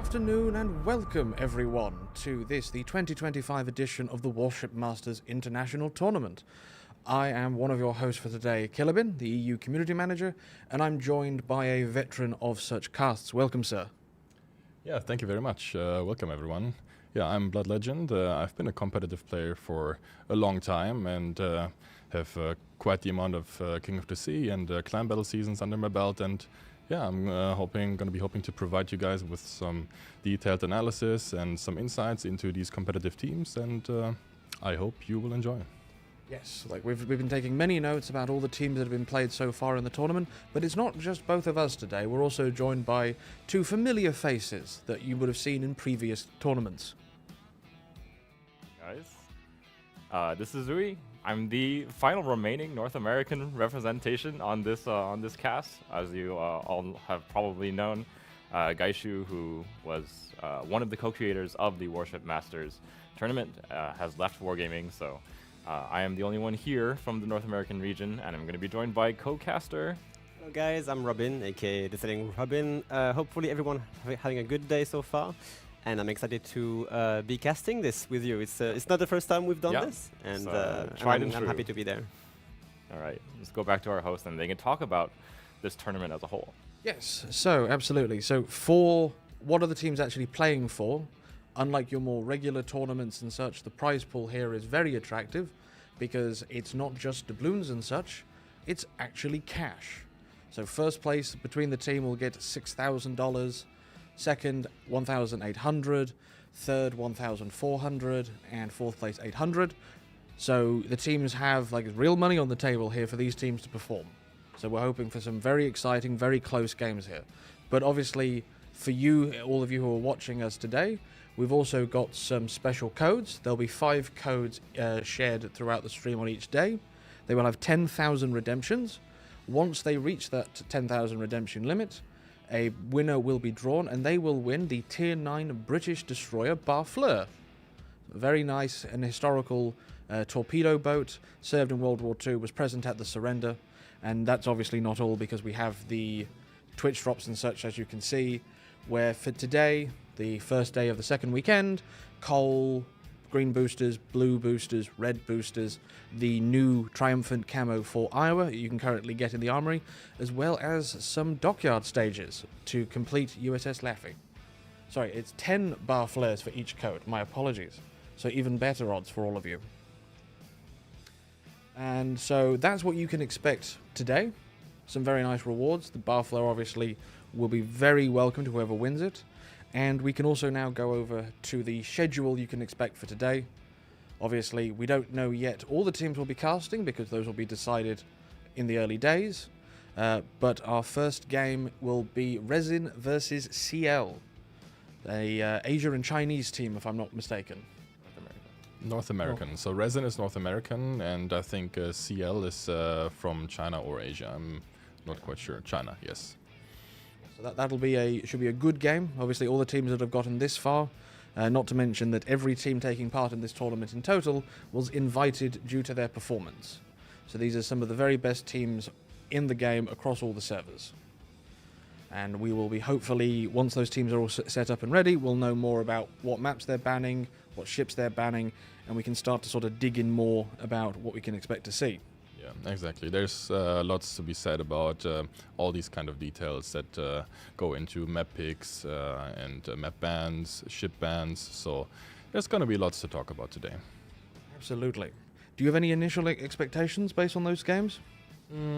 afternoon and welcome everyone to the 2025 edition of the Warship Masters International Tournament. I am one of your hosts for today, Kilabin, the EU Community Manager, and I'm joined by a veteran of such casts. Welcome, sir. Yeah, thank you very much. Welcome, everyone. Yeah, I'm Blood Legend. I've been a competitive player for a long time and have quite the amount of King of the Sea and clan battle seasons under my belt. And yeah, I'm going to be hoping to provide you guys with some detailed analysis and some insights into these competitive teams. And I hope you will enjoy. Yes, we've been taking many notes about all the teams that have been played so far in the tournament, but it's not just both of us today. We're also joined by two familiar faces that you would have seen in previous tournaments. Guys, this is Rui. I'm the final remaining North American representation on this cast, as you all have probably known. Gaishu, who was one of the co-creators of the Warship Masters tournament, has left Wargaming, so I am the only one here from the North American region, and I'm going to be joined by co-caster. Hello guys, I'm Robin, aka Deciding Robin. Hopefully everyone having a good day so far, and I'm excited to be casting this with you. It's not the first time we've done this, and I'm happy to be there. All right, let's go back to our host, and they can talk about this tournament as a whole. Yes, so absolutely. So for what are the teams actually playing for? Unlike your more regular tournaments and such, the prize pool here is very attractive because it's not just doubloons and such, it's actually cash. So first place between the team will get $6,000, second $1,800, third $1,400, and fourth place $800. So the teams have real money on the table here for these teams to perform. So we're hoping for some very exciting, very close games here. But obviously, for you, all of you who are watching us today, we've also got some special codes. There'll be 5 codes shared throughout the stream on each day. They will have 10,000 redemptions. Once they reach that 10,000 redemption limit, a winner will be drawn, and they will win the Tier 9 British destroyer Barfleur. Very nice and historical torpedo boat, served in World War II, was present at the surrender. And that's obviously not all, because we have the Twitch drops and such, as you can see, where for today, the first day of the second weekend, coal, green boosters, blue boosters, red boosters, the new Triumphant camo for Iowa you can currently get in the armory, as well as some dockyard stages to complete USS Laffey. Sorry, it's 10 Barfleurs for each code, my apologies. So even better odds for all of you. And so that's what you can expect today. Some very nice rewards. The Barfleur obviously will be very welcome to whoever wins it. And we can also now go over to the schedule you can expect for today. Obviously, we don't know yet all the teams will be casting because those will be decided in the early days. But our first game will be Resin versus CL, a Asia and Chinese team, if I'm not mistaken. North American. Oh. So Resin is North American, and I think CL is from China or Asia. I'm not quite sure. China, yes. So that'll be should be a good game. Obviously, all the teams that have gotten this far, not to mention that every team taking part in this tournament in total was invited due to their performance. So these are some of the very best teams in the game across all the servers. And we will be hopefully, once those teams are all set up and ready, we'll know more about what maps they're banning, what ships they're banning, and we can start to sort of dig in more about what we can expect to see. Yeah, exactly. There's lots to be said about all these kind of details that go into map picks and map bans, ship bans. So there's going to be lots to talk about today. Absolutely. Do you have any initial expectations based on those games?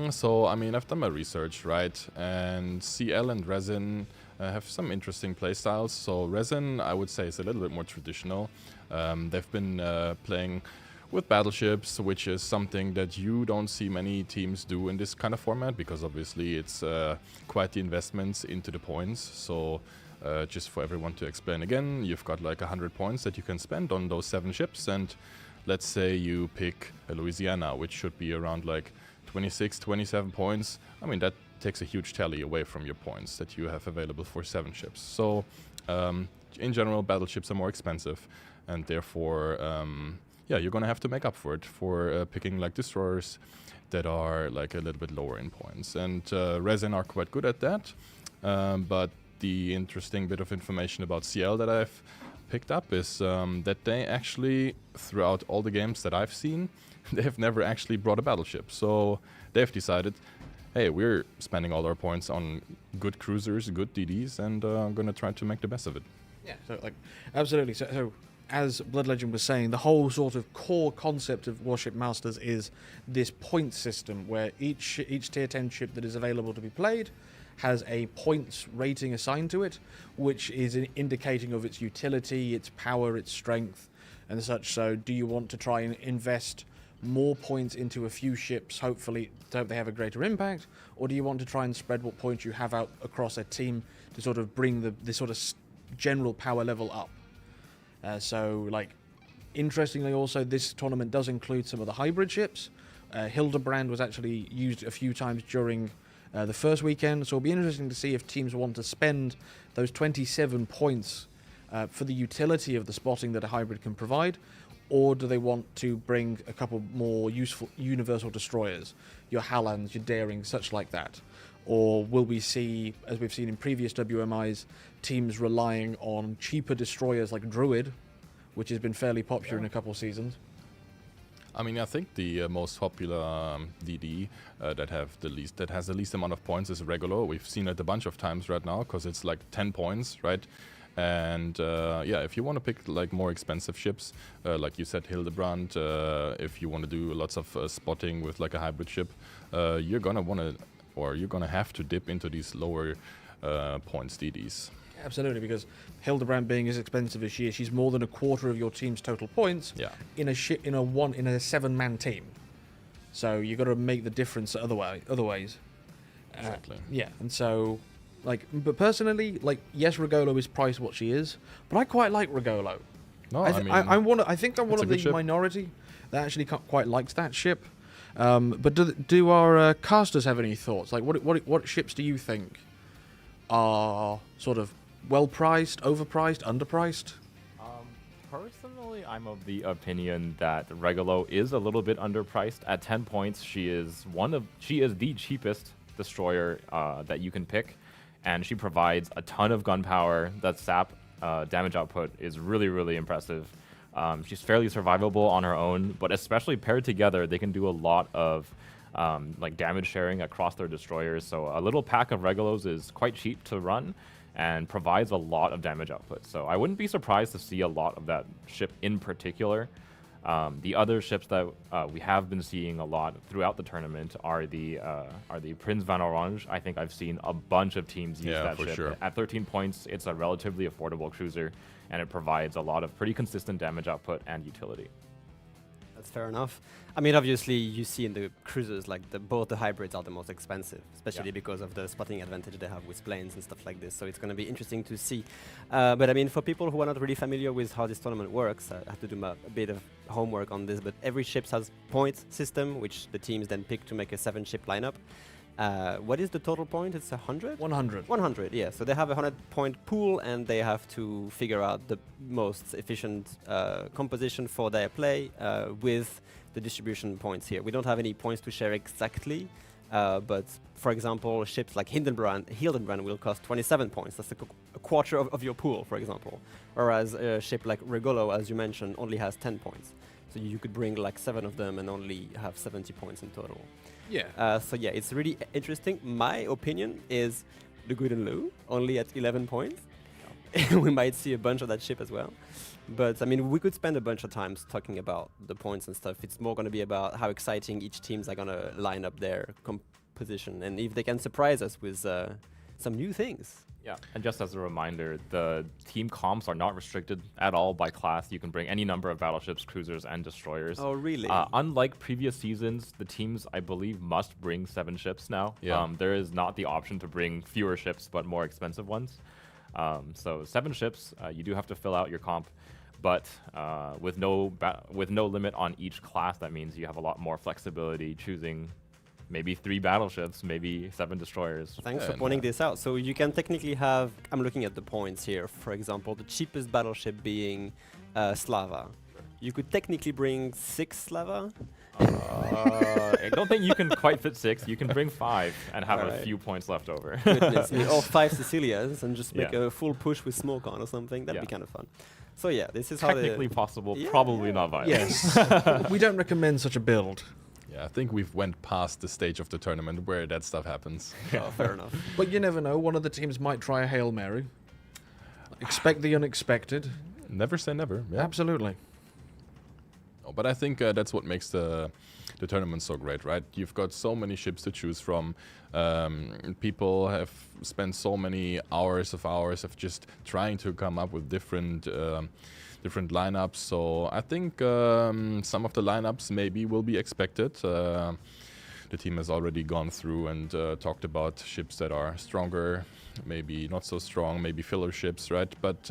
So, I mean, I've done my research, right? And CL and Resin have some interesting playstyles. So Resin, I would say, is a little bit more traditional. They've been playing with battleships, which is something that you don't see many teams do in this kind of format, because obviously it's quite the investments into the points. So just for everyone to explain again, you've got 100 points that you can spend on those 7 ships, and let's say you pick a Louisiana, which should be around 26, 27 points. I mean, that takes a huge tally away from your points that you have available for 7 ships. So in general, battleships are more expensive, and therefore you're going to have to make up for it for picking destroyers that are a little bit lower in points. And Resin are quite good at that, but the interesting bit of information about CL that I've picked up is that they actually, throughout all the games that I've seen, they have never actually brought a battleship. So they've decided, hey, we're spending all our points on good cruisers, good DDs, and I'm going to try to make the best of it. Yeah, so like absolutely. So as Blood Legend was saying, the whole sort of core concept of Warship Masters is this point system where each tier 10 ship that is available to be played has a points rating assigned to it, which is an indicating of its utility, its power, its strength, and such. So do you want to try and invest more points into a few ships, hopefully so they have a greater impact, or do you want to try and spread what points you have out across a team to sort of bring the sort of general power level up? So, like, interestingly also, this tournament does include some of the hybrid ships. Hildebrand was actually used a few times during the first weekend, so it'll be interesting to see if teams want to spend those 27 points for the utility of the spotting that a hybrid can provide, or do they want to bring a couple more useful universal destroyers, your Hallands, your Daring, such like that? Or will we see, as we've seen in previous WMIs, teams relying on cheaper destroyers like Druid, which has been fairly popular in a couple of seasons? I mean, I think the most popular DD that has the least amount of points is Regulo. We've seen it a bunch of times right now because it's like 10 points, right? And yeah, if you want to pick like more expensive ships, like you said, Hildebrand, if you want to do lots of spotting with like a hybrid ship, you're gonna have to dip into these lower points DDs. Absolutely, because Hildebrand being as expensive as she is, she's more than a quarter of your team's total points. Yeah. In a 7-man team. So you got to make the difference other ways. Exactly. Yeah, and so, like, but personally, like, yes, Regolo is priced what she is, but I quite like Regolo. No, I think I'm one of the ship. minority that actually quite likes that ship. But do our casters have any thoughts? Like, what ships do you think are sort of well priced, overpriced, underpriced? Personally, I'm of the opinion that Regolo is a little bit underpriced. At 10 points, she is the cheapest destroyer that you can pick, and she provides a ton of gun power. That sap damage output is really, really impressive. She's fairly survivable on her own, but especially paired together, they can do a lot of like damage sharing across their destroyers. So a little pack of Regolos is quite cheap to run and provides a lot of damage output. So I wouldn't be surprised to see a lot of that ship in particular. The other ships that we have been seeing a lot throughout the tournament are the Prince Van Orange. I think I've seen a bunch of teams use that ship. Sure. At 13 points, it's a relatively affordable cruiser, and it provides a lot of pretty consistent damage output and utility. That's fair enough. I mean, obviously, you see in the cruisers, like both the hybrids are the most expensive, especially because of the spotting advantage they have with planes and stuff like this. So it's going to be interesting to see. But I mean, for people who are not really familiar with how this tournament works, I have to do a bit of homework on this. But every ship has point system, which the teams then pick to make a 7-ship lineup. What is the total point? It's 100? 100. 100, yeah. So they have a 100-point pool, and they have to figure out the most efficient composition for their play with the distribution points here. We don't have any points to share exactly, but for example, ships like Hildebrand will cost 27 points. That's a quarter of your pool, for example. Whereas a ship like Regolo, as you mentioned, only has 10 points. So you could bring like 7 of them and only have 70 points in total. Yeah. So yeah, it's really interesting. My opinion is the Good and Lou, only at 11 points. We might see a bunch of that ship as well. But I mean, we could spend a bunch of times talking about the points and stuff. It's more going to be about how exciting each teams are going to line up their composition and if they can surprise us with some new things. Yeah, and just as a reminder, the team comps are not restricted at all by class. You can bring any number of battleships, cruisers, and destroyers. Oh, really? Unlike previous seasons, the teams, I believe, must bring 7 ships now. Yeah. There is not the option to bring fewer ships, but more expensive ones. So 7 ships, you do have to fill out your comp. But with no limit on each class, that means you have a lot more flexibility choosing maybe 3 battleships, maybe 7 destroyers. Thanks for pointing this out. So you can technically have, I'm looking at the points here, for example, the cheapest battleship being Slava. You could technically bring 6 lava. I don't think you can quite fit 6. You can bring 5 and have a few points left over. Goodness me. Or 5 Cecilias and just make Yeah. a full push with smoke on or something. That'd be kind of fun. So yeah, this is Technically possible, probably not viable. Yes. We don't recommend such a build. Yeah, I think we've went past the stage of the tournament where that stuff happens. Oh, fair enough. But you never know. One of the teams might try a Hail Mary. Expect the unexpected. Never say never. Yeah. Absolutely. Oh, but I think that's what makes the tournament so great, right? You've got so many ships to choose from. People have spent so many hours of just trying to come up with different lineups. So I think some of the lineups maybe will be expected. The team has already gone through and talked about ships that are stronger, maybe not so strong, maybe filler ships, right? But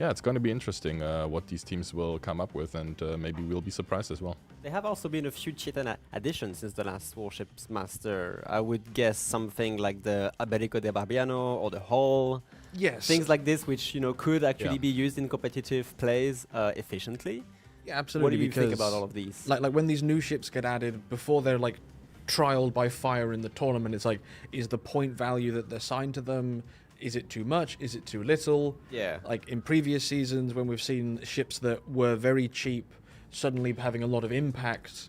yeah, it's going to be interesting what these teams will come up with, and maybe we'll be surprised as well. There have also been a few Chitan additions since the last Warships Master. I would guess something like the Aberico de Barbiano or the Hull. Yes. Things like this, which could actually be used in competitive plays efficiently. Yeah, absolutely. What do you think because about all of these? Like when these new ships get added, before they're like trialed by fire in the tournament, it's like, is the point value that they're assigned to them, is it too much? Is it too little? Yeah. Like in previous seasons when we've seen ships that were very cheap suddenly having a lot of impact,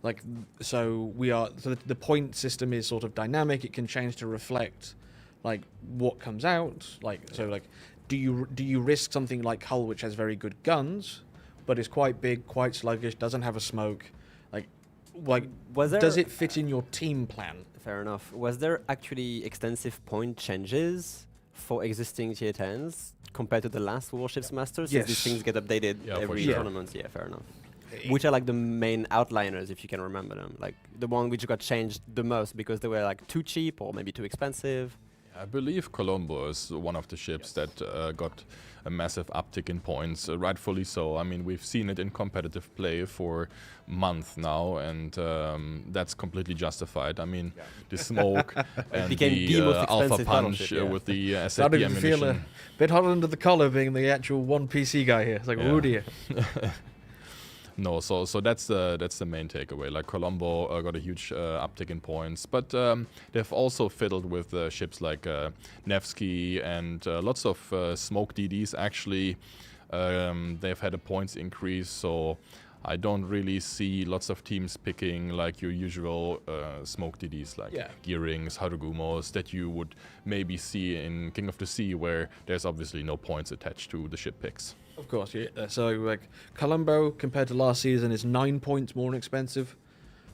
like so the point system is sort of dynamic. It can change to reflect like what comes out. Like so like do you risk something like Hull, which has very good guns but is quite big, quite sluggish, doesn't have a smoke, like does it fit in your team plan? Fair enough. Was there actually extensive point changes for existing tier 10s compared to the last Warships Masters? Yes. These things get updated every sure. tournament. Yeah, fair enough. Which are like the main outliners, if you can remember them? Like the one which got changed the most because they were like too cheap or maybe too expensive? I believe Colombo is one of the ships that got a massive uptick in points, rightfully so. I mean, we've seen it in competitive play for months now, and that's completely justified. I mean, the smoke and the most alpha expensive punch battleship, with the SAP Starting to feel a ammunition. bit hot under the collar being the actual one PC guy here. It's like, oh dear. No, so that's the main takeaway. Like Colombo got a huge uptick in points, but they've also fiddled with ships like Nevsky and lots of smoke DDs. Actually, they've had a points increase, so I don't really see lots of teams picking like your usual smoke DDs like Gearings, Harugumos that you would maybe see in King of the Sea, where there's obviously no points attached to the ship picks. Of course, yeah. So like Colombo compared to last season is 9 points more expensive.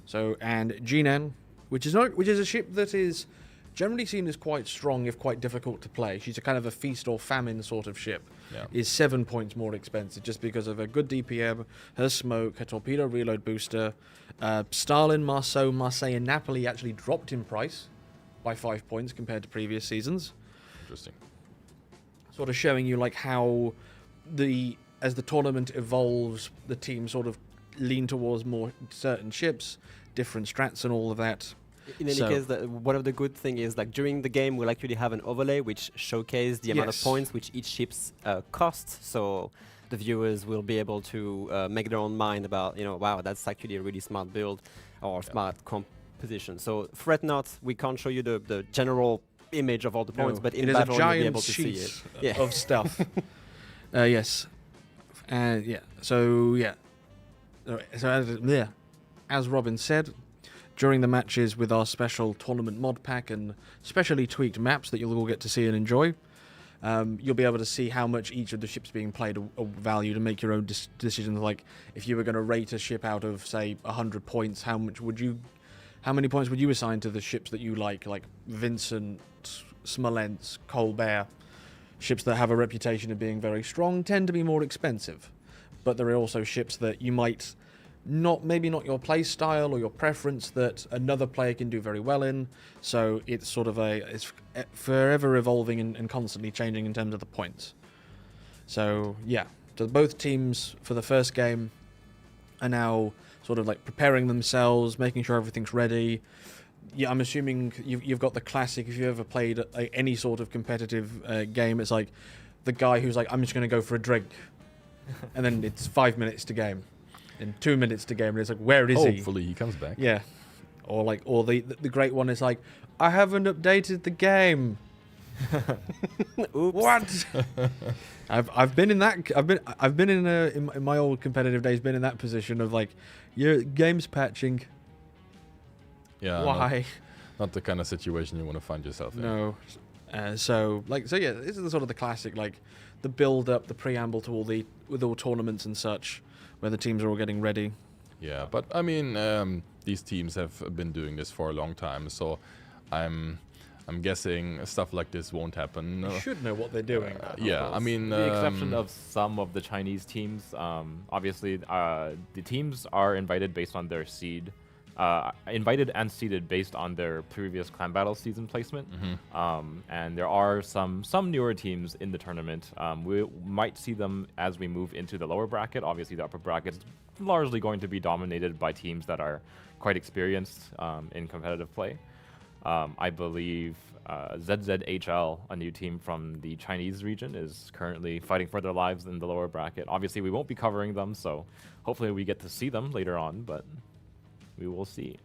So and Jinan, which is a ship that is generally seen as quite strong if quite difficult to play. She's a kind of a feast or famine sort of ship. Yeah. Is 7 points more expensive just because of her good DPM, her smoke, her torpedo reload booster. Stalin, Marseille, and Napoli actually dropped in price by 5 points compared to previous seasons. Interesting. Sort of showing you like how as the tournament evolves, the team sort of lean towards more certain ships, different strats and all of that. In any case, one of the good thing is like during the game we'll actually have an overlay which showcases the amount of points which each ship's costs, so the viewers will be able to make their own mind about, wow, that's actually a really smart build or smart composition. So fret not, we can't show you the general image of all the points, but in battle you'll be able to see it. Of stuff. Yes. So as Robin said, during the matches with our special tournament mod pack and specially tweaked maps that you'll all get to see and enjoy, you'll be able to see how much each of the ships being played are valued and make your own decisions. Like if you were going to rate a ship out of say 100 points, how many points would you assign to the ships that you like Vincent, Smolensk, Colbert? Ships that have a reputation of being very strong tend to be more expensive, but there are also ships that you might maybe not your play style or your preference that another player can do very well in. So it's sort of it's forever evolving and constantly changing in terms of the points. So yeah, so both teams for the first game are now sort of like preparing themselves, making sure everything's ready. Yeah, I'm assuming you've got the classic. If you ever played any sort of competitive game, it's like the guy who's like, I'm just going to go for a drink. and then it's 5 minutes to game, and 2 minutes to game, and it's like, where is he? Hopefully he comes back. Yeah, or the great one is like, I haven't updated the game. Oops. What? I've been in that. I've been in my old competitive days. Been in that position of like, your game's patching. Yeah. Why? Not the kind of situation you want to find yourself in. No. So yeah, this is the sort of the classic, like the build up, the preamble to all tournaments and such, where the teams are all getting ready. Yeah, but I mean, these teams have been doing this for a long time, so I'm guessing stuff like this won't happen. You should know what they're doing. Yeah, I mean, the exception of some of the Chinese teams. Obviously, the teams are invited based on their seed. Invited and seeded based on their previous clan battle season placement. And there are some newer teams in the tournament. We might see them as we move into the lower bracket. Obviously, the upper bracket is largely going to be dominated by teams that are quite experienced in competitive play. I believe ZZHL, a new team from the Chinese region, is currently fighting for their lives in the lower bracket. Obviously, we won't be covering them, so hopefully we get to see them later on, but we will see.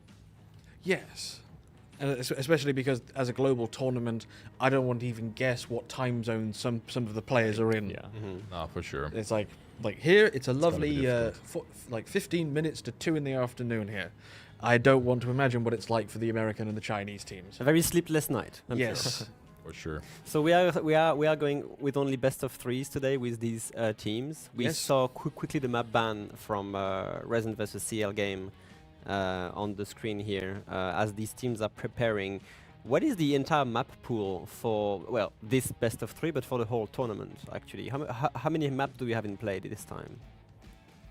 Yes. And especially because as a global tournament, I don't want to even guess what time zone some of the players are in. Yeah. No, for sure. It's like here, it's a lovely gonna be like 15 minutes to 2 in the afternoon here. I don't want to imagine what it's like for the American and the Chinese teams. A very sleepless night. I'm sure. Yes. For sure. So we are going with only best of threes today with these teams. We Yes. saw quickly the map ban from Resin versus CL game on the screen here as these teams are preparing. What is the entire map pool for, well, this best of three, but for the whole tournament actually? How many maps do we have in play this time?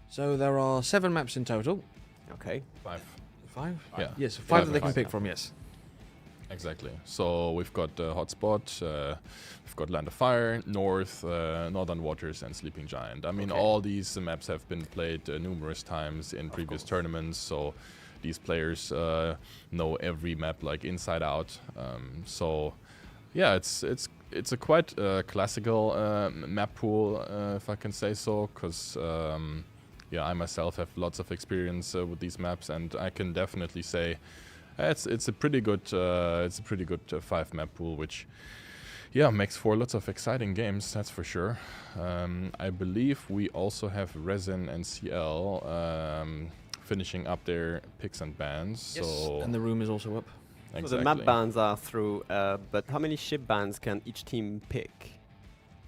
So there are 7 maps in total. Okay. 5. 5? Yeah. Yes, 5 Five that they can and pick five. from, yes. Exactly. So we've got Hotspot, we've got Land of Fire, North, Northern Waters, and Sleeping Giant. I mean, Okay. all these maps have been played numerous times in previous tournaments, so these players know every map like inside out. So yeah, it's a quite classical map pool, if I can say so, because yeah, I myself have lots of experience with these maps, and I can definitely say it's a pretty good 5 map pool, which yeah makes for lots of exciting games. That's for sure. I believe we also have Resin and CL finishing up their picks and bans. Yes, So and the room is also up. exactly. So the map bans are through, but how many ship bans can each team pick?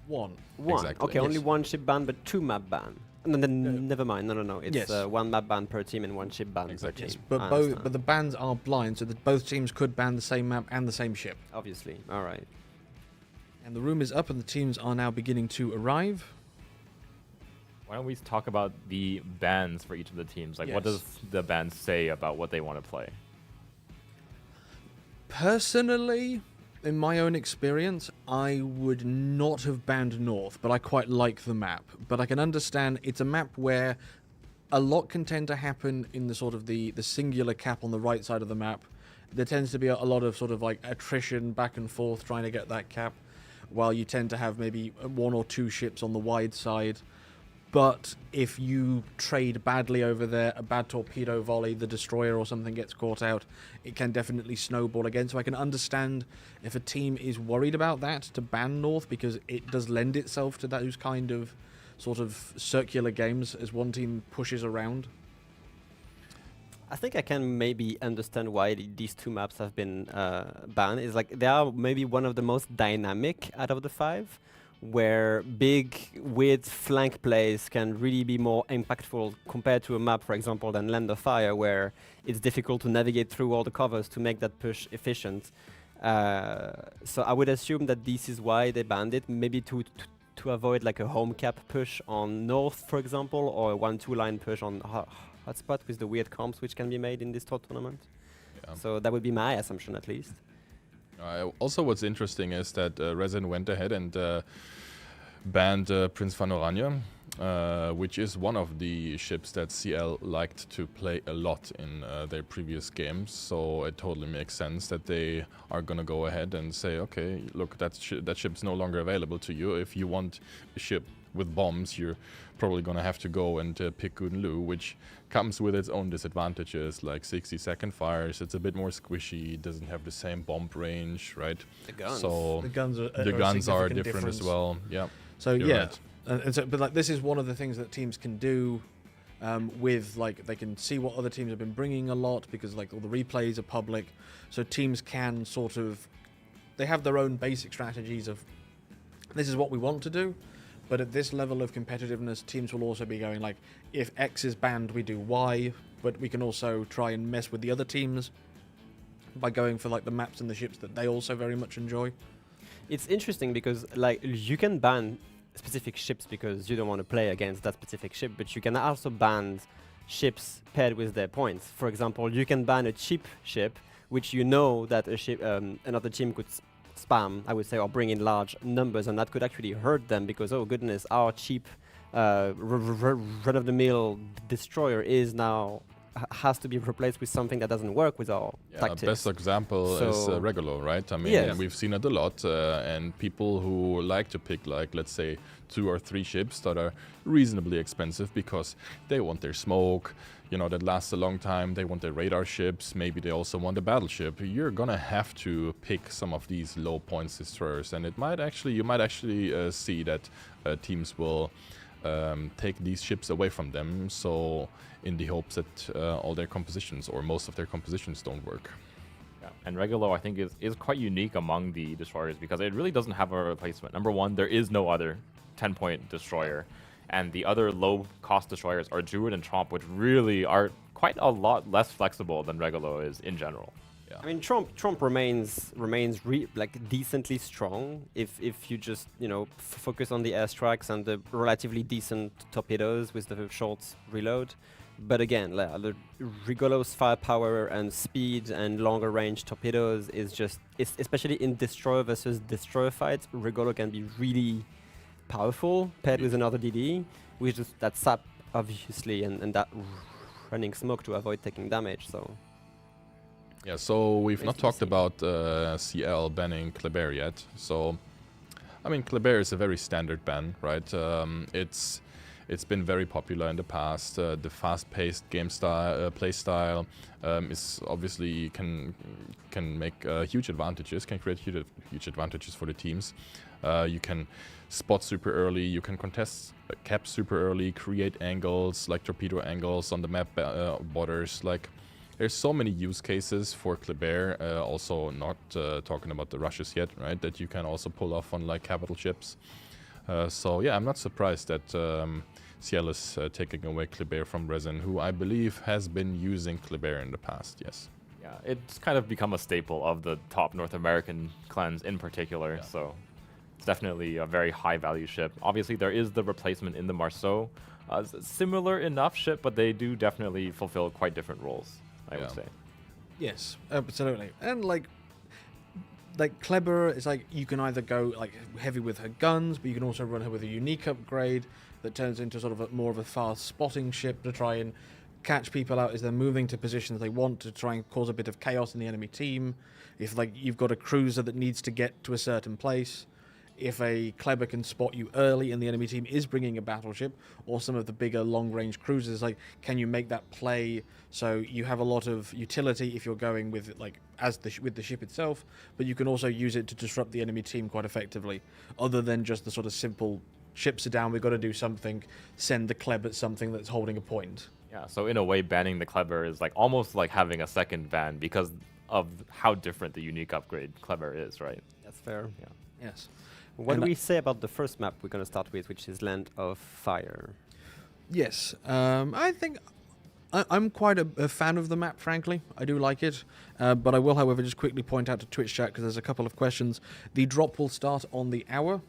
1. One. Exactly. Okay, only Yes. 1 ship ban, but 2 map ban. No, then never mind. No. It's Yes. 1 map ban per team and 1 ship ban Exactly. per Yes, team. but I both understand. but the bans are blind, so that both teams could ban the same map and the same ship. Obviously. All right. And the room is up, and the teams are now beginning to arrive. Why don't we talk about the bans for each of the teams? Like, what Yes. does the bans say about what they want to play? Personally, in my own experience, I would not have banned North, but I quite like the map. But I can understand it's a map where a lot can tend to happen in the sort of the singular cap on the right side of the map. There tends to be a lot of sort of like attrition back and forth trying to get that cap, while you tend to have maybe 1 or 2 ships on the wide side. But if you trade badly over there, a bad torpedo volley, the destroyer or something gets caught out, it can definitely snowball again. So I can understand if a team is worried about that to ban North, because it does lend itself to those kind of sort of circular games as one team pushes around. I think I can maybe understand why these 2 maps have been banned. It's like they are maybe one of the most dynamic out of the 5, where big, weird flank plays can really be more impactful compared to a map, for example, than Land of Fire, where it's difficult to navigate through all the covers to make that push efficient. So I would assume that this is why they banned it, maybe to avoid like a home cap push on North, for example, or a 1-2 line push on Hotspot with the weird comps which can be made in this tournament. Yeah. So that would be my assumption at least. Also, what's interesting is that Resin went ahead and banned Prince van Oranje, which is one of the ships that CL liked to play a lot in their previous games. So it totally makes sense that they are going to go ahead and say, okay, look, that ship's no longer available to you. If you want a ship with bombs, you're probably going to have to go and pick Gunlu, which comes with its own disadvantages, like 60-second fires. It's a bit more squishy, doesn't have the same bomb range, right? The guns. So The guns are the guns are significant different as difference. well. Yeah. So You're yeah, right. and so, but like this is one of the things that teams can do with, like, they can see what other teams have been bringing a lot, because like all the replays are public, so teams can sort of, they have their own basic strategies of this is what we want to do, but at this level of competitiveness, teams will also be going like, if X is banned, we do Y, but we can also try and mess with the other teams by going for like the maps and the ships that they also very much enjoy. It's interesting because like you can ban specific ships because you don't want to play against that specific ship, but you can also ban ships paired with their points. For example, you can ban a cheap ship, which you know that a ship, another team could spam, I would say, or bring in large numbers, and that could actually hurt them because, oh goodness, our cheap run-of-the-mill destroyer is now has to be replaced with something that doesn't work with our tactics. Best example is So- Regulo, right? I mean, Yes. we've seen it a lot, and people who like to pick, like, let's say, 2 or 3 ships that are reasonably expensive because they want their smoke, that lasts a long time. They want their radar ships. Maybe they also want a battleship. You're gonna have to pick some of these low points destroyers, and you might actually see that teams will take these ships away from them. So, in the hopes that all their compositions or most of their compositions don't work. Yeah. And Regulo, I think, is quite unique among the destroyers because it really doesn't have a replacement. Number one, there is no other 10-point destroyer. And the other low-cost destroyers are Druid and Tromp, which really are quite a lot less flexible than Regulo is in general. Yeah. I mean, Trump remains like decently strong if you just focus on the airstrikes and the relatively decent torpedoes with the short reload. But again, the Rigolo's firepower and speed and longer range torpedoes is just, especially in destroyer versus destroyer fights, Rigolo can be really powerful paired with another DD, which is that sap obviously and that running smoke to avoid taking damage. So. Yeah, so we've not Remains to be talked about CL banning Kleber yet. So, I mean, Kleber is a very standard ban, right? It's been very popular in the past. The fast-paced game style, play style, is obviously can make huge advantages. Can create huge advantages for the teams. You can spot super early. You can contest cap super early. Create angles like torpedo angles on the map borders. Like, there's so many use cases for Kleber. Also, not talking about the rushes yet, right? That you can also pull off on like capital ships. So yeah, I'm not surprised that Ciel is taking away Kleber from Resin, who I believe has been using Kleber in the past, yes. Yeah, it's kind of become a staple of the top North American clans in particular, Yeah. so it's definitely a very high value ship. Obviously, there is the replacement in the Marceau. Similar enough ship, but they do definitely fulfill quite different roles, I would Yeah. say. Yes, absolutely. And like Kleber is like, you can either go like heavy with her guns, but you can also run her with a unique upgrade that turns into sort of more of a fast spotting ship to try and catch people out as they're moving to positions they want, to try and cause a bit of chaos in the enemy team. If like you've got a cruiser that needs to get to a certain place, if a Kleber can spot you early and the enemy team is bringing a battleship, or some of the bigger long-range cruisers, like, can you make that play so you have a lot of utility if you're going with it, like with the ship itself, but you can also use it to disrupt the enemy team quite effectively, other than just the sort of simple ships are down, we've got to do something, send the Kleb at something that's holding a point. Yeah, so in a way, banning the Kleber is like almost like having a second ban because of how different the unique upgrade Kleber is, right? That's fair. Yeah. Yes. What And do we say about the first map we're going to start with, which is Land of Fire? Yes, I think I'm quite a fan of the map, frankly. I do like it. But I will, however, just quickly point out to Twitch chat, because there's a couple of questions. The drop will start on the hour,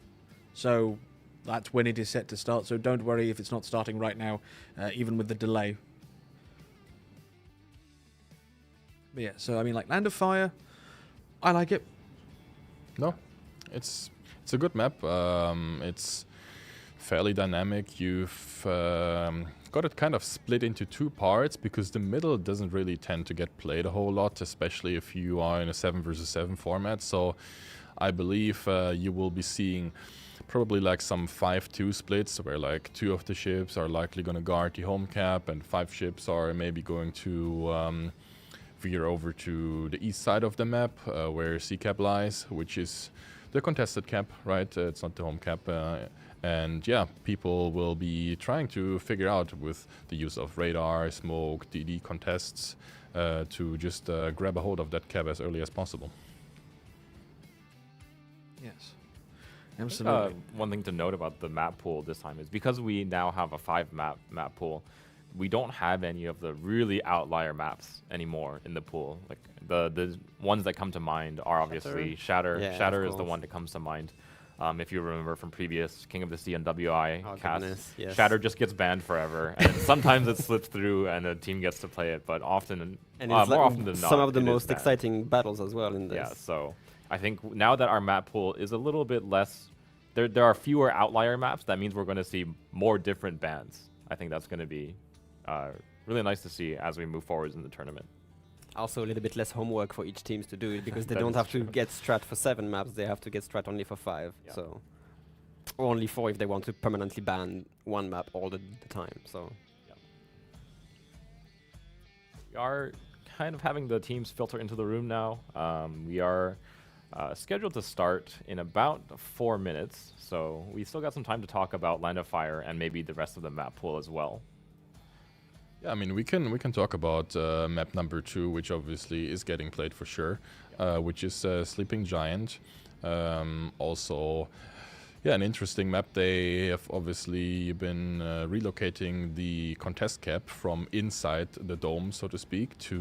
so that's when it is set to start. So don't worry if it's not starting right now, even with the delay. But yeah, so I mean, like Land of Fire, I like it. No, it's a good map. It's fairly dynamic. You've got it kind of split into 2 parts because the middle doesn't really tend to get played a whole lot, especially if you are in a 7 versus 7 format. So I believe you will be seeing probably like some 5-2 splits where like 2 of the ships are likely going to guard the home cap and 5 ships are maybe going to veer over to the east side of the map where C cap lies, which is the contested cap, right? It's not the home cap. And yeah, people will be trying to figure out with the use of radar, smoke, DD contests to just grab a hold of that cap as early as possible. Yes, absolutely. One thing to note about the map pool this time is because we now have a 5 map pool, we don't have any of the really outlier maps anymore in the pool. Like the ones that come to mind are obviously Shatter. Yeah, Shatter is the one that comes to mind. If you remember from previous King of the Sea and WI casts, yes. Shatter just gets banned forever. And sometimes it slips through and a team gets to play it, but often, And more it's like often than not, some of the it is most banned. exciting battles as well in this. Yeah, so I think now that our map pool is a little bit less, there are fewer outlier maps. That means we're going to see more different bans. I think that's going to be really nice to see as we move forward in the tournament. Also a little bit less homework for each teams to do it because they That don't is have true. to get strat for 7 maps, they have to get strat only for 5. Yeah. So or only 4 if they want to permanently ban one map all the time. So We are kind of having the teams filter into the room now. We are scheduled to start in about 4 minutes, so we still got some time to talk about Land of Fire and maybe the rest of the map pool as well. Yeah, I mean, we can talk about map number 2, which obviously is getting played for sure, which is Sleeping Giant. Also, yeah, an interesting map. They have obviously been relocating the contest cap from inside the dome, so to speak, to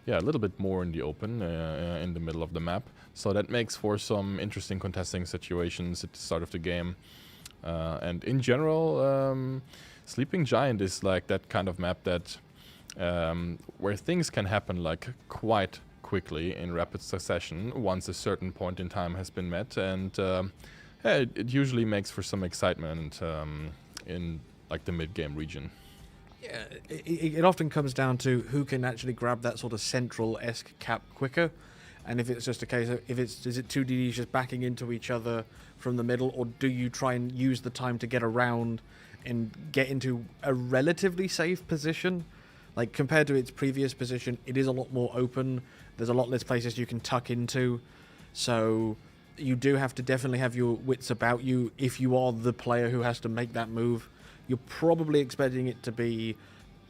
yeah, a little bit more in the open, in the middle of the map. So that makes for some interesting contesting situations at the start of the game. And in general, Sleeping Giant is like that kind of map that where things can happen like quite quickly in rapid succession once a certain point in time has been met, and yeah, it usually makes for some excitement in like the mid-game region. Yeah, it often comes down to who can actually grab that sort of central-esque cap quicker, and if it's just a case of is it 2 DDs just backing into each other from the middle, or do you try and use the time to get around and get into a relatively safe position? Like compared to its previous position, it is a lot more open. There's a lot less places you can tuck into, so you do have to definitely have your wits about you if you are the player who has to make that move. You're probably expecting it to be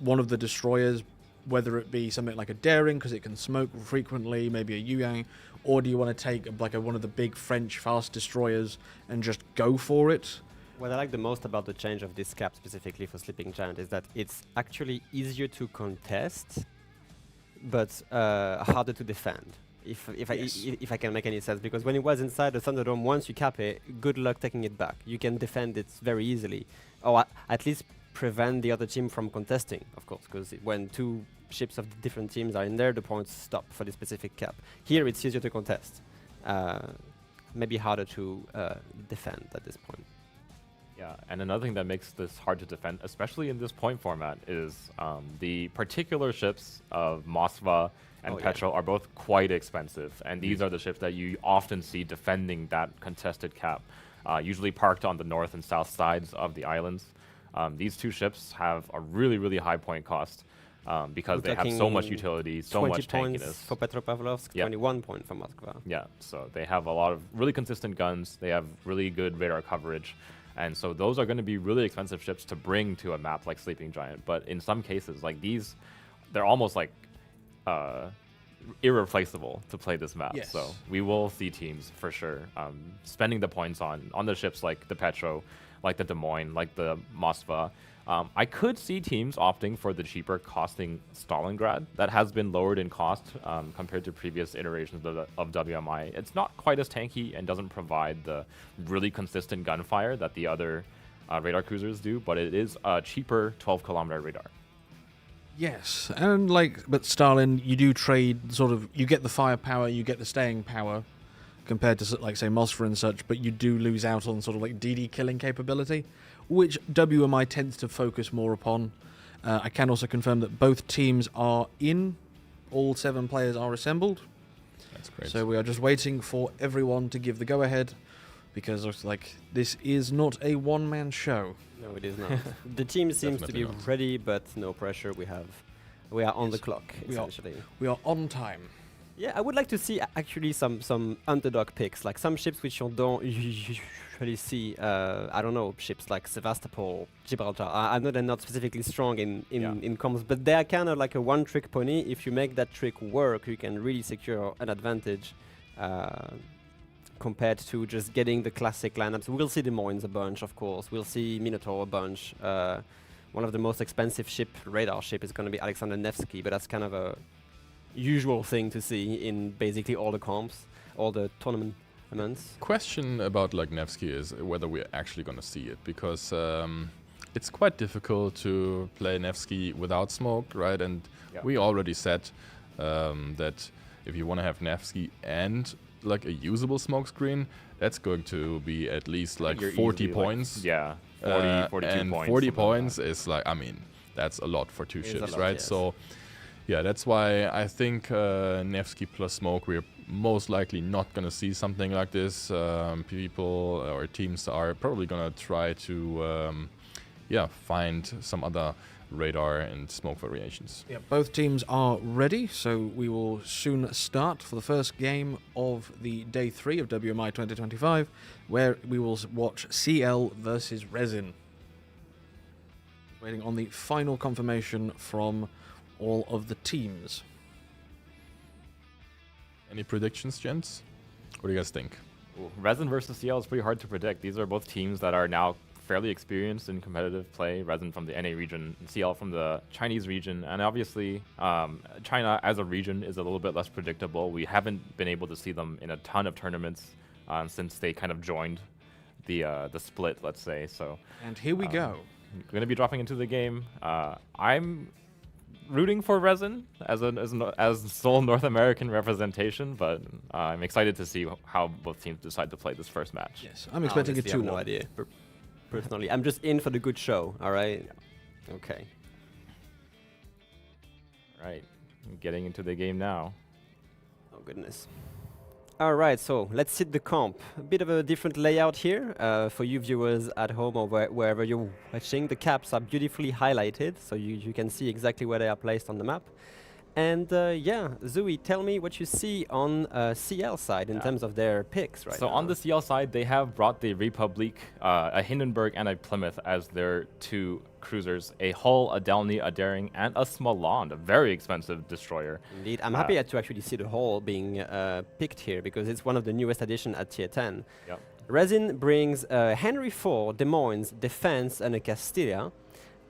one of the destroyers, whether it be something like a Daring because it can smoke frequently, maybe a Yuyang, or do you want to take like one of the big French fast destroyers and just go for it? what I like the most about the change of this cap specifically for Sleeping Giant is that it's actually easier to contest, but harder to defend. If I can make any sense, because when it was inside the Thunderdome, once you cap it, good luck taking it back. You can defend it very easily, or at least prevent the other team from contesting, of course, because when 2 ships of different teams are in there, the points stop for the specific cap. Here it's easier to contest, maybe harder to defend at this point. Yeah, and another thing that makes this hard to defend, especially in this point format, is the particular ships of Moskva and Petrol are both quite expensive, and these are the ships that you often see defending that contested cap, usually parked on the north and south sides of the islands. These 2 ships have a really, really high point cost because they have so much utility, so much 20 tankiness. points for Petropavlovsk, Yep. 21 points for Moskva. Yeah, so they have a lot of really consistent guns, they have really good radar coverage, and so those are going to be really expensive ships to bring to a map like Sleeping Giant. But in some cases, like these, they're almost like irreplaceable to play this map. Yes. So we will see teams for sure spending the points on the ships like the Petro, like the Des Moines, like the Moskva. I could see teams opting for the cheaper costing Stalingrad. That has been lowered in cost compared to previous iterations of WMI. It's not quite as tanky and doesn't provide the really consistent gunfire that the other radar cruisers do, but it is a cheaper 12-kilometer radar. Yes, and but Stalin, you do trade you get the firepower, you get the staying power, compared to say Moskva and such, but you do lose out on DD killing capability, which WMI tends to focus more upon. I can also confirm that both teams are in, all 7 players are assembled. That's great. So we are just waiting for everyone to give the go-ahead. because it's like this is not a one-man show. No, it is not. The team seems to be Definitely not. ready, but no pressure. We are on the clock, we are. essentially. We are on time. Yeah, I would like to see actually some underdog picks, like some ships which you don't usually see. I don't know, ships like Sevastopol, Gibraltar. I know they're not specifically strong in comms, but they are kind of like a one-trick pony. If you make that trick work, you can really secure an advantage compared to just getting the classic lineups. We'll see Des Moines a bunch, of course. We'll see Minotaur a bunch. One of the most expensive radar ship is going to be Alexander Nevsky, but that's kind of a usual thing to see in basically all the comps, all the tournaments. Question about like Nevsky is whether we're actually going to see it, because it's quite difficult to play Nevsky without smoke, right? And we already said that if you want to have Nevsky and like a usable smoke screen, that's going to be at least like 40 points. Like, 42 and points. 40 points is like, I mean, that's a lot for two ships, lot, right? yes. So yeah, that's why I think Nevsky plus smoke, we're most likely not going to see something like this. People or teams are probably going to try to find some other radar and smoke variations. Yeah, both teams are ready, so we will soon start for the first game of the day 3 of WMI 2025, where we will watch CL versus Resin. Waiting on the final confirmation from all of the teams. Any predictions, gents? What do you guys think? Ooh, Resin versus CL is pretty hard to predict. These are both teams that are now fairly experienced in competitive play. Resin from the NA region, CL from the Chinese region, and obviously China as a region is a little bit less predictable. We haven't been able to see them in a ton of tournaments since they kind of joined the split, let's say. So. And here we go. We're going to be dropping into the game. I'm rooting for Resin as sole North American representation, but I'm excited to see how both teams decide to play this first match. Yes, I'm expecting Honestly, a 2-1. I have no idea. Personally, I'm just in for the good show. All right. Okay. Right. Getting into the game now. Oh goodness. All right, so let's sit the comp. A bit of a different layout here for you viewers at home or wherever you're watching. The caps are beautifully highlighted, so you can see exactly where they are placed on the map. And yeah, Zooey, tell me what you see on CL side in terms of their picks right now. So on the CL side, they have brought the Republic, a Hindenburg and a Plymouth as their two cruisers, a Hull, a Delny, a Daring, and a Smoland, a very expensive destroyer. Indeed, I'm happy to actually see the Hull being picked here because it's one of the newest additions at tier 10. Yep. Resin brings Henry IV, Des Moines, Defense, and a Castilla.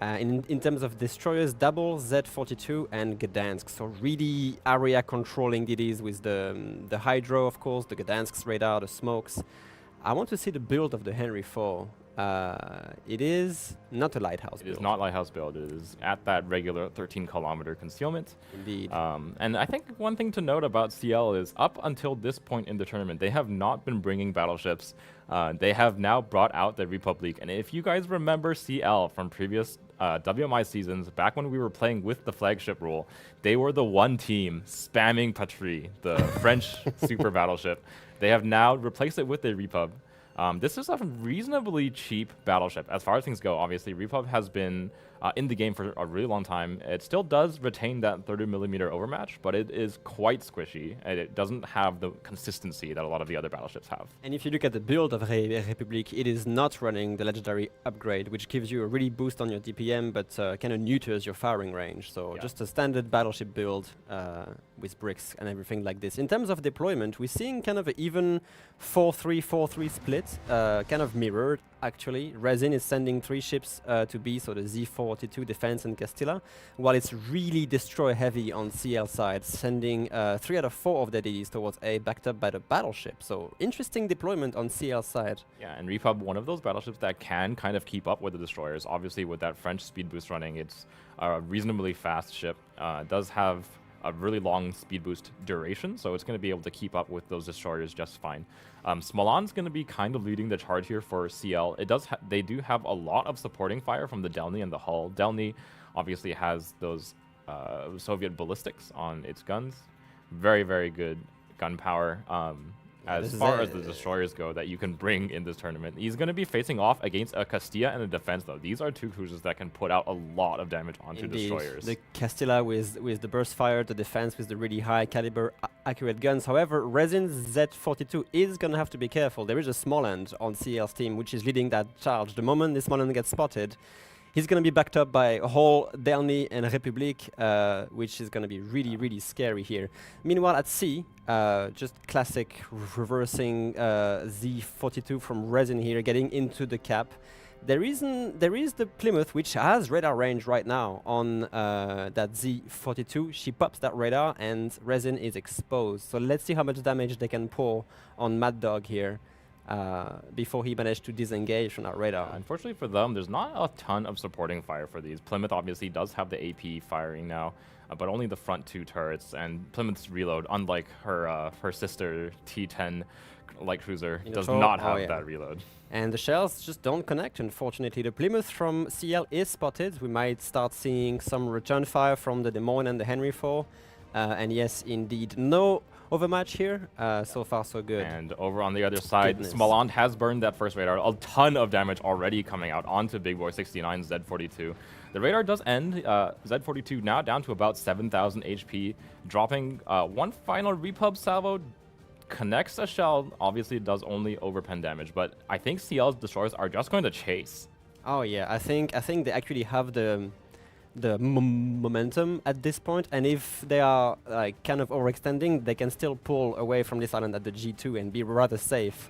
In terms of destroyers, double Z42 and Gdansk. So really area controlling DDs with the Hydro, of course, the Gdansk's radar, the smokes. I want to see the build of the Henry IV. It is not a lighthouse build. It is not lighthouse build. It is at that regular 13-kilometer concealment. Indeed. And I think one thing to note about CL is up until this point in the tournament, they have not been bringing battleships. They have now brought out the Republic. And if you guys remember CL from previous WMI seasons, back when we were playing with the flagship rule, they were the one team spamming Patrie, the French super battleship. They have now replaced it with the Repub. This is a reasonably cheap battleship. As far as things go, obviously, Repub has been in the game for a really long time. It still does retain that 30mm overmatch, but it is quite squishy, and it doesn't have the consistency that a lot of the other battleships have. And if you look at the build of Republic, it is not running the legendary upgrade, which gives you a really boost on your DPM, but kind of neuters your firing range. So just a standard battleship build with bricks and everything like this. In terms of deployment, we're seeing kind of an even 4-3-4-3 split, kind of mirrored, actually. Resin is sending 3 ships to B, so the Z42 Defense and Castilla, while it's really destroy heavy on CL side, sending 3 out of 4 of their DDs towards A, backed up by the battleship. So interesting deployment on CL side. Yeah, and Repub, one of those battleships that can kind of keep up with the destroyers. Obviously, with that French speed boost running, it's a reasonably fast ship. It does have a really long speed boost duration, so it's going to be able to keep up with those destroyers just fine. Smoland's going to be kind of leading the charge here for CL. It does they do have a lot of supporting fire from the Delny and the Hull. Delny obviously has those Soviet ballistics on its guns. Very, very good gunpowder. as far as the destroyers go that you can bring in this tournament. He's going to be facing off against a Castilla and a defense, though. These are two cruisers that can put out a lot of damage onto destroyers. The Castilla with the burst fire, the defense with the really high caliber accurate guns. However, Resin's Z42 is going to have to be careful. There is a Smoland on CL's team which is leading that charge. The moment this Smoland gets spotted, he's going to be backed up by a whole Delny and Republic, which is going to be really, really scary here. Meanwhile, at C, just classic reversing Z42 from Resin here, getting into the cap. There is the Plymouth, which has radar range right now on that Z42. She pops that radar, and Resin is exposed. So let's see how much damage they can pour on Mad Dog here. Before he managed to disengage from that radar. Unfortunately for them, there's not a ton of supporting fire for these. Plymouth obviously does have the AP firing now, but only the front two turrets, and Plymouth's reload, unlike her sister T10 light cruiser, does not have that reload. And the shells just don't connect, unfortunately. The Plymouth from CL is spotted. We might start seeing some return fire from the Des Moines and the Henry IV. And yes, indeed, no overmatch here. So far, so good. And over on the other side, Smoland has burned that first radar. A ton of damage already coming out onto Big Boy 69 Z42. The radar does end. Z42 now down to about 7,000 HP, dropping one final repub salvo. Connects a shell. Obviously, it does only overpen damage, but I think CL's destroyers are just going to chase. Oh yeah, I think they actually have the momentum at this point, and if they are like kind of overextending, they can still pull away from this island at the G2 and be rather safe.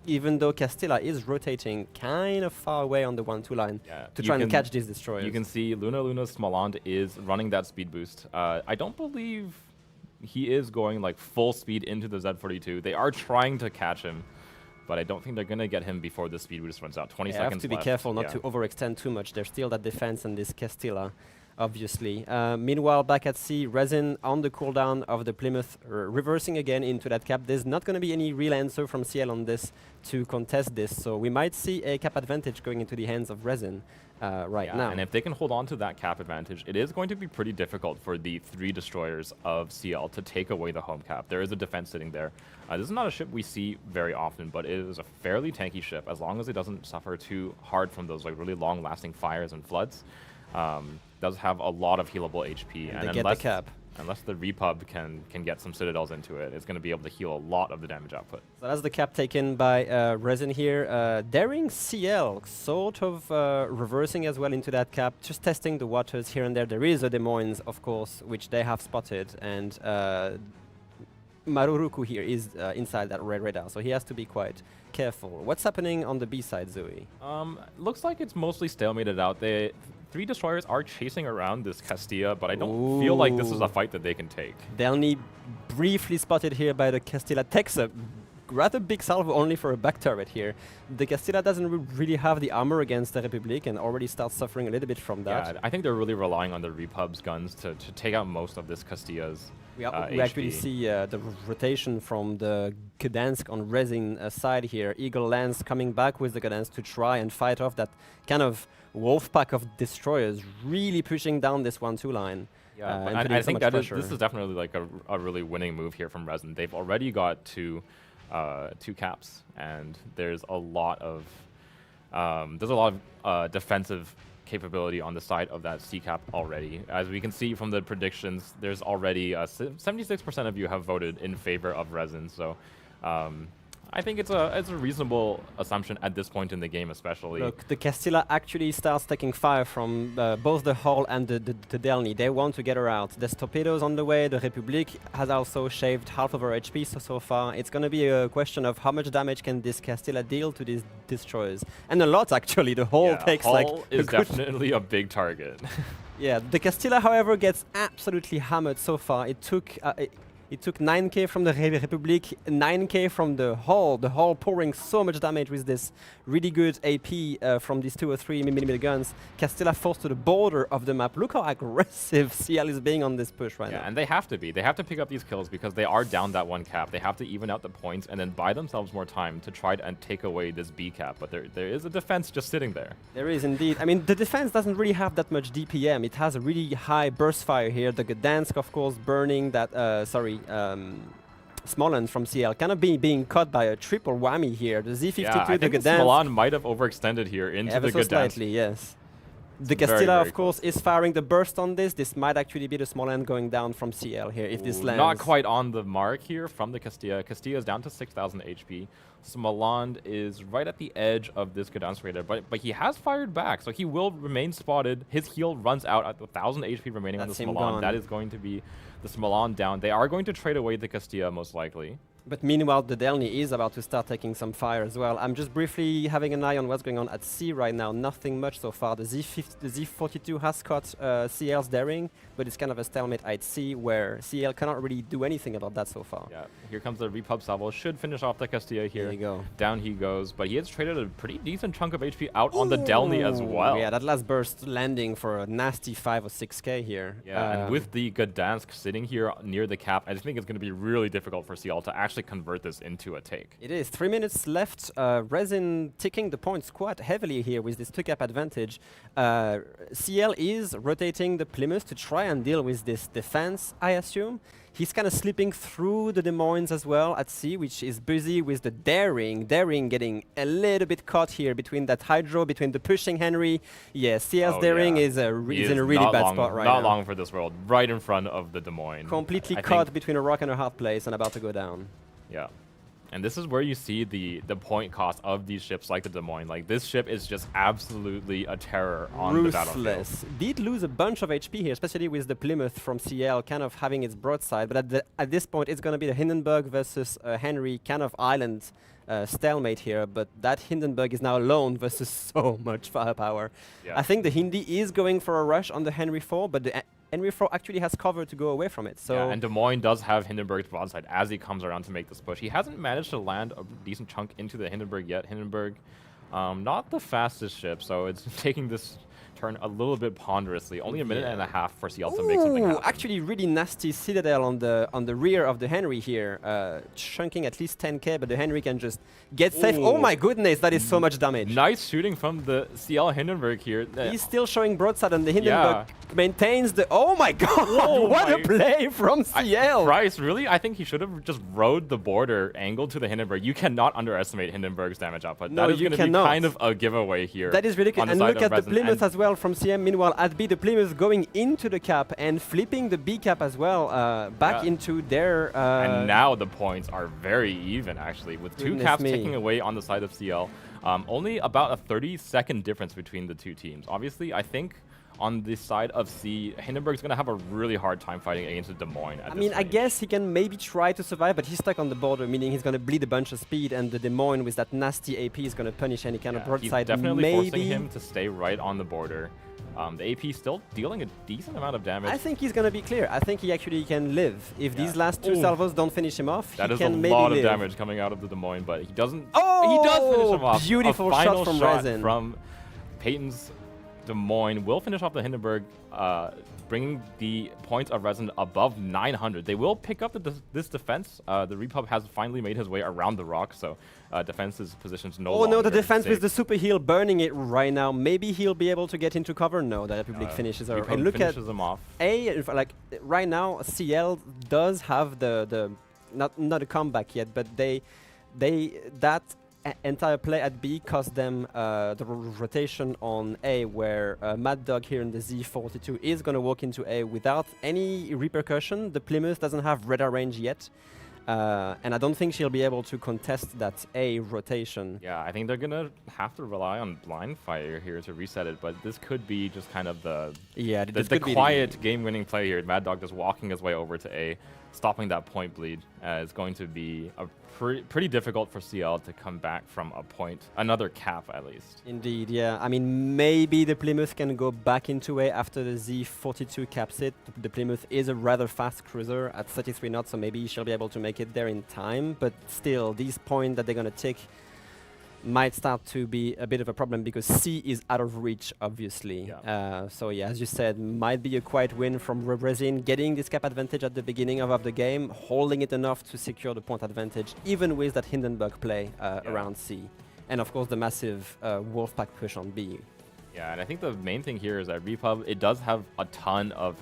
Even though Castilla is rotating kind of far away on the 1-2 line to try and catch these destroyers. You can see Luna's Smoland is running that speed boost. I don't believe he is going like full speed into the Z42. They are trying to catch him, but I don't think they're going to get him before the speed boost runs out. 20 seconds left. Have to be careful not to overextend too much. There's still that defense and this Castilla, obviously. Meanwhile, back at sea, Resin on the cooldown of the Plymouth, reversing again into that cap. There's not going to be any real answer from CL on this to contest this, so we might see a cap advantage going into the hands of Resin right now. And if they can hold on to that cap advantage, it is going to be pretty difficult for the 3 destroyers of CL to take away the home cap. There is a defense sitting there. This is not a ship we see very often, but it is a fairly tanky ship as long as it doesn't suffer too hard from those like really long-lasting fires and floods. Does have a lot of healable HP, and they get the cap. Unless the repub can get some citadels into it, it's going to be able to heal a lot of the damage output. So that's the cap taken by Resin here. Daring CL, sort of reversing as well into that cap, just testing the waters here and there. There is a Des Moines, of course, which they have spotted, and Maruruku here is inside that red radar, so he has to be quite careful. What's happening on the B side, Zoe? Looks like it's mostly stalemated out. 3 destroyers are chasing around this Castilla, but I don't feel like this is a fight that they can take. Delny briefly spotted here by the Castilla. Takes a rather big salvo only for a back turret here. The Castilla doesn't really have the armor against the Republic and already starts suffering a little bit from that. Yeah, I think they're really relying on the repub's guns to take out most of this Castilla's we actually see the rotation from the Gdansk on Resin side here. Eagle Lance coming back with the Gdansk to try and fight off that kind of wolf pack of destroyers, really pushing down this 1-2 line. Yeah, I think that this is definitely like a really winning move here from Resin. They've already got two caps, and there's a lot of defensive capability on the side of that C cap already. As we can see from the predictions, there's already 76% of you have voted in favor of Resin. So I think it's a reasonable assumption at this point in the game, especially. Look, the Castilla actually starts taking fire from both the hull and the Delny. They want to get her out. There's torpedoes on the way. The Republic has also shaved half of her HP so far. It's going to be a question of how much damage can this Castilla deal to these destroyers. And a lot, actually. The hull takes hull like... is definitely a big target. Yeah, the Castilla, however, gets absolutely hammered so far. It took 9k from the Republic, 9k from the hull pouring so much damage with this really good AP from these 2 or 3mm guns. Castilla forced to the border of the map. Look how aggressive CL is being on this push right now. And they have to be. They have to pick up these kills because they are down that 1 cap. They have to even out the points and then buy themselves more time to try and take away this B cap. But there is a defense just sitting there. There is indeed. I mean, the defense doesn't really have that much DPM. It has a really high burst fire here. The Gdansk, of course, burning that, Smolensk from CL, kind of being caught by a triple whammy here. The Z52, yeah, I the think Gdansk. Smolensk might have overextended here into Ever the so Gdansk. slightly, yes. The very, Castilla, very of course, is firing the burst on this. This might actually be the Smolensk going down from CL here if this lands. Not quite on the mark here from the Castilla. Castilla is down to 6,000 HP. Smolensk is right at the edge of this Gdansk raider, but he has fired back, so he will remain spotted. His heal runs out at 1,000 HP remaining on the Smolensk. That is going to be the Smolensk down. They are going to trade away the Castilla, most likely. But meanwhile, the Delny is about to start taking some fire as well. I'm just briefly having an eye on what's going on at sea right now. Nothing much so far. The Z42 has caught CL's daring, but it's kind of a stalemate at sea where CL cannot really do anything about that so far. Yeah, here comes the Repub Salvo. Should finish off the Castilla here. There you go. Down he goes, but he has traded a pretty decent chunk of HP out on the Delny as well. Yeah, that last burst landing for a nasty 5 or 6k here. Yeah, and with the Gdansk sitting here near the cap, I just think it's going to be really difficult for CL to actually convert this into a take. It is. 3 minutes left. Resin ticking the points quite heavily here with this 2-cap advantage. CL is rotating the Plymouth to try and deal with this defense, I assume. He's kind of slipping through the Des Moines as well at sea, which is busy with the Daring. Daring getting a little bit caught here between that Hydro, between the pushing Henry. Yeah, CL's Daring is in a really bad spot right now. Not long for this world, right in front of the Des Moines. Completely caught between a rock and a hard place and about to go down. Yeah. And this is where you see the point cost of these ships like the Des Moines. Like, this ship is just absolutely a terror on the battlefield. Did lose a bunch of HP here, especially with the Plymouth from CL kind of having its broadside. But at this point, it's going to be the Hindenburg versus Henry kind of island stalemate here. But that Hindenburg is now alone versus so much firepower. Yeah. I think the Hindi is going for a rush on the Henry 4, but the Henry 4 actually has cover to go away from it. So yeah, and Des Moines does have Hindenburg's broadside as he comes around to make this push. He hasn't managed to land a decent chunk into the Hindenburg yet. Hindenburg, not the fastest ship, so it's taking this turn a little bit ponderously. Only a minute and a half for CL to make something happen. Actually, really nasty Citadel on the rear of the Henry here, chunking at least 10k, but the Henry can just get safe. Oh my goodness, that is so much damage. Nice shooting from the CL Hindenburg here. He's still showing broadside, and the Hindenburg maintains the. Oh my god! Whoa, what a play from CL! Price, really? I think he should have just rode the border angled to the Hindenburg. You cannot underestimate Hindenburg's damage output. No, that is going to be kind of a giveaway here. That is ridiculous. And look at the Plymouth as well from CM. Meanwhile, at B, the Plymouth going into the cap and flipping the B cap as well back into their. And now the points are very even, actually, with two caps taking away on the side of CL. Only about a 30-second difference between the two teams. Obviously, I think on the side of C, Hindenburg's going to have a really hard time fighting against the Des Moines. I mean, I guess he can maybe try to survive, but he's stuck on the border, meaning he's going to bleed a bunch of speed, and the Des Moines with that nasty AP is going to punish any kind of broadside. He's definitely forcing him to stay right on the border. The AP still dealing a decent amount of damage. I think he's going to be clear. I think he actually can live. If these last two salvos don't finish him off, he can maybe live. That is a lot of damage coming out of the Des Moines, but he doesn't. Oh! He does finish him off. Beautiful shot from Resin. From Peyton's Des Moines will finish off the Hindenburg, bringing the points of Resin above 900. They will pick up this defense. The Repub has finally made his way around the rock, so defense's positions no longer. Oh no, the defense with the super heal burning it right now. Maybe he'll be able to get into cover. No, the Republic finishes her. And look at him off. Like right now, CL does have the not a comeback yet, but that entire play at B cost them the rotation on A, where Mad Dog here in the Z42 is going to walk into A without any repercussion. The Plymouth doesn't have radar range yet, and I don't think she'll be able to contest that A rotation. Yeah, I think they're going to have to rely on blind fire here to reset it, but this could be just kind of the quiet game-winning play here. Mad Dog just walking his way over to A, stopping that point bleed. Is going to be a pretty difficult for CL to come back from a point, another cap at least. Indeed, yeah. I mean, maybe the Plymouth can go back into A after the Z42 caps it. The Plymouth is a rather fast cruiser at 33 knots, so maybe she'll be able to make it there in time. But still, these points that they're going to take might start to be a bit of a problem because C is out of reach, obviously. Yeah. So yeah, as you said, might be a quiet win from Resin, getting this cap advantage at the beginning of the game, holding it enough to secure the point advantage, even with that Hindenburg play around C. And of course the massive Wolfpack push on B. Yeah, and I think the main thing here is that Repub, it does have a ton of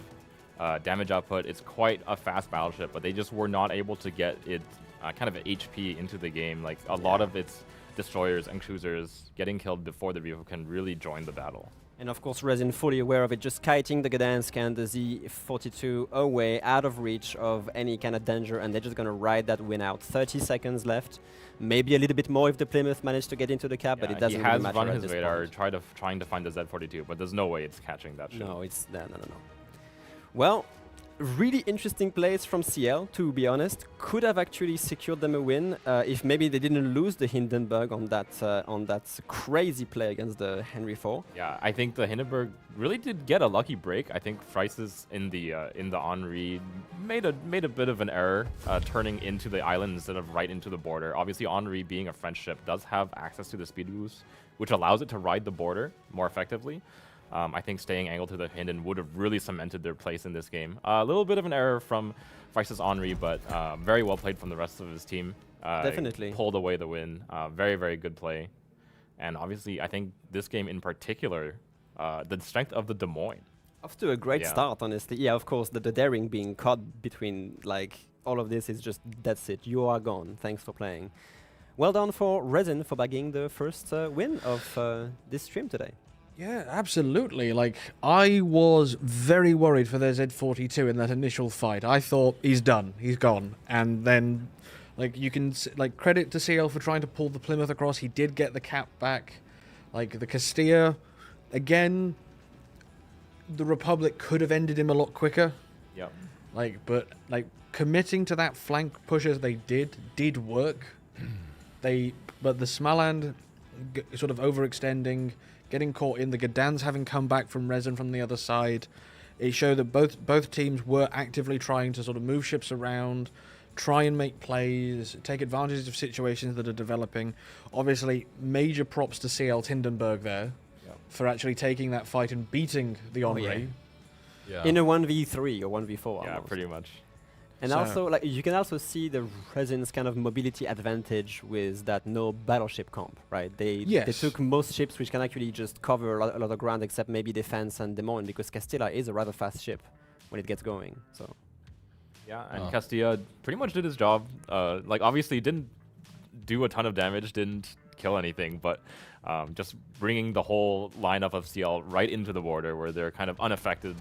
damage output. It's quite a fast battleship, but they just were not able to get it kind of HP into the game. Like a lot of its destroyers and cruisers getting killed before the vehicle can really join the battle. And of course, Resin fully aware of it, just kiting the Gdansk and the Z-42 away, out of reach of any kind of danger, and they're just going to ride that win out. 30 seconds left, maybe a little bit more if the Plymouth managed to get into the cap, but it doesn't really matter. He has run his radar, trying to find the Z-42, but there's no way it's catching that ship. No, it's no. Well, really interesting plays from CL, to be honest. Could have actually secured them a win if maybe they didn't lose the Hindenburg on that crazy play against the Henry IV. Yeah, I think the Hindenburg really did get a lucky break. I think Frices in the Henri made a bit of an error, turning into the island instead of right into the border. Obviously, Henri, being a French ship, does have access to the speed boost, which allows it to ride the border more effectively. I think staying angled to the Hinden would have really cemented their place in this game. A little bit of an error from Frices Henri, but very well played from the rest of his team. Definitely. Pulled away the win. Very, very good play. And obviously, I think this game in particular, the strength of the Des Moines. Off to a great start, honestly. Yeah, of course, the daring being caught between, like, all of this is just, that's it. You are gone. Thanks for playing. Well done for Resin for bagging the first win of this stream today. Yeah, absolutely. Like, I was very worried for their Z-42 in that initial fight. I thought, he's done, he's gone. And then, like, you can, like, credit to CL for trying to pull the Plymouth across. He did get the cap back. Like, the Castilla, again, the Republic could have ended him a lot quicker. Yep. Like, but, like, committing to that flank push as they did work. But the Smaland sort of overextending, getting caught in, the Gdansk having come back from Resin from the other side, it showed that both teams were actively trying to sort of move ships around, try and make plays, take advantage of situations that are developing. Obviously, major props to CL Hindenburg there for actually taking that fight and beating the Henri. Yeah. In a 1v3 or 1v4. Yeah, almost. pretty much. And So also, like, you can also see the Resin's kind of mobility advantage with that no battleship comp, right? They took most ships which can actually just cover a lot of ground, except maybe defense and Des Moines, because Castilla is a rather fast ship when it gets going. So. Yeah, and Castilla pretty much did his job. Like, obviously, didn't do a ton of damage, didn't kill anything, but just bringing the whole lineup of CL right into the border, where they're kind of unaffected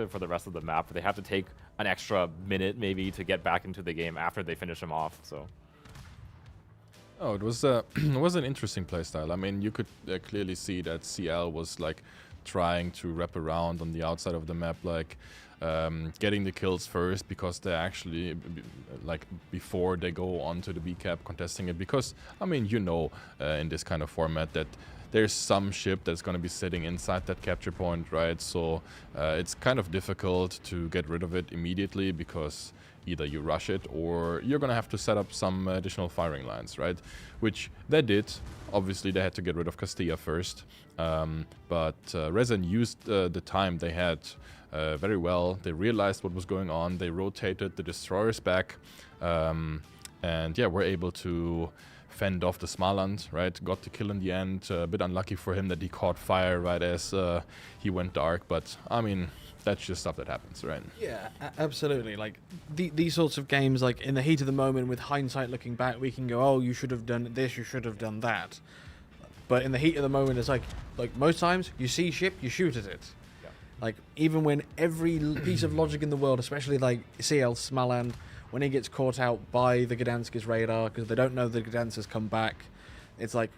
for the rest of the map. They have to take an extra minute maybe to get back into the game after they finish him off. So. Oh, it was an interesting playstyle. I mean, you could clearly see that CL was like trying to wrap around on the outside of the map, like getting the kills first, because they're actually like before they go on to the B cap contesting it. Because I mean, in this kind of format that there's some ship that's going to be sitting inside that capture point, right? So it's kind of difficult to get rid of it immediately, because either you rush it or you're going to have to set up some additional firing lines, right? Which they did. Obviously, they had to get rid of Castilla first. But Resin used the time they had very well. They realized what was going on. They rotated the destroyers back. And yeah, were able to fend off the Smaland, right? Got the kill in the end. A bit unlucky for him that he caught fire right as he went dark. But, I mean, that's just stuff that happens, right? Yeah, absolutely. Like, these sorts of games, like, in the heat of the moment, with hindsight looking back, we can go, oh, you should have done this, you should have done that. But in the heat of the moment, it's like most times, you see ship, you shoot at it. Yeah. Like, even when every piece of logic in the world, especially, like, CL Smaland, when he gets caught out by the Gdansk's radar, because they don't know the Gdansk has come back, it's like,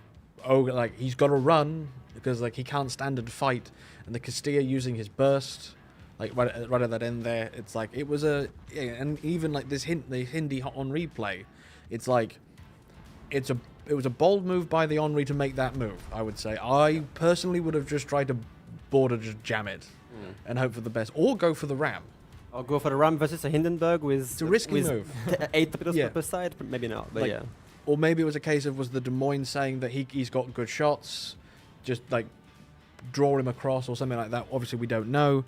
oh, like, he's got to run, because, like, he can't stand and fight. And the Castilla using his burst, like, right at that end there, it's like, it was a, yeah, and even, like, the Hindi on replay, it's like, it was a bold move by the Henri to make that move, I would say. I personally would have just tried to just jam it and hope for the best, or go for the ram. Or go for the ram versus a Hindenburg with... It's a risky move. 8 torpedoes per side? Maybe not, but like, yeah. Or maybe it was a case of, was the Des Moines saying that he's got good shots, just, like, draw him across or something like that. Obviously, we don't know.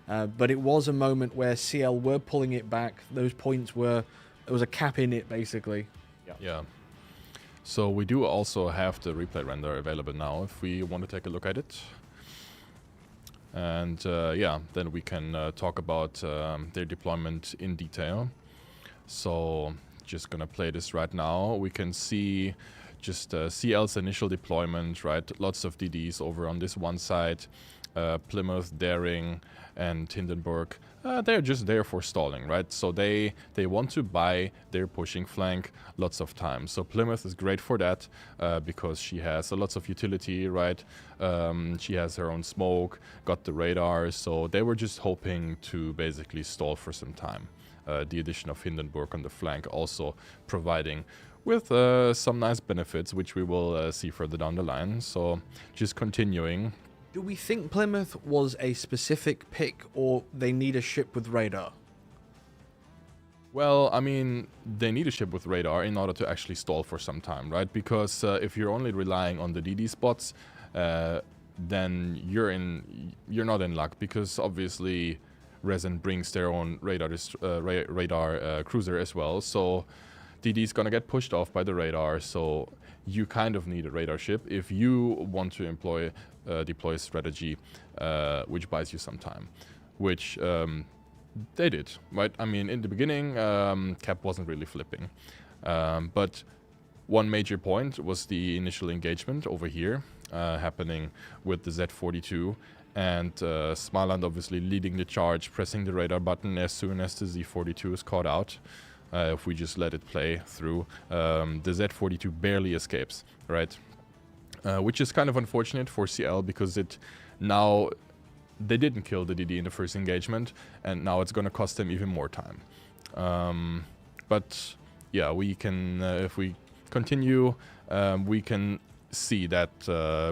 But it was a moment where CL were pulling it back. Those points there was a cap in it, basically. Yeah. So we do also have the replay render available now if we want to take a look at it. And yeah, then we can talk about their deployment in detail. So just gonna play this right now. We can see just CL's initial deployment, right? Lots of DDs over on this one side. Plymouth, Daring, and Hindenburg, they're just there for stalling, right? So they want to buy their pushing flank lots of time. So Plymouth is great for that because she has lots of utility, right? She has her own smoke, got the radar, so they were just hoping to basically stall for some time. The addition of Hindenburg on the flank also providing with some nice benefits, which we will see further down the line. So just continuing. Do we think Plymouth was a specific pick, or they need a ship with radar? Well, I mean, they need a ship with radar in order to actually stall for some time, right? Because if you're only relying on the DD spots, then you're not in luck, because obviously Resin brings their own radar cruiser as well. So DD's gonna get pushed off by the radar. So you kind of need a radar ship if you want to deploy a strategy which buys you some time, which they did, right? I mean, in the beginning, Cap wasn't really flipping. But one major point was the initial engagement over here happening with the Z42, and Smaland obviously leading the charge, pressing the radar button as soon as the Z42 is caught out. If we just let it play through, the Z42 barely escapes, right? Which is kind of unfortunate for CL, because they didn't kill the DD in the first engagement, and now it's going to cost them even more time. But yeah, we can, if we continue, we can see that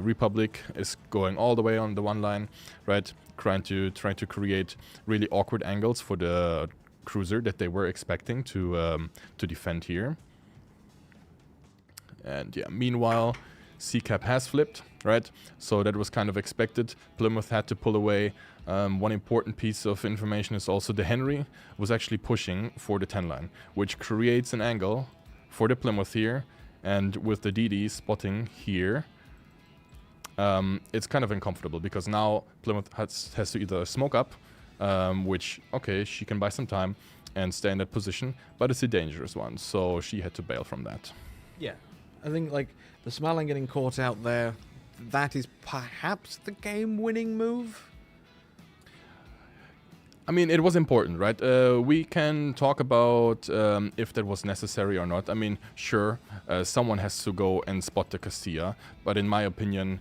Republic is going all the way on the one line, right? Trying to create really awkward angles for the cruiser that they were expecting to defend here. And yeah, meanwhile, C-Cap has flipped, right? So that was kind of expected. Plymouth had to pull away. One important piece of information is also the Henry was actually pushing for the 10 line, which creates an angle for the Plymouth here. And with the DD spotting here, it's kind of uncomfortable, because now Plymouth has to either smoke up, which, okay, she can buy some time and stay in that position, but it's a dangerous one, so she had to bail from that. Yeah. I think, like, the Smaland getting caught out there, that is perhaps the game-winning move? I mean, it was important, right? We can talk about if that was necessary or not. I mean, sure, someone has to go and spot the Castilla, but in my opinion,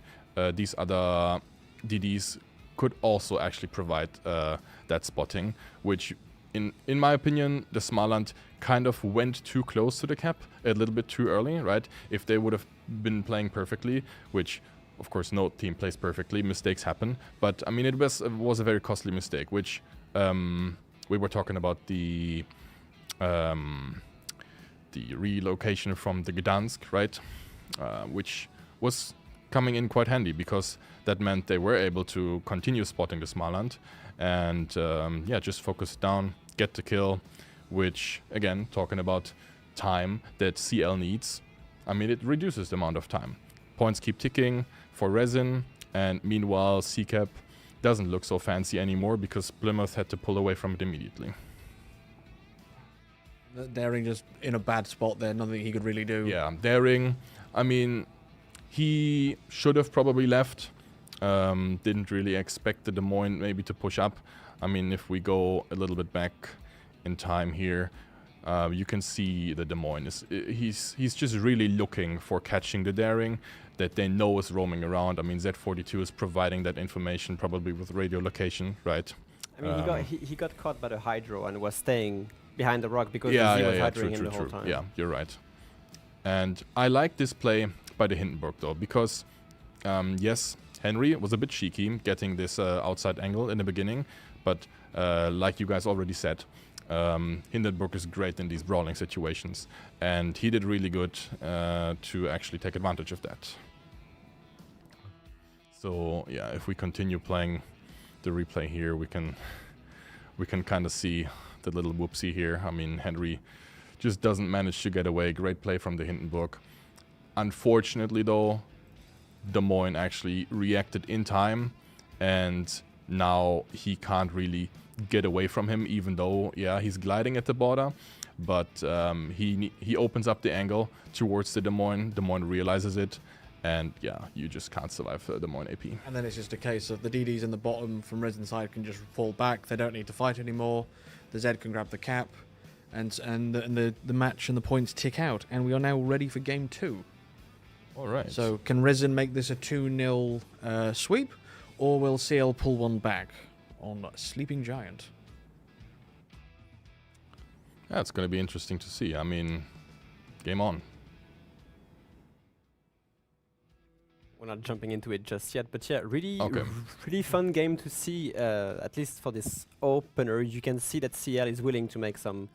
these other DDs could also actually provide that spotting, which in my opinion, the Smaland kind of went too close to the Cap a little bit too early, right? If they would have been playing perfectly, which of course no team plays perfectly, mistakes happen, but I mean, it was a very costly mistake, which we were talking about the relocation from the Gdansk, right? Which was coming in quite handy, because that meant they were able to continue spotting the Smaland and yeah, just focus down, get the kill, which again, talking about time that CL needs, I mean, it reduces the amount of time. Points keep ticking for Resin, and meanwhile C-Cap doesn't look so fancy anymore, because Plymouth had to pull away from it immediately. Daring just in a bad spot there, nothing he could really do. Yeah, Daring, I mean, he should have probably left. Didn't really expect the Des Moines maybe to push up. I mean, if we go a little bit back in time here, you can see the Des Moines. He's just really looking for catching the Daring that they know is roaming around. I mean, Z42 is providing that information, probably with radio location, right? I mean, he got caught by the Hydro and was staying behind the rock because the Z was hydroing him the whole time. Yeah, you're right. And I like this play by the Hindenburg, though, because, yes, Henry was a bit cheeky getting this outside angle in the beginning, but like you guys already said, Hindenburg is great in these brawling situations, and he did really good to actually take advantage of that. So yeah, if we continue playing the replay here, we can kind of see the little whoopsie here. I mean, Henry just doesn't manage to get away. Great play from the Hindenburg. Unfortunately, though, Des Moines actually reacted in time and now he can't really get away from him, even though, yeah, he's gliding at the border. But he opens up the angle towards the Des Moines. Des Moines realizes it, and yeah, you just can't survive the Des Moines AP. And then it's just a case of the DDs in the bottom from Resin's side can just fall back. They don't need to fight anymore. The Z can grab the cap, and the match and the points tick out. And we are now ready for game 2. All right. So can Resin make this a 2-0 sweep, or will CL pull one back on Sleeping Giant? Yeah, it's going to be interesting to see. I mean, game on. We're not jumping into it just yet, but yeah, really, Okay. really fun game to see. At least for this opener, you can see that CL is willing to make some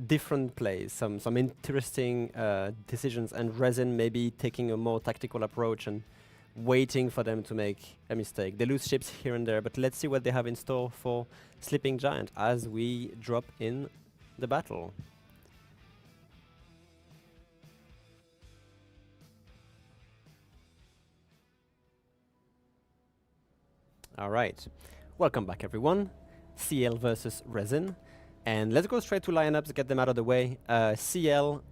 different plays, some interesting decisions, and Resin maybe taking a more tactical approach and waiting for them to make a mistake. They lose ships here and there, but let's see what they have in store for Sleeping Giant as we drop in the battle. All right, welcome back everyone. CL versus Resin. And let's go straight to lineups, get them out of the way. CL,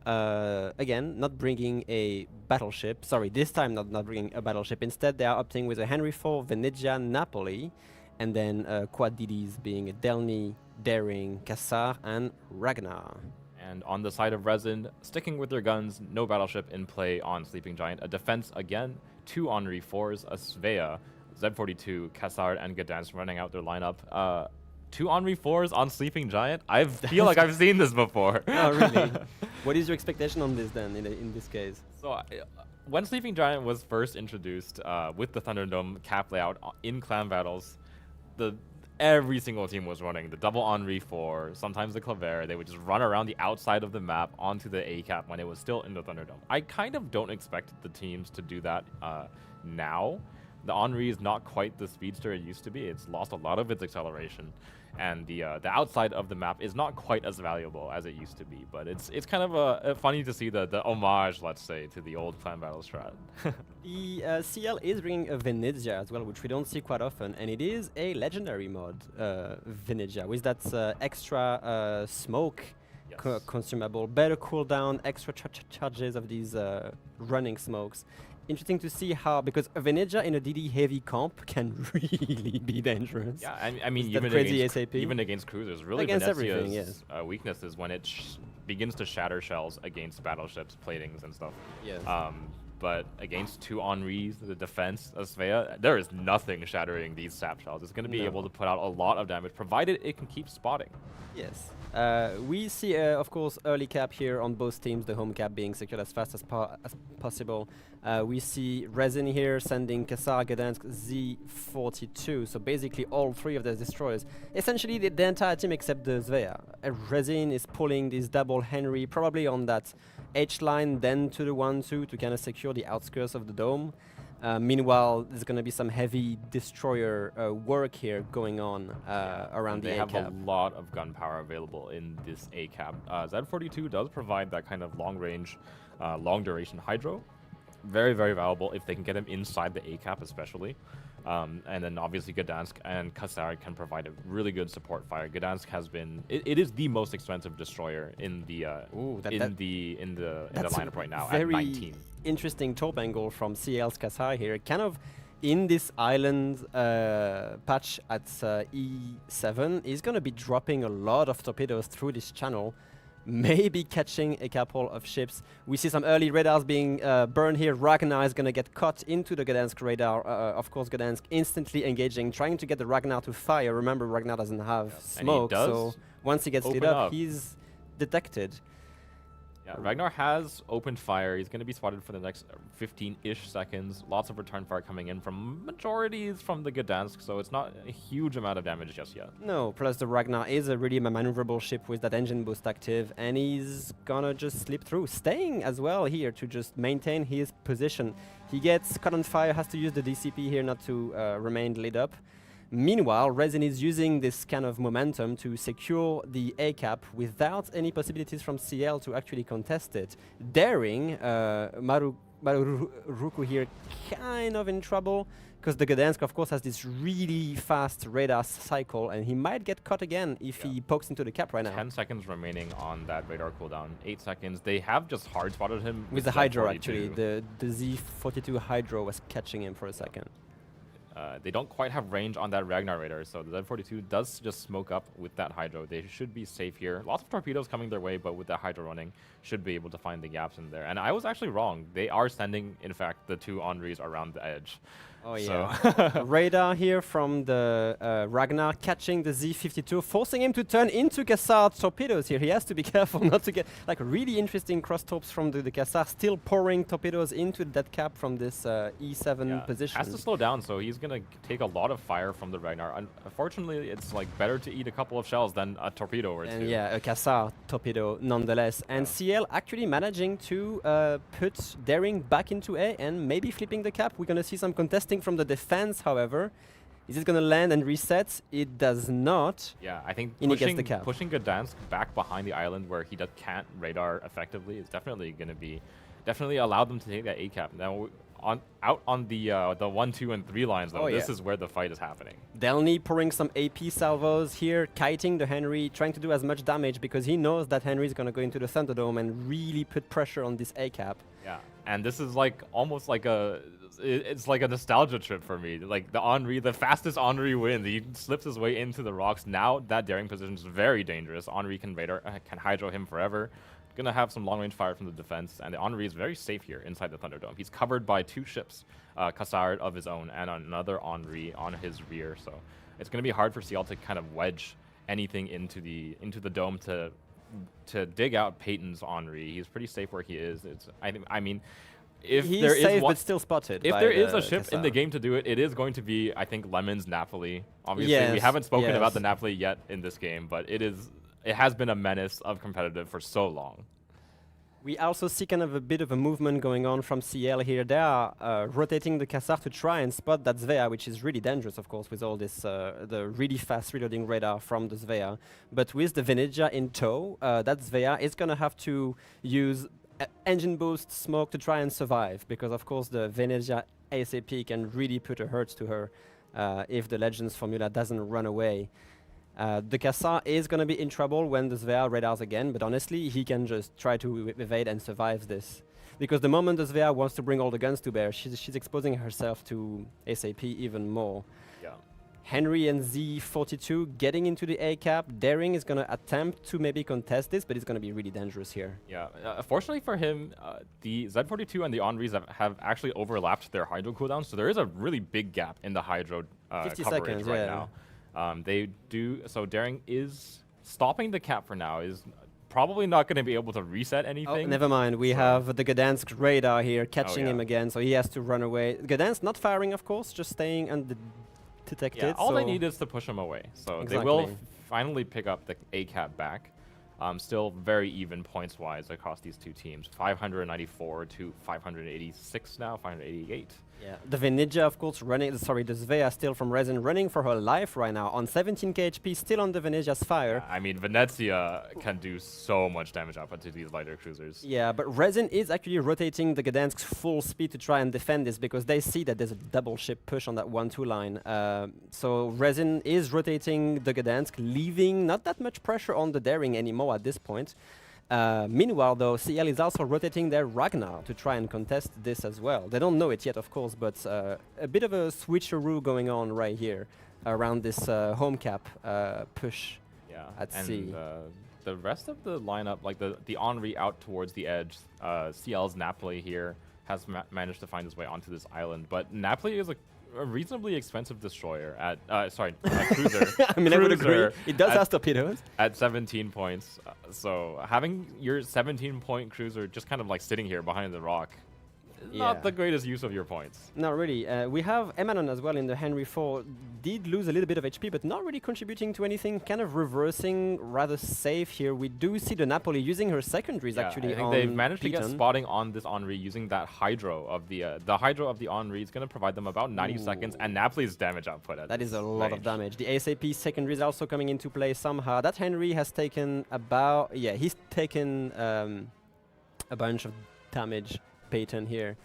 again, not bringing a battleship. Sorry, this time not bringing a battleship. Instead, they are opting with a Henry IV, Venezia, Napoli, and then quad DDs being a Delny, Daring, Cassar, and Ragnar. And on the side of Resin, sticking with their guns, no battleship in play on Sleeping Giant. A defense again, 2 Henry IVs, a Svea, Z42, Cassard, and Gdansk running out their lineup. 2 Henry IVs on Sleeping Giant? I feel like I've seen this before. Oh, really? What is your expectation on this then, in this case? So, when Sleeping Giant was first introduced with the Thunderdome cap layout in clan battles, every single team was running the double Henry IV, sometimes the Claver. They would just run around the outside of the map onto the A cap when it was still in the Thunderdome. I kind of don't expect the teams to do that now. The Henry is not quite the speedster it used to be. It's lost a lot of its acceleration, and the outside of the map is not quite as valuable as it used to be. But it's kind of funny to see the homage, let's say, to the old clan battle strat. The CL is bringing a Venezia as well, which we don't see quite often, and it is a legendary mod, Venezia, with that extra smoke Yes. consumable, better cooldown, extra charges of these running smokes. Interesting to see how, because a Venezia in a DD heavy comp can really be dangerous. Yeah, I mean, even against cruisers, really, against Venezia's everything, yes. Weakness is when it begins to shatter shells against battleships, platings, and stuff. Yes. But against 2 Henrys, the defense of Svea, there is nothing shattering these sap shells. It's going to be able to put out a lot of damage, provided it can keep spotting. Yes. We see, of course, early cap here on both teams, the home cap being secured as fast as possible. We see Resin here sending Cassar, Gdansk, Z42, so basically all 3 of the destroyers. Essentially the entire team except the Svea. Resin is pulling this double Henry, probably on that H line, then to the 1-2 to kind of secure the outskirts of the dome. Meanwhile, there's going to be some heavy destroyer work here going on around the A cap. They have a lot of gunpowder available in this A cap. Z42 does provide that kind of long-range, long-duration hydro. Very, very valuable if they can get him inside the A cap, especially. And then obviously Gdansk and Cassar can provide a really good support fire. Gdansk has been it is the most expensive destroyer in the lineup right now at 19. Interesting top angle from CL's Cassar here, kind of in this island patch at E7. He's going to be dropping a lot of torpedoes through this channel, maybe catching a couple of ships. We see some early radars being burned here. Ragnar is going to get caught into the Gdansk radar. Of course, Gdansk instantly engaging, trying to get the Ragnar to fire. Remember, Ragnar doesn't have smoke, so once he gets lit up, he's detected. Yeah, Ragnar has opened fire. He's going to be spotted for the next 15-ish seconds. Lots of return fire coming in from majorities from the Gdansk, so it's not a huge amount of damage just yet. No, plus the Ragnar is a really maneuverable ship with that engine boost active, and he's gonna just slip through, staying as well here to just maintain his position. He gets caught on fire, has to use the DCP here not to remain lit up. Meanwhile, Resin is using this kind of momentum to secure the A cap without any possibilities from CL to actually contest it. Daring, Maruruku here kind of in trouble. because the Gdansk, of course, has this really fast radar cycle, and he might get caught again if he pokes into the cap right now. 10 seconds remaining on that radar cooldown. 8 seconds. They have just hard spotted him with the Hydro, actually. The Z42 Hydro was catching him for a second. They don't quite have range on that Ragnar radar, so the Z42 does just smoke up with that Hydro. They should be safe here. Lots of torpedoes coming their way, but with that Hydro running, should be able to find the gaps in there. And I was actually wrong. They are sending, in fact, the 2 Henris around the edge. Oh yeah. Radar here from the Ragnar catching the Z52, forcing him to turn into Cassard torpedoes here. He has to be careful not to get like really interesting cross torps from the Cassard, still pouring torpedoes into that cap from this E7 position. Has to slow down, so he's going to take a lot of fire from the Ragnar. Unfortunately, it's like better to eat a couple of shells than a torpedo or two. Yeah, a Cassard torpedo nonetheless. And CL actually managing to put Daring back into A and maybe flipping the cap. We're going to see some contesting from the defense, however. Is it going to land and reset? It does not. Yeah, I think pushing Gdansk back behind the island where he can't radar effectively is definitely going to be allow them to take that A cap. Now out on the 1, 2, and 3 lines though, this is where the fight is happening. Delny pouring some AP salvos here, kiting the Henry, trying to do as much damage because he knows that Henry is going to go into the Thunderdome and really put pressure on this A cap. Yeah, and this is like almost like it's like a nostalgia trip for me. Like the fastest Henri wins. He slips his way into the rocks. Now that Daring position is very dangerous. Henri can hydro him forever. Gonna have some long-range fire from the defense, and the Henri is very safe here inside the Thunderdome. He's covered by 2 ships, Cassard of his own, and another Henri on his rear. So it's gonna be hard for CL to kind of wedge anything into the dome to dig out Peyton's Henri. He's pretty safe where he is. I mean. If he's there safe is but still spotted. If there is a ship in the game to do it, it is going to be, I think, Lemon's Napoli. Obviously, we haven't spoken about the Napoli yet in this game, but it has been a menace of competitive for so long. We also see kind of a bit of a movement going on from CL here. They are rotating the Cassard to try and spot that Svea, which is really dangerous, of course, with all this the really fast reloading radar from the Svea. But with the Venezia in tow, that Svea is going to have to use engine boost smoke to try and survive, because of course the Venezia ASAP can really put a hurt to her if the Legends formula doesn't run away. The Cassard is going to be in trouble when the Svea radars again, but honestly he can just try to evade and survive this, because the moment the Svea wants to bring all the guns to bear, she's exposing herself to ASAP even more. Henry and Z42 getting into the A cap. Daring is going to attempt to maybe contest this, but it's going to be really dangerous here. Yeah, fortunately for him, the Z42 and the Henris have actually overlapped their Hydro cooldowns, so there is a really big gap in the Hydro 50 coverage seconds, right now. They do, so Daring is stopping the cap for now, is probably not going to be able to reset anything. Oh, never mind. We have the Gdansk radar here catching him again, so he has to run away. Gdansk not firing, of course, just staying undetected. Yeah, all they need is to push him away. So they will finally pick up the A cap back. Still very even points-wise across these two teams. 594 to 586 now, 588. Yeah, the Venezia, of course, running. Sorry, the Svea still from Resin, running for her life right now on 17k HP, still on the Venezia's fire. I mean, Venezia can do so much damage up to these lighter cruisers. Yeah, but Resin is actually rotating the Gdansk's full speed to try and defend this, because they see that there's a double ship push on that 1-2 line. So Resin is rotating the Gdansk, leaving not that much pressure on the Daring anymore at this point. Meanwhile, though, CL is also rotating their Ragnar to try and contest this as well. They don't know it yet, of course, but a bit of a switcheroo going on right here around this home cap push at sea. The rest of the lineup, like the Henri out towards the edge, CL's Napoli here has managed to find his way onto this island, but Napoli is a reasonably expensive destroyer at cruiser. I mean, I would agree. It does have torpedoes at 17 points. So having your 17-point cruiser just kind of like sitting here behind the rock, not the greatest use of your points. No, really. We have Emanon as well in the Henry 4. Did lose a little bit of HP, but not really contributing to anything. Kind of reversing, rather safe here. We do see the Napoli using her secondaries actually. I think they've managed to get spotting on this Henri using that Hydro of the Hydro of the Henri is going to provide them about 90 seconds, and Napoli's damage output at that is a lot of damage. The ASAP secondary is also coming into play somehow. That Henry has taken about he's taken a bunch of damage. Peyton here.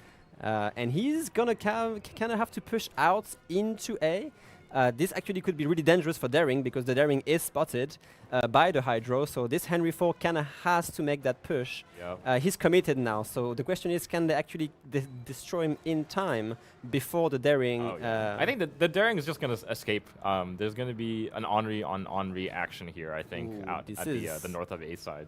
And he's gonna kind of have to push out into A. This actually could be really dangerous for Daring because the Daring is spotted by the Hydro. So this Henry 4 kind of has to make that push. Yep. He's committed now. So the question is, can they actually destroy him in time before the Daring? Oh, yeah. I think the Daring is just going to escape. There's going to be an Henri on Henri action here, I think, out at the north of A side.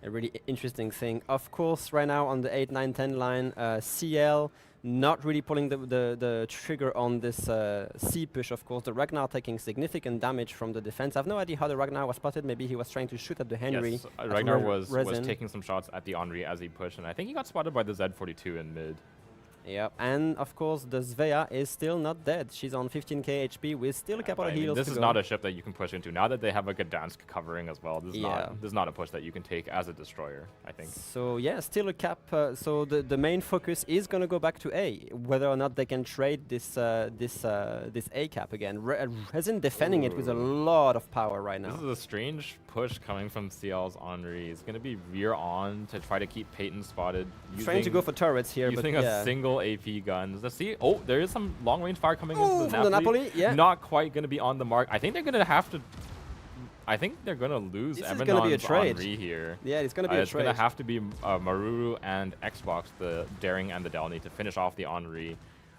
A really interesting thing. Of course, right now on the 8, 9, 10 line, CL not really pulling the trigger on this C push, of course. The Ragnar taking significant damage from the defense. I have no idea how the Ragnar was spotted. Maybe he was trying to shoot at the Henry. Yes, Ragnar was taking some shots at the Henri as he pushed, and I think he got spotted by the Z42 in mid. Yep, and of course the Svea is still not dead. She's on 15k HP with still a couple of heals. This is not a ship that you can push into. Now that they have a Gdansk covering as well, this is not a push that you can take as a destroyer, I think. So yeah, still a cap. So the main focus is going to go back to A. Whether or not they can trade this A cap again. Resin defending it with a lot of power right now. This is a strange push coming from CL's Henri. It's going to be rear on to try to keep Peyton spotted. Trying to go for turrets here, using but a single AP guns. Let's see. Oh, there is some long range fire coming into the from the Napoli. Yeah, not quite going to be on the mark. I think they're going to have to. I think they're going to lose Eminon's Henri here. Yeah, it's going to be a trade. It's going to have to be Maruru and Xbox, the Daring and the Delny, to finish off the Henri.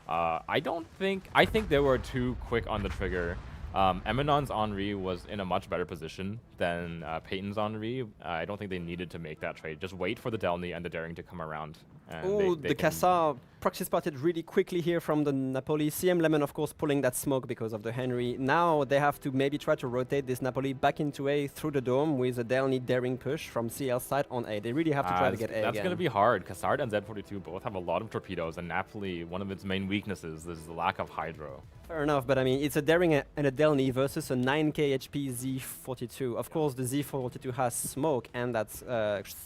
I think they were too quick on the trigger. Eminon's Henri was in a much better position than Peyton's Henri. I don't think they needed to make that trade. Just wait for the Delny and the Daring to come around. Oh, the Cassar proxy spotted really quickly here from the Napoli. CM Lemon, of course, pulling that smoke because of the Henry. Now they have to maybe try to rotate this Napoli back into A through the dome with a Delny Daring push from CL side on A. They really have to try to get A That's going to be hard. Cassard and Z42 both have a lot of torpedoes, and Napoli, one of its main weaknesses is the lack of hydro. Fair enough, but I mean, it's a Daring and a Delny versus a 9k HP Z42. Of course, the Z42 has smoke and that's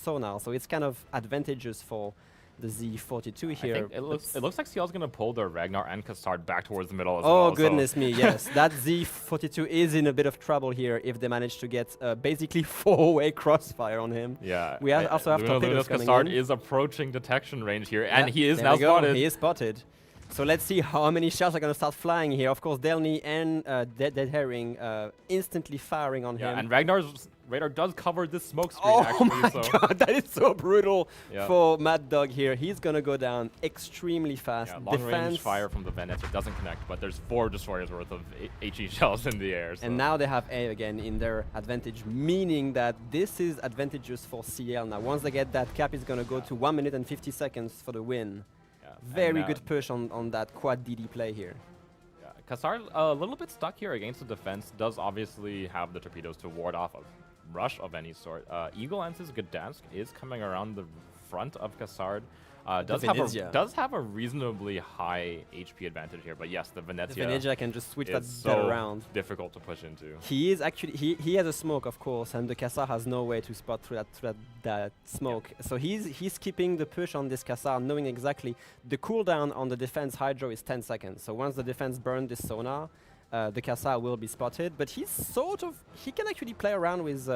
sonar, so it's kind of advantageous for the Z42 here. It looks like CL's going to pull their Ragnar and Cassard back towards the middle as well. Oh, goodness me, yes. That Z42 is in a bit of trouble here if they manage to get basically 4-way crossfire on him. Yeah. We also have torpedoes coming Cassard in. is approaching detection range here, and he is now spotted. He is spotted. So let's see how many shots are going to start flying here. Of course, Delny and Dead Herring instantly firing on him. And Ragnar's radar does cover this smoke screen, oh actually. My god, that is so brutal for Mad Dog here. He's going to go down extremely fast. Yeah, long-range fire from the Venezia doesn't connect, but there's 4 destroyers worth of HE shells in the air. So. And now they have A again in their advantage, meaning that this is advantageous for CL. Now, once they get that cap, it's going to go to 1 minute and 50 seconds for the win. Very good push on that quad DD play here. Yeah, Cassard a little bit stuck here against the defense. Does obviously have the torpedoes to ward off a rush of any sort. Eagle Lance's Gdansk is coming around the front of Cassard. Does have a reasonably high HP advantage here, but yes, the Venezia. The Venezia can just switch that around. Difficult to push into. He is actually he has a smoke, of course, and the Cassar has no way to spot through that smoke. Yeah. So he's keeping the push on this Cassar, knowing exactly the cooldown on the defense hydro is 10 seconds. So once the defense burns this sonar, the Cassar will be spotted. But he can actually play around with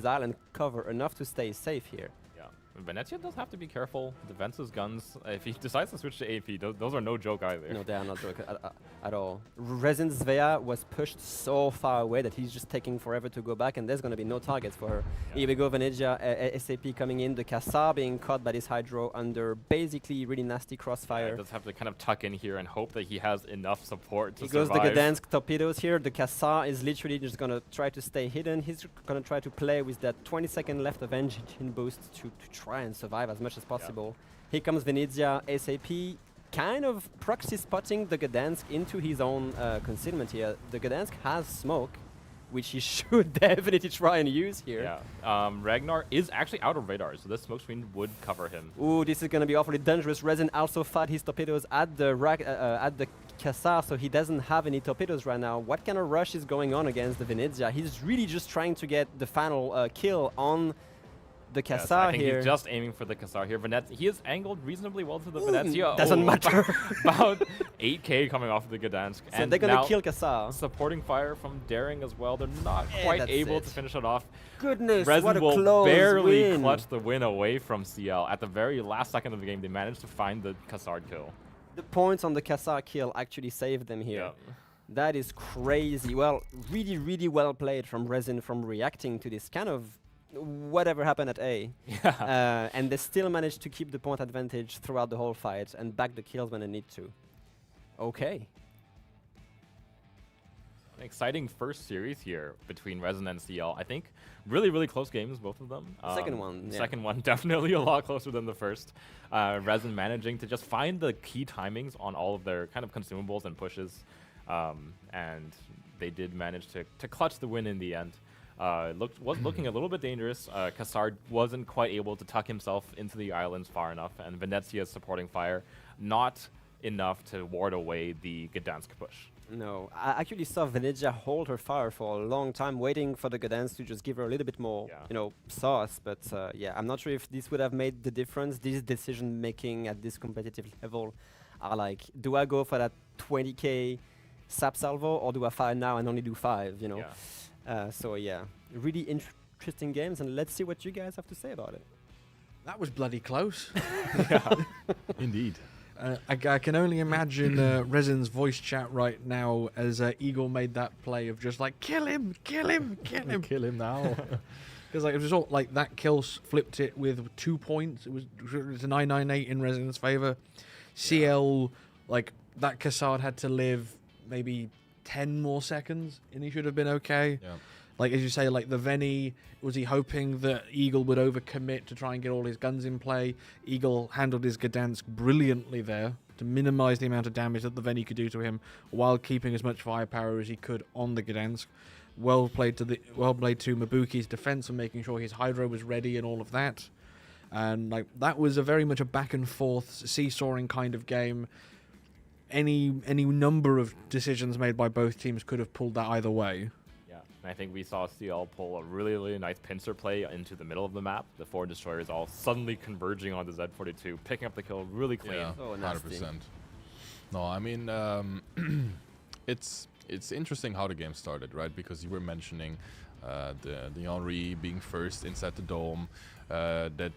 island cover enough to stay safe here. Venezia does have to be careful. Defense's guns, if he decides to switch to AP, those are no joke either. No, they are not joke at all. Resin Svea was pushed so far away that he's just taking forever to go back, and there's going to be no targets for her. Here we go, Venezia, SAP coming in. The Cassar being caught by this Hydro under basically really nasty crossfire. He does have to kind of tuck in here and hope that he has enough support to survive. He goes the Gdansk torpedoes here. The Cassar is literally just going to try to stay hidden. He's going to try to play with that 20 second left of engine boost to try and survive as much as possible. Here comes Venezia, SAP, kind of proxy spotting the Gdansk into his own concealment here. The Gdansk has smoke, which he should definitely try and use here. Yeah, Ragnar is actually out of radar, so this smoke screen would cover him. Ooh, this is going to be awfully dangerous. Resin also fired his torpedoes at the Cassar, so he doesn't have any torpedoes right now. What kind of rush is going on against the Venezia? He's really just trying to get the final kill on the Cassar I think here. He's just aiming for the Cassar here. He is angled reasonably well to the Venezia. Doesn't matter. About 8k coming off of the Gdansk. So and they're going to kill Cassar. Supporting fire from Daring as well. They're not quite able to finish it off. Goodness, Resin what a will close barely win. clutch the win away from CL. At the very last second of the game, they managed to find the Cassard kill. The points on the Kassar kill actually saved them here. Yeah. That is crazy. Well, really, really well played from Resin from reacting to this kind of whatever happened at A. Yeah. And they still managed to keep the point advantage throughout the whole fight and back the kills when they need to. Okay. An exciting first series here between Resin and CL. I think really, really close games, both of them. Second one, yeah. Second one definitely a lot closer than the first. Resin managing to just find the key timings on all of their kind of consumables and pushes. And they did manage to clutch the win in the end. Was looking a little bit dangerous. Kassar wasn't quite able to tuck himself into the islands far enough, and Venezia's supporting fire not enough to ward away the Gdansk push. No, I actually saw Venezia hold her fire for a long time, waiting for the Gdansk to just give her a little bit more, sauce. But yeah, I'm not sure if this would have made the difference. This decision making at this competitive level are like, do I go for that 20k sap salvo or do I fire now and only do 5? Yeah. So yeah, really interesting games, and let's see what you guys have to say about it. That was bloody close. Yeah. Indeed. I can only imagine Resin's voice chat right now as Eagle made that play of just like, kill him, kill him, kill him. Kill him now. Because like, it was all like that kill flipped it with 2 points. It was a 998 in Resin's favor. CL, like that Kassad had to live maybe 10 more seconds and he should have been okay. Yeah. Like, as you say, like the Veni, was he hoping that Eagle would overcommit to try and get all his guns in play? Eagle handled his Gdansk brilliantly there to minimize the amount of damage that the Veni could do to him while keeping as much firepower as he could on the Gdansk. Well played to Mabuki's defense and making sure his Hydro was ready and all of that. And like that was a very much a back and forth seesawing kind of game. Any number of decisions made by both teams could have pulled that either way. And I think we saw CL pull a really, really nice pincer play into the middle of the map. The 4 destroyers all suddenly converging on the Z42, picking up the kill really clean. Yeah, Oh, 100%. No, I mean, it's interesting how the game started, right? Because you were mentioning the Henri being first inside the dome. That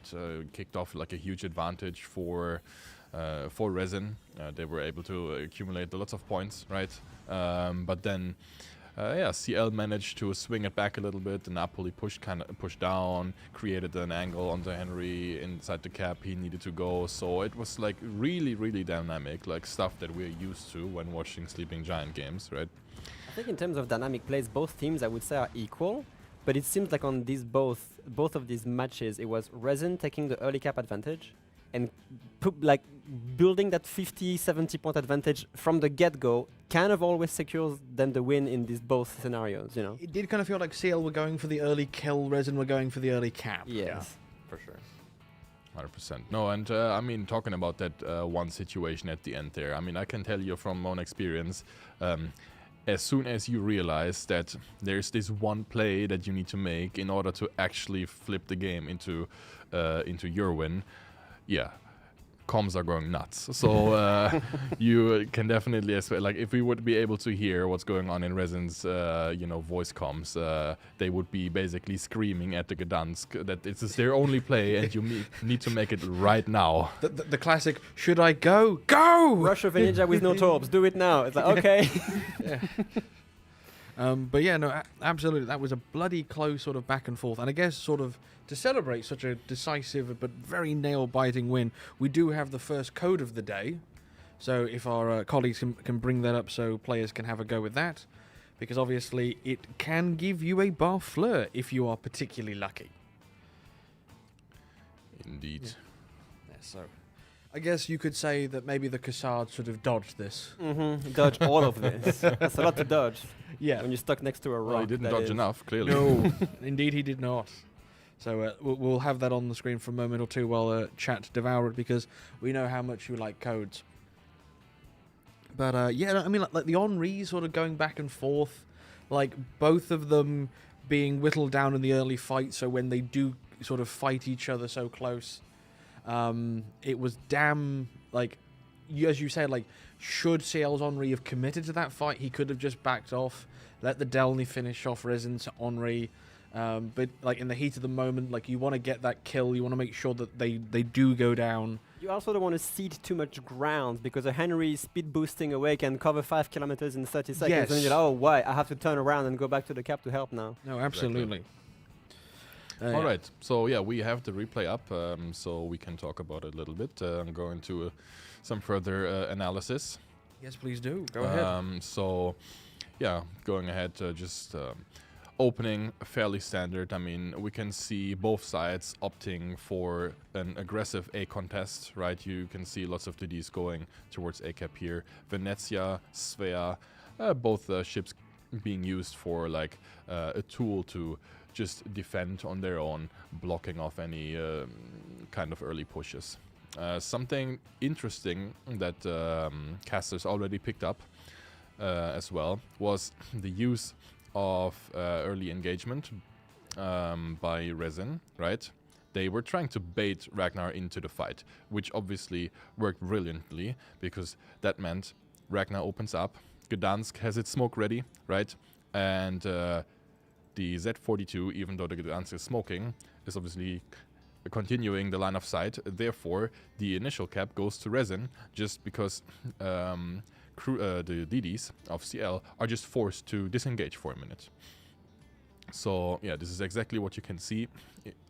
kicked off like a huge advantage for Resin. They were able to accumulate lots of points, right? But then CL managed to swing it back a little bit. The Napoli pushed down, created an angle on the Henry inside the cap he needed to go. So it was like really, really dynamic, like stuff that we're used to when watching Sleeping Giant games, right? I think in terms of dynamic plays, both teams I would say are equal, but it seems like on these both of these matches, it was Resin taking the early cap advantage and building that 50-70 point advantage from the get-go kind of always secures them the win in these both scenarios, It did kind of feel like CL were going for the early kill, Resin were going for the early cap. Yes. Yeah, for sure. 100%. No, and I mean, talking about that one situation at the end there, I mean, I can tell you from my own experience, as soon as you realize that there's this one play that you need to make in order to actually flip the game into your win, yeah, comms are going nuts. So you can definitely, like, if we would be able to hear what's going on in Resin's, voice comms, they would be basically screaming at the Gdansk that it's their only play and you need to make it right now. The classic, should I go? Go! Russia Venezia with no torps, do it now. It's like, okay. Yeah. But yeah, no, absolutely. That was a bloody close sort of back and forth. And I guess sort of to celebrate such a decisive but very nail-biting win, we do have the first code of the day. So if our colleagues can bring that up so players can have a go with that. Because obviously it can give you a Barfleur if you are particularly lucky. Indeed. Yeah, so I guess you could say that maybe the Kassad should have dodged this. Mm-hmm. Dodge all of this. That's a lot to dodge. Yeah. When you're stuck next to a rock. Well, he didn't dodge enough, clearly. No, indeed he did not. So we'll have that on the screen for a moment or two while chat devour it, because we know how much you like codes. But yeah, I mean, like the Henri sort of going back and forth, like both of them being whittled down in the early fight, so when they do sort of fight each other so close, it was damn, like, as you said, like, should CL's Henri have committed to that fight, he could have just backed off, let the Delny finish off Resin's Henri, But like in the heat of the moment, like you want to get that kill. You want to make sure that they do go down. You also don't want to cede too much ground because a Henry speed boosting away can cover 5 kilometers in 30 seconds. Yes. And you're like, oh, why? I have to turn around and go back to the cap to help now. No, absolutely. All right, so yeah, we have the replay up, so we can talk about it a little bit. I'm going to some further analysis. Yes, please do. Go ahead. So, yeah, going ahead, just opening fairly standard. I mean, we can see both sides opting for an aggressive A contest, right? You can see lots of DDs going towards A cap here. Venezia, Svea, both ships being used for like a tool to just defend on their own, blocking off any kind of early pushes. Something interesting that casters already picked up as well was the use of early engagement by Resin, right? They were trying to bait Ragnar into the fight, which obviously worked brilliantly because that meant Ragnar opens up, Gdansk has its smoke ready, right? And the Z42, even though the Gdansk is smoking, is obviously continuing the line of sight. Therefore, the initial cap goes to Resin just because the DDs of CL are just forced to disengage for a minute. So yeah, this is exactly what you can see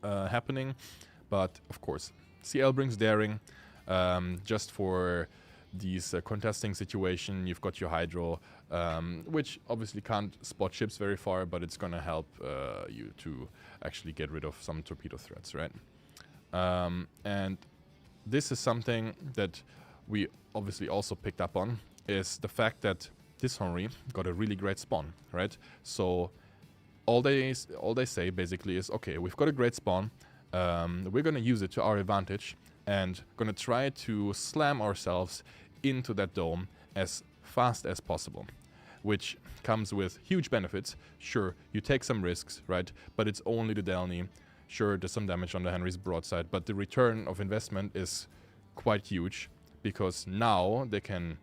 happening. But of course, CL brings daring just for these contesting situation. You've got your Hydro, which obviously can't spot ships very far, but it's going to help you to actually get rid of some torpedo threats, right? And this is something that we obviously also picked up on, is the fact that this Henry got a really great spawn, right? So all they say basically is, okay, we've got a great spawn, we're going to use it to our advantage and going to try to slam ourselves into that dome as fast as possible, which comes with huge benefits. Sure, you take some risks, right? But it's only the Delny. Sure, there's some damage on the Henry's broadside, but the return of investment is quite huge because now they can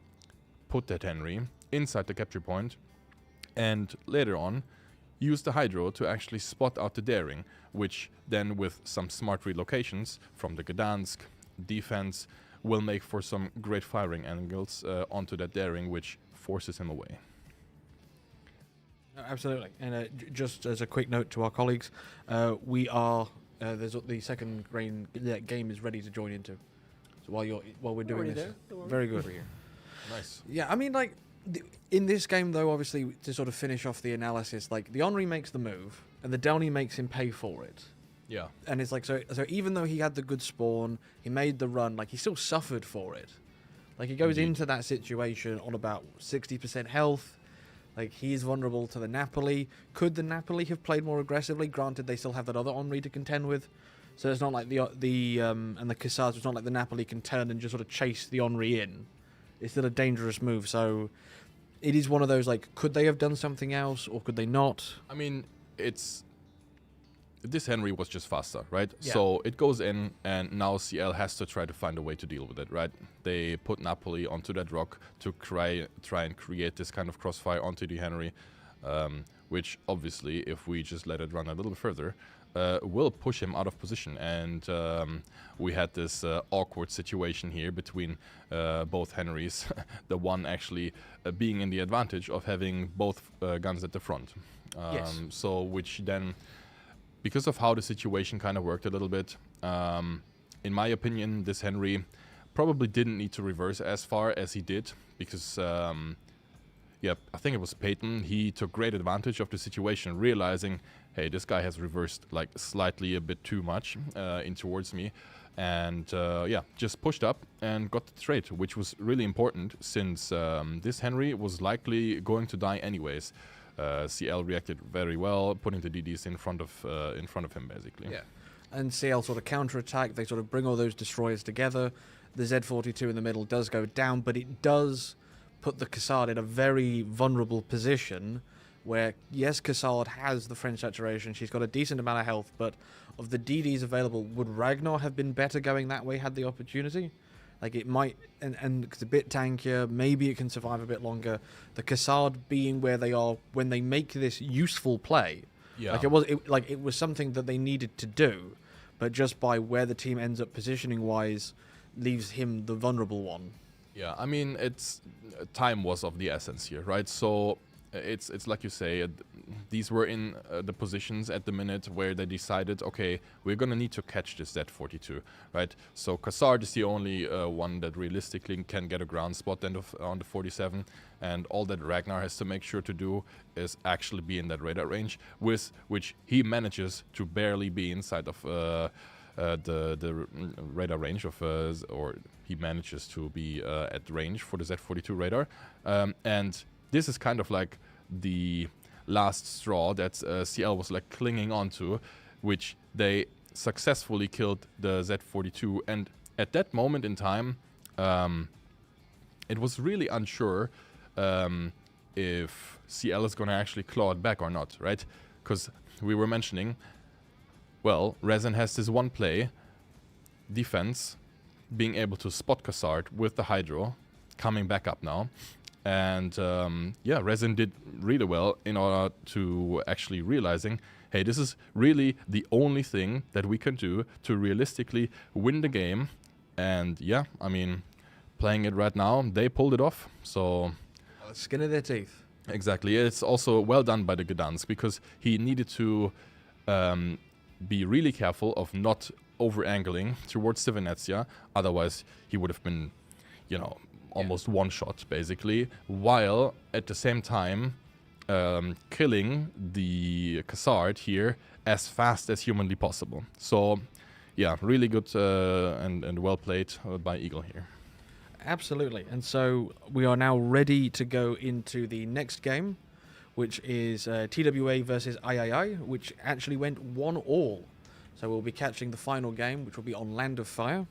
put that Henry inside the capture point and later on use the Hydro to actually spot out the daring, which then with some smart relocations from the Gdansk defense will make for some great firing angles onto that daring, which forces him away. Absolutely. And just as a quick note to our colleagues, we are there's the second game is ready to join into. So while we're doing this, very good. Over here. Nice. Yeah, I mean, like in this game though, obviously to sort of finish off the analysis, like the Henry makes the move and the Delny makes him pay for it. Yeah. And it's like so even though he had the good spawn, he made the run, like he still suffered for it. Like he goes into that situation on about 60% health. Like he's vulnerable to the Napoli. Could the Napoli have played more aggressively? Granted, they still have that other Henry to contend with. So it's not like the and the Cassars. It's not like the Napoli can turn and just sort of chase the Henry in. It's still a dangerous move. So it is one of those like, could they have done something else or could they not? I mean, this Henry was just faster, right? Yeah. So it goes in, and now CL has to try to find a way to deal with it, right? They put Napoli onto that rock to try and create this kind of crossfire onto the Henry, which obviously, if we just let it run a little further, will push him out of position. And we had this awkward situation here between both Henrys, the one actually being in the advantage of having both guns at the front. Yes. So which then, because of how the situation kind of worked a little bit, in my opinion, this Henry probably didn't need to reverse as far as he did because, I think it was Peyton. He took great advantage of the situation, realizing, hey, this guy has reversed like slightly a bit too much in towards me. And just pushed up and got the trade, which was really important since this Henry was likely going to die anyways. CL reacted very well, putting the DDs in front of him, basically. Yeah, and CL sort of counterattack. They sort of bring all those destroyers together. The Z42 in the middle does go down, but it does put the Cassard in a very vulnerable position where, yes, Cassard has the French saturation. She's got a decent amount of health, but of the DDs available, would Ragnar have been better going that way had the opportunity? Like it might, and it's a bit tankier, maybe it can survive a bit longer. The Cassard being where they are when they make this useful play, Yeah. Like it was something that they needed to do, but just by where the team ends up positioning wise, leaves him the vulnerable one. Yeah, I mean, it's time was of the essence here, right? So it's like you say, these were in the positions at the minute where they decided, okay, we're gonna need to catch this Z42, right? So Cassard is the only one that realistically can get a ground spot on the 47, and all that Ragnar has to make sure to do is actually be in that radar range, with which he manages to barely be inside of the radar range of, or he manages to be at range for the Z42 radar, and this is kind of like the last straw that CL was like clinging onto, which they successfully killed the Z42. And at that moment in time, it was really unsure if CL is going to actually claw it back or not, right? Because we were mentioning, well, Resin has this one play, defense, being able to spot Cassard with the Hydro, coming back up now. And yeah, Resin did really well in order to actually realizing, hey, this is really the only thing that we can do to realistically win the game. And yeah, I mean, playing it right now, they pulled it off. So skin of their teeth. Exactly. It's also well done by the Gdansk, because he needed to be really careful of not over-angling towards the Venezia. Otherwise, he would have been, you know, almost one shot, basically, while at the same time killing the Cassard here as fast as humanly possible. So, yeah, really good and well played by Eagle here. Absolutely. And so we are now ready to go into the next game, which is TWA versus III, which actually went 1-1. So we'll be catching the final game, which will be on Land of Fire.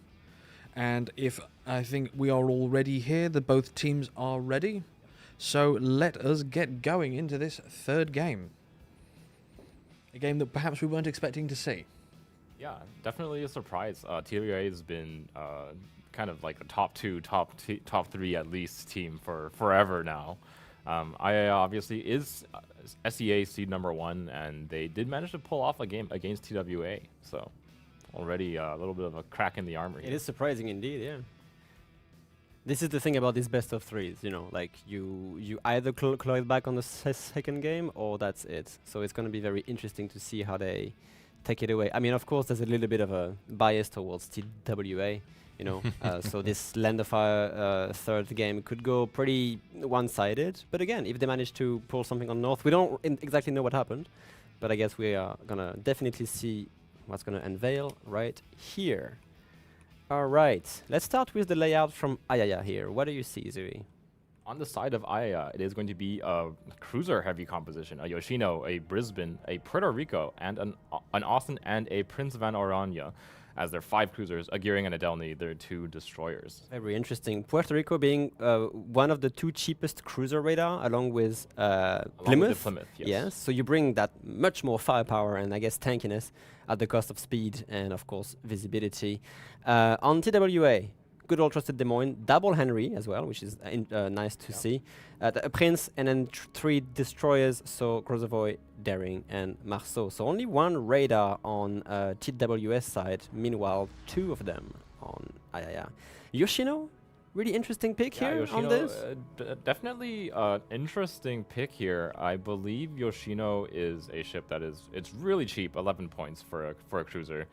And if I think we are all ready here, both teams are ready. So let us get going into this third game. A game that perhaps we weren't expecting to see. Yeah, definitely a surprise. TWA has been kind of like a top 2, top 3 at least team for forever now. IA obviously is SEA seed number 1, and they did manage to pull off a game against TWA. So already a little bit of a crack in the armor here. It is surprising indeed, yeah. This is the thing about these best of 3s, you know, like you either claw it back on the second game, or that's it. So it's going to be very interesting to see how they take it away. I mean, of course, there's a little bit of a bias towards TWA, you know, so this Land of Fire third game could go pretty one-sided. But again, if they manage to pull something on North, we don't exactly know what happened, but I guess we are going to definitely see what's going to unveil right here. All right, let's start with the layout from Ayaya here. What do you see, Zui? On the side of Ayaya, it is going to be a cruiser-heavy composition, a Yoshino, a Brisbane, a Puerto Rico, and an Austin, and a Prince van Oranje, as their 5 cruisers, a Gearing and a Delny, their 2 destroyers. Very interesting. Puerto Rico being one of the 2 cheapest cruiser radar, along with Plymouth. Yes, so you bring that much more firepower and I guess tankiness at the cost of speed and of course visibility. On TWA, good old trusted Des Moines, double Henry as well, which is nice to see. A Prince and then 3 destroyers, so Grozavoy, Daring, and Marceau. So only 1 radar on TWS side, meanwhile 2 of them on Ayaya. Yoshino, really interesting pick here Yoshino, on this. Definitely interesting pick here. I believe Yoshino is a ship that it's really cheap, 11 points for a cruiser.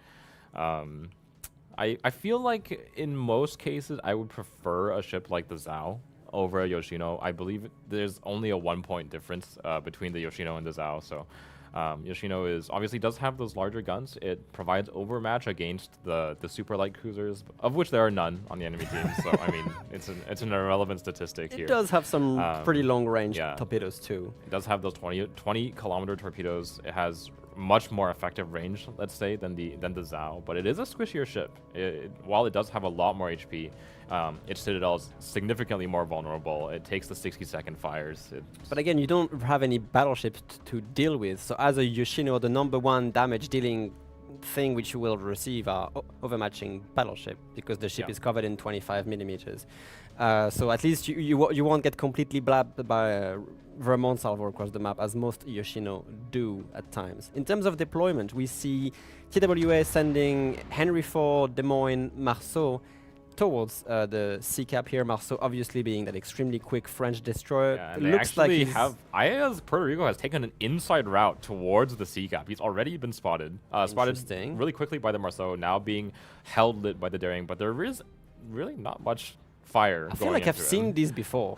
I feel like in most cases I would prefer a ship like the Zhao over a Yoshino. I believe there's only a 1-point difference between the Yoshino and the Zhao. So Yoshino obviously does have those larger guns. It provides overmatch against the super light cruisers, of which there are none on the enemy team. So I mean, it's an irrelevant statistic here. It does have some pretty long range torpedoes too. It does have those 20 kilometer torpedoes. It has much more effective range, let's say, than the Zhao, but it is a squishier ship. While it does have a lot more HP, its Citadel is significantly more vulnerable. It takes the 60-second fires. But again, you don't have any battleships to deal with, so as a Yoshino, the #1 damage dealing thing which you will receive are overmatching battleship, because the ship is covered in 25 millimeters. So at least you won't get completely blabbed by Vermont salvo across the map, as most Yoshino do at times. In terms of deployment, we see TWA sending Henry IV, Des Moines, Marceau towards the sea cap here. Marceau obviously being that extremely quick French destroyer. Yeah, and they actually have IA's Puerto Rico has taken an inside route towards the sea cap. He's already been spotted. Spotted really quickly by the Marceau, now being held lit by the Daring, but there is really not much fire. I feel like I've seen these before.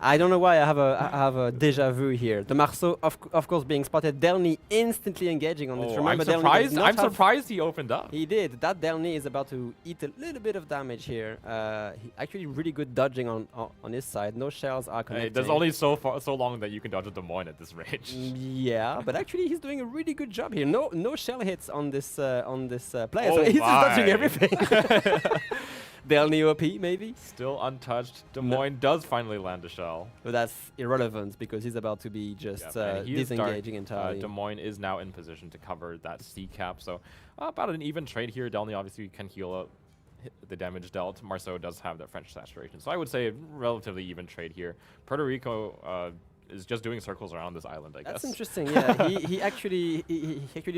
I don't know why I have a deja vu here. The Marceau, of course, being spotted. Delny instantly engaging on this. Remember, I'm surprised he opened up. He did. That Delny is about to eat a little bit of damage here. He actually really good dodging on his side. No shells are connecting. There's only so long that you can dodge a Des Moines at this range. Yeah, but actually he's doing a really good job here. No shell hits on this player. So he's just dodging everything. Delny OP, maybe? Still untouched. Des Moines does finally land a shell. But that's irrelevant because he's about to be just disengaging entirely. Des Moines is now in position to cover that sea cap. So about an even trade here. Delny obviously can heal up the damage dealt. Marceau does have that French saturation. So I would say a relatively even trade here. Puerto Rico is just doing circles around this island, I guess. That's interesting, yeah. he actually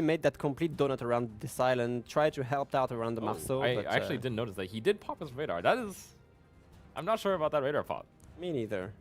made that complete donut around this island, tried to help out around the Marceau. I actually didn't notice that. He did pop his radar. I'm not sure about that radar pop. Me neither.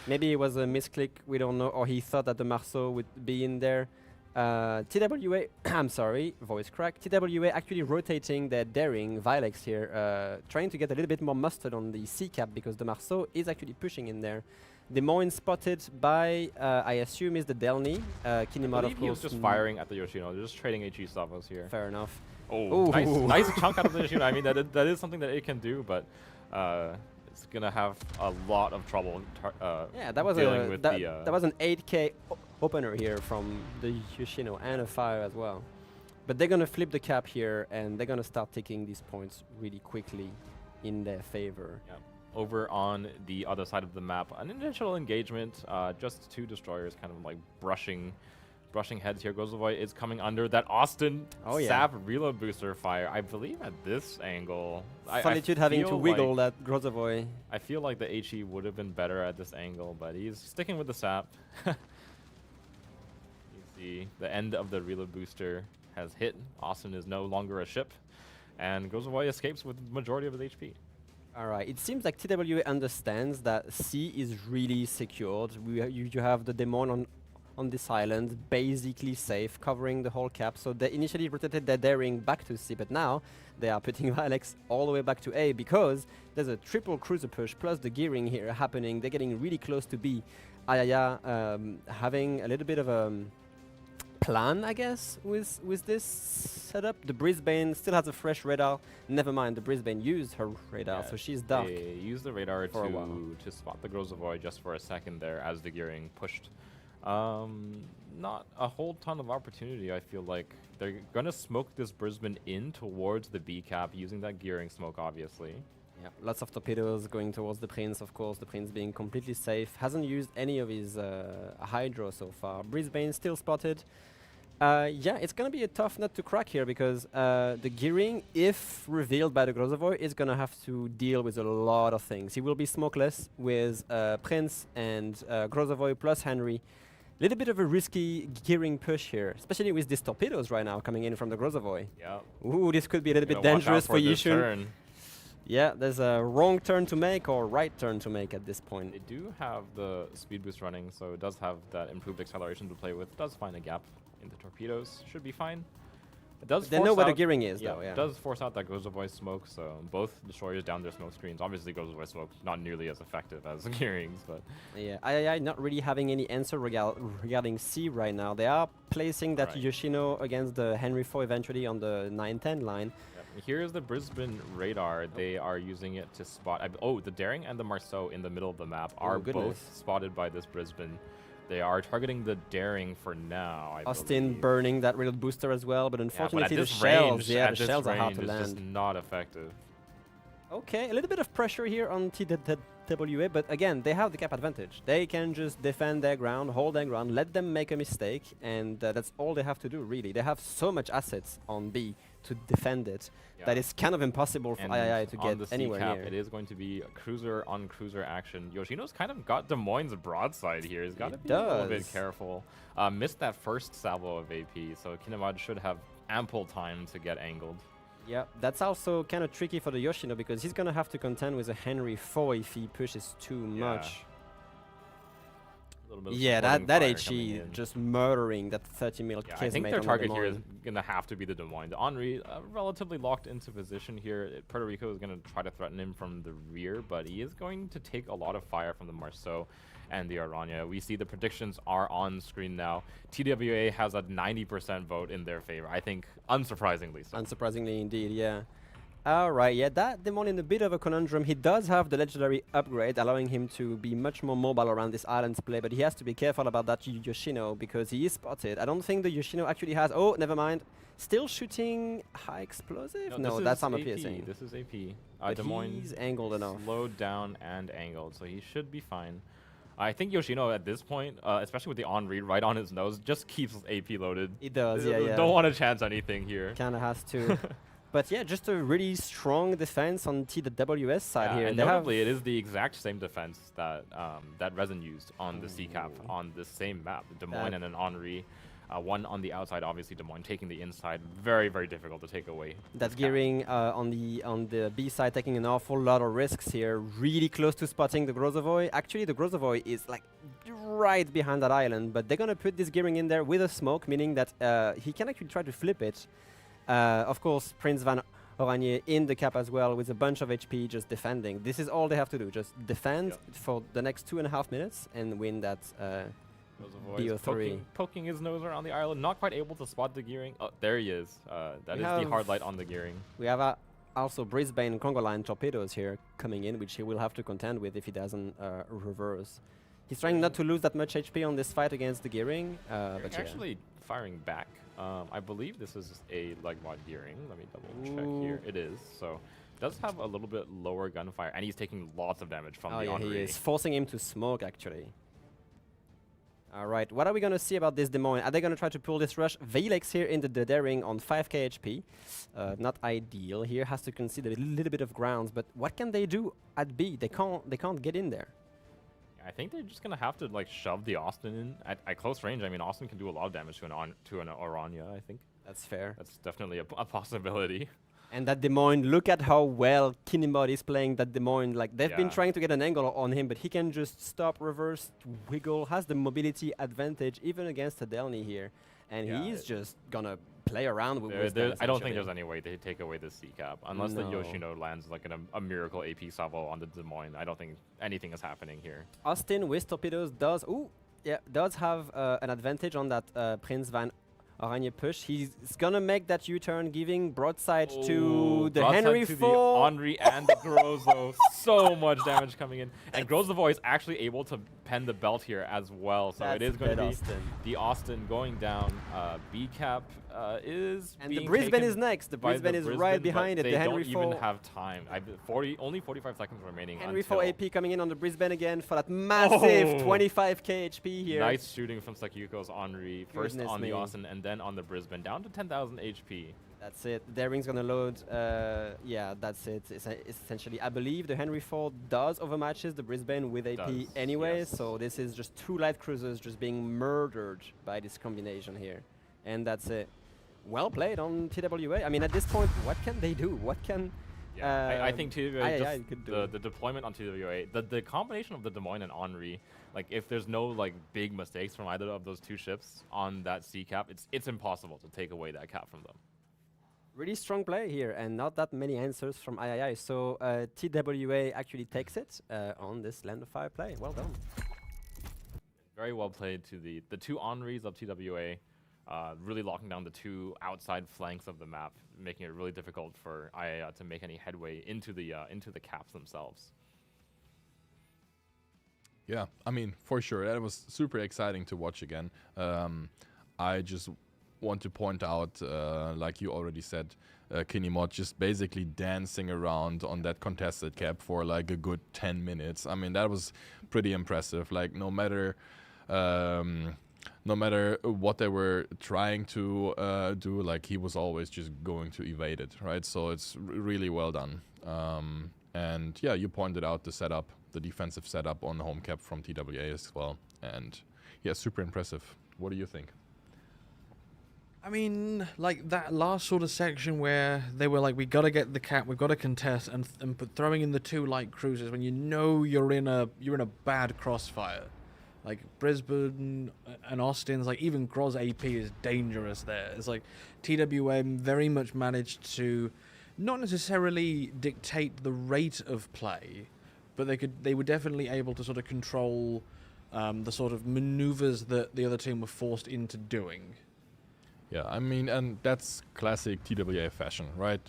Maybe it was a misclick, we don't know, or he thought that the Marceau would be in there. TWA, I'm sorry, voice crack. TWA actually rotating their Daring Vilex here, trying to get a little bit more mustard on the sea cap because the Marceau is actually pushing in there. Des Moines spotted by, I assume, is the Delny. Kinema, of course. He was just firing at the Yoshino. They're just trading HE salvos here. Fair enough. Oh, nice chunk out of the Yoshino. I mean, that is something that it can do, but it's gonna have a lot of trouble. Yeah, that was that was an 8K opener here from the Yoshino and a fire as well. But they're gonna flip the cap here, and they're gonna start taking these points really quickly in their favor. Yep. Over on the other side of the map, an initial engagement, just two destroyers kind of like brushing heads here. Grozovoy is coming under that Austin Sap reload booster fire. I believe at this angle. Solitude having to wiggle that Grozovoy. I feel like the HE would have been better at this angle, but he's sticking with the Sap. You see the end of the reload booster has hit. Austin is no longer a ship, and Grozovoy escapes with the majority of his HP. Alright, it seems like TWA understands that C is really secured. You have the Des Moines on this island, basically safe, covering the whole cap. So they initially rotated their Daring back to C, but now they are putting Vilex all the way back to A because there's a triple cruiser push plus the gearing here happening. They're getting really close to B. Ayaya having a little bit of a plan, I guess, with this setup. The Brisbane still has a fresh radar. Never mind, the Brisbane used her radar, so she's dark. They used the radar to spot the Grozovoy just for a second there as the gearing pushed. Not a whole ton of opportunity, I feel like. They're gonna smoke this Brisbane in towards the B cap using that gearing smoke, obviously. Yeah, lots of torpedoes going towards the Prince, of course. The Prince being completely safe. Hasn't used any of his Hydro so far. Brisbane still spotted. Yeah, it's going to be a tough nut to crack here because the gearing, if revealed by the Grozovoy, is going to have to deal with a lot of things. He will be smokeless with Prince and Grozovoy plus Henry. Little bit of a risky gearing push here, especially with these torpedoes right now coming in from the Grozovoy. Yeah. Ooh, this could be a little bit dangerous for Yishun. Yeah, there's a wrong turn to make or right turn to make at this point. They do have the speed boost running, so it does have that improved acceleration to play with. Does find a gap in the torpedoes. Should be fine. It does. They know where the gearing is, though. Yeah. It does force out that Grozovoy smoke, so both destroyers down their smoke screens. Obviously, Grozovoy smoke not nearly as effective as the gearings, but yeah, III not really having any answer regarding C right now. They are placing that Yoshino against the Henry IV eventually on the 9-10 line. Here's the Brisbane radar. They are using it to spot. The Daring and the Marceau in the middle of the map are both spotted by this Brisbane. They are targeting the Daring for now. Austin burning that reload booster as well, but unfortunately the shells are hard to land. Just not effective. Okay, a little bit of pressure here on TWA, but again, they have the cap advantage. They can just defend their ground, hold their ground, let them make a mistake, and that's all they have to do, really. They have so much assets on B to defend it that it's kind of impossible for III to get anywhere near. It is going to be a cruiser-on-cruiser action. Yoshino's kind of got Des Moines' broadside here. He's got to be a little bit careful. Missed that first salvo of AP, so Kinemod should have ample time to get angled. Yeah, that's also kind of tricky for the Yoshino because he's going to have to contend with a Henry 4 if he pushes too much. Yeah, that HE just murdering that 30 mil yeah, I think their target here is going to have to be the Des Moines. Henri relatively locked into position here. Puerto Rico is going to try to threaten him from the rear, but he is going to take a lot of fire from the Marceau and the Aranya. We see the predictions are on screen now. TWA has a 90% vote in their favor. I think unsurprisingly so. Unsurprisingly indeed, yeah. Alright, yeah, that Demon in a bit of a conundrum. He does have the legendary upgrade, allowing him to be much more mobile around this island's play, but he has to be careful about that Yoshino because he is spotted. I don't think the Yoshino actually has... Oh, never mind. Still shooting high explosive? No, that's armor piercing. This is AP. But Des Moines he's angled enough. Slowed down and angled, so he should be fine. I think Yoshino at this point, especially with the on-read right on his nose, just keeps AP loaded. He does, yeah. Don't want to chance anything here. Kinda has to. But yeah, just a really strong defense on TWS side here. And notably, it is the exact same defense that that Resin used on the C-Cap on the same map. Des Moines and an Henri. One on the outside, obviously Des Moines taking the inside. Very, very difficult to take away. That gearing on the B side taking an awful lot of risks here. Really close to spotting the Grozovoy. Actually, the Grozovoy is like right behind that island, but they're gonna put this gearing in there with a smoke, meaning that he can actually try to flip it. Of course, Prince Van Oranje in the cap as well with a bunch of HP just defending. This is all they have to do. Just defend for the next 2.5 minutes and win that BO3. Poking his nose around the island, not quite able to spot the gearing. Oh, there he is. That is the hard light on the gearing. We have also Brisbane Congo Line torpedoes here coming in, which he will have to contend with if he doesn't reverse. He's trying not to lose that much HP on this fight against the gearing. But actually firing back. I believe this is a leg mod gearing. Let me double check here. It is. So does have a little bit lower gunfire, and he's taking lots of damage from the Henri. He is forcing him to smoke, actually. Alright, what are we going to see about this Des Moines? Are they going to try to pull this rush? Velex here in the daring on 5k HP. Not ideal. Here has to consider a little bit of grounds, but what can they do at B? They can't get in there. I think they're just gonna have to like shove the Austin in at close range. I mean, Austin can do a lot of damage to an Orania. I think that's fair. That's definitely a possibility. And that Des Moines, look at how well Kinemod is playing that Des Moines. Like they've been trying to get an angle on him, but he can just stop, reverse, wiggle. Has the mobility advantage even against Adelny here, and he's just gonna play around with I don't think there's any way to take away the C-Cap unless the Yoshino lands like a miracle AP salvo on the Des Moines. I don't think anything is happening here. Austin with torpedoes does have an advantage on that Prince Van Oranje push. He's gonna make that U-turn, giving broadside to the Henry 4. Henri and the Grozo. So much damage coming in. And Grozovoy is actually able to pen the belt here as well. So it is going to be the Austin going down. B-Cap is and the Brisbane is next. The Brisbane is right behind it. The Henry 4. They don't even have time. Only 45 seconds remaining. Henry 4 AP coming in on the Brisbane again for that massive 25k HP here. Nice shooting from Sakiyuko's Henri. First on the Austin and then on the Brisbane, down to 10,000 HP. That's it. Daring's gonna load. Yeah, that's it. It's essentially, I believe the Henry 4 does overmatches the Brisbane with AP anyway, so this is just two light cruisers just being murdered by this combination here. And that's it. Well played on TWA. I mean, at this point, what can they do? What can... I think TWA, the deployment on TWA, the combination of the Des Moines and Henri, like if there's no like big mistakes from either of those two ships on that C-Cap, it's impossible to take away that cap from them. Really strong play here, and not that many answers from III. So TWA actually takes it on this Land of Fire play. Well done. Very well played to the two Henris of TWA. Really locking down the two outside flanks of the map, making it really difficult for IAIA to make any headway into the caps themselves. Yeah, I mean, for sure, that was super exciting to watch again. I just want to point out, like you already said, Kinemod just basically dancing around on that contested cap for like a good 10 minutes. I mean, that was pretty impressive. Like no matter what they were trying to do, like he was always just going to evade it, right? So it's really well done. And yeah, you pointed out the setup, the defensive setup on the home cap from TWA as well. And yeah, super impressive. What do you think? I mean, like that last sort of section where they were like, we got to get the cap, we've got to contest, and throwing in the 2 light cruisers when you know you're in a bad crossfire. Like Brisbane and Austin's, like even Groz AP is dangerous there. It's like TWM very much managed to not necessarily dictate the rate of play, but they were definitely able to sort of control the sort of maneuvers that the other team were forced into doing. Yeah, I mean, and that's classic TWA fashion, right?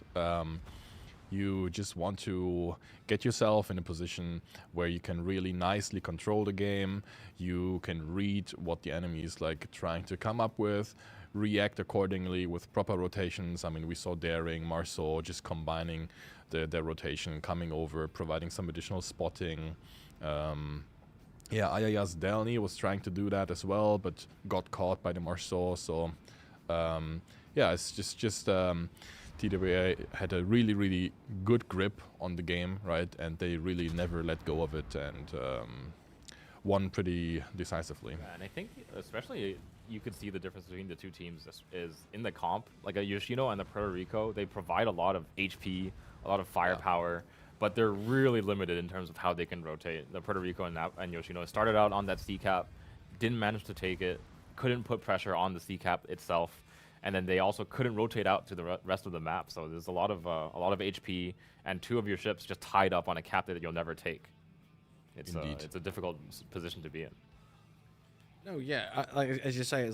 You just want to get yourself in a position where you can really nicely control the game. You can read what the enemy is like trying to come up with, react accordingly with proper rotations. I mean, we saw Daring, Marceau just combining their rotation, coming over, providing some additional spotting. Yeah, Ayaya's Delny was trying to do that as well, but got caught by the Marceau. So yeah, it's just TWA had a really, really good grip on the game, right? And they really never let go of it and won pretty decisively. Yeah, and I think especially you could see the difference between the two teams is in the comp. Like a Yoshino and the Puerto Rico, they provide a lot of HP, a lot of firepower, but they're really limited in terms of how they can rotate. The Puerto Rico and Yoshino started out on that C-cap, didn't manage to take it, couldn't put pressure on the C-cap itself, and then they also couldn't rotate out to the rest of the map. So there's a lot of HP, and 2 of your ships just tied up on a cap that you'll never take. It's a difficult position to be in. No, yeah, as you say,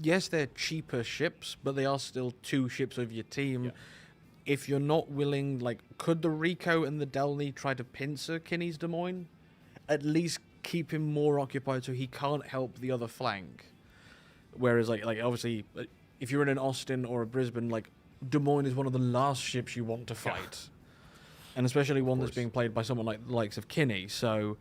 yes, they're cheaper ships, but they are still 2 ships of your team. Yeah. If you're not willing, like, could the Rico and the Delny try to pincer Kinney's Des Moines? At least keep him more occupied so he can't help the other flank. Whereas, like obviously, if you're in an Austin or a Brisbane, like, Des Moines is one of the last ships you want to fight. And especially one that's being played by someone like the likes of Kinney. So,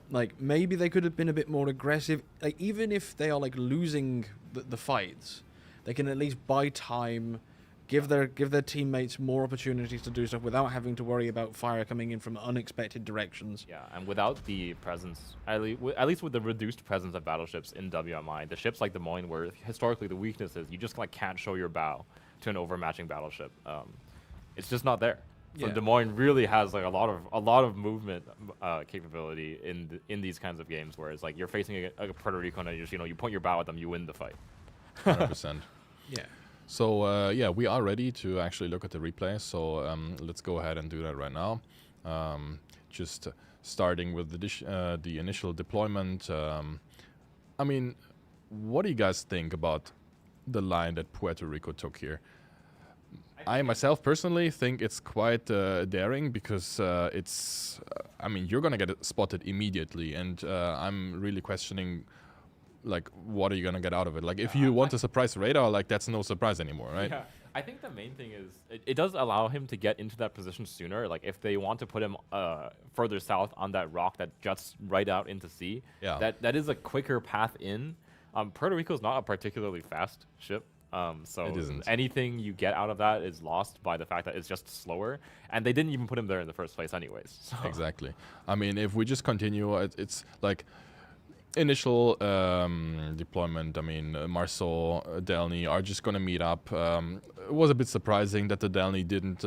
like, maybe they could have been a bit more aggressive. Like, even if they are, like, losing the fights, they can at least buy time, give their teammates more opportunities to do stuff without having to worry about fire coming in from unexpected directions. Yeah, and without the presence, at least with the reduced presence of battleships in WMI, the ships like Des Moines, where historically the weakness is you just like can't show your bow to an overmatching battleship. It's just not there. So Des Moines really has like a lot of movement capability in these kinds of games, where it's like you're facing a Puerto Rico and you point your bow at them, you win the fight. 100%. Yeah. So yeah, we are ready to actually look at the replay. So let's go ahead and do that right now. Just starting with the initial deployment. I mean, what do you guys think about the line that Puerto Rico took here? I myself personally think it's quite daring because it's. I mean, you're gonna get spotted immediately, and I'm really questioning. Like, what are you gonna get out of it? Like, if you want a surprise radar, like that's no surprise anymore, right? Yeah, I think the main thing is it does allow him to get into that position sooner. Like, if they want to put him further south on that rock that juts right out into sea, that is a quicker path in. Puerto Rico is not a particularly fast ship. So anything you get out of that is lost by the fact that it's just slower, and they didn't even put him there in the first place anyways. So. Exactly. I mean, if we just continue, it's like initial deployment. I mean, Marceau, Delny are just going to meet up. It was a bit surprising that the Delny didn't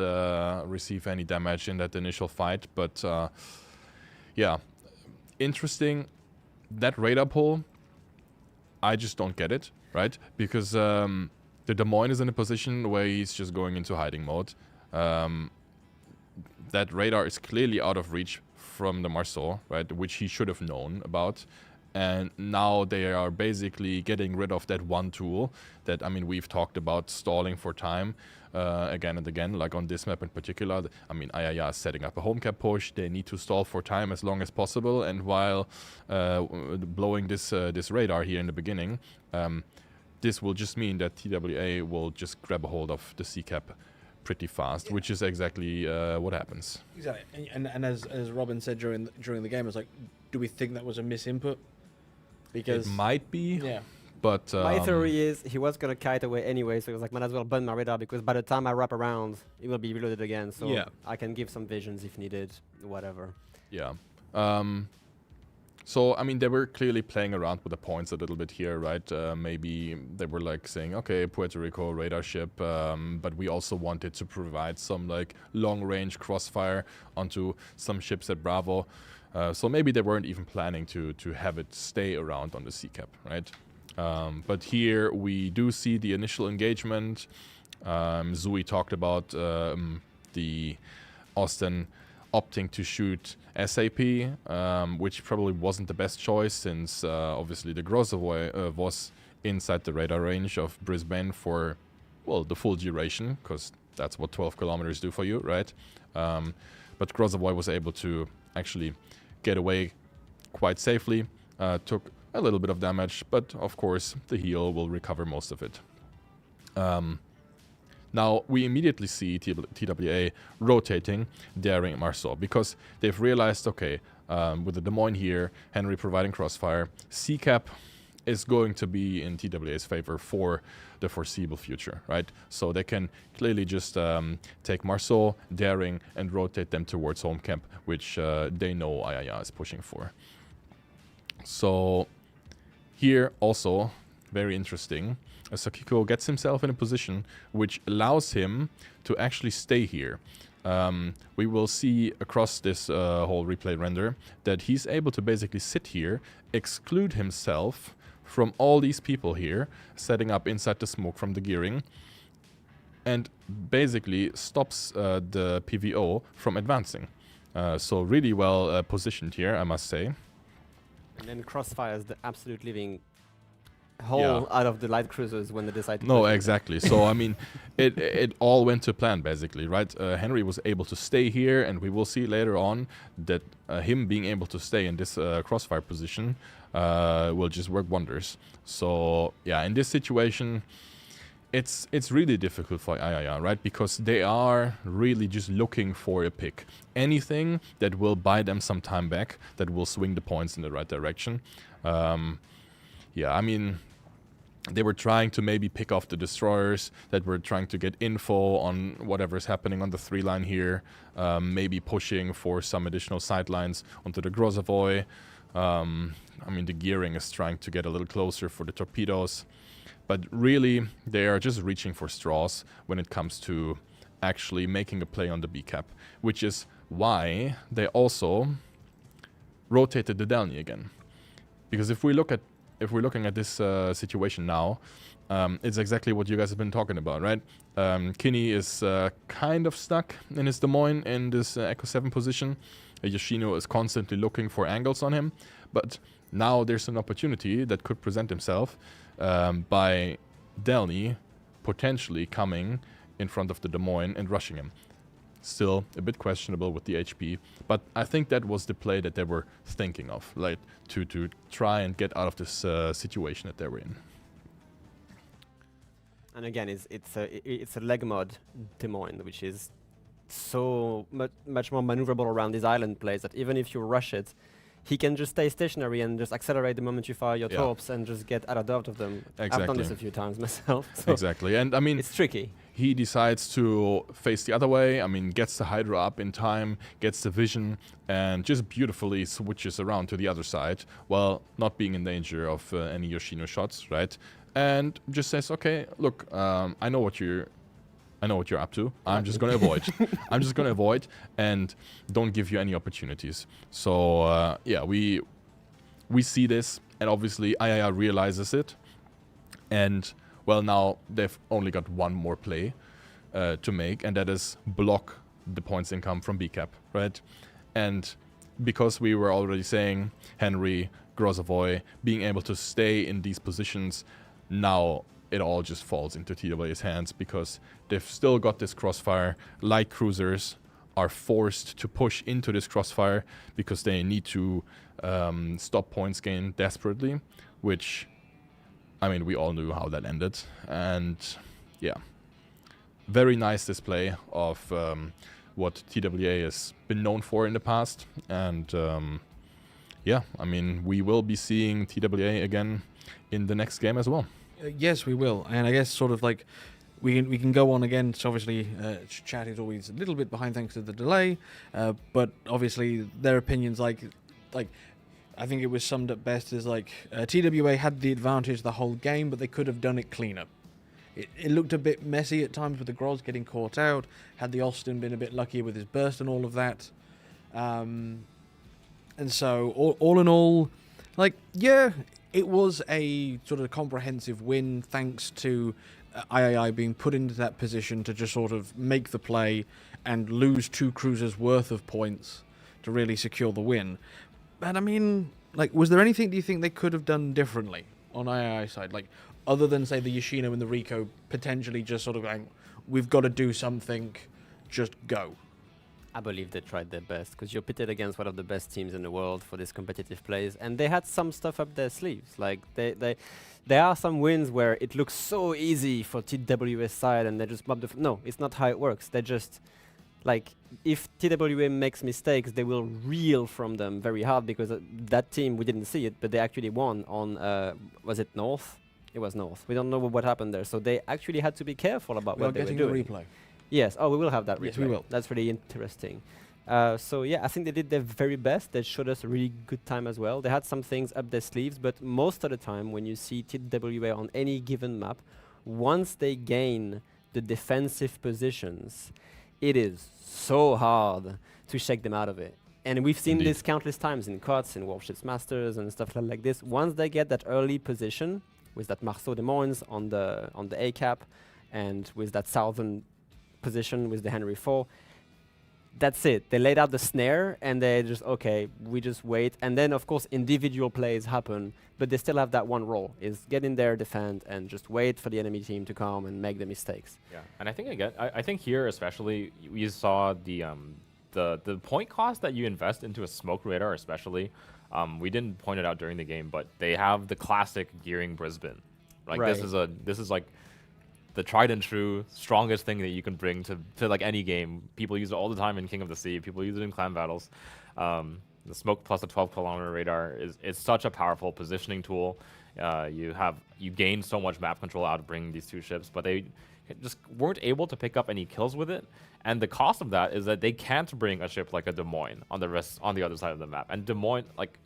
receive any damage in that initial fight, but yeah, interesting. That radar pull, I just don't get it, right? Because the Des Moines is in a position where he's just going into hiding mode. That radar is clearly out of reach from the Marceau, right? Which he should have known about. And now they are basically getting rid of that one tool that, I mean, we've talked about stalling for time again and again, like on this map in particular. I mean, Ayaya is setting up a home cap push. They need to stall for time as long as possible. And while blowing this radar here in the beginning, this will just mean that TWA will just grab a hold of the C cap pretty fast, which is exactly what happens. Exactly, and as Robin said during the game, it's like, do we think that was a misinput? Because it might be, but my theory is he was gonna kite away anyway, so he was like, might as well burn my radar because by the time I wrap around, it will be reloaded again. So I can give some visions if needed, whatever. Yeah. So, I mean, they were clearly playing around with the points a little bit here, right? Maybe they were like saying, okay, Puerto Rico radar ship, but we also wanted to provide some like long-range crossfire onto some ships at Bravo. So maybe they weren't even planning to have it stay around on the C cap, right? But here we do see the initial engagement. Zui talked about the Austin opting to shoot SAP, which probably wasn't the best choice since obviously the Grozavoy was inside the radar range of Brisbane for, well, the full duration, because that's what 12 kilometers do for you, right? But Grozavoy was able to actually get away quite safely, took a little bit of damage, but of course the heel will recover most of it. Now, we immediately see TWA rotating Daring and Marceau because they've realized, okay, with the Des Moines here, Henry providing crossfire, C-Cap is going to be in TWA's favor for the foreseeable future, right? So they can clearly just take Marceau, Daring, and rotate them towards home camp, which they know IIA is pushing for. So here also, very interesting, Sakiko gets himself in a position which allows him to actually stay here. We will see across this whole replay render that he's able to basically sit here, exclude himself from all these people here, setting up inside the smoke from the gearing, and basically stops the PVO from advancing. So really well positioned here, I must say. And then crossfires the absolute living hole out of the light cruisers when they decide to no, exactly. So I mean, it all went to plan basically, right? Henry was able to stay here, and we will see later on that him being able to stay in this crossfire position will just work wonders. So yeah, in this situation, it's really difficult for IIR, right? Because they are really just looking for a pick, anything that will buy them some time back, that will swing the points in the right direction. Yeah, I mean, they were trying to maybe pick off the destroyers that were trying to get info on whatever's happening on the 3-line here, maybe pushing for some additional sidelines onto the Grozavoy. I mean, the gearing is trying to get a little closer for the torpedoes, but really they are just reaching for straws when it comes to actually making a play on the B cap, which is why they also rotated the Delny again. Because if we're looking at this situation now, it's exactly what you guys have been talking about, right? Kinney is kind of stuck in his Des Moines in this Echo 7 position. Yoshino is constantly looking for angles on him, but now there's an opportunity that could present himself by Delny potentially coming in front of the Des Moines and rushing him. Still a bit questionable with the HP, but I think that was the play that they were thinking of, like to try and get out of this situation that they were in. And again, it's a leg mod Des Moines, which is so much more maneuverable around these island plays that even if you rush it, he can just stay stationary and just accelerate the moment you fire your torps and just get out of doubt of them. Exactly. I've done this a few times myself. So exactly, and I mean, it's tricky. He decides to face the other way. I mean, gets the Hydra up in time, gets the vision, and just beautifully switches around to the other side while not being in danger of any Yoshino shots, right? And just says, "Okay, look, I know what you're up to. I'm just going to avoid. I'm just going to avoid and don't give you any opportunities." So yeah, we see this, and obviously IIR realizes it, and well, now they've only got one more play to make, and that is block the points income from B-Cap, right? And because we were already saying Henry, Grozavoy being able to stay in these positions, now it all just falls into TWA's hands because they've still got this crossfire. Light cruisers are forced to push into this crossfire because they need to stop points gain desperately, which I mean, we all knew how that ended. And yeah, very nice display of what TWA has been known for in the past. And yeah, I mean, we will be seeing TWA again in the next game as well. Yes, we will. And I guess sort of like we can go on again. So obviously, chat is always a little bit behind thanks to the delay. But obviously, their opinions, like I think it was summed up best as like TWA had the advantage the whole game, but they could have done it cleaner. It looked a bit messy at times with the Groz getting caught out. Had the Austin been a bit luckier with his burst and all of that. And so, all in all, like, yeah, it was a sort of comprehensive win thanks to III being put into that position to just sort of make the play and lose 2 cruisers worth of points to really secure the win. And I mean, like, was there anything do you think they could have done differently on III side? Like, other than, say, the Yoshino and the Rico potentially just sort of going, we've got to do something, just go. I believe they tried their best, because you're pitted against one of the best teams in the world for this competitive plays, and they had some stuff up their sleeves. Like, there are some wins where it looks so easy for TWS side, and they just mob the... No, it's not how it works. They just... Like, if TWA makes mistakes, they will reel from them very hard, because that team, we didn't see it, but they actually won on, was it North? It was North. We don't know what happened there. So they actually had to be careful about what they were doing. We are getting the replay. Yes. Oh, we will have that replay. Yes, we will. That's really interesting. So yeah, I think they did their very best. They showed us a really good time as well. They had some things up their sleeves, but most of the time when you see TWA on any given map, once they gain the defensive positions, it is so hard to shake them out of it. And we've seen this countless times in COTS, in Warships Masters and stuff like this. Once they get that early position, with that Marceau Des Moines on the A cap, and with that southern position with the Henry IV, that's it. They laid out the snare, and they just, okay, we just wait. And then, of course, individual plays happen, but they still have that one role, is get in there, defend, and just wait for the enemy team to come and make the mistakes. Yeah, and I think, again, I think here especially, we saw the point cost that you invest into a smoke radar especially. We didn't point it out during the game, but they have the classic gearing Brisbane. Like, right. this is like the tried and true strongest thing that you can bring to like any game. People use it all the time in King of the Sea. People use it in clan battles. The smoke plus a 12-kilometer radar is such a powerful positioning tool. You gain so much map control out of bringing these 2 ships, but they just weren't able to pick up any kills with it. And the cost of that is that they can't bring a ship like a Des Moines on the other side of the map. And Des Moines, like,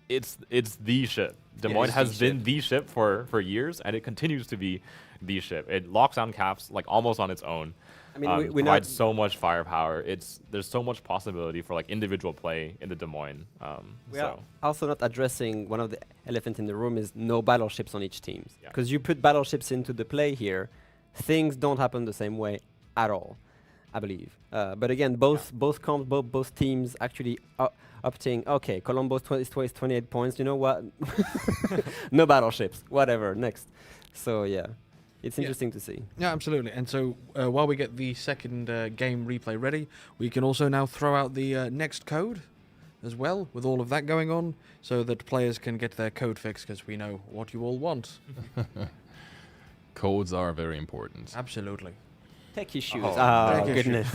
it's the ship. Des Moines has been the ship for years, and it continues to be the ship. It locks down caps like almost on its own. I mean, we provides so much firepower. There's so much possibility for like individual play in the Des Moines. We are also not addressing one of the elephant in the room is no battleships on each team. Because you put battleships into the play here, things don't happen the same way at all, I believe. But again, both comps, both teams actually opting, okay, Colombo's 28 points, you know what? No battleships, whatever, next. So yeah, it's interesting to see. Yeah, absolutely. And so while we get the second game replay ready, we can also now throw out the next code as well, with all of that going on, so that players can get their code fixed, because we know what you all want. Codes are very important. Absolutely. Tech issues. Oh, goodness.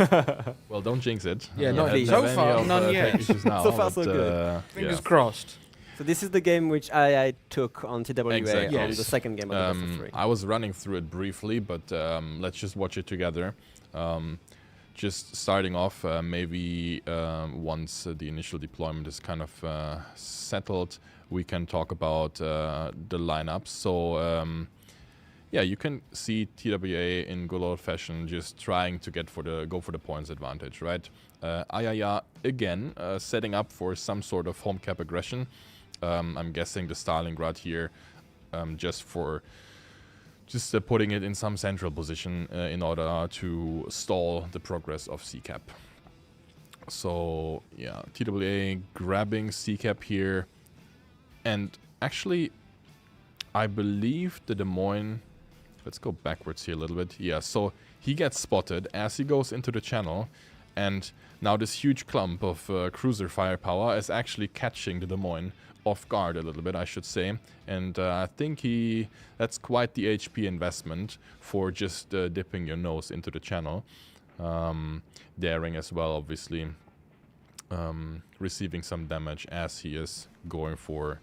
Well, don't jinx it. Yeah, not so far, none yet. So far, so good. Fingers crossed. So this is the game which I took on TWA on the second game of the best of 3. I was running through it briefly, but let's just watch it together. Just starting off, maybe once the initial deployment is kind of settled, we can talk about the lineups. So yeah, you can see TWA in good old fashion just trying to go for the points advantage, right? IIR again setting up for some sort of home cap aggression. I'm guessing the Stalingrad here, just putting it in some central position in order to stall the progress of CCAP. So yeah, TWA grabbing CCAP here, and actually, I believe the Des Moines. Let's go backwards here a little bit. Yeah, so he gets spotted as he goes into the channel, And now this huge clump of cruiser firepower is actually catching the Des Moines off guard a little bit, I should say. And I think that's quite the HP investment for just dipping your nose into the channel. Daring as well, obviously, receiving some damage as he is going for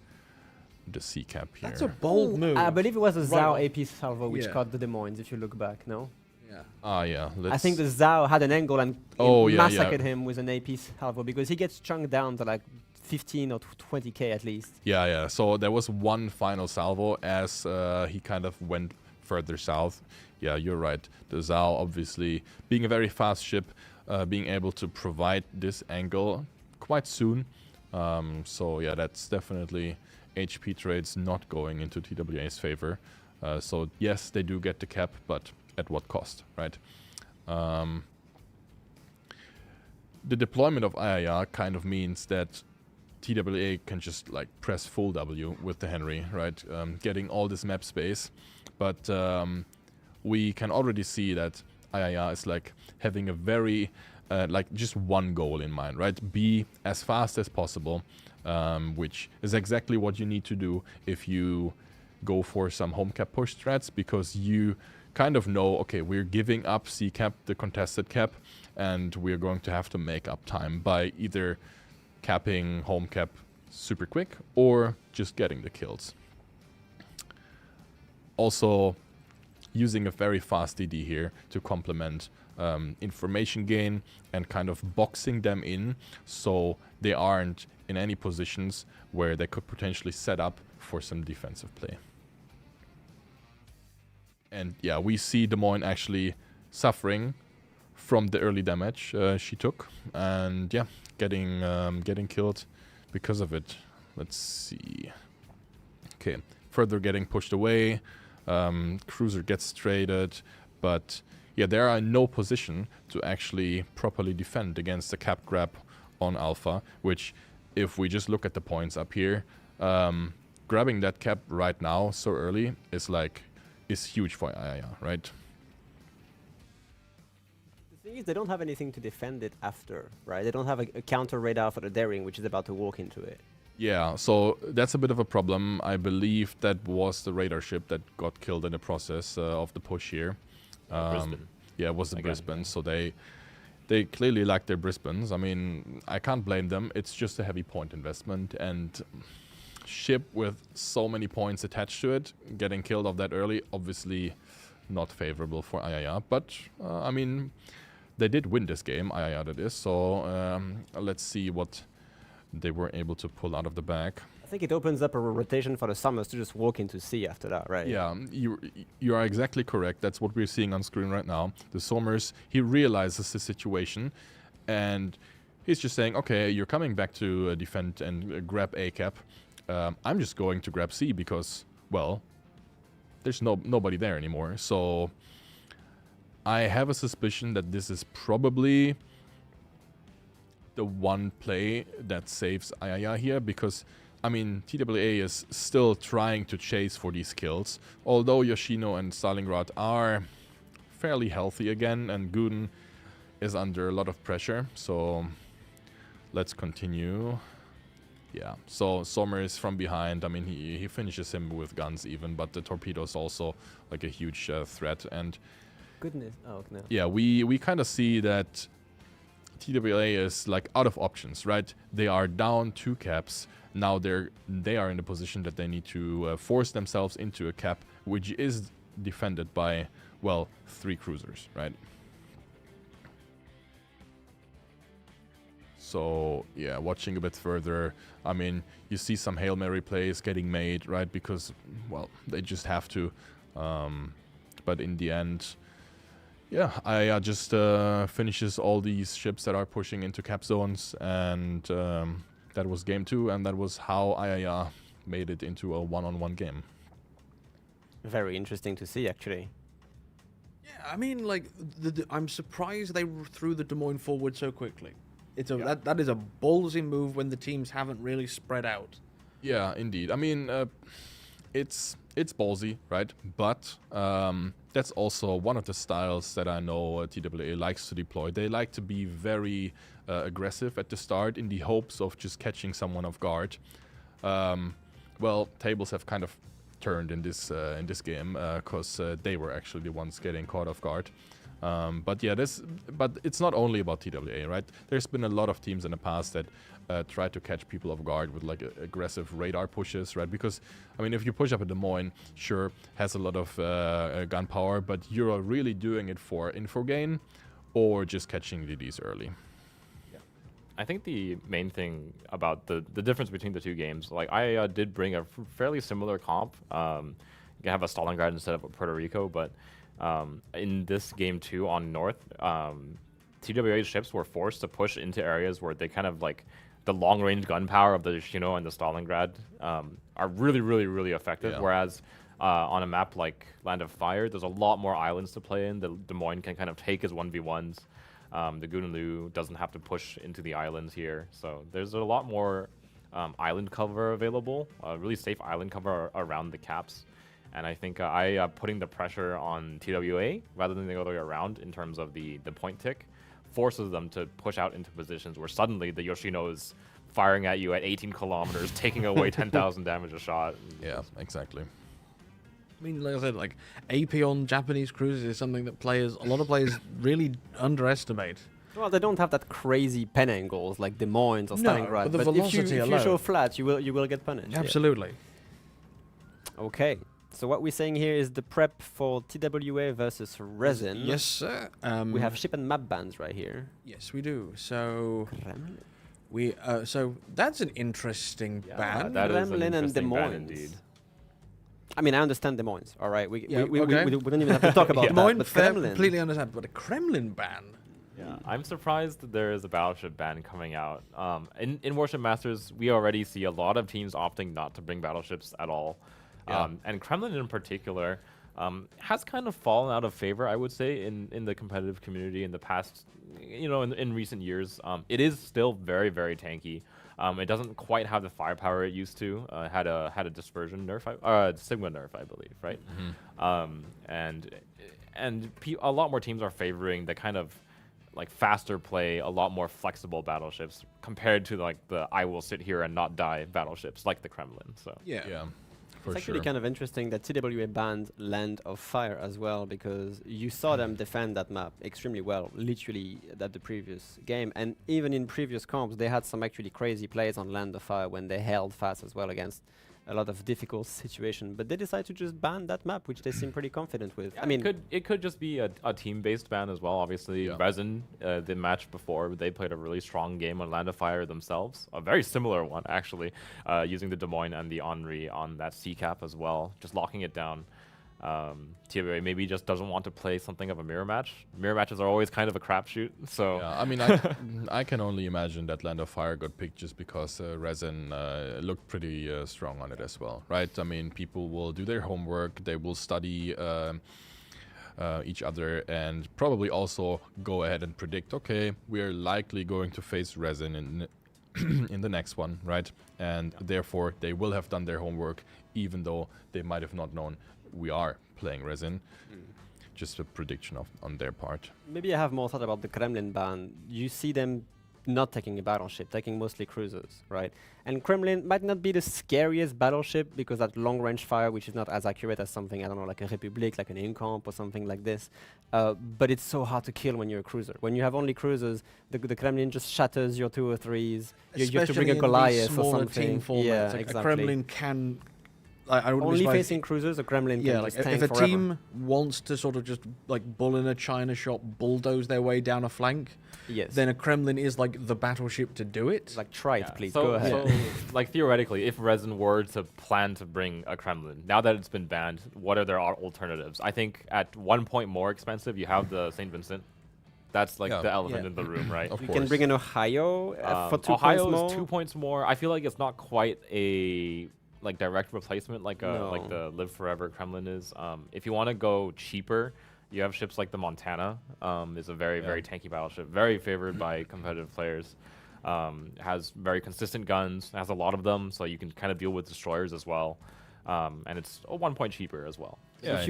the C cap here. That's a bold move. I believe it was a Zhao Right. AP salvo which caught the Des Moines, if you look back, no? Yeah. Yeah. I think the Zhao had an angle and Oh, massacred him with an AP salvo because he gets chunked down to like 15 or 20k at least. Yeah. So there was one final salvo as he kind of went further south. Yeah, you're right. The Zhao, obviously, being a very fast ship, being able to provide this angle quite soon. So yeah, that's definitely HP trades not going into TWA's favor. So yes, they do get the cap, but at what cost, right? The deployment of IIR kind of means that TWA can just like press full W with the Henry, right? Getting all this map space. But we can already see that IIR is like having a very, like just one goal in mind, right? Be as fast as possible, which is exactly what you need to do if you go for some home cap push strats, because you kind of know, okay, we're giving up C cap, the contested cap, and we're going to have to make up time by either capping home cap super quick or just getting the kills. Also, using a very fast DD here to complement information gain and kind of boxing them in so they aren't in any positions where they could potentially set up for some defensive play. And yeah, we see Des Moines actually suffering from the early damage she took, and yeah, getting killed because of it. Let's see. Okay, further getting pushed away. Cruiser gets traded, but yeah, they are in no position to actually properly defend against the cap grab on Alpha, which, if we just look at the points up here, grabbing that cap right now so early is huge for IIR, right? The thing is, they don't have anything to defend it after, right? They don't have a counter radar for the Daring, which is about to walk into it. Yeah, so that's a bit of a problem. I believe that was the radar ship that got killed in the process of the push here. Brisbane. Yeah, it was the Again, Brisbane, yeah. so they clearly like their Brisbanes. I mean, I can't blame them. It's just a heavy point investment, and ship with so many points attached to it, getting killed off that early, obviously not favorable for IIR. But, I mean, they did win this game, IIR that is, so let's see what they were able to pull out of the bag. I think it opens up a rotation for the Summers to just walk into C after that, right? Yeah, you are exactly correct. That's what we're seeing on screen right now. The Somers, he realizes the situation, and he's just saying, okay, you're coming back to defend and grab A cap. I'm just going to grab C because, well, there's nobody there anymore. So I have a suspicion that this is probably the one play that saves IIR here, because, I mean, TWA is still trying to chase for these kills, although Yoshino and Stalingrad are fairly healthy again, and Guden is under a lot of pressure, so let's continue. Yeah, so Sommer is from behind. I mean, he finishes him with guns even, but the torpedo is also like a huge threat. And Goodness, oh no. yeah, we kind of see that TWA is like out of options, right? They are down 2 caps. Now they are in the position that they need to force themselves into a cap, which is defended by, well, 3 cruisers, right? So yeah, watching a bit further, I mean, you see some Hail Mary plays getting made, right? Because, well, they just have to. But in the end, yeah, IIR just finishes all these ships that are pushing into cap zones, and that was game 2, and that was how IIR made it into a one-on-one game. Very interesting to see, actually. Yeah, I mean, like, I'm surprised they threw the Des Moines forward so quickly. It's that is a ballsy move when the teams haven't really spread out. Yeah, indeed. I mean, it's ballsy, right? But that's also one of the styles that I know TWA likes to deploy. They like to be very aggressive at the start in the hopes of just catching someone off guard. Well, tables have kind of turned in this game because they were actually the ones getting caught off guard. But yeah, but it's not only about TWA, right? There's been a lot of teams in the past that try to catch people off guard with like aggressive radar pushes, right? Because I mean, if you push up a Des Moines, sure, has a lot of gun power, but you're really doing it for info gain or just catching DDs early. I think the main thing about the difference between the two games, like I did bring a fairly similar comp. You can have a Stalingrad instead of a Puerto Rico, but in this game too on North, TWA's ships were forced to push into areas where they kind of like the long range gun power of the Yoshino and the Stalingrad are really, really, really effective. Yeah. Whereas on a map like Land of Fire, there's a lot more islands to play in. The Des Moines can kind of take his 1v1s. The Gunulu doesn't have to push into the islands here. So there's a lot more island cover available, really safe island cover around the caps. And I think putting the pressure on TWA rather than the other way around in terms of the point tick forces them to push out into positions where suddenly the Yoshino is firing at you at 18 kilometers, taking away 10,000 damage a shot. Yeah, exactly. I mean, like I said, like AP on Japanese cruisers is something that a lot of players really underestimate. Well, they don't have that crazy pen angles like Des Moines or No, Stalingrad. but the if velocity you alone. show flat, you will get punished. Absolutely. Yeah. Okay. So what we're saying here is the prep for TWA versus Resin. Yes, sir. We have ship and map bans right here. Yes, we do. So Kremlin. so that's an interesting ban. That is an Kremlin and Des interesting ban Moines. indeed. I mean, I understand Des Moines. All right, we Yeah, we okay. don't even have to talk about Des that. Moines, But fair, Kremlin. completely understand. But a Kremlin ban. Yeah, I'm surprised that there is a battleship ban coming out. In Warship Masters, we already see a lot of teams opting not to bring battleships at all. Yeah. And Kremlin in particular has kind of fallen out of favor, I would say, in the competitive community in the past, in recent years. It is still very, very tanky. It doesn't quite have the firepower it used to. Had a dispersion nerf, Sigma nerf, I believe, right? And a lot more teams are favoring the kind of like faster play, a lot more flexible battleships compared to like the I will sit here and not die battleships like the Kremlin. So Yeah. Yeah, for It's actually sure. kind of interesting that TWA banned Land of Fire as well, because you saw them defend that map extremely well, literally at the previous game. And even in previous comps, they had some actually crazy plays on Land of Fire when they held fast as well against a lot of difficult situations. But they decided to just ban that map, which they seem pretty confident with. I mean, it could just be a team-based ban as well. Obviously, Yeah. Resin, the match before, they played a really strong game on Land of Fire themselves. A very similar one, actually, using the Des Moines and the Henri on that C cap as well, just locking it down. TWA maybe just doesn't want to play something of a mirror match. Mirror matches are always kind of a crapshoot. So Yeah, I mean, I can only imagine that Land of Fire got picked just because Resin looked pretty strong on it as well, right? I mean, people will do their homework, they will study each other, and probably also go ahead and predict, okay, we're likely going to face Resin in the next one, right? And therefore, they will have done their homework, even though they might have not known we are playing Resin. Just a prediction on their part. maybe I have more thought about the Kremlin ban. You see them not taking a battleship, taking mostly cruisers, right? And Kremlin might not be the scariest battleship because that long-range fire, which is not as accurate as something, I don't know, like a Republic, like an Incomp or something like this. But it's so hard to kill when you're a cruiser. When you have only cruisers, the Kremlin just shatters your 2 or 3s. You have to bring Especially a in these Goliath or smaller something. team formats. Yeah, Like exactly. a Kremlin can. I wouldn't be Only surprised- facing cruisers, a Kremlin Yeah, can like just if tank a forever. team wants to sort of just like bull in a China shop, bulldoze their way down a flank, Yes. then a Kremlin is like the battleship to do it. Like, try it, Yeah, please. So, Go ahead. so like theoretically, if Resin were to plan to bring a Kremlin, now that it's been banned, what are their alternatives? I think at one point more expensive, you have the St. Vincent. That's like Yeah. the elephant Yeah. in the room, right? Of You course. can bring an Ohio for 2 Ohio points more. is 2 points more. I feel like it's not quite a like direct replacement like No. the Live Forever Kremlin is. If you want to go cheaper, you have ships like the Montana. Is a very very tanky battleship, very favored by competitive players. Has very consistent guns, has a lot of them, so you can kind of deal with destroyers as well. and it's 1 point cheaper as well. Yeah,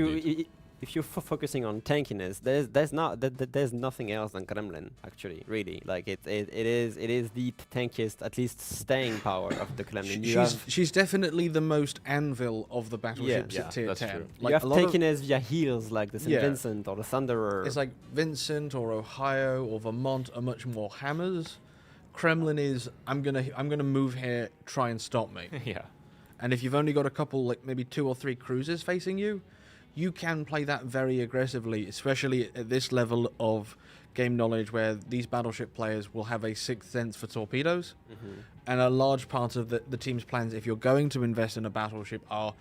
if you're focusing on tankiness, there's nothing else than Kremlin actually, really. Like it is the tankiest, at least staying power of the Kremlin. She's definitely the most anvil of the battleships at tier that's 10. true. Like you have tankiness via heals like the St. Yeah. Vincent or the Thunderer. It's like Vincent or Ohio or Vermont are much more hammers. Kremlin is I'm gonna move here, try and stop me. Yeah. And if you've only got a couple, like maybe 2 or 3 cruisers facing you, you can play that very aggressively, especially at this level of game knowledge where these battleship players will have a sixth sense for torpedoes. And a large part of the team's plans, if you're going to invest in a battleship, are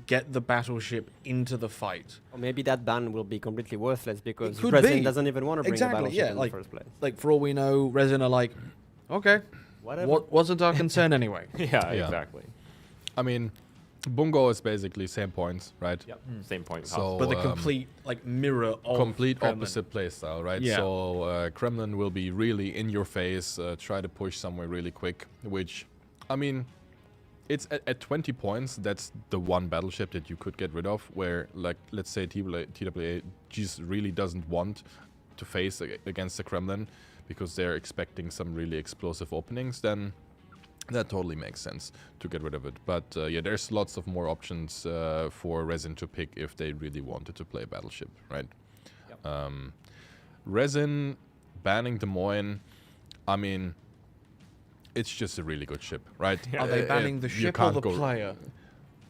get the battleship into the fight. Or maybe that ban will be completely worthless because could Resin be. doesn't even want to bring a battleship in the first place. Like, for all we know, Resin are like, okay, Whatever. what wasn't our concern anyway? Yeah, exactly. I mean, Bungo is basically same points, right? Yep. Same point. So, But the complete mirror of complete Kremlin. opposite playstyle, right? Yeah. So Kremlin will be really in your face, try to push somewhere really quick, which, I mean, it's at 20 points, that's the one battleship that you could get rid of, where, like, let's say TWA just really doesn't want to face against the Kremlin because they're expecting some really explosive openings, then that totally makes sense to get rid of it. But yeah, there's lots of more options for Resin to pick if they really wanted to play Battleship, right? Yep. Resin banning Des Moines, I mean, it's just a really good ship, right? Are they banning the You ship or can't the go- player?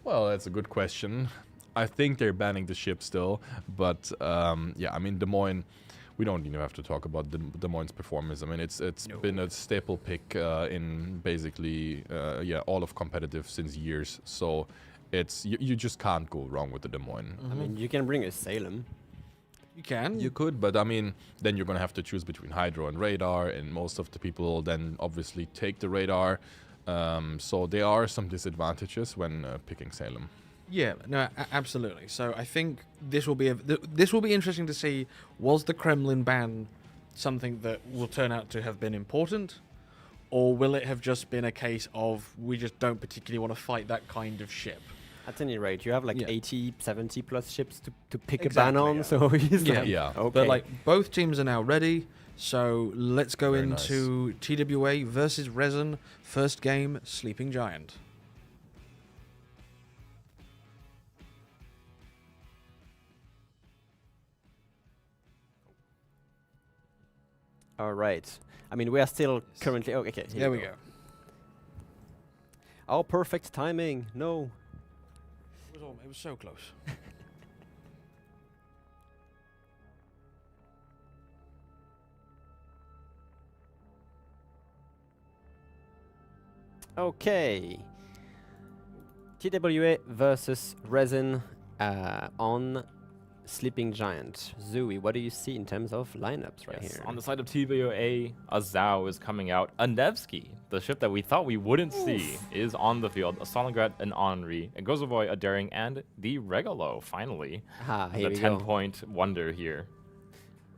Well, that's a good question. I think they're banning the ship still, but yeah, I mean, Des Moines, we don't even have to talk about Des Moines' performance. I mean, it's been a staple pick in basically yeah, all of competitive since years. So it's you just can't go wrong with the Des Moines. I mean, you can bring a Salem. You can. You could, but I mean, then you're gonna have to choose between Hydro and Radar, and most of the people then obviously take the Radar. So there are some disadvantages when picking Salem. Yeah, no, absolutely. So I think this will be interesting to see. Was the Kremlin ban something that will turn out to have been important, or will it have just been a case of we just don't particularly want to fight that kind of ship? At any rate, you have like Yeah. 80, 70 plus ships to pick Exactly, a ban on, yeah. so he's Yeah. like, Yeah. okay. But like both teams are now ready, so let's go Very nice. into TWA versus Resin. First game, Sleeping Giant. All right. I mean, we are still currently... Oh, okay. There we go. Oh, perfect timing. No. It was so close. Okay. TWA versus Resin on Sleeping Giant. Zooey, what do you see in terms of lineups right here? On the side of TWA, a Zhao is coming out. A Nevsky, the ship that we thought we wouldn't see, is on the field. A Stalingrad, an Henri, a Gozovoy, a Daring, and the Regalo, finally. Here The we go. 10-point wonder here.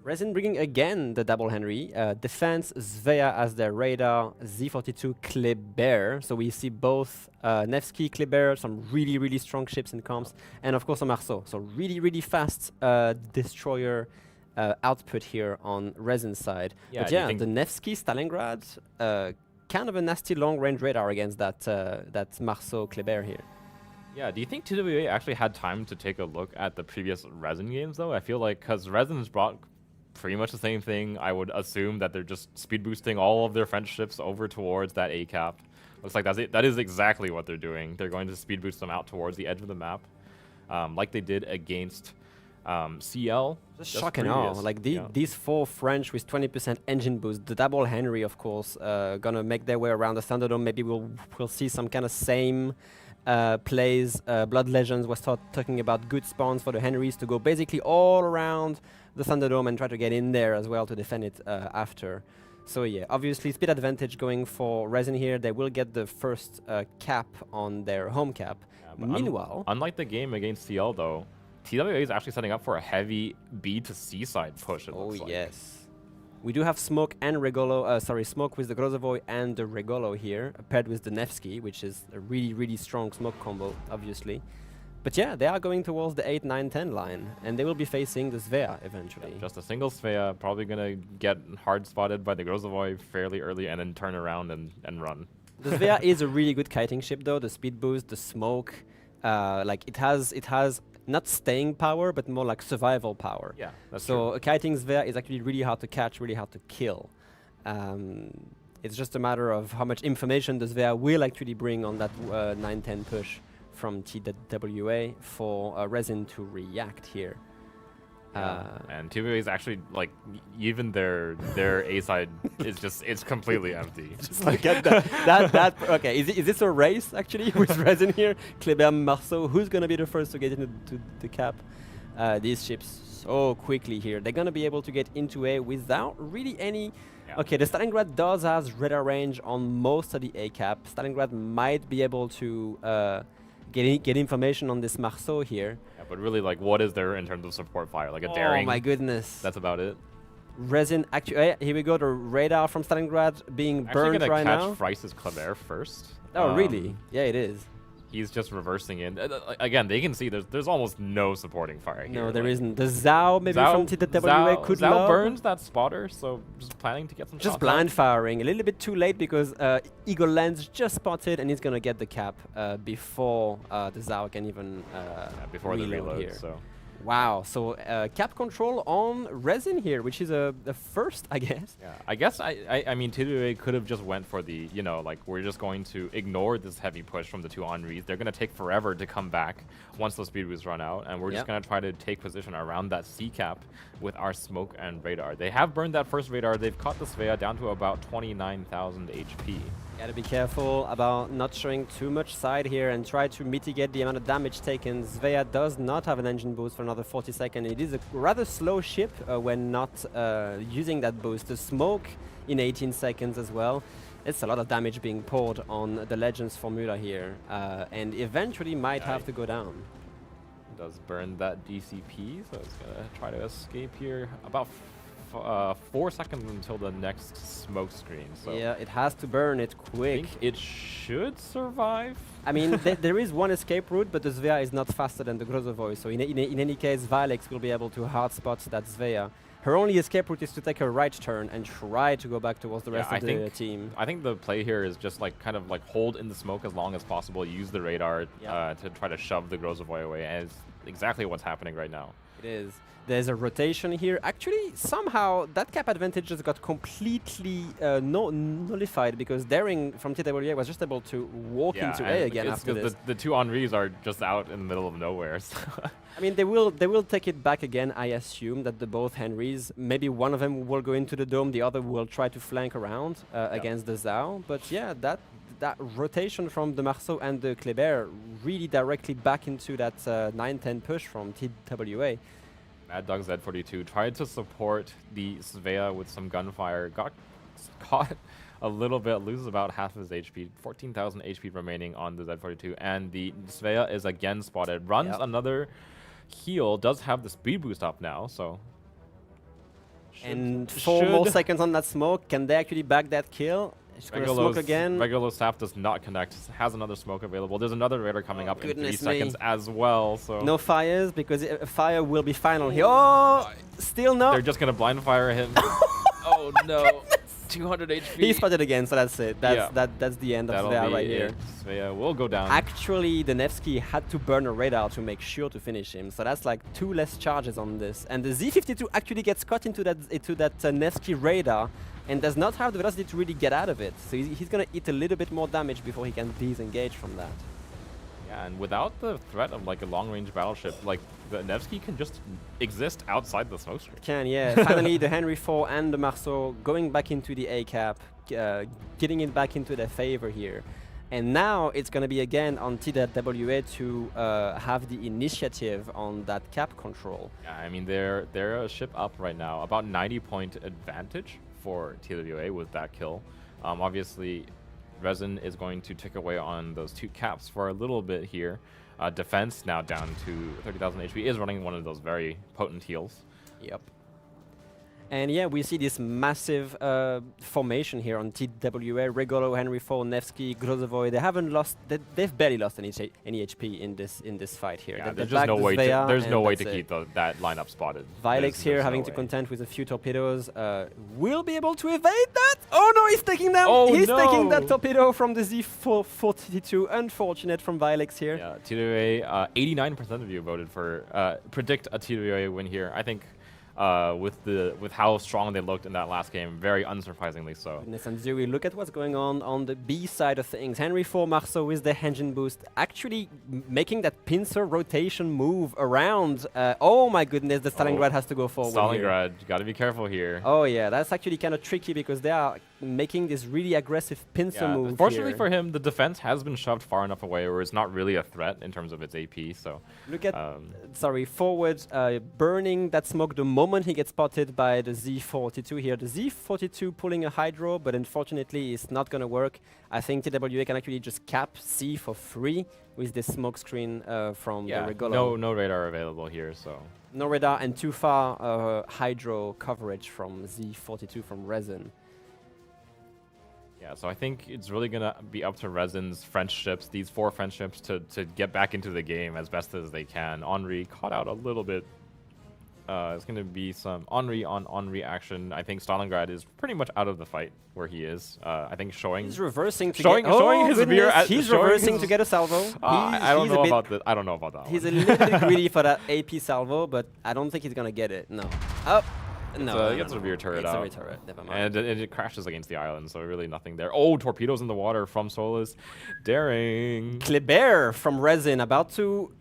Resin bringing again the double Henry. Defense, Svea as their radar, Z42 Kleber. So we see both Nevsky, Kleber, some really, really strong ships in comps, and of course a Marceau. So really, really fast destroyer output here on Resin's side. Yeah, But do you yeah, think- the Nevsky, Stalingrad, kind of a nasty long-range radar against that Marceau, Kleber here. Yeah, do you think TWA actually had time to take a look at the previous Resin games, though? I feel like, because Resin's brought pretty much the same thing, I would assume that they're just speed boosting all of their French ships over towards that A cap. Looks like that's it. That is exactly what they're doing. They're going to speed boost them out towards the edge of the map, like they did against CL. Just just shock and awe. previous. Like Yeah. these four French with 20% engine boost, the double Henry, of course, gonna make their way around the Thunderdome. Maybe we'll see some kind of same plays. Blood Legends was talking about good spawns for the Henrys to go basically all around the Thunderdome and try to get in there as well to defend it after. So yeah, obviously speed advantage going for Resin here. They will get the first cap on their home cap. Yeah, but Meanwhile, unlike the game against CL, though, TWA is actually setting up for a heavy B to C side push. It oh looks like. yes, We do have Smoke and Regolo, Smoke with the Grozovoi and the Regolo here, paired with the Nevsky, which is a really, really strong Smoke combo, obviously. But yeah, they are going towards the 8, 9, 10 line, and they will be facing the Svea eventually. Yeah, just a single Svea, probably going to get hard spotted by the Grozovoi fairly early and then turn around and run. The Svea is a really good kiting ship though, the speed boost, the smoke, like it has not staying power, but more like survival power. Yeah, that's so true. A kiting Svea is actually really hard to catch, really hard to kill. It's just a matter of how much information the Svea will actually bring on that 9-10 push from TWA for Resin to react here. And TWA is actually like even their A side is just it's completely empty. Just like that. Okay, is this a race actually with Resin here? Kleber, Marceau, who's gonna be the first to get into the cap? These ships so quickly here. They're gonna be able to get into A without really any. Yeah. Okay, the Stalingrad does have radar range on most of the A cap. Stalingrad might be able to get information on this Marceau here. Yeah, but really, like, what is there in terms of support fire? Like a daring? Oh my goodness. That's about it. Resin, actually, here we go, the radar from Stalingrad being burned right now. Actually gonna catch Frice's Kleber first. Oh, really? Yeah, it is. He's just reversing in. Again, they can see there's almost no supporting fire here. No, there isn't. The Zhao maybe from TWA could Zhao lob. burns that spotter, so just planning to get some Just shots blind out. firing. A little bit too late because Eagle Lens just spotted and he's going to get the cap before the Zhao can even before the reload here. So. Wow, so cap control on Resin here, which is a first, I guess. Yeah, I guess I mean TWA could have just went for the, you know, like we're just going to ignore this heavy push from the two Henris. They're going to take forever to come back once those speed boosts run out, and we're just going to try to take position around that C cap with our smoke and radar. They have burned that first radar. They've caught the Svea down to about 29,000 HP. Gotta be careful about not showing too much side here and try to mitigate the amount of damage taken. Svea does not have an engine boost for another 40 seconds. It is a rather slow ship when not using that boost. The smoke in 18 seconds as well. It's a lot of damage being poured on the Legends formula here and eventually might have to go down. Does burn that DCP, so it's gonna try to escape here. About 4 seconds until the next smoke screen. So yeah, it has to burn it quick. I think it should survive. I mean, there is one escape route, but the Svea is not faster than the Grozovoi. So in any case, Vilex will be able to hard spot that Svea. Her only escape route is to take a right turn and try to go back towards the rest of the team. I think the play here is just like kind of like hold in the smoke as long as possible, use the radar to try to shove the Grozovoi away, and it's exactly what's happening right now. It is. There's a rotation here. Actually, somehow that cap advantage just got completely nullified because Daring from TWA was just able to walk into A again after this. The two Henris are just out in the middle of nowhere. So I mean, they will take it back again. I assume that the both Henrys, maybe one of them will go into the dome, the other will try to flank around against the Zhao. But yeah, that rotation from the Marceau and the Kleber really directly back into that 9-10 push from TWA. Mad Dog Z42 tried to support the Svea with some gunfire, got caught a little bit, loses about half of his HP, 14,000 HP remaining on the Z42, and the Svea is again spotted, runs another heal, does have the speed boost up now, so... And 4 more seconds on that smoke, can they actually back that kill? Just gonna smoke again. Regular staff does not connect. Has another smoke available. There's another radar coming up in 3 seconds as well. So no fires because fire will be final here. Oh, still no. They're just gonna blind fire him. Oh no, 200 HP. He spotted again, so that's it. That's the end of Svea right here. Svea will go down. Actually, the Nevsky had to burn a radar to make sure to finish him. So that's like 2 less charges on this. And the Z52 actually gets caught into that Nevsky radar and does not have the velocity to really get out of it. So he's going to eat a little bit more damage before he can disengage from that. Yeah, and without the threat of like a long-range battleship, like the Nevsky can just exist outside the smoke screen. Can, yeah. Finally, the Henry IV and the Marceau going back into the A cap, getting it back into their favor here. And now it's going to be again on TWA to have the initiative on that cap control. Yeah, I mean, they're a ship up right now, about 90-point advantage for TWA with that kill. Obviously, Resin is going to tick away on those 2 caps for a little bit here. Defense now down to 30,000 HP is running one of those very potent heals. Yep. And yeah, we see this massive formation here on TWA. Regolo, Henry IV, Nevsky, Grozovoy. They haven't lost. They've barely lost any HP in this fight here. Yeah, there's just no way. There's no way to keep that lineup spotted. Vilex here having to contend with a few torpedoes. Will be able to evade that. Oh no, he's taking them. Oh, he's taking that torpedo from the Z442. Unfortunate from Vilex here. Yeah, TWA. 89% of you voted for predict a TWA win here. I think. With how strong they looked in that last game, very unsurprisingly so. Goodness, and Zuri, look at what's going on the B side of things. Henry IV Marceau with the engine boost, actually making that pincer rotation move around. Oh my goodness, the Stalingrad has to go forward. Stalingrad, you got to be careful here. Oh yeah, that's actually kind of tricky because they are making this really aggressive pincer move. Fortunately for him, the defense has been shoved far enough away where it's not really a threat in terms of its AP. So look at forward burning that smoke the moment he gets spotted by the Z42 here. The Z42 pulling a hydro, but unfortunately it's not going to work. I think TWA can actually just cap C for free with this smoke screen from the Regolo. No radar available here, so no radar and too far hydro coverage from Z42 from Resin. Yeah, so I think it's really going to be up to Resin's French ships, these 4 French ships, to get back into the game as best as they can. Henri caught out a little bit. It's going to be some Henri on Henri action. I think Stalingrad is pretty much out of the fight where he is. I think showing... He's reversing to showing his rear... He's reversing to get a salvo. I don't know about that. I don't know about that He's a little bit greedy for that AP salvo, but I don't think he's going to get it. No. Oh. No, it's a rear turret out. It's a rear turret, never mind. And it crashes against the island, so really nothing there. Oh, torpedoes in the water from Solus. Daring. Kleber from Resin about to...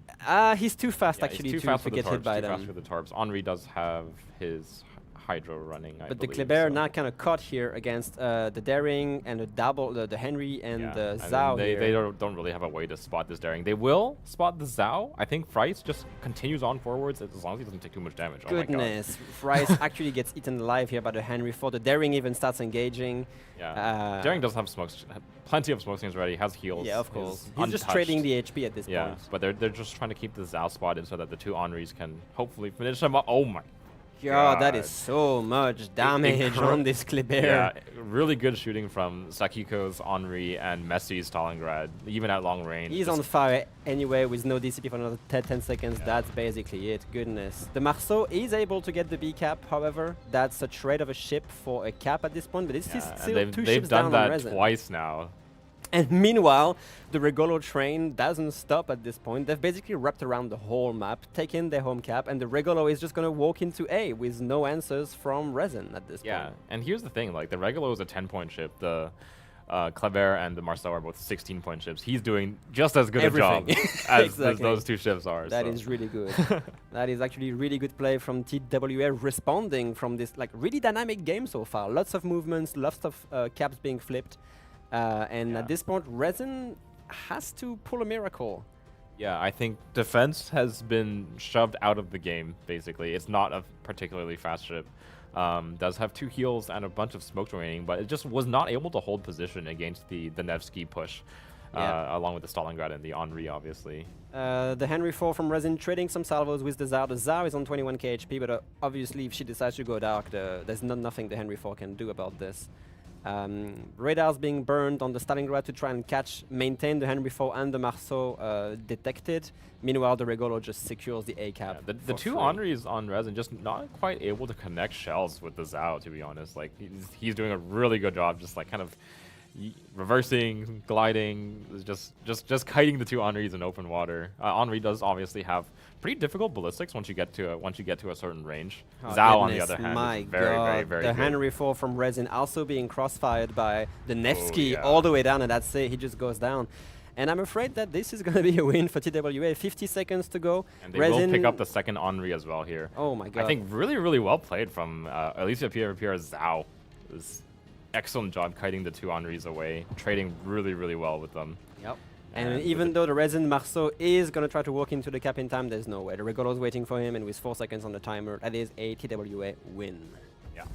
he's too fast actually to get hit by them. Too fast for the torps. Henri does have his hydro running, I but believe, the Kleber so. now kind of caught here against the Daring and the Henry and the Zhao. They don't really have a way to spot this Daring. They will spot the Zhao. I think Fries just continues on forwards as long as he doesn't take too much damage. Goodness, Fries actually gets eaten alive here by the Henry IV. The Daring even starts engaging. Yeah, Daring does have plenty of smoke screens ready. Has heals. Yeah, of course. He's untouched. just trading the HP at this point. Yeah, but they're just trying to keep the Zhao spotted so that the 2 Henris can hopefully finish them up. Oh my. God, that is so much damage on this Kleber. Yeah, really good shooting from Sakiko's Henri and Messi's Stalingrad, even at long range. He's on fire anyway with no DCP for another 10 seconds. Yeah. That's basically it. Goodness. The Marceau is able to get the B cap, however. That's a trade of a ship for a cap at this point, but it's still 2 ships down on Resin. They've done that twice now. And meanwhile, the Regolo train doesn't stop at this point. They've basically wrapped around the whole map, taken their home cap, and the Regolo is just going to walk into A with no answers from Resin at this point. Yeah, and here's the thing, like the Regolo is a 10-point ship. The Kleber and the Marceau are both 16-point ships. He's doing just as good a job as those 2 ships are. That is really good. That is actually really good play from TWA, responding from this like really dynamic game so far. Lots of movements, lots of caps being flipped. At this point, Resin has to pull a miracle. Yeah, I think defense has been shoved out of the game, basically. It's not a particularly fast ship. Does have 2 heals and a bunch of smoke remaining, but it just was not able to hold position against the Nevsky push, along with the Stalingrad and the Henri, obviously. The Henry IV from Resin trading some salvos with the Zhao. The Zhao is on 21k HP, but obviously if she decides to go dark, there's nothing the Henry IV can do about this. Radars being burned on the Stalingrad to try and maintain the Henry IV and the Marceau detected. Meanwhile, the Regolo just secures the A cap. Yeah, the 2 Henris on Resin just not quite able to connect shells with the Zhao, to be honest. Like he's doing a really good job, just like kind of reversing, gliding, just kiting the 2 Henris in open water. Henri does obviously have pretty difficult ballistics once you get to a certain range. Zhao, on the other hand, is very good. The Henry IV from Resin also being crossfired by the Nevsky all the way down, and that's it. He just goes down. And I'm afraid that this is going to be a win for TWA. 50 seconds to go. And they will pick up the second Henri as well here. Oh my god. I think really, really well played from Alicia Pierre Zhao. It was excellent job kiting the 2 Henris away, trading really, really well with them. Yep. And even though the Resin Marceau is going to try to walk into the cap in time, there's no way. The Regolo's waiting for him, and with 4 seconds on the timer, that is a TWA win. Yeah.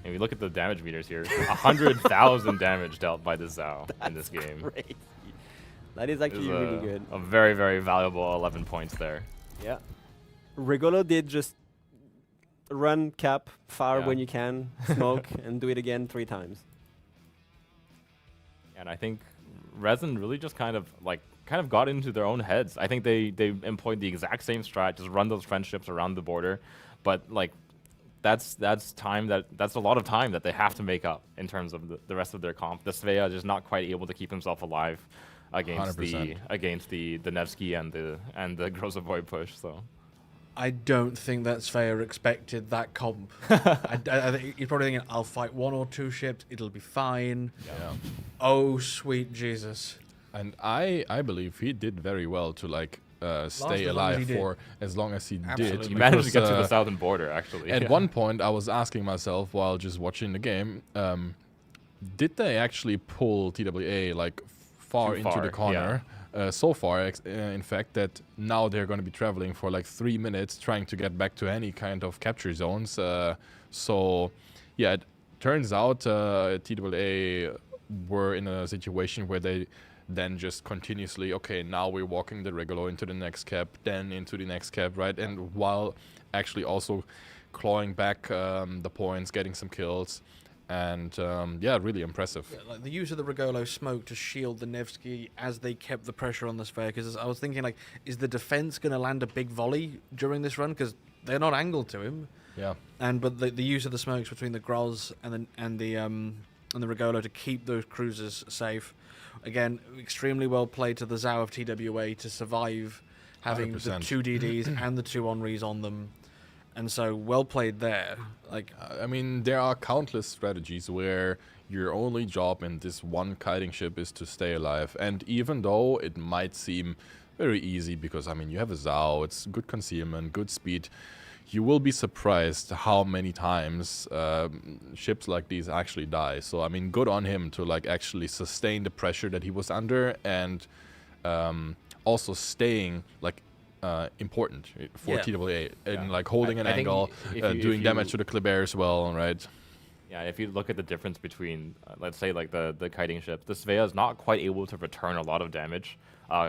And we look at the damage meters here. 100,000 damage dealt by the Zhao in this game. Crazy. That is actually really good. A very, very valuable 11 points there. Yeah. Regolo did just run cap far Yeah. when you can, smoke, and do it again 3 times. And I think Resin really just kind of got into their own heads. I think they employed the exact same strat, just run those friendships around the border, but like that's a lot of time that they have to make up in terms of the rest of their comp. The Svea just not quite able to keep himself alive against 100%. the Nevsky and the Grozavoy push. So I don't think that Svea expected that comp. I think he's probably thinking, I'll fight 1 or 2 ships, it'll be fine. Yeah. Oh, sweet Jesus. And I believe he did very well to like stay as long as he alive did. for as long as he Absolutely. did. he managed to get because, to the southern border actually. At one point, I was asking myself while just watching the game, did they actually pull TWA like far Too into far, the corner? So far, in fact, that now they're going to be traveling for like 3 minutes trying to get back to any kind of capture zones. So, yeah, it turns out TWA were in a situation where they then just continuously, okay, now we're walking the Regulo into the next cap, then into the next cap, right? And while actually also clawing back the points, getting some kills. And yeah, really impressive. Yeah, like the use of the Regolo smoke to shield the Nevsky as they kept the pressure on the Sphere. Because I was thinking, like, is the defense going to land a big volley during this run? Because they're not angled to him. Yeah. But the use of the smokes between the Groz and the Regolo to keep those cruisers safe. Again, extremely well played to the Zhao of TWA to survive having 100%. the 2 DDs and the 2 Henris on them. And so, well played there. Like, I mean, there are countless strategies where your only job in this one kiting ship is to stay alive. And even though it might seem very easy because, I mean, you have a Zhao, it's good concealment, good speed, you will be surprised how many times ships like these actually die. So, I mean, good on him to, like, actually sustain the pressure that he was under and also staying, like, important for TWA and like holding an angle, doing damage to the Kleber as well, right? Yeah, if you look at the difference between, let's say, like the kiting ship, the Svea is not quite able to return a lot of damage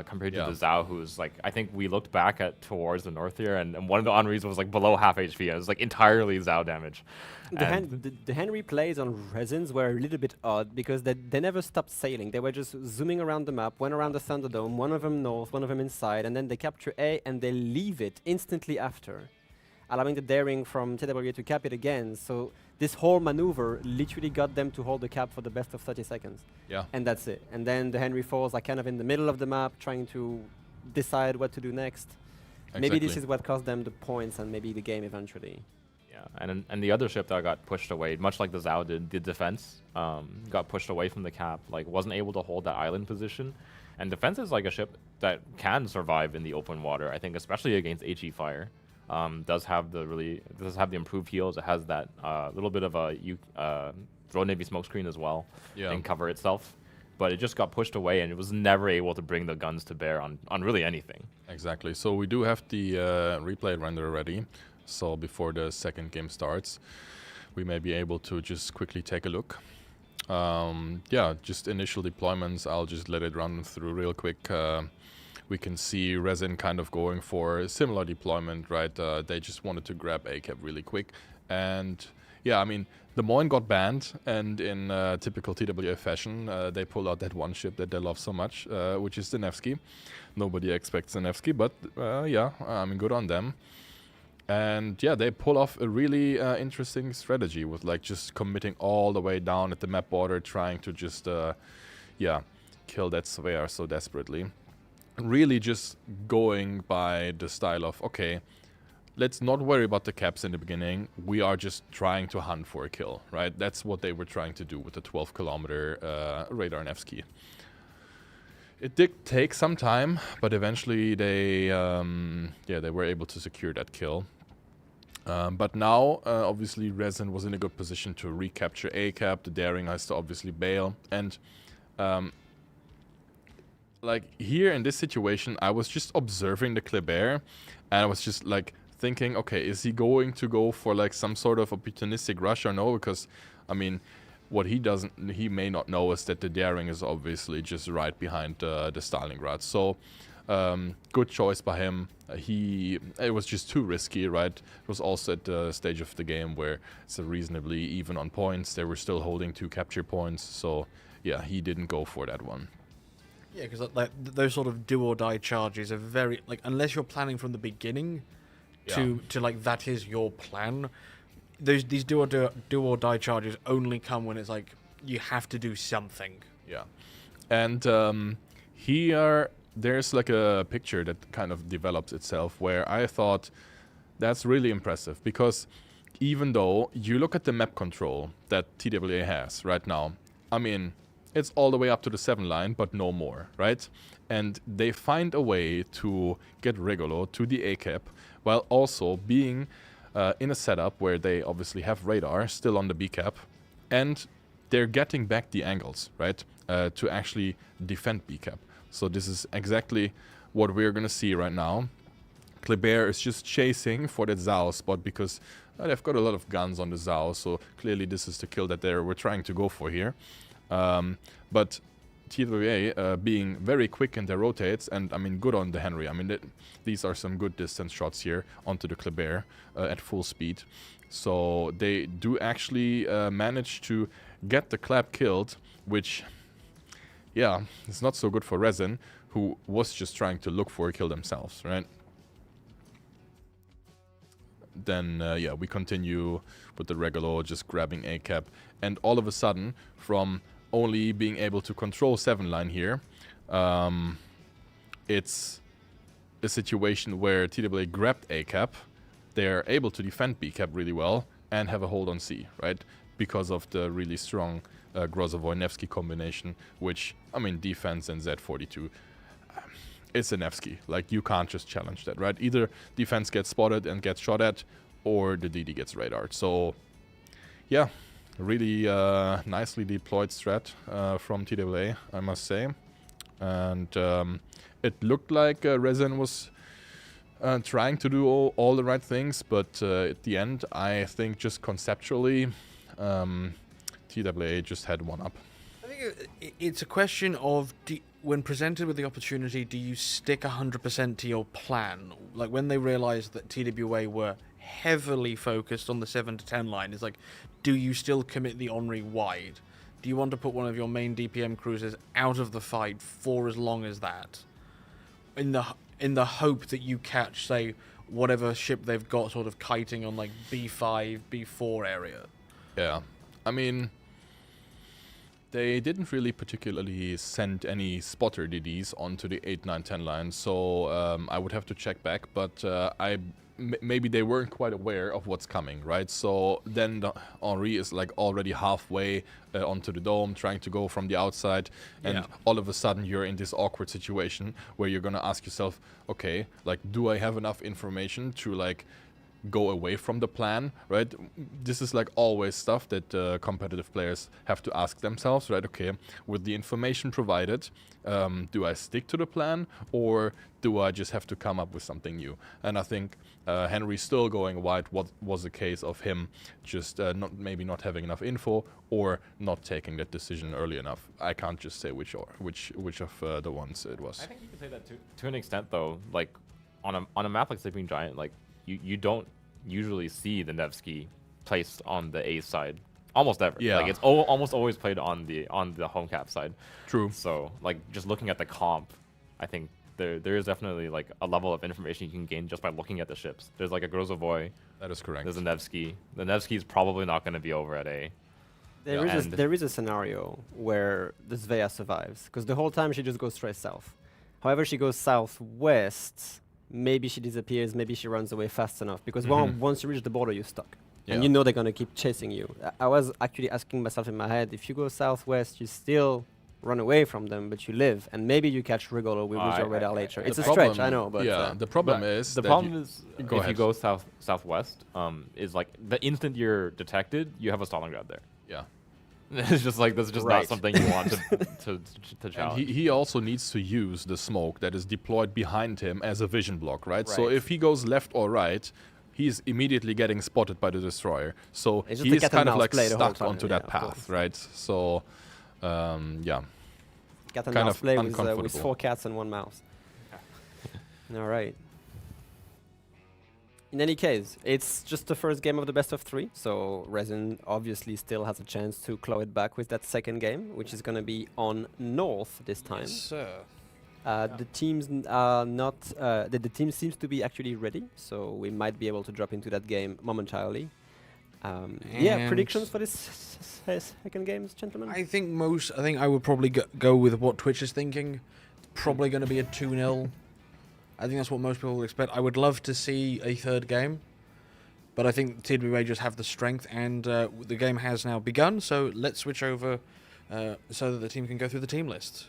compared to the Zhao, who's like, I think we looked back at towards the north here, and one of the Henris was like below half HP. It was like entirely Zhao damage. The Henry plays on Resins were a little bit odd because they never stopped sailing. They were just zooming around the map, went around the Thunderdome, one of them north, one of them inside, and then they capture A and they leave it instantly after, allowing the daring from TWA to cap it again. So this whole maneuver literally got them to hold the cap for the best of 30 seconds. Yeah. And that's it. And then the Henry Falls are kind of in the middle of the map trying to decide what to do next. Exactly. Maybe this is what cost them the points and maybe the game eventually. Yeah, and the other ship that got pushed away, much like the Zhao did, the defense got pushed away from the cap, like wasn't able to hold that island position. And defense is like a ship that can survive in the open water, I think, especially against HE fire. Does have the improved heals. It has that little bit of a throw Navy smokescreen as well and cover itself. But it just got pushed away, and it was never able to bring the guns to bear on really anything. Exactly. So we do have the replay render ready. So before the second game starts, we may be able to just quickly take a look. Yeah, just initial deployments. I'll just let it run through real quick. We can see Resin kind of going for a similar deployment, right? They just wanted to grab ACAP really quick. And yeah, I mean, the Moine got banned, and in typical TWA fashion, they pull out that one ship that they love so much, which is the Nevsky. Nobody expects the Nevsky, but yeah, I mean, good on them. And yeah, they pull off a really interesting strategy with like just committing all the way down at the map border, trying to just, yeah, kill that Sphere so desperately. Really just going by the style of, okay, let's not worry about the caps in the beginning. We are just trying to hunt for a kill, right? That's what they were trying to do with the 12-kilometer radar Nevsky. It did take some time, but eventually they, yeah, they were able to secure that kill. But now, obviously, Resin was in a good position to recapture ACAP. The Daring has to obviously bail. And like here in this situation, I was just observing the Kleber, and I was just like thinking, okay, is he going to go for like some sort of opportunistic rush or no? Because, I mean, what he may not know is that the Daring is obviously just right behind the Stalingrad. So Good choice by him. It was just too risky, right? It was also at the stage of the game where it's reasonably even on points. They were still holding 2 capture points, so yeah, he didn't go for that one. Yeah, because like those sort of do or die charges are very like, unless you're planning from the beginning to like that is your plan. These do or die charges only come when it's like you have to do something. Yeah, and here there's like a picture that kind of develops itself where I thought that's really impressive, because even though you look at the map control that TWA has right now, I mean, it's all the way up to the 7 line, but no more, right? And they find a way to get Rigolo to the A cap while also being in a setup where they obviously have radar still on the B cap, and they're getting back the angles, right, to actually defend B cap. So this is exactly what we're going to see right now. Kleber is just chasing for that Zao spot because they've got a lot of guns on the Zao, so clearly this is the kill that they were trying to go for here. But TWA being very quick in their rotates, and I mean, good on the Henry. I mean, these are some good distance shots here onto the Kleber at full speed. So they do actually manage to get the Clap killed, which, yeah, it's not so good for Resin, who was just trying to look for a kill themselves, right? Then, yeah, we continue with the Regulo just grabbing A cap, and all of a sudden, from only being able to control 7 line here, it's a situation where TWA grabbed A cap, they're able to defend B cap really well, and have a hold on C, right? Because of the really strong Grozovoy-Nevsky combination, which, I mean, defense and Z42, it's a Nevsky. Like, you can't just challenge that, right? Either defense gets spotted and gets shot at, or the DD gets radared. So, yeah, really nicely deployed strat from TWA, I must say. And it looked like Resin was trying to do all the right things, but at the end, I think just conceptually, TWA just had one up. I think it's a question of, when presented with the opportunity, do you stick 100% to your plan? Like, when they realized that TWA were heavily focused on the 7 to 10 line, it's like, do you still commit the Henri wide? Do you want to put one of your main DPM cruisers out of the fight for as long as that? In the hope that you catch, say, whatever ship they've got sort of kiting on like B5, B4 area. Yeah, I mean, they didn't really particularly send any spotter DDs onto the 8, 9, 10 line, so I would have to check back, but maybe they weren't quite aware of what's coming, right? So then Henri is like already halfway onto the dome, trying to go from the outside, and all of a sudden you're in this awkward situation where you're gonna ask yourself, okay, like, do I have enough information to like go away from the plan, right? This is like always stuff that competitive players have to ask themselves, right? Okay, with the information provided, do I stick to the plan, or do I just have to come up with something new? And I think Henry still going wide was a case of him just maybe not having enough info, or not taking that decision early enough. I can't just say which of the ones it was. I think you can say that to an extent, though. Like on a map like Sleeping Giant, like you don't usually see the Nevsky placed on the A side almost ever. Yeah. Like, it's almost always played on the home cap side. True. So, like, just looking at the comp, I think there is definitely like a level of information you can gain just by looking at the ships. There's like a Grozovoy. That is correct. There's a Nevsky. The Nevsky is probably not going to be over at A. There is a scenario where the Svea survives, because the whole time she just goes straight south. However, she goes southwest, maybe she disappears, maybe she runs away fast enough, because once you reach the border, you're stuck. And you know they're going to keep chasing you. I was actually asking myself in my head, if you go southwest, you still run away from them, but you live, and maybe you catch Rigolo with your radar later. It's a stretch, I know, but... Yeah, the problem is if you go southwest, is like the instant you're detected, you have a Stalingrad there. Yeah. It's just like, that's just not something you want to challenge. And he also needs to use the smoke that is deployed behind him as a vision block, right? So if he goes left or right, he's immediately getting spotted by the destroyer. So he is kind of like stuck onto that path, right? So, yeah. Cat and mouse play with 4 cats and 1 mouse. All right. In any case, it's just the first game of the best of 3, so Resin obviously still has a chance to claw it back with that second game, which is going to be on North this time. Yes, sir. The teams are not. The team seems to be actually ready, so we might be able to drop into that game momentarily. Yeah, predictions for this second game, gentlemen. I think I would probably go with what Twitch is thinking. It's probably going to be a 2-0. I think that's what most people will expect. I would love to see a third game, but I think TWA just have the strength, and the game has now begun. So let's switch over so that the team can go through the team list.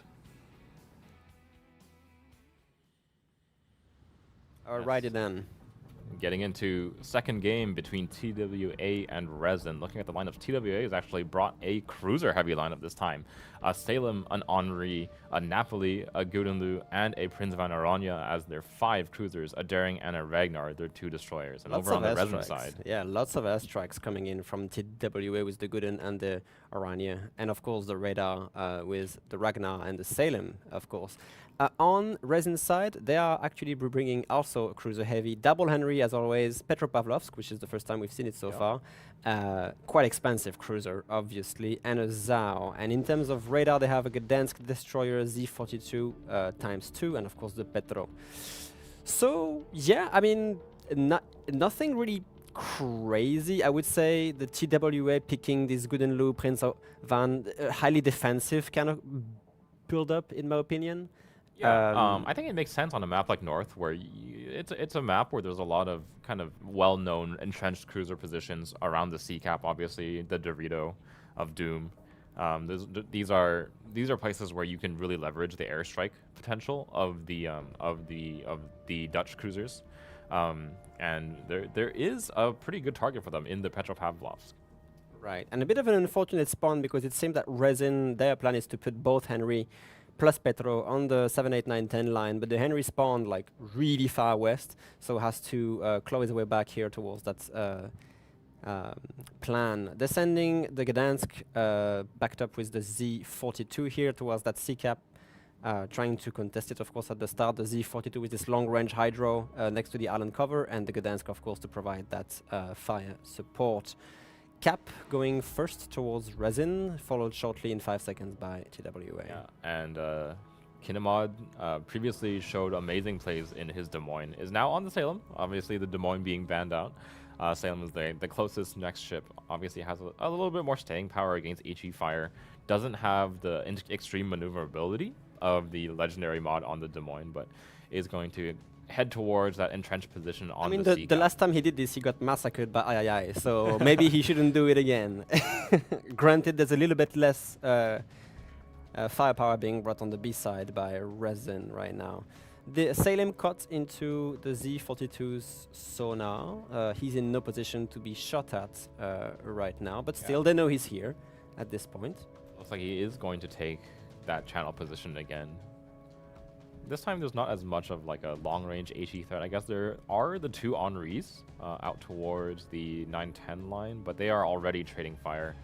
Alrighty then. Getting into second game between TWA and Resin. Looking at the lineups, TWA has actually brought a cruiser-heavy lineup this time. A Salem, an Henri, a Napoli, a Gudenlu, and a Prince van Oranje as their 5 cruisers, a Daring and a Ragnar, their 2 destroyers. And Lots over on the of Resin airstrikes. side. Yeah, lots of airstrikes coming in from TWA with the Guden and the Oranje. And of course the Radar with the Ragnar and the Salem, of course. On Resin side, they are actually bringing also a cruiser heavy. Double Henry, as always. Petropavlovsk, which is the first time we've seen it so far. Quite expensive cruiser, obviously. And a Zao. And in terms of radar, they have a Gdansk destroyer Z42 ×2, and of course the Petro. So, yeah, I mean, nothing really crazy. I would say the TWA picking this Gudenlu, Prince van, highly defensive kind of build up, in my opinion. Yeah, I think it makes sense on a map like North, where it's a map where there's a lot of kind of well-known entrenched cruiser positions around the sea cap. Obviously, the Dorito of Doom. These are places where you can really leverage the airstrike potential of the Dutch cruisers, and there is a pretty good target for them in the Petropavlovsk. Right, and a bit of an unfortunate spawn because it seems that Resin, their plan is to put both Henry plus Petro on the 7, 8, 9, 10 line, but the Henry spawned like really far west, so has to claw his way back here towards that plan. They're sending the Gdansk backed up with the Z42 here towards that sea cap, trying to contest it, of course, at the start. The Z42 with this long-range hydro next to the island cover, and the Gdansk, of course, to provide that fire support. Cap going first towards Resin, followed shortly in 5 seconds by TWA. Yeah, and Kinemod previously showed amazing plays in his Des Moines, is now on the Salem, obviously the Des Moines being banned out. Salem is the closest next ship, obviously has a little bit more staying power against HE fire, doesn't have the extreme maneuverability of the legendary mod on the Des Moines, but is going to head towards that entrenched position on the sea. The last time he did this, he got massacred by II, so maybe he shouldn't do it again. Granted, there's a little bit less firepower being brought on the B side by Resin right now. The Salem cut into the Z42's sonar. He's in no position to be shot at right now, but still they know he's here at this point. Looks like he is going to take that channel position again. This time there's not as much of like a long-range HE threat. I guess there are the 2 Henris out towards the 9-10 line, but they are already trading fire.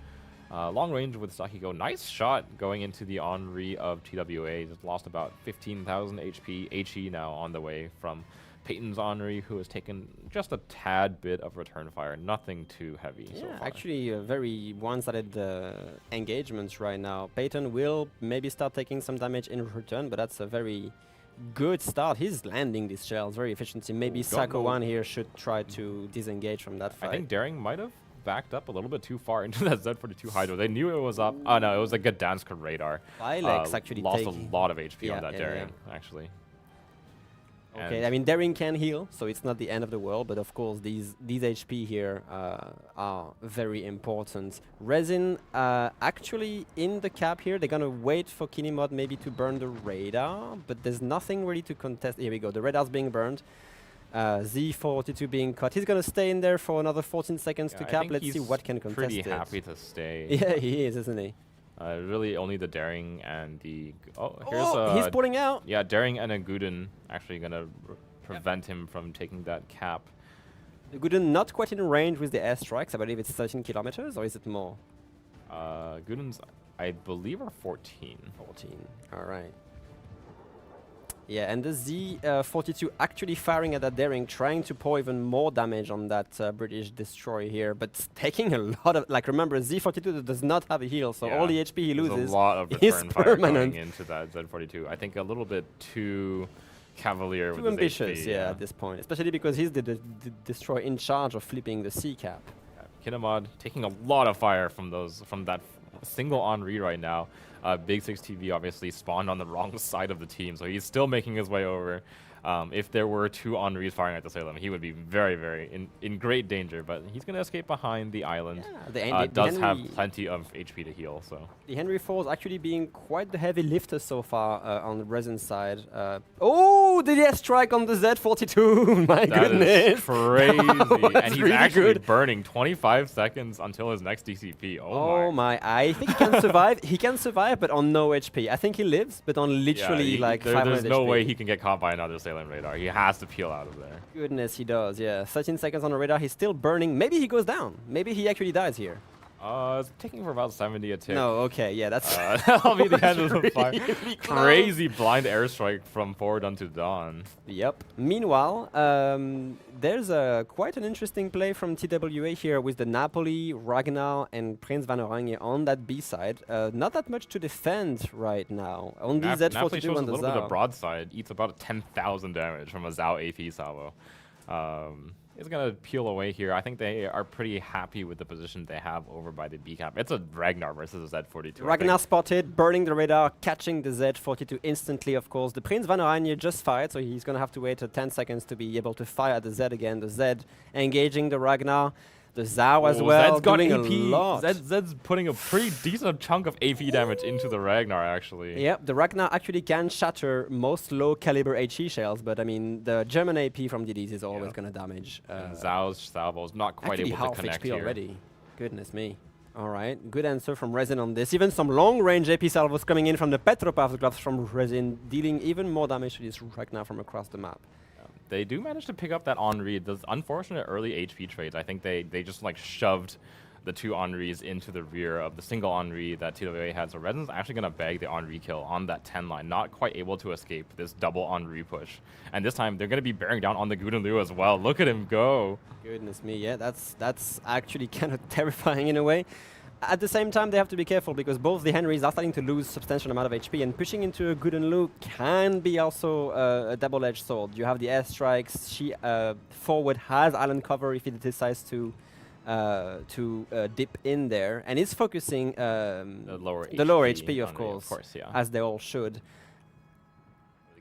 Long range with Sakiko. Nice shot going into the Henri of TWA. Just lost about 15,000 HP. HE now on the way from Peyton's Henri, who has taken just a tad bit of return fire. Nothing too heavy so far. Actually very one-sided engagements right now. Peyton will maybe start taking some damage in return, but that's a very good start. He's landing these shells very efficiently. Maybe Sako 1 here should try to disengage from that fight. I think Daring might have backed up a little bit too far into that Z42 hydro. They knew it was up. Oh no, it was a Gdansk radar. Vilex actually lost a lot of HP on that Daring, actually. Okay, And I mean Daring can heal, so it's not the end of the world, but of course these HP here are very important. Resin actually in the cap here, they're gonna wait for Kinemod maybe to burn the radar, but there's nothing really to contest. Here we go, the radar's being burned. Z42 being cut. He's gonna stay in there for another 14 seconds to cap. Let's see what can contest pretty it. happy to stay. Yeah, he is, isn't he? Really only the Daring and the... he's pulling out! Yeah, Daring and a Guden actually gonna prevent him from taking that cap. The Guden not quite in range with the airstrikes. I believe it's 13 kilometers, or is it more? Guden's, I believe, are 14. 14, alright. Yeah, and the Z42 actually firing at that daring, trying to pour even more damage on that British destroyer here, but taking a lot of, like, remember, Z42 does not have a heal, so all the HP he loses There's a lot of is return fire permanent. going into that Z42. I think a little bit too cavalier Too with ambitious, his HP, yeah, at this point, especially because he's the destroyer in charge of flipping the C cap. Kinemod taking a lot of fire from that single Henri right now. Big 6 TV obviously spawned on the wrong side of the team, so he's still making his way over. If there were 2 Henris firing at the Salem, he would be very, very in great danger, but he's going to escape behind the island. Yeah, does have plenty of HP to heal, so. The Henry 4 is actually being quite the heavy lifter so far on the Resin side. Oh, the airstrike on the Z42! My goodness! That is crazy. And he's really actually good. burning 25 seconds until his next DCP. Oh my! I think he can survive. He can survive, but on no HP. I think he lives, but on literally like 500 there's no HP. way he can get caught by another Salem radar. He has to peel out of there. Goodness, he does. Yeah, 13 seconds on the radar. He's still burning. Maybe he goes down. Maybe he actually dies here. It's taking for about 70 a tick. No, okay, yeah, that's that'll be the end of the fight. really Crazy blind airstrike from forward onto dawn. Yep. Meanwhile, there's quite an interesting play from TWA here with the Napoli, Ragnar, and Prince Van Oranje on that B side. Not that much to defend right now. On the Napoli Z42 shows on a the little bit of Zao. broadside. Eats about 10,000 damage from a Zao AP salvo. It's going to peel away here. I think they are pretty happy with the position they have over by the B cap. It's a Ragnar versus a Z42. Ragnar spotted, burning the radar, catching the Z42 instantly, of course. The Prince Van Oranje just fired, so he's going to have to wait 10 seconds to be able to fire at the Z again. The Z engaging the Ragnar. The Zao as well, Zed's got doing AP. a lot. Zed's putting a pretty decent chunk of AP damage into the Ragnar, actually. Yep, the Ragnar actually can shatter most low-caliber HE shells, but I mean, the German AP from DDs is always going to damage. And Zao's salvo is not quite actually able to half connect HP here. already. Goodness me. All right, good answer from Resin on this. Even some long-range AP salvos coming in from the Petropav gloves from Resin, dealing even more damage to this Ragnar from across the map. They do manage to pick up that Henri. Those unfortunate early HP trades, I think they just like shoved the 2 Henris into the rear of the single Henri that TWA had. So Resin's actually going to bag the Henri kill on that 10 line, not quite able to escape this double Henri push. And this time they're going to be bearing down on the Guden Liu as well. Look at him go. Goodness me, yeah, that's actually kind of terrifying in a way. At the same time, they have to be careful because both the Henrys are starting to lose substantial amount of HP, and pushing into a Guden Liu can be also a double-edged sword. You have the airstrikes. She forward has island cover if he decides to dip in there, and is focusing The lower HP, of Henri, course, yeah. as they all should.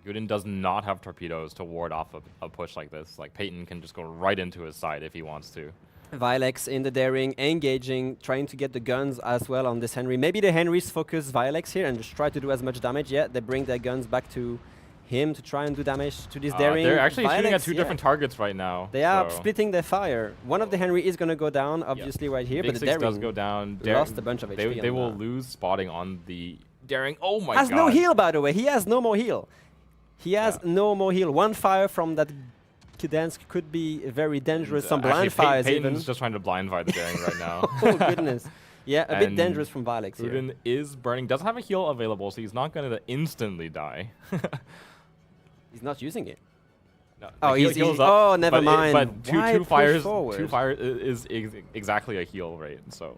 Guden does not have torpedoes to ward off a push like this. Like Peyton can just go right into his side if he wants to. Vilex in the daring, engaging, trying to get the guns as well on this Henry. Maybe the Henrys focus Vilex here and just try to do as much damage. Yeah, they bring their guns back to him to try and do damage to this daring. They're actually shooting at Vilex, 2 different targets right now. They are splitting their fire. One of the Henry is going to go down, obviously, right here, Big but the 6 daring does go down. lost a bunch of HP. They will lose spotting on the daring. Oh my god. Has no heal, by the way. He has no more heal. He has no more heal. One fire from that Gdansk could be very dangerous. Some blind fires even. Peyton's just trying to blind fire the daring right now. Oh, goodness. Yeah, a bit And dangerous from Vilex here. Guden is burning. Doesn't have a heal available, so he's not going to instantly die. He's not using it. No, Oh, the heal he's heals easy. up, Oh, never mind. But Why two push fires forward? is exactly a heal rate. So,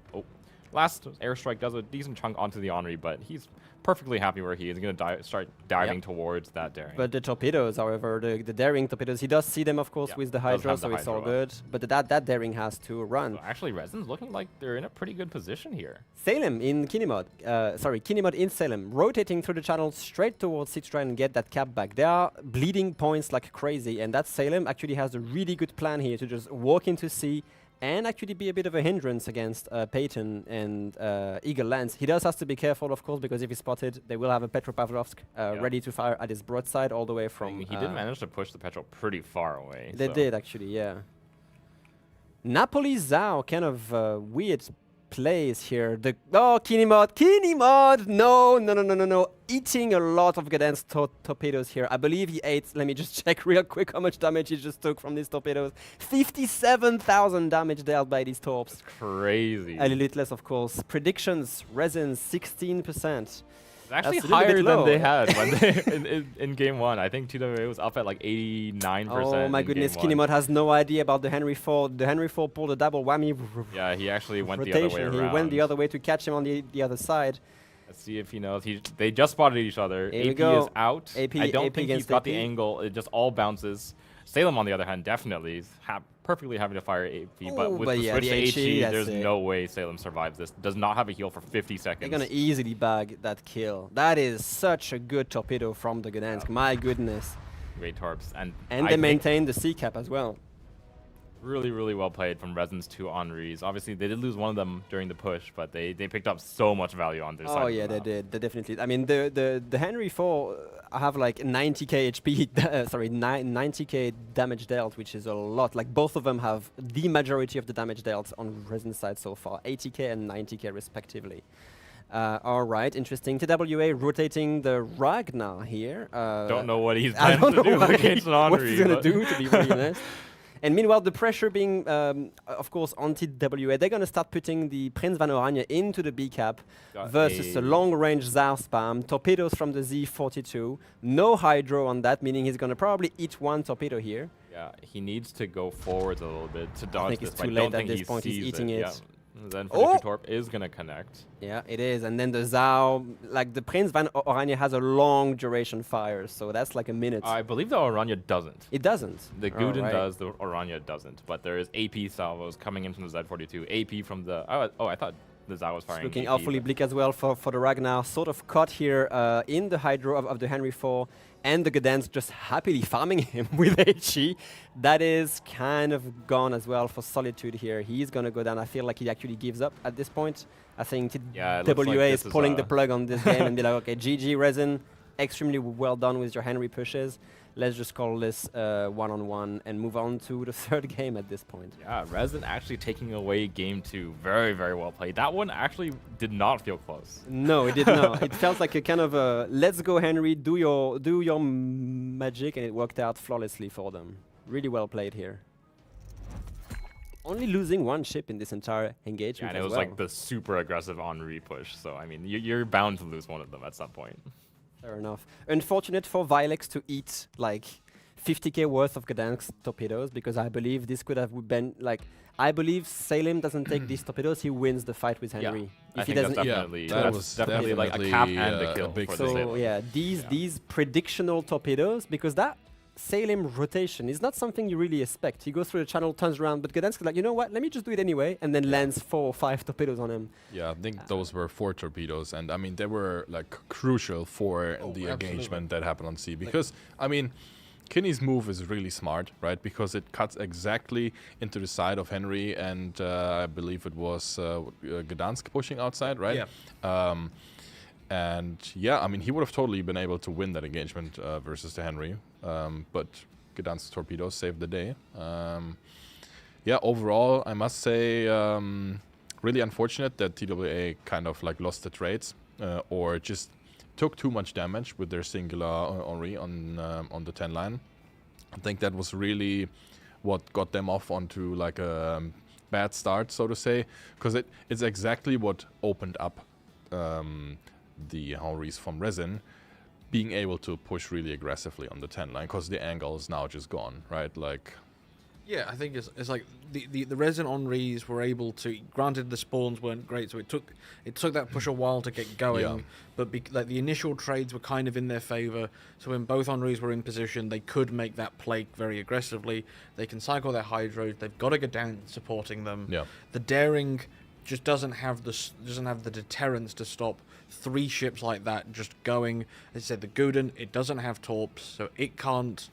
last airstrike does a decent chunk onto the Henri, but he's perfectly happy where he is. He's going to start diving towards that daring. But the torpedoes, however, the daring torpedoes, he does see them, of course, with the does Hydra, have the so it's all Hydra up. good. But that daring has to run. So actually, Resin's looking like they're in a pretty good position here. Salem in Kinemod, Kinemod in Salem, rotating through the channel straight towards C to try and get that cap back. They are bleeding points like crazy, and that Salem actually has a really good plan here to just walk into C and actually be a bit of a hindrance against Peyton and Eagle Lance. He does have to be careful, of course, because if he's spotted, they will have a Petropavlovsk ready to fire at his broadside all the way from... He did manage to push the Petro pretty far away. They did, actually, yeah. Napoli Zao, kind of weird plays here. Kinemod! No. Eating a lot of Gdansk torpedoes here. I believe he ate, let me just check real quick how much damage he just took from these torpedoes. 57,000 damage dealt by these torps. Crazy. A little less, of course. Predictions, Resin, 16%. Actually That's a little bit higher than low. they had when they in game one. I think TWA was up at like 89%. Oh my in goodness, game one. Kinemod has no idea about the Henry 4. The Henry 4 pulled a double whammy Yeah, he actually went the rotation. other way around. He went the other way to catch him on the other side. Let's see if he knows. They just spotted each other. Here we AP go. is out. AP I don't AP think he's against got the AP. angle. It just all bounces. Salem, on the other hand, definitely is perfectly having to fire AP. But Ooh, with but the yeah, switch the to HE, HE, that's there's it. no way Salem survives this. Does not have a heal for 50 seconds. They're gonna easily bag that kill. That is such a good torpedo from the Gdansk. My goodness. Great torps. And And I they think maintain the C cap as well. really, really well played from Resin's two Henris. Obviously, they did lose one of them during the push, but they picked up so much value on their side. Oh of yeah, the they map. did. They definitely. I mean, the Henry 4 have like 90k HP. Sorry, 90k damage dealt, which is a lot. Like both of them have the majority of the damage dealt on Resin side so far, 80k and 90k respectively. All right, interesting. TWA rotating the Ragnar here. Don't know what he's I planning don't to know do what, against an what Henri. he's gonna but- do, to be very honest. And meanwhile, the pressure being, of course, on TWA, they're gonna start putting the Prince van Oranje into the B cap Got versus a long-range Zao spam, torpedoes from the Z42, no hydro on that, meaning he's gonna probably eat one torpedo here. Yeah, he needs to go forwards a little bit to dodge think this. it's but too I don't late at think this he point, he's sees eating it. Yeah. Then Oh! Finicky Torp is gonna connect. Yeah, it is. And then the Zao, like the Prince van Oranje has a long duration fire, so that's like a minute. I believe the Oranje doesn't. It doesn't. The Guden Alright. does, the Oranje doesn't. But there is AP salvos coming in from the Z42. AP from the... Oh, I thought the Zao was It's firing looking AP, awfully but- bleak as well for the Ragnar. Sort of caught here in the hydro of the Henry 4, and the Gdansk just happily farming him with HE. That is kind of gone as well for Solitude here. He's going to go down. I feel like he actually gives up at this point. I think Yeah, it looks WA like is this pulling the is, plug on this game and be like, okay, GG Resin, extremely well done with your Henry pushes. Let's just call this one-on-one and move on to the third game at this point. Yeah, Resin actually taking away game two. Very, very well played. That one actually did not feel close. No, it did not. It felt like a kind of a let's go Henry, do your magic, and it worked out flawlessly for them. Really well played here. Only losing one ship in this entire Yeah, engagement and it as was well. like the super aggressive Henri push. So, I mean, you're bound to lose one of them at some point. Fair enough. Unfortunate for Vilex to eat like 50k worth of Gdansk torpedoes, because I believe this could have been like, I believe Salem doesn't take these torpedoes, he wins the fight with Henry. I If he think that's doesn't, definitely, that that's was definitely like a cap and definitely, a kill a big for So, the so Salem. yeah, these predictional torpedoes, because that Salem rotation is not something you really expect. He goes through the channel, turns around, but Gdansk is like, you know what, let me just do it anyway, and then lands 4 or 5 torpedoes on him. Yeah, I think those were 4 torpedoes, and I mean they were like crucial for the absolutely. engagement that happened on sea. Because I mean, Kinney's move is really smart, right? Because it cuts exactly into the side of Henry, and I believe it was Gdansk pushing outside, right? Yeah. And yeah, I mean he would have totally been able to win that engagement versus the Henry, but Gdansk's torpedoes saved the day. Yeah, overall, I must say, really unfortunate that TWA kind of like lost the trades or just took too much damage with their singular Henri on the 10 line. I think that was really what got them off onto like a bad start, so to say, because it's exactly what opened up the Henris from Resin being able to push really aggressively on the 10 line, because the angle is now just gone, right? Like, Yeah, I think it's like the Resin Henris were able to. Granted, the spawns weren't great, so it took that push a while to get going. Yeah. But like the initial trades were kind of in their favor. So when both Henris were in position, they could make that play very aggressively. They can cycle their hydros. They've got to go down supporting them. yeah. The daring just doesn't have the deterrence to stop 3 ships like that just going. As I said, the Guden, it doesn't have torps, so it can't.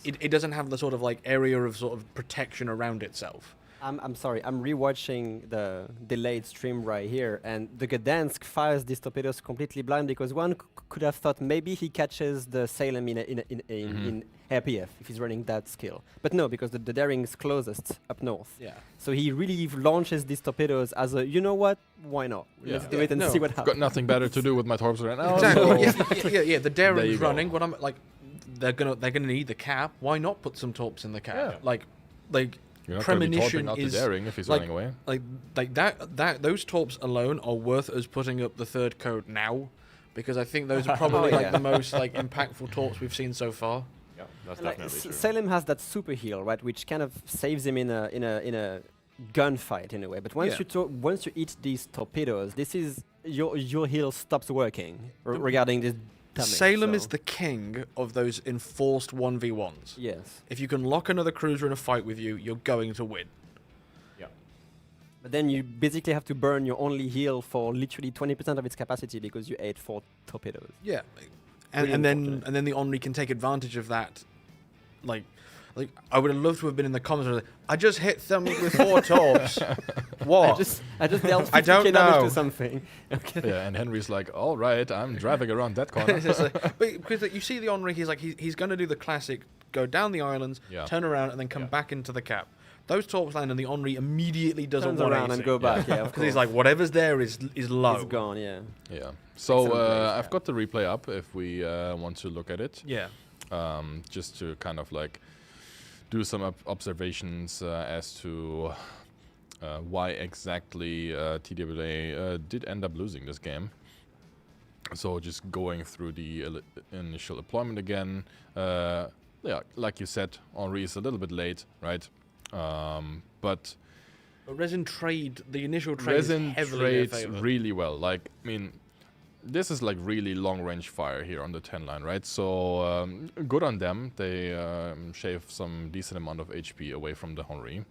It doesn't have the sort of like area of sort of protection around itself. I'm sorry, I'm rewatching the delayed stream right here, and the Gdansk fires these torpedoes completely blind, because one could have thought maybe he catches the Salem in RPF if he's running that skill. But no, because the daring is closest up north. Yeah. So he really launches these torpedoes as a, you know what, why not? Let's Yeah. do it and No. see what happens. Got nothing better to do with my torps right now. Exactly. so- yeah. The There you daring's go. running. What I'm like, they're gonna need the cap. Why not put some torps in the cap? Yeah. Like You're not going to be premonition torping out the is daring if he's like- running away. like that those torps alone are worth us putting up the 3rd code now, because I think those are probably like the most like impactful torps we've seen so far. Yeah, that's Like, definitely true. Salem has that super heal, right, which kind of saves him in a gunfight in a way. But once once you eat these torpedoes, this is your heal stops working regarding this damage. Salem is the king of those enforced 1v1s. Yes. If you can lock another cruiser in a fight with you, you're going to win. Yeah. But then you basically have to burn your only heal for literally 20% of its capacity because you ate 4 torpedoes. Yeah, Really and then unfortunate. the Henri can take advantage of that. Like I would have loved to have been in the comments. Like, I just hit something with 4 torps. What? I just dealt I don't 50k damage know. to something. Okay. Yeah, and Henry's like, all right, I'm driving around that corner. It's just like, but because you see the Henri, he's going to do the classic, go down the islands, Yeah. turn around, and then come back into the cap. Those torps land, and the Henri immediately does Turns a 180. around and go back. Yeah, of Because he's course. like, whatever's there is low. It's gone. Yeah. Yeah. So Excellent place, I've yeah. got the replay up if we want to look at it. Yeah. Just to kind of like do some observations as to why exactly TWA did end up losing this game. So just going through the initial deployment again. Yeah, like you said, Henri is a little bit late, right? But Resin trade, the initial trade Resin is heavily in their trades favor. really well. Like, I mean, this is like really long range fire here on the 10 line, right? So good on them. They shave some decent amount of HP away from the Henri.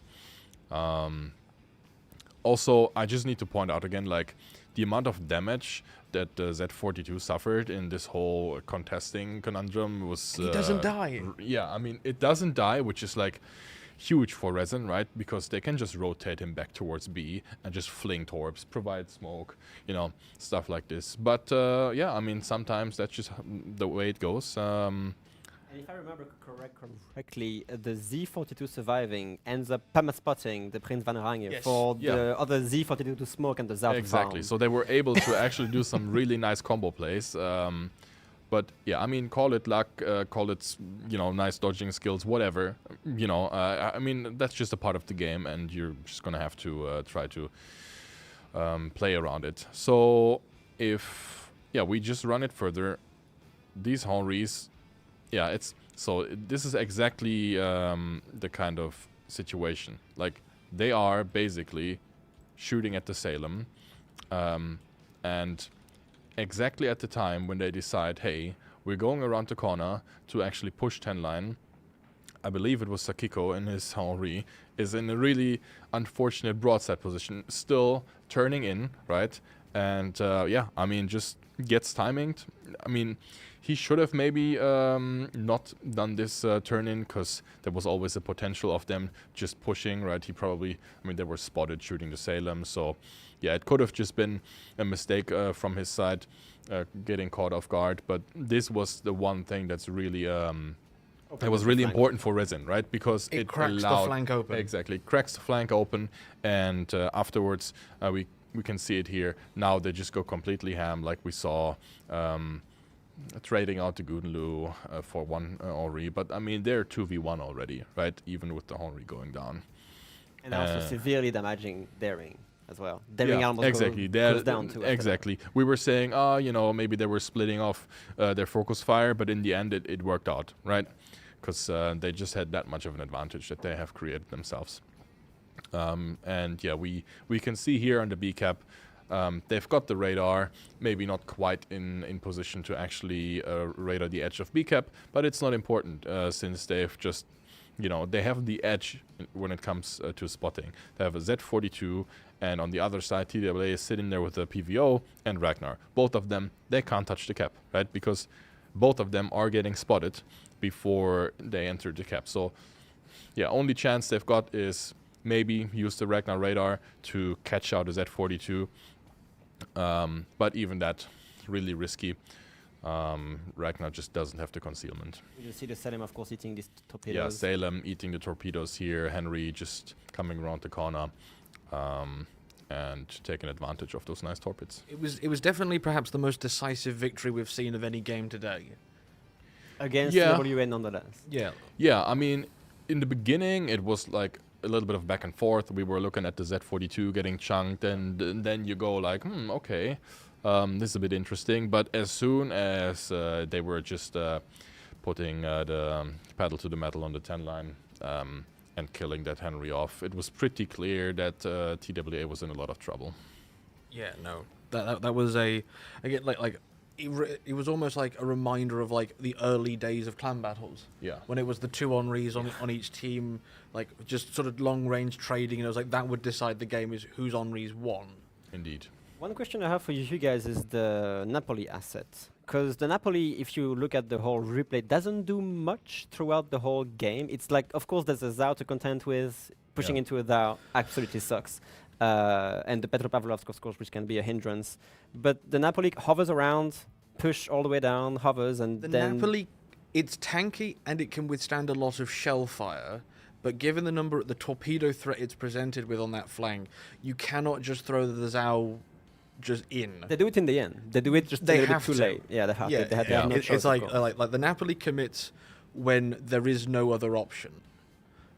Also, I just need to point out again, like the amount of damage that the Z42 suffered in this whole contesting conundrum was. He doesn't die. Yeah, I mean, it doesn't die, which is like huge for Resin, right? Because they can just rotate him back towards B and just fling torps, provide smoke, you know, stuff like this. But yeah, I mean, sometimes that's just the way it goes. And if I remember correctly, the Z42 surviving ends up spotting the Prince van Oranje Yes. for Yeah. the other Z42 to smoke and the South Exactly. So they were able to actually do some really nice combo plays. But yeah, I mean, call it luck, call it, you know, nice dodging skills, whatever. You know, I mean, that's just a part of the game, and you're just gonna have to try to play around it. So if we just run it further, these Henris, this is exactly the kind of situation. Like they are basically shooting at the Salem, and exactly at the time when they decide, hey, we're going around the corner to actually push 10 line, I believe it was Sakiko in his Henri, is in a really unfortunate broadside position, still turning in, right? And I mean, just gets timinged. I mean, he should have maybe not done this turn in, because there was always a potential of them just pushing, right? He probably, I mean, they were spotted shooting the Salem, so yeah, it could have just been a mistake from his side, getting caught off guard. But this was the one thing that's really it was really important for Resin, right? Because it cracks the allowed flank open. Exactly, cracks the flank open, and afterwards we can see it here. Now they just go completely ham, like we saw. Trading out the Gudenlu for one Henri, but I mean they're 2v1 already, right? Even with the Henri going down, and also severely damaging Daring as well. Daring almost exactly. goes down too. Exactly. We were saying, you know, maybe they were splitting off their focus fire, but in the end it worked out, right? Because they just had that much of an advantage that they have created themselves. And yeah, we can see here on the B cap. They've got the radar, maybe not quite in position to actually radar the edge of B-cap, but it's not important since they've just, you know, they have the edge when it comes to spotting. They have a Z42, and on the other side, TWA is sitting there with a PVO and Ragnar. Both of them, they can't touch the cap, right? Because both of them are getting spotted before they enter the cap. So, yeah, only chance they've got is maybe use the Ragnar radar to catch out a Z42. But even that, really risky. Ragnar just doesn't have the concealment. You see the Salem, of course, eating these torpedoes. Yeah, Salem eating the torpedoes here. Henry just coming around the corner and taking advantage of those nice torpedoes. It was definitely perhaps the most decisive victory we've seen of any game today. Against TWA nonetheless. Yeah. Yeah, I mean, in the beginning, it was like a little bit of back and forth. We were looking at the Z42 getting chunked, and then you go like, okay, This is a bit interesting, but as soon as they were just putting the pedal to the metal on the 10 line and killing that Henry off, it was pretty clear that TWA was in a lot of trouble. Yeah, no, that was again like it was almost like a reminder of like the early days of clan battles. Yeah. When it was the 2 Henris on each team, like just sort of long range trading, and it was like that would decide the game is whose Henris won. Indeed. One question I have for you guys is the Napoli asset. Because the Napoli, if you look at the whole replay, doesn't do much throughout the whole game. It's like, of course, there's a Zao to contend with. Pushing into a Zao absolutely sucks. And the Petropavlovsk, of course, which can be a hindrance. But the Napoli hovers around, push all the way down, hovers, and The then... Napoli, it's tanky and it can withstand a lot of shell fire. But given the torpedo threat it's presented with on that flank, you cannot just throw the Zao just in. They do it in the end. They do it just They a little have bit too to. late. Yeah, they have to. They have no It's choice, of course. like the Napoli commits when there is no other option,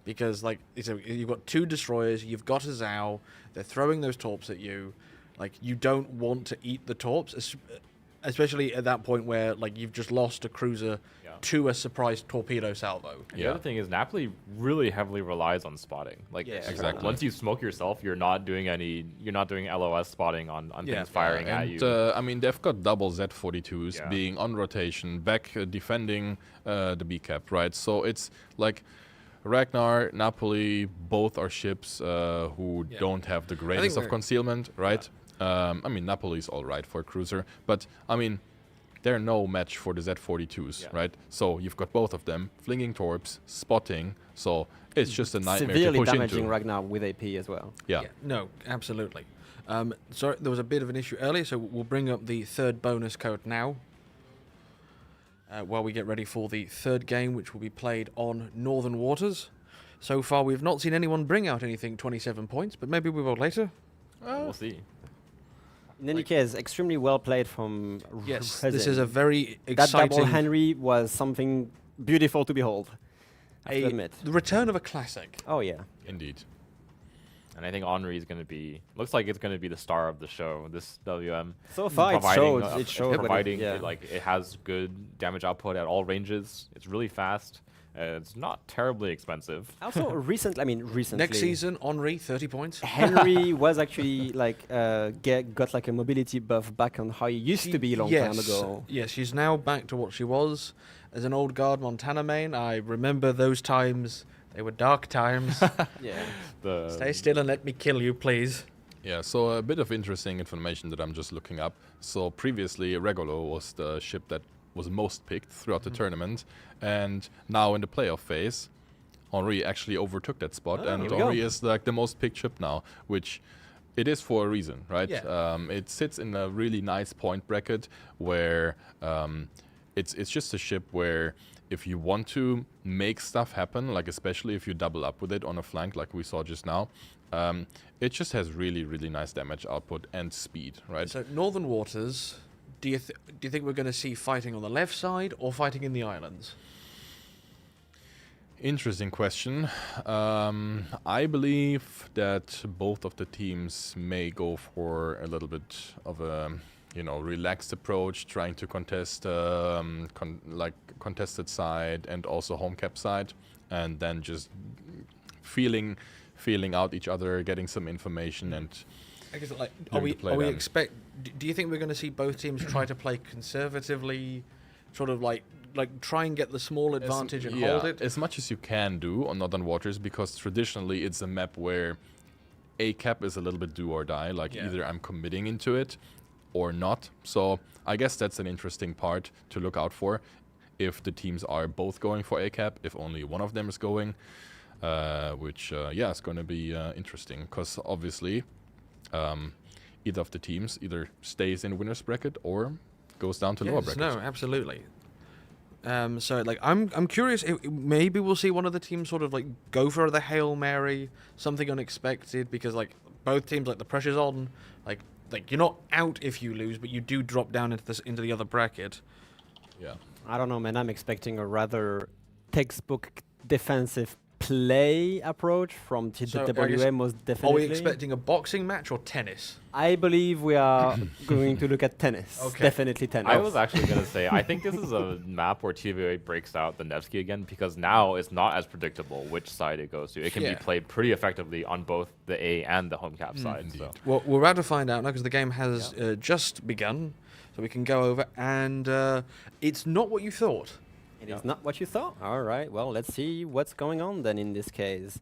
because like you've got 2 destroyers, you've got a Zao, they're throwing those torps at you, like you don't want to eat the torps, especially at that point where like you've just lost a cruiser to a surprise torpedo salvo. The other thing is Napoli really heavily relies on spotting. Like exactly. Once you smoke yourself, you're not doing LOS spotting on things firing at you. I mean, they've got double Z42s being on rotation, back defending the B cap, right? So it's like Ragnar, Napoli, both are ships who don't have the greatest of concealment, right? I mean, Napoli's all right for a cruiser, but I mean, they're no match for the Z42s, right? So you've got both of them flinging torps, spotting. So it's just a nightmare Severely to push damaging into. Ragnar with AP as well. Yeah. No, absolutely. So there was a bit of an issue earlier, so we'll bring up the 3rd bonus code now. While we get ready for the 3rd game, which will be played on Northern Waters. So far, we've not seen anyone bring out anything 27 points, but maybe we will later. We'll see. In any case, extremely well played from Yes, Rezin. this is a very That exciting... double Henry was something beautiful to behold, I have to admit. The return of a classic. Oh, yeah. Indeed. And I think Henri is going to be, looks like it's going to be the star of the show, this WM. So far, it showed. Providing, it has good damage output at all ranges. It's really fast. It's not terribly expensive. Also, recently... Next season, Henri, 30 points. Henry was actually, like, got, like, a mobility buff back on how he used to be a long time ago. Yes, she's now back to what she was. As an old guard Montana main, I remember those times. They were dark times. Stay still and let me kill you, please. Yeah, so a bit of interesting information that I'm just looking up. So previously, Regolo was the ship that was most picked throughout the tournament, and now in the playoff phase, Henri actually overtook that spot, and Henri is like the most picked ship now, which it is for a reason, right? Yeah. It sits in a really nice point bracket where it's just a ship where if you want to make stuff happen, like especially if you double up with it on a flank like we saw just now, it just has really, really nice damage output and speed, right? So Northern Waters, do you think we're going to see fighting on the left side or fighting in the islands? Interesting question. I believe that both of the teams may go for a little bit of a relaxed approach, trying to contest contested side and also home cap side, and then just feeling out each other, getting some information, and I guess do you think we're going to see both teams try to play conservatively, sort of like try and get the small advantage and hold it? As much as you can do on Northern Waters, because traditionally it's a map where A cap is a little bit do or die, either I'm committing into it or not. So I guess that's an interesting part to look out for. If the teams are both going for A cap, if only one of them is going, which is going to be interesting, because obviously either of the teams either stays in winner's bracket or goes down to lower bracket. No, absolutely. So I'm curious. Maybe we'll see one of the teams sort of like go for the Hail Mary, something unexpected, because like both teams, like the pressure's on. Like you're not out if you lose, but you do drop down into the other bracket. Yeah. I don't know, man. I'm expecting a rather textbook defensive play approach from So, I TWA guess, most Are definitely. we expecting a boxing match or tennis? I believe we are going to look at tennis. Okay. Definitely tennis. I was actually going to say, I think this is a map where TWA breaks out the Nevsky again, because now it's not as predictable which side it goes to. It can be played pretty effectively on both the A and the home cap side. So. Well, we're about to find out now because the game has just begun, so we can go over, and it's not what you thought. It is not what you thought. All right. Well, let's see what's going on then in this case.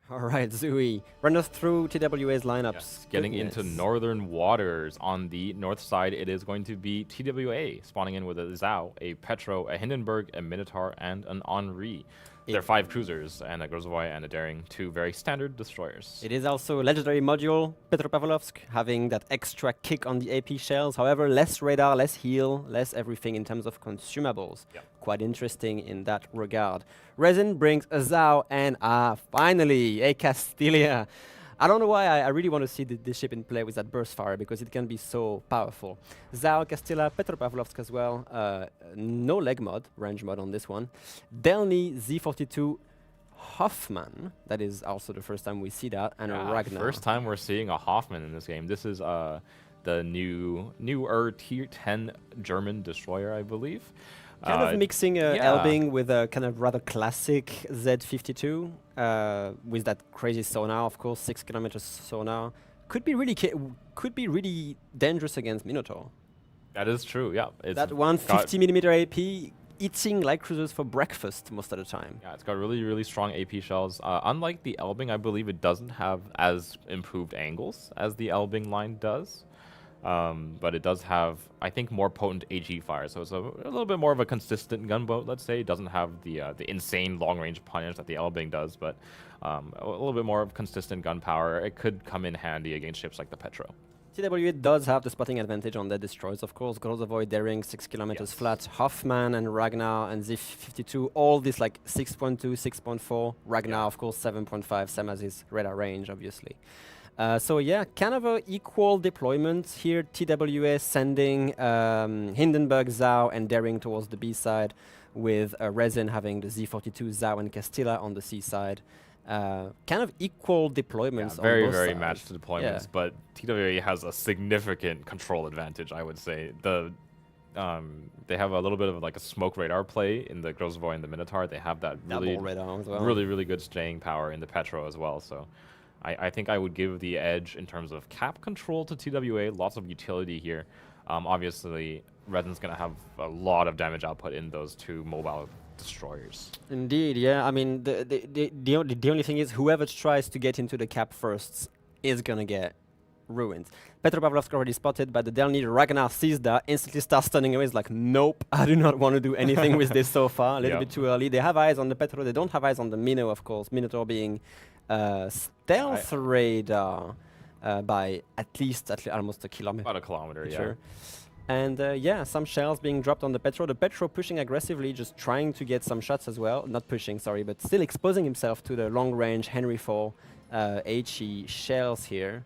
All right, Zui, run us through TWA's lineups. Yes, getting into northern waters. On the north side, it is going to be TWA, spawning in with a Zhao, a Petro, a Hindenburg, a Minotaur, and an Henri. There are 5 cruisers, and a Grozovoi and a Daring, 2 very standard destroyers. It is also a legendary module, Petropavlovsk, having that extra kick on the AP shells. However, less radar, less heal, less everything in terms of consumables. Yep. Quite interesting in that regard. Resin brings a Zhao and finally a Castilia. I don't know why I really want to see this ship in play with that burst fire, because it can be so powerful. Zhao, Castilla, Petropavlovsk as well. No leg mod, range mod on this one. Delny, Z42, Hoffman. That is also the first time we see that. And a Ragnar. First time we're seeing a Hoffman in this game. This is the newer tier 10 German destroyer, I believe. Kind of mixing Elbing with a kind of rather classic Z52 with that crazy sonar, of course, 6 kilometers sonar. Could be really dangerous against Minotaur. That is true, yeah. It's that 150 millimeter AP eating light cruisers for breakfast most of the time. Yeah, it's got really, really strong AP shells. Unlike the Elbing, I believe it doesn't have as improved angles as the Elbing line does. But it does have, I think, more potent HE fire, so it's a little bit more of a consistent gunboat, let's say. It doesn't have the insane long-range punish that the Elbing does, but a little bit more of consistent gun power. It could come in handy against ships like the Petro. TWA does have the spotting advantage on their destroyers, of course. Grozovoi, Daring, 6 kilometers flat. Hoffman and Ragnar and Z52, all this like 6.2, 6.4. Ragnar, of course, 7.5, same as his radar range, obviously. So yeah, kind of a equal deployment here. TWA sending Hindenburg, Zhao, and Daring towards the B side, with Resin having the Z42, Zhao, and Castilla on the C side. Kind of equal deployments. Very, on both very sides. matched deployments, but TWA has a significant control advantage, I would say. They have a little bit of like a smoke radar play in the Grozovoi and the Minotaur. They have that really, radar as well. really good staying power in the Petro as well. So I think I would give the edge in terms of cap control to TWA. Lots of utility here. Obviously, Resin's going to have a lot of damage output in those 2 mobile destroyers. Indeed, yeah. I mean, the only thing is, whoever tries to get into the cap first is going to get ruined. Petropavlovsk already spotted, but the Delny Ragnar sees that, instantly starts stunning away. It's like, nope, I do not want to do anything with this so far. A little bit too early. They have eyes on the Petro. They don't have eyes on the Minnow, of course. Minotaur being stealth radar by at least almost a kilometer. About a kilometer, yeah. Sure. And yeah, some shells being dropped on the Petro. The Petro pushing aggressively, just trying to get some shots as well. Not pushing, sorry, but still exposing himself to the long-range Henry IV HE shells here.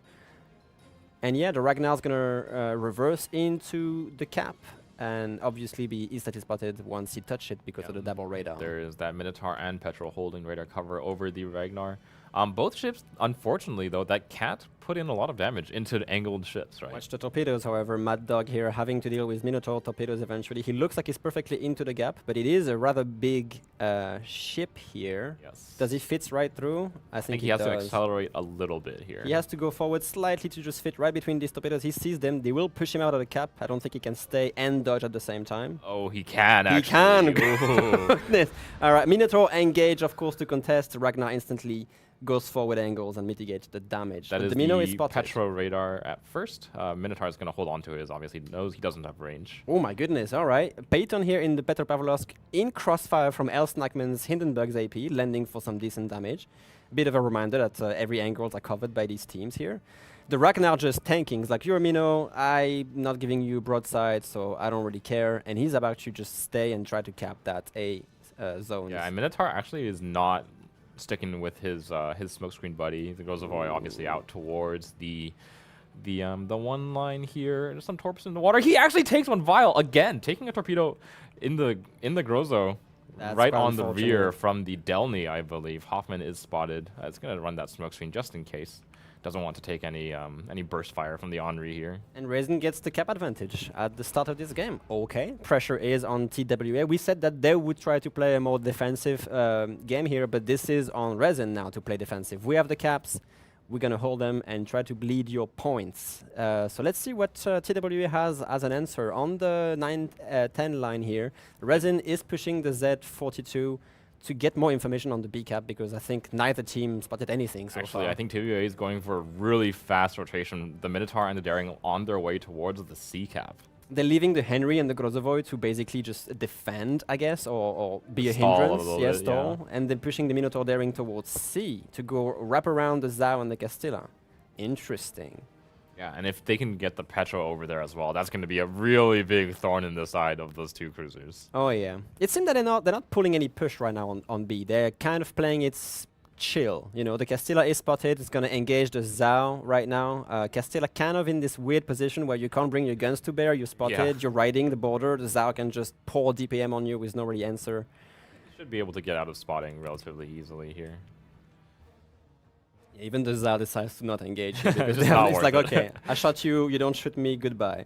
And yeah, the Ragnar's gonna reverse into the cap and obviously be instantly spotted once he touches it because of the double radar. There is that Minotaur and Petro holding radar cover over the Ragnar. Both ships, unfortunately, though, that can't put in a lot of damage into the angled ships, right? Watch the torpedoes, however. Mad Dog here having to deal with Minotaur torpedoes eventually. He looks like he's perfectly into the gap, but it is a rather big ship here. Yes. Does he fit right through? I think he has to accelerate a little bit here. He has to go forward slightly to just fit right between these torpedoes. He sees them. They will push him out of the cap. I don't think he can stay and dodge at the same time. Oh, he can, actually. He can! Goodness. All right, Minotaur engage, of course, to contest. Ragnar instantly goes forward angles and mitigates the damage. That is the Petro radar at first. Minotaur is going to hold on to it, as obviously knows he doesn't have range. Oh my goodness, all right. Peyton here in the Petropavlovsk in crossfire from El Snackman's Hindenburg's AP, landing for some decent damage. Bit of a reminder that every angles are covered by these teams here. The Ragnar just tanking. It's like, you're a Mino, I'm not giving you broadside, so I don't really care. And he's about to just stay and try to cap that A zone. Yeah, and Minotaur actually is not sticking with his smokescreen buddy. The Grozovoi obviously out towards the one line here. There's some torpedoes in the water. He actually takes one vial again, taking a torpedo in the Grozo That's right quite on the rear unfortunate. from the Delny, I believe. Hoffman is spotted. It's going to run that smoke screen just in case. Doesn't want to take any burst fire from the Henri here. And Resin gets the cap advantage at the start of this game. Okay, pressure is on TWA. We said that they would try to play a more defensive game here, but this is on Resin now to play defensive. We have the caps. We're going to hold them and try to bleed your points. So let's see what TWA has as an answer. On the 9-10 line here, Resin is pushing the Z42 to get more information on the B cap, because I think neither team spotted anything so Actually, far. I think TWA is going for a really fast rotation. The Minotaur and the Daring on their way towards the C cap. They're leaving the Henry and the Grozavoy to basically just defend, I guess, or be a Stall a hindrance. little Yeah, bit, stall. And then pushing the Minotaur Daring towards C to go wrap around the Zao and the Castilla. Interesting. Yeah, and if they can get the Petro over there as well, that's going to be a really big thorn in the side of those two cruisers. Oh yeah. It seems that they're not pulling any push right now on B. They're kind of playing it chill. You know, the Castilla is spotted. It's going to engage the Zao right now. Castilla kind of in this weird position where you can't bring your guns to bear. You're spotted. You're riding the border. The Zao can just pour DPM on you with no really answer. Should be able to get out of spotting relatively easily here. Even the Zao decides to not engage him because Just not it's like, worth it. okay, I shot you, you don't shoot me, goodbye.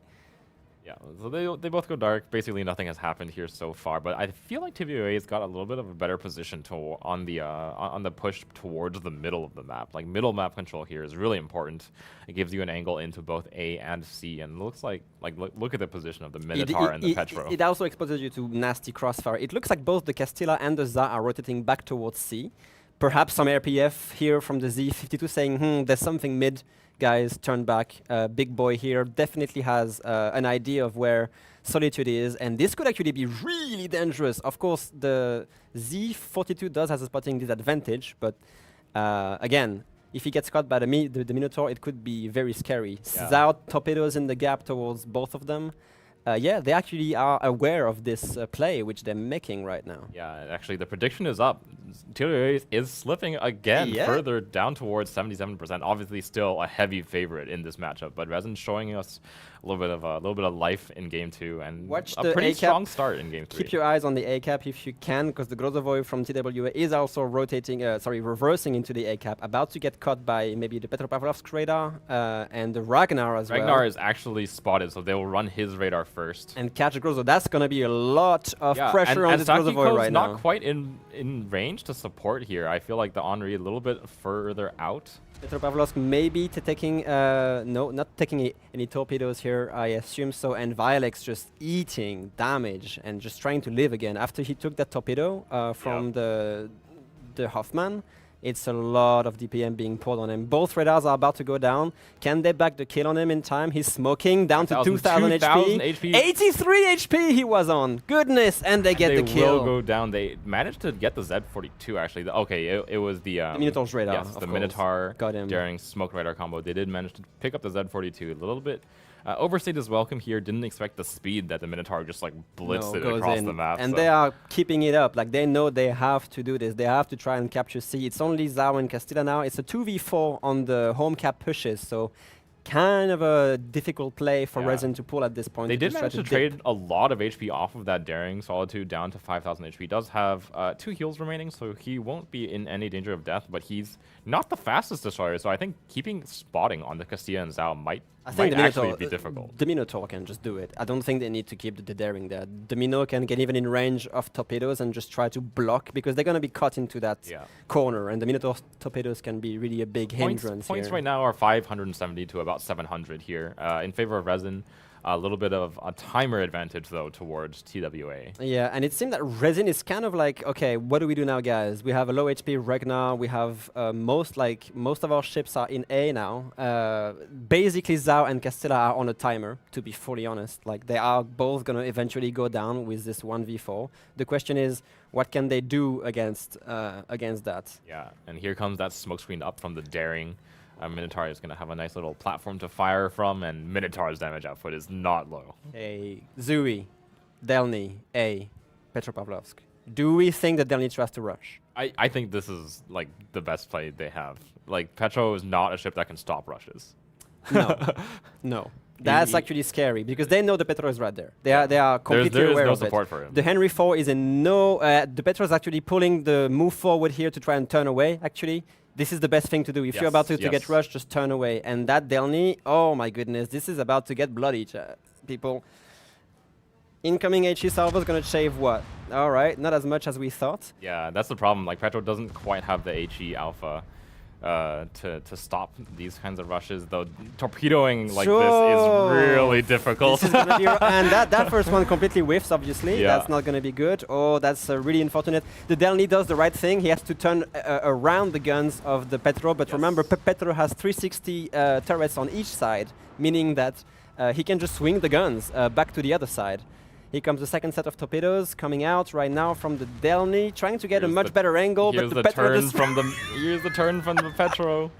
Yeah, so they both go dark. Basically, nothing has happened here so far. But I feel like TWA's got a little bit of a better position on the push towards the middle of the map. Like middle map control here is really important. It gives you an angle into both A and C, and looks like look at the position of the Minotaur and the Petro. It also exposes you to nasty crossfire. It looks like both the Castilla and the Zao are rotating back towards C. Perhaps some RPF here from the Z52 saying, there's something mid, guys, turn back. Big boy here definitely has an idea of where Solitude is, and this could actually be really dangerous. Of course, the Z42 does have a spotting disadvantage, but again, if he gets caught by the Minotaur, it could be very scary. Yeah. Zao torpedoes in the gap towards both of them. Yeah, they actually are aware of this play which they're making right now. Yeah, actually, the prediction is up. TWA is slipping again further down towards 77%. Obviously, still a heavy favorite in this matchup, but Resin showing us a little bit of life in game 2 and Watch a the pretty A-cap. strong start in game 3. Keep your eyes on the A-cap if you can, because the Grozavoy from TWA is also reversing into the A-cap, about to get caught by maybe the Petropavlovsk radar and the Ragnar as well. Ragnar is actually spotted, so they will run his radar first. And catch the Grozo. That's going to be a lot of pressure on and this Grozavoy right now. not quite in range to support here. I feel like the Henri a little bit further out. Petropavlovsk maybe taking, no, not taking any torpedoes here, I assume so, and Vilex just eating damage and just trying to live again. After he took that torpedo from the Hoffman, it's a lot of DPM being poured on him. Both radars are about to go down. Can they back the kill on him in time? He's smoking down to 2,000 HP. 83 HP he was on. Goodness, and they get the kill. They will go down. They managed to get the Z42 actually. It was the Minotaur's radar. Yes, the Minotaur got him. during smoke radar combo. They did manage to pick up the Z42 a little bit. Overstayed his welcome here. Didn't expect the speed that the Minotaur just like blitzed it across the map. And they are keeping it up. Like they know they have to do this. They have to try and capture C. It's only Zao and Castilla now. It's a 2v4 on the home cap pushes. So kind of a difficult play for Resin to pull at this point. They did manage to trade a lot of HP off of that Daring Solitude down to 5,000 HP. He does have 2 heals remaining, so he won't be in any danger of death, but he's not the fastest destroyer, so I think keeping spotting on the Castilla and Zao might actually be difficult. The Minotaur can just do it. I don't think they need to keep the Daring there. The Minotaur can get even in range of torpedoes and just try to block, because they're going to be caught into that corner, and the Minotaur torpedoes can be really a big hindrance. Points right now are 570 to about 700 here in favor of Resin. A little bit of a timer advantage, though, towards TWA. Yeah, and it seems that Resin is kind of like, okay, what do we do now, guys? We have a low HP Ragnar. We have most of our ships are in A now. Basically, Zao and Castilla are on a timer, to be fully honest. Like, they are both going to eventually go down with this 1v4. The question is, what can they do against that? Yeah, and here comes that smoke screen up from the Daring. Minotaur is going to have a nice little platform to fire from, and Minotaur's damage output is not low. Hey, Zui, Delny, A, Petropavlovsk. Do we think that Delny tries to rush? I think this is like the best play they have. Like, Petro is not a ship that can stop rushes. No, no. That's actually scary because they know the Petro is right there. They are completely there is aware no of it. support for him. The Henry 4 is in no. The Petro is actually pulling the move forward here to try and turn away. Actually, this is the best thing to do. If you're about to get rushed, just turn away. And that Delny, oh my goodness, this is about to get bloody, people. Incoming HE salvo is going to shave what? All right, not as much as we thought. Yeah, that's the problem. Like Petro doesn't quite have the HE alpha to stop these kinds of rushes, though torpedoing like this is really difficult. This is gonna be and that first one completely whiffs, obviously. Yeah. That's not going to be good. Oh, that's really unfortunate. The Delny does the right thing. He has to turn around the guns of the Petro, but remember, Petro has 360 turrets on each side, meaning that he can just swing the guns back to the other side. Here comes the second set of torpedoes coming out right now from the Delny, trying to get a much better angle. Here's but the turn from the here's the turn from the Petro.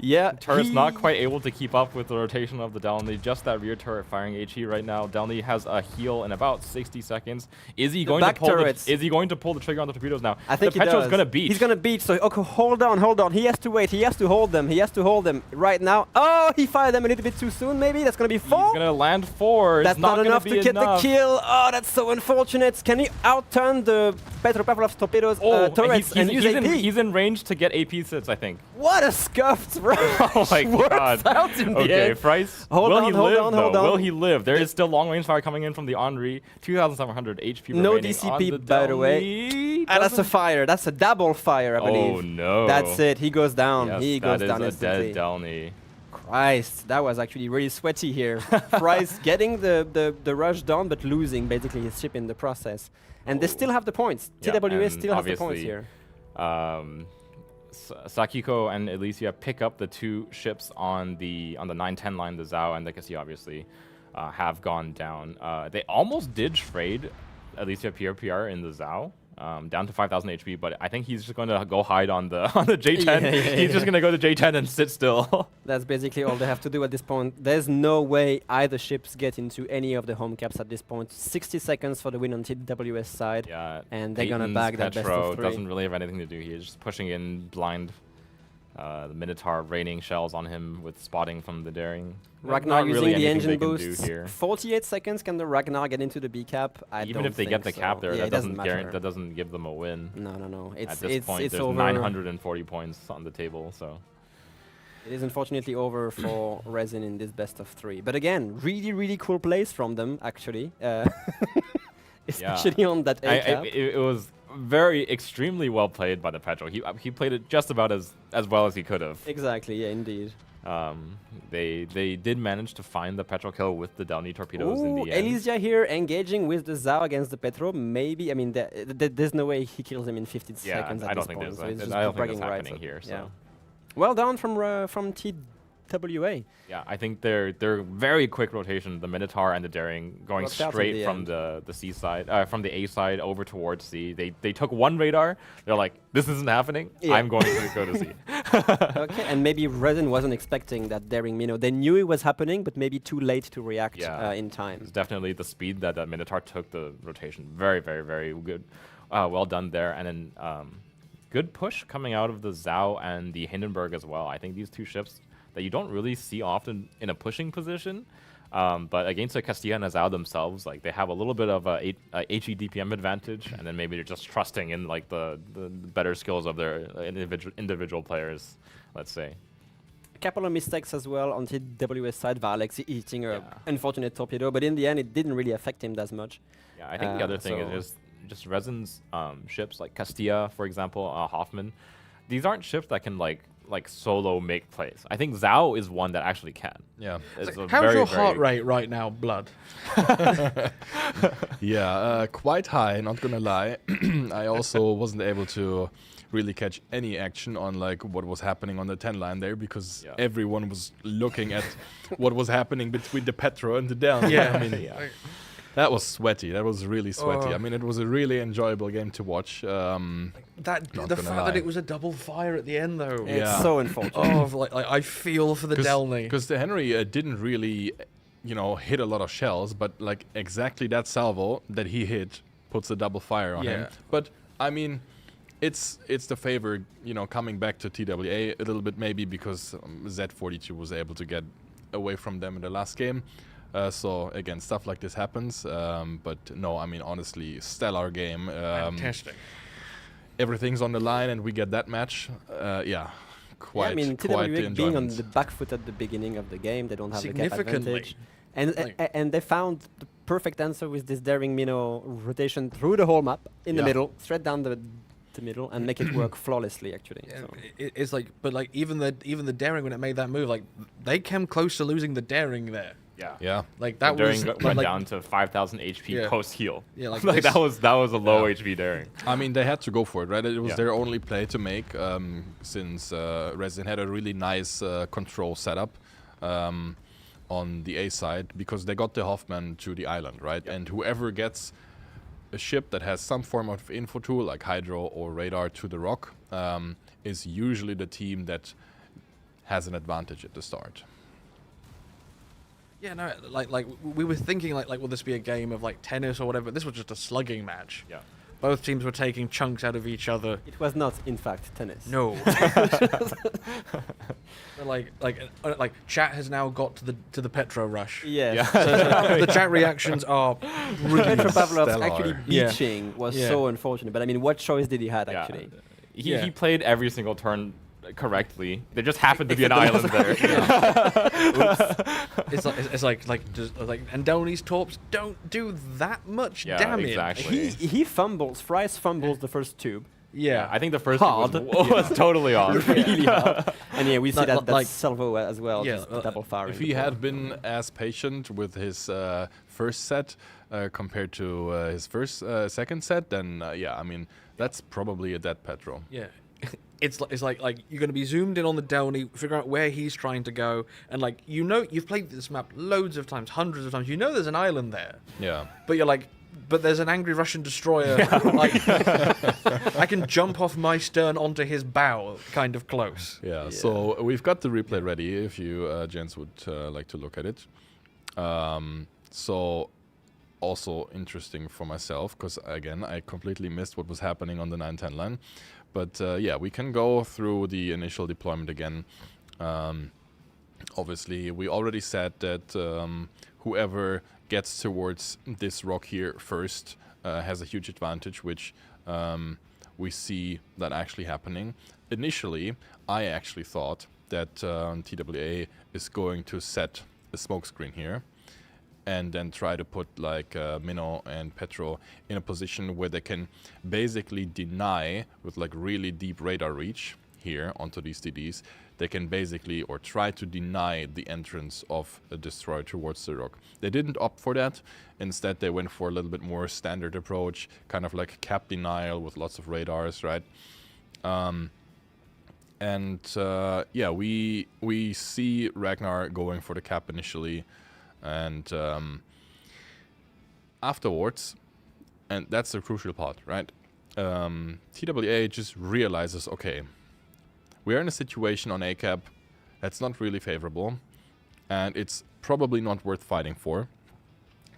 Yeah, Turret's not quite able to keep up with the rotation of the Delny. Just that rear turret firing HE right now. Delny has a heal in about 60 seconds. Is he going to pull? Is he going to pull the trigger on the torpedoes now? I think the Petro's going to beat. He's going to beat. So okay, hold on. He has to wait. He has to hold them. Right now. Oh, he fired them a little bit too soon. Maybe that's going to be 4. He's going to land 4. That's not enough to get the kill. Oh, that's so unfortunate. Can he outturn the Petro Pavlov's torpedoes turrets and use AP? He's in range to get AP sits, I think. What a scuffed run! Oh my god. Okay, Price. Will he live? Will he live? There is still long range fire coming in from the Henri. 2,700 HP no remaining DCP, on the by the way. And that's a fire. That's a double fire, I believe. Oh no. That's it. He goes down. Yes, he goes down instantly. instantly. Dead Delny. Christ, that was actually really sweaty here. Price getting the rush done, but losing basically his ship in the process. And they still have the points. TWS still has the points here. Sakiko and Elysia pick up the 2 ships on the 9-10 line. The Zhao and the Cassia obviously have gone down. They almost did trade Elysia PR in the Zhao. Down to 5,000 HP, but I think he's just going to go hide on the J10. He's just going to go to J10 and sit still. That's basically all they have to do at this point. There's no way either ships get into any of the home caps at this point. 60 seconds for the win on TWS side, and they're going to bag that best of 3. Doesn't really have anything to do here. Just pushing in blind. The Minotaur raining shells on him with spotting from the Daring. Ragnar using really the engine boost. 48 seconds. Can the Ragnar get into the B cap? Even if they get the cap there, that doesn't give them a win. No. At this point, there's over. 940 points on the table, so. It is unfortunately over for Resin in this best of 3. But again, really cool plays from them, actually. Especially on that A cap. It was extremely well played by the Petro. He played it just about as well as he could have. Exactly, yeah, indeed. They did manage to find the Petro kill with the Delny torpedoes in the end. Elysia here engaging with the Zhao against the Petro. Maybe, I mean, there's no way he kills him in 50 seconds at this point. I don't think that's happening here. So. Yeah. Well done from TWA. Yeah, I think they're very quick rotation. The Minotaur and the Daring going straight from the C side, from the A side over towards C. They took one radar. They're like, this isn't happening. Yeah. I'm going to go to C. Okay, and maybe Resin wasn't expecting that Daring Minnow. They knew it was happening, but maybe too late to react in time. It's definitely the speed that Minotaur took the rotation. Very good. Well done there. And then good push coming out of the Zhao and the Hindenburg as well. I think these 2 ships that you don't really see often in a pushing position, but against the Castilla and Zhao themselves, like they have a little bit of a HE DPM advantage, and then maybe they're just trusting in like the better skills of their individual players, let's say. A couple of mistakes as well on the TWS side. Valex eating an unfortunate torpedo, but in the end it didn't really affect him that much. Yeah, I think the other thing is just Resin's ships like Castilla, for example, Hoffman. These aren't ships that can like solo make plays. I think Zhao is one that actually can. Yeah. How's your heart rate right now, Blood? Yeah, quite high, not gonna lie. I also wasn't able to really catch any action on like what was happening on the 10 line there because everyone was looking at what was happening between the Petro and the Down. Yeah. I mean, that was sweaty. That was really sweaty. I mean, it was a really enjoyable game to watch. The fact that it was a double fire at the end, though. It's so unfortunate. Like I feel for the Delny. Because the Henry didn't really, hit a lot of shells, but like exactly that salvo that he hit puts a double fire on him. But I mean, it's the favor, coming back to TWA a little bit maybe because Z42 was able to get away from them in the last game. So again, stuff like this happens. But no, I mean, honestly, stellar game. Fantastic. Everything's on the line, and we get that match. Yeah, quite. I mean, quite the TWA being on enjoyment. the back foot at the beginning of the game, they don't have the cap Significantly. advantage. And they found the perfect answer with this daring minnow rotation through the whole map in the middle, straight down the middle, and make it work flawlessly. Actually, Yeah, so. it's like, but like even the daring when it made that move, like they came close to losing the daring there. Yeah. Yeah. Like that Daring was went like, down to 5,000 HP Yeah. post heal. Yeah, like like this- that was a low Yeah. HP Daring. I mean, they had to go for it, right? It was Yeah. their only play to make, since Resin had a really nice control setup on the A side, because they got the Hoffman to the island, right? Yep. And whoever gets a ship that has some form of info tool, like Hydro or Radar, to the rock, is usually the team that has an advantage at the start. Yeah, no, like we were thinking like will this be a game of like tennis or whatever? This was just a slugging match. Yeah. Both teams were taking chunks out of each other. It was not, in fact, tennis. No. But like chat has now got to the Petro rush. Yes. So the chat reactions are brilliant. Petro Pavlov's Stellar. actually Yeah. beaching was Yeah. so unfortunate. But I mean, what choice did he have Yeah. actually? He played every single turn correctly. There just happened to be an Except island there. It's like Andoni's torps don't do that much Yeah, damage. exactly. He fumbles. Fries fumbles the first tube. Yeah, I think the first Hard. one was totally off. Really hard. And yeah, we see Like- that like- salvo as well. Yeah, Just double firing. If he had been as patient with his first set compared to his second set, then yeah, I mean, that's probably a dead Petro. yeah. It's like you're going to be zoomed in on the Downey, figure out where he's trying to go, and like you've played this map loads of times, hundreds of times. You know there's an island there, Yeah. but you're like, but there's an angry Russian destroyer. Like I can jump off my stern onto his bow, kind of close. Yeah, so we've got the replay ready if you gents would like to look at it. So also interesting for myself, because again, I completely missed what was happening on the 9-10 line. But yeah, we can go through the initial deployment again. Obviously, we already said that whoever gets towards this rock here first has a huge advantage, which we see that actually happening. Initially, I actually thought that TWA is going to set a smokescreen here and then try to put like Minnow and Petro in a position where they can basically deny, with like really deep radar reach here onto these DDs, they can basically or try to deny the entrance of a destroyer towards the rock. They didn't opt for that. Instead, they went for a little bit more standard approach, kind of like cap denial with lots of radars, right? Yeah, we see Ragnar going for the cap initially, and afterwards, and that's the crucial part, right? TWA just realizes, okay, we are in a situation on ACAP that's not really favorable, and it's probably not worth fighting for.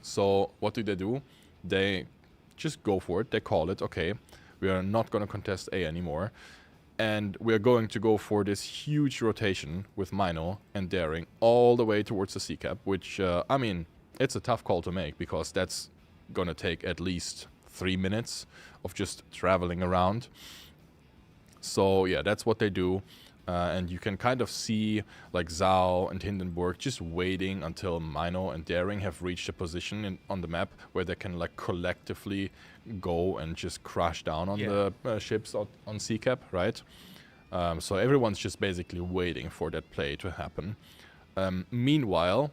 So what do? They just go for it. They call it, okay, we are not going to contest A anymore. And we're going to go for this huge rotation with Mino and Daring all the way towards the C-cap, which, I mean, it's a tough call to make because that's going to take at least 3 minutes of just traveling around. So, yeah, that's what they do. And you can kind of see, like, Zhao and Hindenburg just waiting until Mino and Daring have reached a position on the map where they can, like, collectively go and just crash down on the ships on C-cap, right? So everyone's just basically waiting for that play to happen. Meanwhile,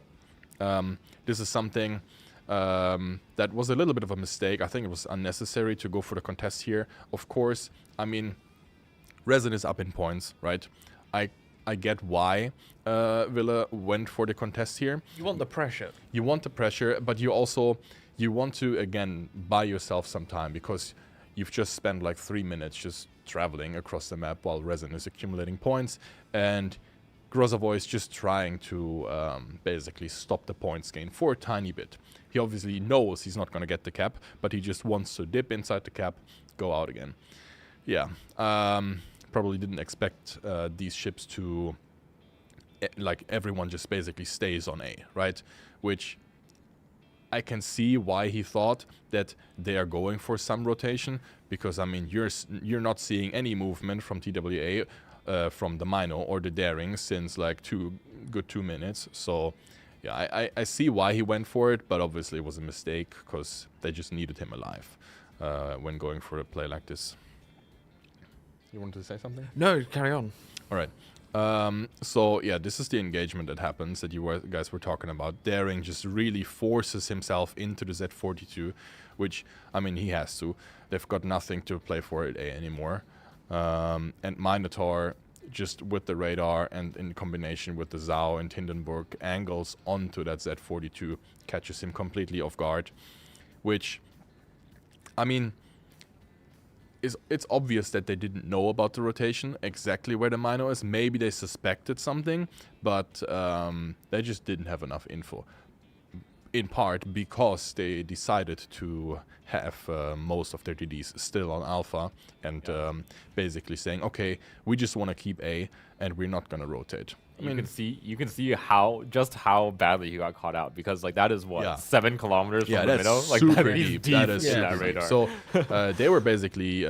this is something that was a little bit of a mistake. I think it was unnecessary to go for the contest here. Of course, I mean, Resin is up in points, right? I get why Villa went for the contest here. You want the pressure. You want the pressure, but you want to, again, buy yourself some time because you've just spent like 3 minutes just traveling across the map while Resin is accumulating points, and Grozavoy is just trying to basically stop the points gain for a tiny bit. He obviously knows he's not going to get the cap, but he just wants to dip inside the cap, go out again. Yeah, probably didn't expect these ships to like everyone just basically stays on A, right? Which I can see why he thought that they are going for some rotation, because I mean you're not seeing any movement from TWA, from the Mino or the Daring since like 2 minutes. So yeah, I see why he went for it, but obviously it was a mistake because they just needed him alive when going for a play like this. You wanted to say something? No, carry on. All right. So yeah, this is the engagement that happens that you guys were talking about. Daring just really forces himself into the Z42, which, I mean, he has to. They've got nothing to play for at A anymore. And Minotaur, just with the radar and in combination with the Zhao and Hindenburg angles onto that Z42, catches him completely off guard, which, I mean, it's obvious that they didn't know about the rotation, exactly where the Mino is. Maybe they suspected something, but they just didn't have enough info. In part because they decided to have most of their DDs still on Alpha and basically saying, okay, we just want to keep A and we're not going to rotate. You can see how badly he got caught out, because like that is 7 kilometers from the middle. Like super that is deep. deep That is in super that deep. radar. So they were basically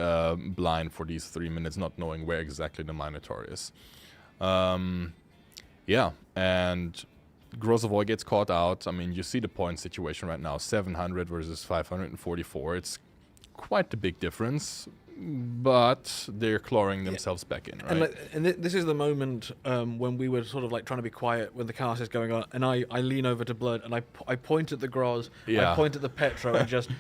blind for these 3 minutes, not knowing where exactly the Minotaur is. Yeah, and Grozavoy gets caught out. I mean, you see the point situation right now, 700 versus 544. It's quite a big difference, but they're clawing themselves back in, right? And this is the moment when we were sort of like trying to be quiet when the cast is going on, and I lean over to Blood and I point at the Groz, I point at the Petro, and just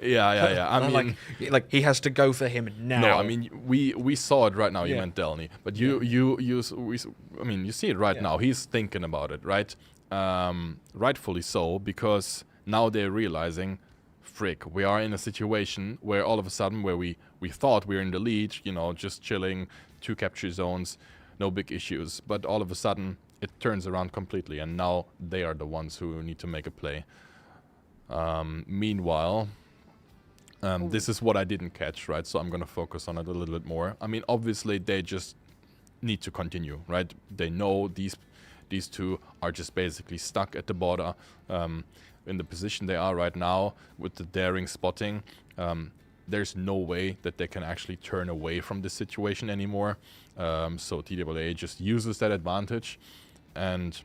yeah. I mean, like he has to go for him now. No, I mean we saw it right now. You meant Delny, but you see it right now. He's thinking about it, right? Rightfully so, because now they're realizing, frick, we are in a situation where all of a sudden, where we thought we were in the lead, just chilling, 2 capture zones, no big issues, but all of a sudden it turns around completely, and now they are the ones who need to make a play. Meanwhile, this is what I didn't catch, right? So I'm going to focus on it a little bit more. I mean, obviously, they just need to continue, right? They know these 2 are just basically stuck at the border in the position they are right now with the Daring spotting. There's no way that they can actually turn away from this situation anymore. So TWA just uses that advantage. And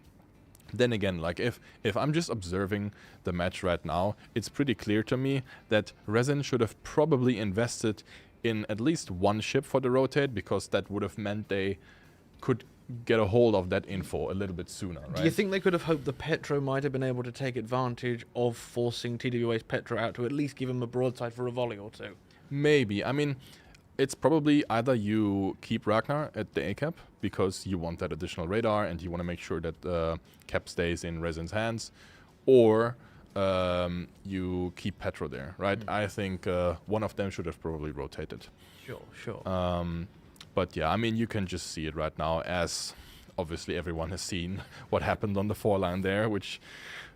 then again, like if I'm just observing the match right now, it's pretty clear to me that Resin should have probably invested in at least 1 ship for the rotate, because that would have meant they could get a hold of that info a little bit sooner, right? Do you think they could have hoped the Petro might have been able to take advantage of forcing TWA's Petro out to at least give him a broadside for a volley or 2? Maybe. I mean, it's probably either you keep Ragnar at the A cap because you want that additional radar and you want to make sure that cap stays in Resin's hands, or you keep Petro there, right? I think one of them should have probably rotated. Sure. But yeah, I mean, you can just see it right now, as obviously everyone has seen what happened on the 4-line there, which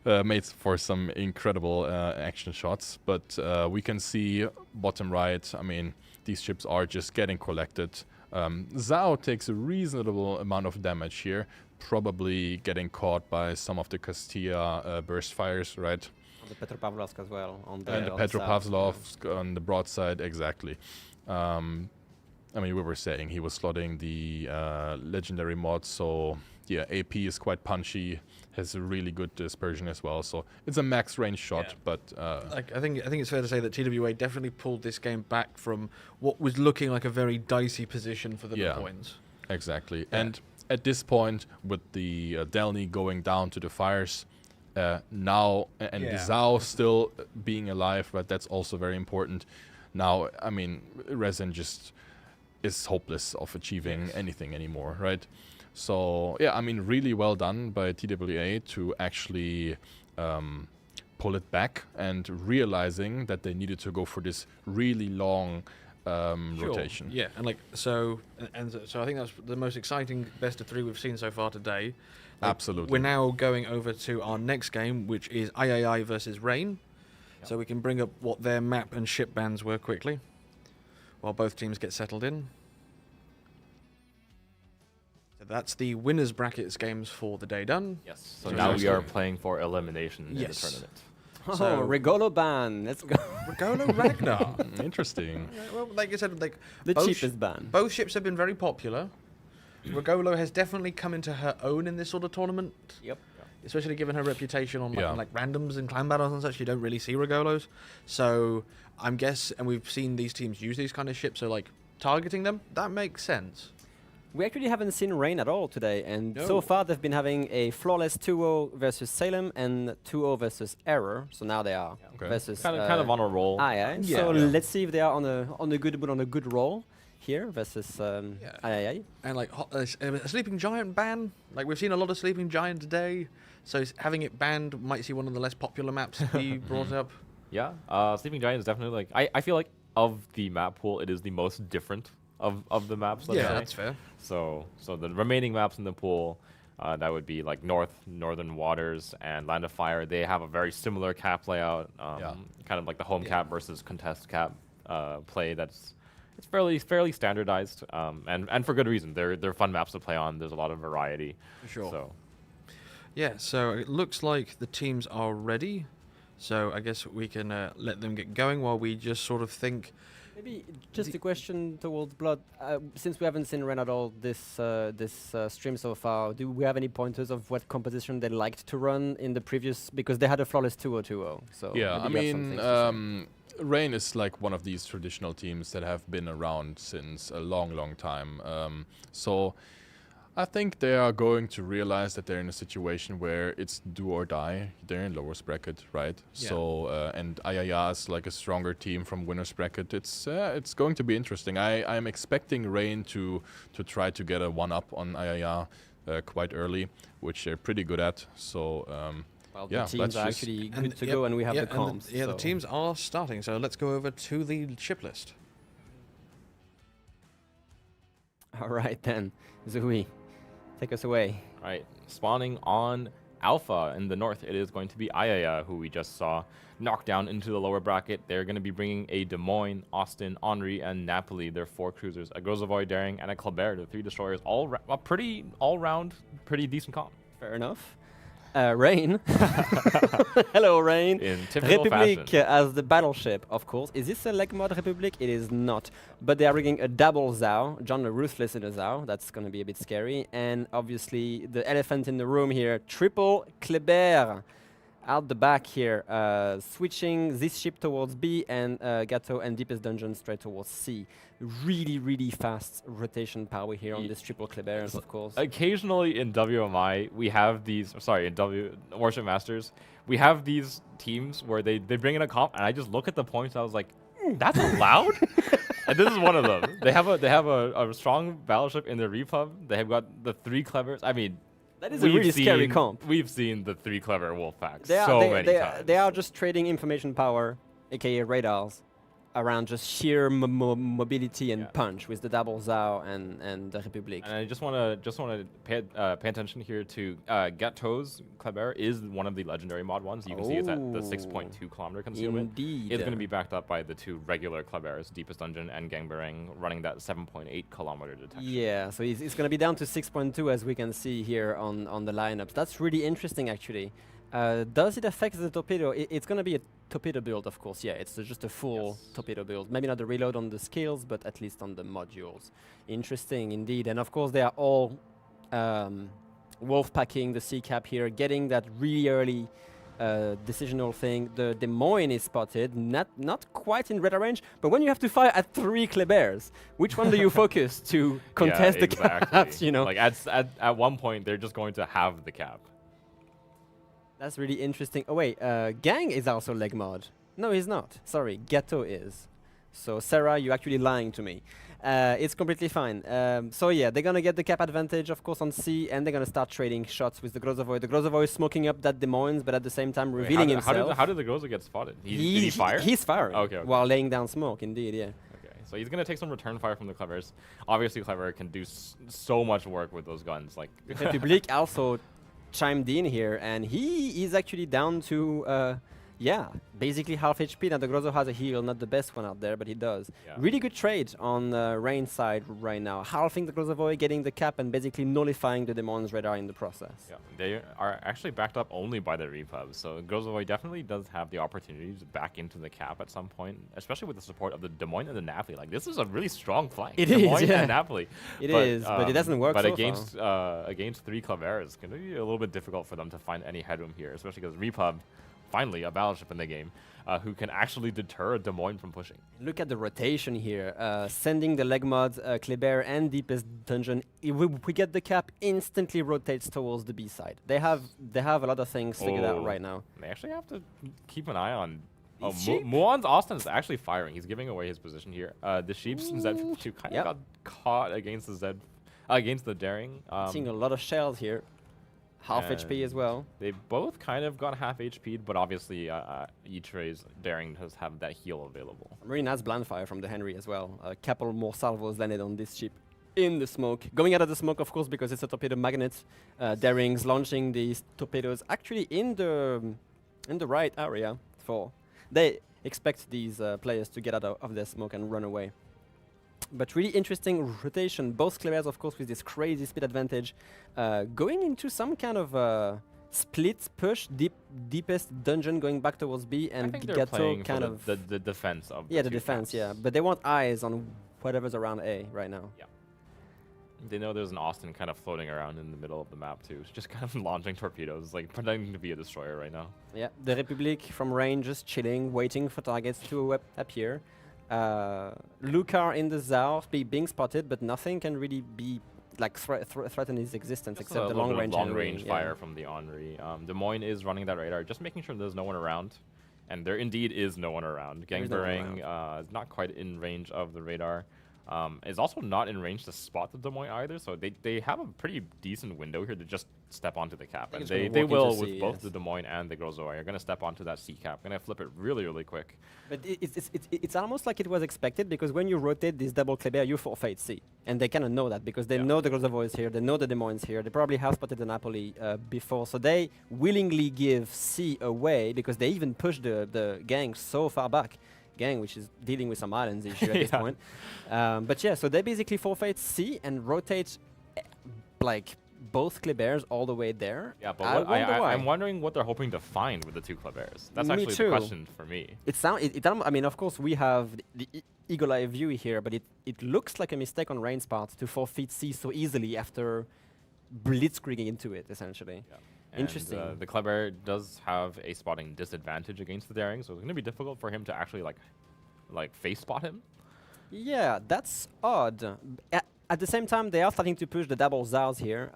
made for some incredible action shots. But we can see bottom right, I mean, these ships are just getting collected. Zhao takes a reasonable amount of damage here, probably getting caught by some of the Castilla burst fires, right? The Petropavlovsk as well. And the Petropavlovsk on the broadside, exactly. I mean, we were saying he was slotting the legendary mod, so yeah, AP is quite punchy, has a really good dispersion as well, so it's a max range shot, but... I think it's fair to say that TWA definitely pulled this game back from what was looking like a very dicey position for the points. Exactly, and at this point, with the Delny going down to the fires, now, and the Zhao still being alive, but that's also very important. Now, I mean, Resin just is hopeless of achieving anything anymore, right? So, yeah, I mean, really well done by TWA to actually pull it back and realizing that they needed to go for this really long rotation. Yeah, and so I think that's the most exciting best of 3 we've seen so far today. Absolutely. We're now going over to our next game, which is III versus Rain. So we can bring up what their map and ship bans were quickly, while both teams get settled in. That's the winners brackets games for the day done. Yes. So So now we interesting. are playing for elimination in the Yes. tournament. Oh, So- Regolo ban. Let's go. Regolo Ragnar. Interesting. Well, like I said, like The both cheapest ban. both ships have been very popular. Regolo has definitely come into her own in this sort of tournament. Yep. Especially given her reputation on Yeah. like randoms and clan battles and such, you don't really see Regolos. So I'm and we've seen these teams use these kind of ships, so like targeting them, that makes sense. We actually haven't seen Rain at all today, and No. so far they've been having a flawless 2-0 versus Salem and 2-0 versus Error. So now they are Okay. versus Kind of on a roll. Aye. Yeah. So Yeah. let's see if they are on a good roll here versus Aye. And like a sleeping giant ban, like we've seen a lot of sleeping giant today, so having it banned might see one of the less popular maps be brought up. Yeah. Sleeping Giant is definitely like I feel like of the map pool, it is the most different of the maps. Let's Yeah, say. that's fair. So the remaining maps in the pool, that would be like Northern Waters and Land of Fire. They have a very similar cap layout, kind of like the home cap versus contest cap play. It's fairly standardized, and for good reason. They're fun maps to play on. There's a lot of variety. For sure. So Yeah, so it looks like the teams are ready. So I guess we can let them get going while we just sort of think. Maybe just a question towards Blood. Since we haven't seen Rain at all this stream so far, do we have any pointers of what composition they liked to run in the previous? Because they had a flawless 2-0-2-0. So Yeah, I maybe you have some mean, things to say. Rain is like one of these traditional teams that have been around since a long time. So I think they are going to realize that they're in a situation where it's do or die. They're in lowest bracket, right? Yeah. So and Ayaya is like a stronger team from winners bracket. It's going to be interesting. I'm expecting Rain to try to get a 1-up on Ayaya quite early, which they're pretty good at. So Well, yeah, the teams let's are just- actually And good to yep, go, and we have yeah, the and comms. the so. teams are starting. So let's go over to the ship list. All right then, Zui, take us away. right, spawning on Alpha in the north, it is going to be Ayaya, who we just saw knocked down into the lower bracket. They're going to be bringing a Des Moines, Austin, Henri, and Napoli. Their 4 cruisers, a Grozovoy Daring, and a Kleber, the 3 destroyers. All round, pretty decent comp. Fair enough. Rain. Hello, Rain. In typical Republic fashion. as the battleship, of course. Is this a leg mod Republic? It is not. But they are bringing a double Zhao, John the Ruthless in a Zhao. That's going to be a bit scary. And obviously, the elephant in the room here, triple Kleber. Out the back here, switching this ship towards B and Gato and Deepest Dungeon straight towards C. Really fast rotation power here on this triple Klebers, of course. Occasionally in WMI, we have these, in Warship Masters, we have these teams where they bring in a comp, and I just look at the points, I was like, that's allowed? And this is one of them. They have a strong battleship in their repub. They have got the 3 Klebers. I mean, That is a really scary comp. We've seen the 3 Kleber wolf packs They are, so they, many they, times. they are just trading information power, aka radars, around just sheer mobility and Yeah. punch with the double Zhao and the Republic. And I just want to pay attention here to Gatto's Kleber is one of the legendary mod ones. You can see it's at the 6.2 kilometer concealment. Indeed. It's going to be backed up by the 2 regular Klebers, Deepest Dungeon and Gangbearing, running that 7.8 kilometer detection. Yeah, so it's going to be down to 6.2 as we can see here on the lineups. That's really interesting, actually. Does it affect the torpedo? It's going to be a torpedo build, of course. Yeah, it's just a full torpedo build. Maybe not the reload on the skills, but at least on the modules. Interesting, indeed. And of course, they are all wolf packing the C cap here, getting that really early decisional thing. The Des Moines is spotted, not quite in radar range, but when you have to fire at 3 Klebers, which one do you focus to contest the caps? You know, like at one point they're just going to have the cap. that's really interesting. Oh wait, Gang is also leg mod. No, he's not. Sorry, Gato is. So Sarah, you're actually lying to me. It's completely fine. So yeah, they're gonna get the cap advantage, of course, on C, and they're gonna start trading shots with the Grozovoy. The Grozovoy is smoking up that Des Moines, but at the same time revealing himself. How did the Grozo get spotted? Did he fire? He's firing. Okay. While laying down smoke, indeed, yeah. Okay, so he's gonna take some return fire from the Klebers. Obviously, Kleber can do so much work with those guns. Like Republic also chimed in here, and he is actually down to Yeah, basically half HP. Now the Grozo has a heal, not the best one out there, but he does. Yeah. Really good trade on Rain's side right now. Halving the Grozovoy, getting the cap, and basically nullifying the Demon's radar in the process. Yeah, they are actually backed up only by the repub, so Grozovoy definitely does have the opportunity to back into the cap at some point, especially with the support of the Des Moines and the Napoli. Like, this is a really strong flank. It Des is, Moines yeah. and Napoli. But it doesn't work But so against against 3 Clavers, it's going to be a little bit difficult for them to find any headroom here, especially because repub, finally a battleship in the game, who can actually deter Des Moines from pushing. Look at the rotation here. Sending the leg mod, Kleber and Deepest Dungeon. If we get the cap, instantly rotates towards the B side. They have a lot of things figured out right now. They actually have to keep an eye on. Oh, Sheep? Muon's Austin is actually firing. He's giving away his position here. The Sheeps and Z2 kind of got caught against the against the Daring. Seeing a lot of shells here. Half HP as well. They both kind of got half HP'd, but obviously E-Tray's Daring does have that heal available. Really nice blind fire from the Henry as well. A couple more salvos landed on this ship in the smoke. Going out of the smoke, of course, because it's a torpedo magnet. Daring's launching these torpedoes actually in the right area. They expect these players to get out of their smoke and run away. But really interesting rotation. Both Clevers, of course, with this crazy speed advantage, going into some kind of split push, deepest dungeon going back towards B, and Gato kind of the defense of the defense, camps. yeah. But they want eyes on whatever's around A right now. Yeah. They know there's an Austin kind of floating around in the middle of the map too. It's just kind of launching torpedoes, like pretending to be a destroyer right now. Yeah, the Republic from range just chilling, waiting for targets to appear. Lucar in the south being spotted, but nothing can really be like threaten his existence Just except the long range fire from the Henri. Des Moines is running that radar, just making sure there's no one around. And there indeed is no one around. Gang Barang is not quite in range of the radar. Is also not in range to spot the Des Moines either, so they have a pretty decent window here to just step onto the cap. And they will with both the Des Moines and the Grozovoy are going to step onto that C cap. Going to flip it really, really quick. But it's almost like it was expected, because when you rotate this double Kleber, you forfeit C. And they kind of know that, because they know the Grozovoy is here, they know the Des Moines here, they probably have spotted the Napoli before, so they willingly give C away, because they even push the gang so far back. Gang, which is dealing with some islands issue at this point. But yeah, so they basically forfeit C and rotate like both Klebers all the way there. Yeah, but I'm wondering what they're hoping to find with the 2 Klebers. That's actually the question for me. I mean, of course, we have the eagle eye view here, but it looks like a mistake on Rain's part to forfeit C so easily after blitzkrieging into it, essentially. Yeah. Interesting. The Kleber does have a spotting disadvantage against the Daring, so it's going to be difficult for him to actually like face spot him. Yeah, that's odd. At the same time, they are starting to push the double Zars here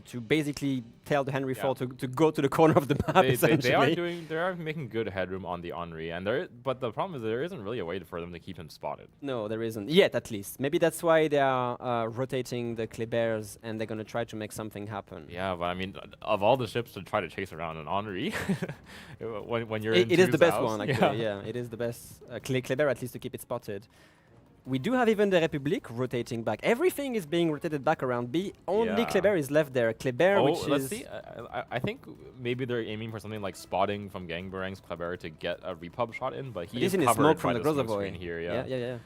to basically tell the Henry IV to go to the corner of the map. They are making good headroom on the Henri, but the problem is there isn't really a way for them to keep him spotted. No, there isn't yet, at least. Maybe that's why they are rotating the Klebers, and they're going to try to make something happen. Yeah, but I mean, of all the ships to try to chase around an Henri, when you're it is the best one, actually. Yeah, it is the best Kleber, at least, to keep it spotted. We do have even the Republic rotating back. Everything is being rotated back around B. Only Kleber is left there. Kleber, which let's is... see. I think maybe they're aiming for something like spotting from Gang Barang's Kleber to get a repub shot in, but he is in covered smoke from by the smoke Grozovoy. screen here. Yeah.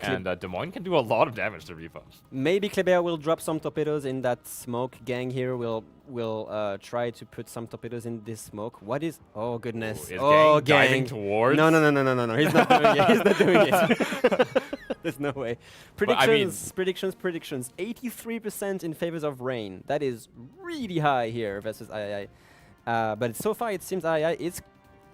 And Des Moines can do a lot of damage to repubs. Maybe Kleber will drop some torpedoes in that smoke. Gang here will try to put some torpedoes in this smoke. What is... Oh, goodness. Is Gang diving towards? No. He's not doing it. He's not doing it. There's no way. Predictions. 83% in favors of Rain. That is really high here versus II. But so far, it seems II is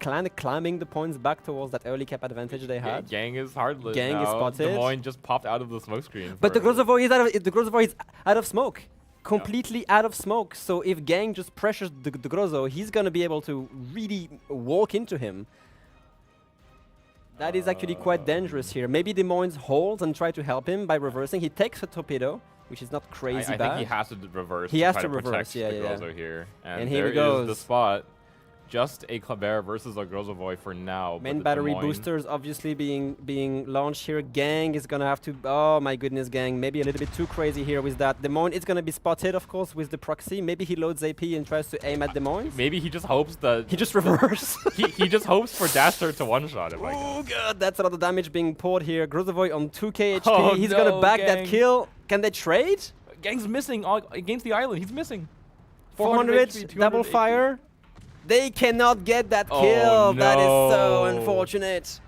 kind of climbing the points back towards that early cap advantage they had. Gang is hardless. Gang is spotted. Des Moines just popped out of the smoke screen. But the Grozovoy is out of smoke. Completely out of smoke. So if Gang just pressures the Grozo, he's going to be able to really walk into him. That is actually quite dangerous here. Maybe Des Moines holds and try to help him by reversing. He takes a torpedo, which is not crazy bad. I think he has to reverse. He has to reverse, the Grozo here. And here he goes. Is the spot. just a Kleber versus a Grozovoy for now. Main battery boosters obviously being launched here. Gang is gonna have to. Oh my goodness, Gang. Maybe a little bit too crazy here with that. Des Moines is gonna be spotted, of course, with the proxy. Maybe he loads AP and tries to aim at Des Moines. Maybe he just hopes that he just reverse. he just hopes for Dasher to one-shot him. Oh god, that's a lot of damage being poured here. Grozovoy on 2k HP. Oh, He's no, gonna back Gang. that kill. Can they trade? Gang's missing against the island. He's missing. 400 HP, double 200 fire. They cannot get that Oh, kill. That is so no. unfortunate.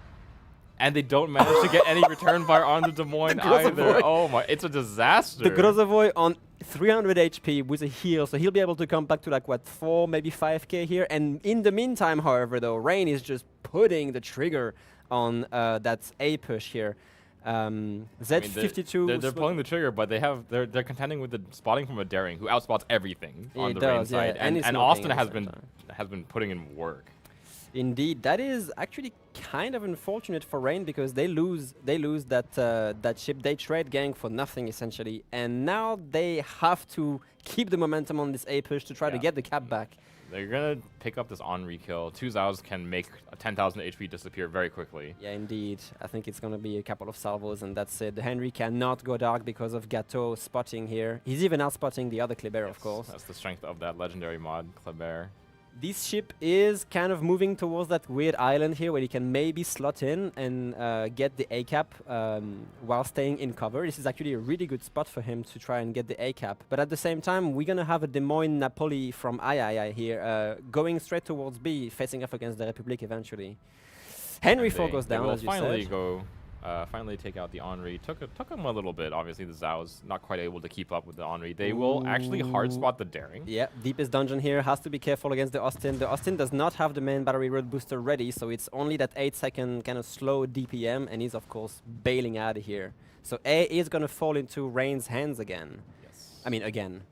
And they don't manage to get any return fire on the Des Moines either. Oh my, it's a disaster. The Grozovoy on 300 HP with a heal, so he'll be able to come back to like what, 4, maybe 5k here. And in the meantime, however, though, Rain is just putting the trigger on that A push here. Z52. They're pulling the trigger, but they're contending with the spotting from a Daring, who outspots everything on the Rain side, and Austin has been putting in work. Indeed, that is actually kind of unfortunate for Rain because they lose that ship. They trade Gang for nothing essentially, and now they have to keep the momentum on this A push to try to get the cap back. They're gonna pick up this Henri kill. 2 Zhaos can make a 10,000 HP disappear very quickly. Yeah, indeed. I think it's gonna be a couple of salvos and that's it. Henry cannot go dark because of Gateau spotting here. He's even out spotting the other Kleber, of course. That's the strength of that legendary mod, Kleber. This ship is kind of moving towards that weird island here where you can maybe slot in and get the A-cap while staying in cover. This is actually a really good spot for him to try and get the A-cap. But at the same time, we're going to have a Des Moines Napoli from III here going straight towards B, facing off against the Republic eventually. Henry 4 goes down, as you said. Finally take out the Henri. Took him a little bit. Obviously, the Zhao's not quite able to keep up with the Henri. They will actually hard spot the Daring. Yeah, deepest dungeon here. Has to be careful against the Austin. The Austin does not have the main battery road booster ready, so it's only that 8-second kind of slow DPM, and he's, of course, bailing out of here. So A is going to fall into Rain's hands again. Yes. I mean, again.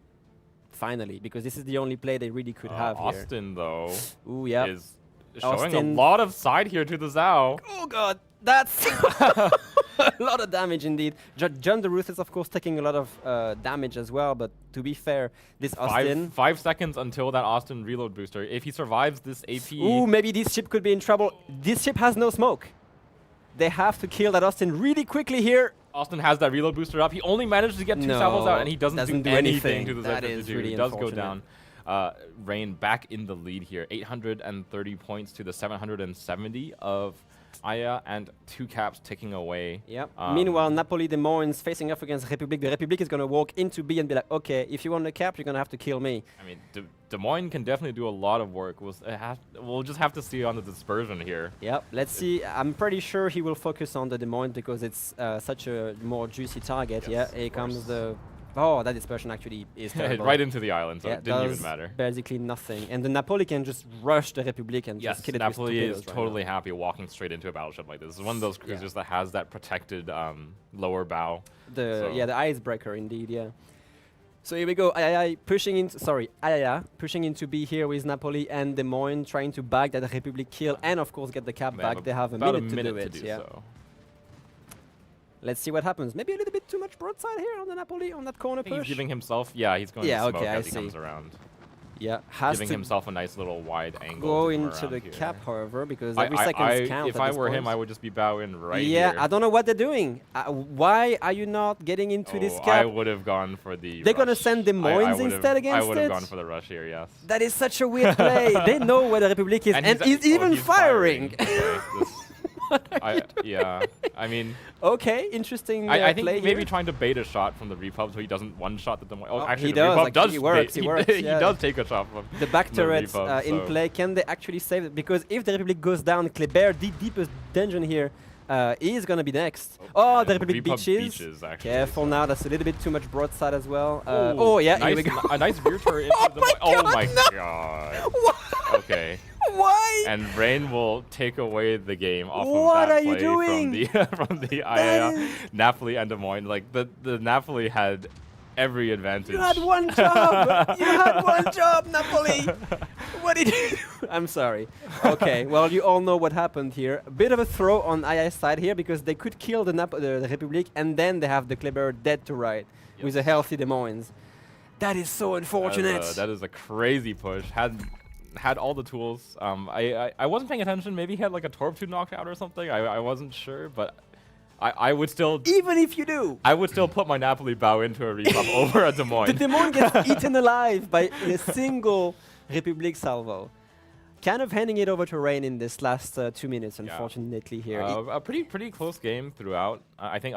Finally, because this is the only play they really could have here. Austin, though, Ooh, yeah. is showing Austin. a lot of side here to the Zhao. Oh, God. That's a lot of damage indeed. John the Ruth is, of course, taking a lot of damage as well, but to be fair, this Austin... 5 seconds until that Austin reload booster. If he survives this AP... Ooh, maybe this ship could be in trouble. This ship has no smoke. They have to kill that Austin really quickly here. Austin has that reload booster up. He only managed to get 2 salvos out, and he doesn't do anything to the That Z52. is really He does go unfortunate. down. Rain back in the lead here. 830 points to the 770 of Aya, and 2 caps ticking away. Yep. Meanwhile, Napoli Des Moines facing off against Republic. The Republic is going to walk into B and be like, okay, if you want the cap, you're going to have to kill me. I mean, Des Moines can definitely do a lot of work. We'll just have to see on the dispersion here. Yep. Let's see. I'm pretty sure he will focus on the Des Moines because it's such a more juicy target. Yes, yeah. Here comes the... Oh, that dispersion actually is terrible. Right into the island, so yeah, it didn't even matter. Basically nothing. And the Napoli can just rush the Republic and just kill it with Napoli is torpedoes totally happy walking straight into a battleship like this. It's one of those cruisers that has that protected lower bow. The icebreaker indeed, yeah. So here we go, Ayaya pushing into B here with Napoli and Des Moines, trying to back that Republic kill and of course get the cap back. They have a minute to do it. Yeah. So. Let's see what happens. Maybe a little bit too much broadside here on the Napoli on that corner push. He's giving himself, he's going to smoke as he comes around. Yeah, has giving to himself a nice little wide angle. Go into the cap, however, because every second counts. If I were him, I would just be bowing right here. here. I don't know what they're doing. Why are you not getting into this cap? I would have gone for the They're going to send Des Moines instead against it? I would have gone for the rush here, yes. That is such a weird play. They know where the Republic is, and he's even firing. I mean... Okay, interesting I think play maybe here. trying to bait a shot from the Repub so he doesn't one-shot the Des Moines. Oh, actually, he the does. Repub does works. He does take a shot from the back turret Repub, in play. Can they actually save it? Because if the Republic goes down, Kleber, the deepest dungeon here, is going to be next. Oh, the Republic beaches. Careful now, that's a little bit too much broadside as well. Nice, here we go. A nice rear turret into the... Oh my god. Okay. Why? And Rain will take away the game off what of that are you doing? from the Aya, Napoli and Des Moines. Like the Napoli had every advantage. You had one job. You had one job, Napoli. What did you do? I'm sorry. Okay, well, you all know what happened here. A bit of a throw on II's side here because they could kill the Republic and then they have the Kleber dead to right with a healthy Des Moines. That is so unfortunate. That is a crazy push. had all the tools. I wasn't paying attention. Maybe he had like a Torp 2 knockout or something. I wasn't sure, but I would still... Even if you do! I would still put my Napoli bow into a repop over a Des Moines. The Des Moines gets eaten alive by a single Republic salvo. Kind of handing it over to Rain in this last 2 minutes, unfortunately, here. A pretty close game throughout. I think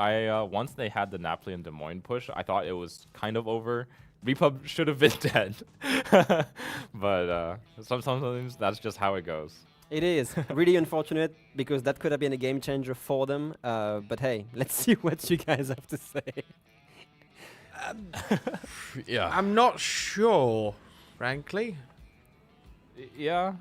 once they had the Napoli and Des Moines push, I thought it was kind of over. Repub should have been dead. But sometimes that's just how it goes. It is really unfortunate because that could have been a game changer for them. But hey, let's see what you guys have to say. Yeah. I'm not sure, frankly. Yeah.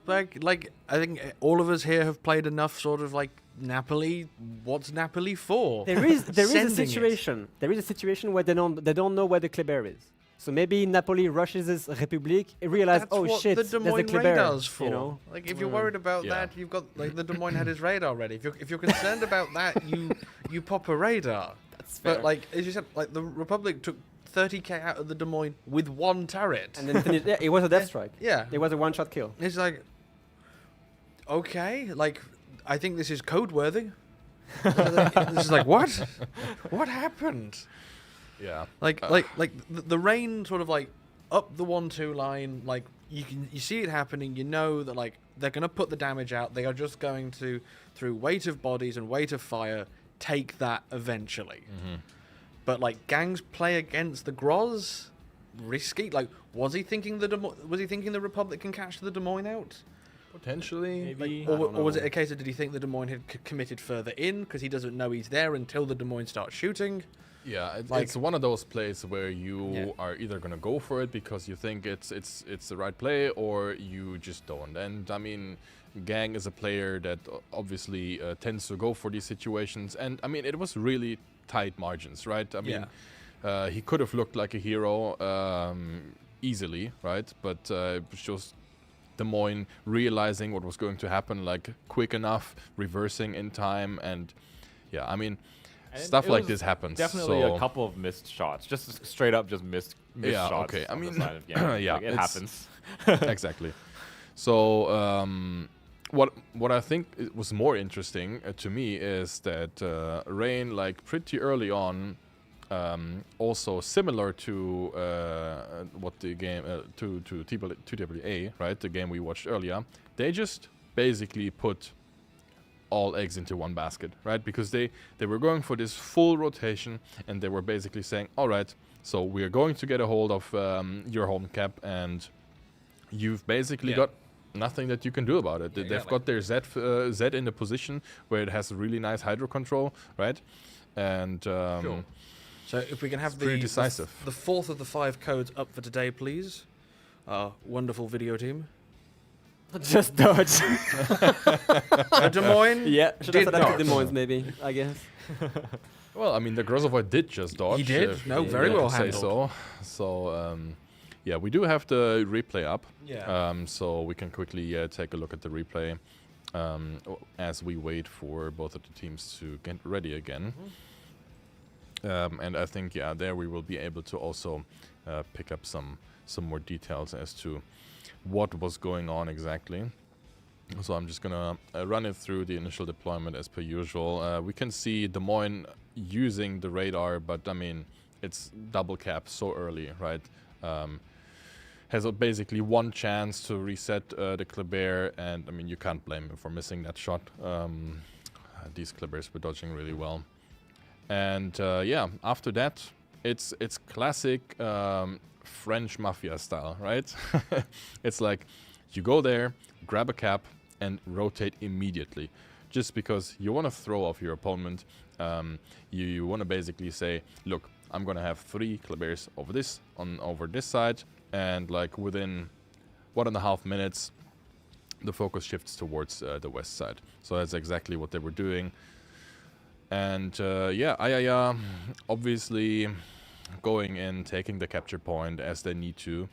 Like I think all of us here have played enough sort of like Napoli. What's Napoli for? There is a Sending situation. There is a situation where they don't know where the Kleber is. So maybe Napoli rushes his Republic, realizes, That's oh what shit, the Des there's a Moines Kleber. radar's for. You know? Like if you're worried about Yeah. that, you've got like the Des Moines had his radar ready. If you're concerned about that, you pop a radar. That's fair. But like as you said, like the Republic took 30k out of the Des Moines with one turret. And then finished, yeah, it was a death strike. Yeah. It was a one-shot kill. It's like, okay, like I think this is code worthy. This is like what? What happened? Yeah. Like the rain sort of like up the 1-2 line. Like you see it happening. You know that like they're gonna put the damage out. They are just going to, through weight of bodies and weight of fire, take that eventually. Mm-hmm. But like Gang's play against the Groz, risky. Like was he thinking the Republic can catch the Des Moines out? Potentially. Maybe. Or was it a case of did he think the Des Moines had committed further in because he doesn't know he's there until the Des Moines start shooting? Yeah, Like- it's one of those plays where you Yeah. are either gonna go for it because you think it's the right play, or you just don't. And I mean, Gang is a player that obviously tends to go for these situations. And I mean, it was really tight margins, right? I mean, he could have looked like a hero easily, right? But it was just Des Moines realizing what was going to happen, like quick enough, reversing in time, and yeah, I mean. And Stuff it like was this happens. Definitely so a couple of missed shots, just straight up just missed Yeah, shots. okay. I on the mean, side of Gang. yeah, Like, it it's- happens. Exactly. So what I think was more interesting to me is that Rain, like pretty early on, also similar to what the game to TWA, right? The game we watched earlier. They just basically put all eggs into one basket, right? Because they were going for this full rotation, and they were basically saying, all right, so we are going to get a hold of your home cap, and you've basically got nothing that you can do about it. They've got their Z in the position where it has a really nice hydro control, right? And Sure. So if we can have pretty decisive. the fourth of the 5 codes up for today, please. Wonderful video team. Just dodge. Des Moines. Yeah, should Did have selected not. Des Moines maybe, I guess. well, I mean, the Grozovoi did just dodge. He did. if No, you very want well to say handled. So, yeah, we do have the replay up. Yeah. So we can quickly take a look at the replay as we wait for both of the teams to get ready again. And I think, yeah, there we will be able to also pick up some more details as to what was going on exactly. So I'm just gonna run it through the initial deployment as per usual. We can see Des Moines using the radar, but I mean, it's double cap so early, right? Has basically one chance to reset the Kleber, and I mean, you can't blame him for missing that shot. These Klebers were dodging really well. And yeah, after that, it's classic French mafia style, right? It's like you go there, grab a cap, and rotate immediately, just because you want to throw off your opponent. You want to basically say, look, I'm gonna have 3 Klebers over this side, and like within 1.5 minutes, the focus shifts towards the west side. So that's exactly what they were doing. And yeah, Ayaya obviously going in, taking the capture point as they need to.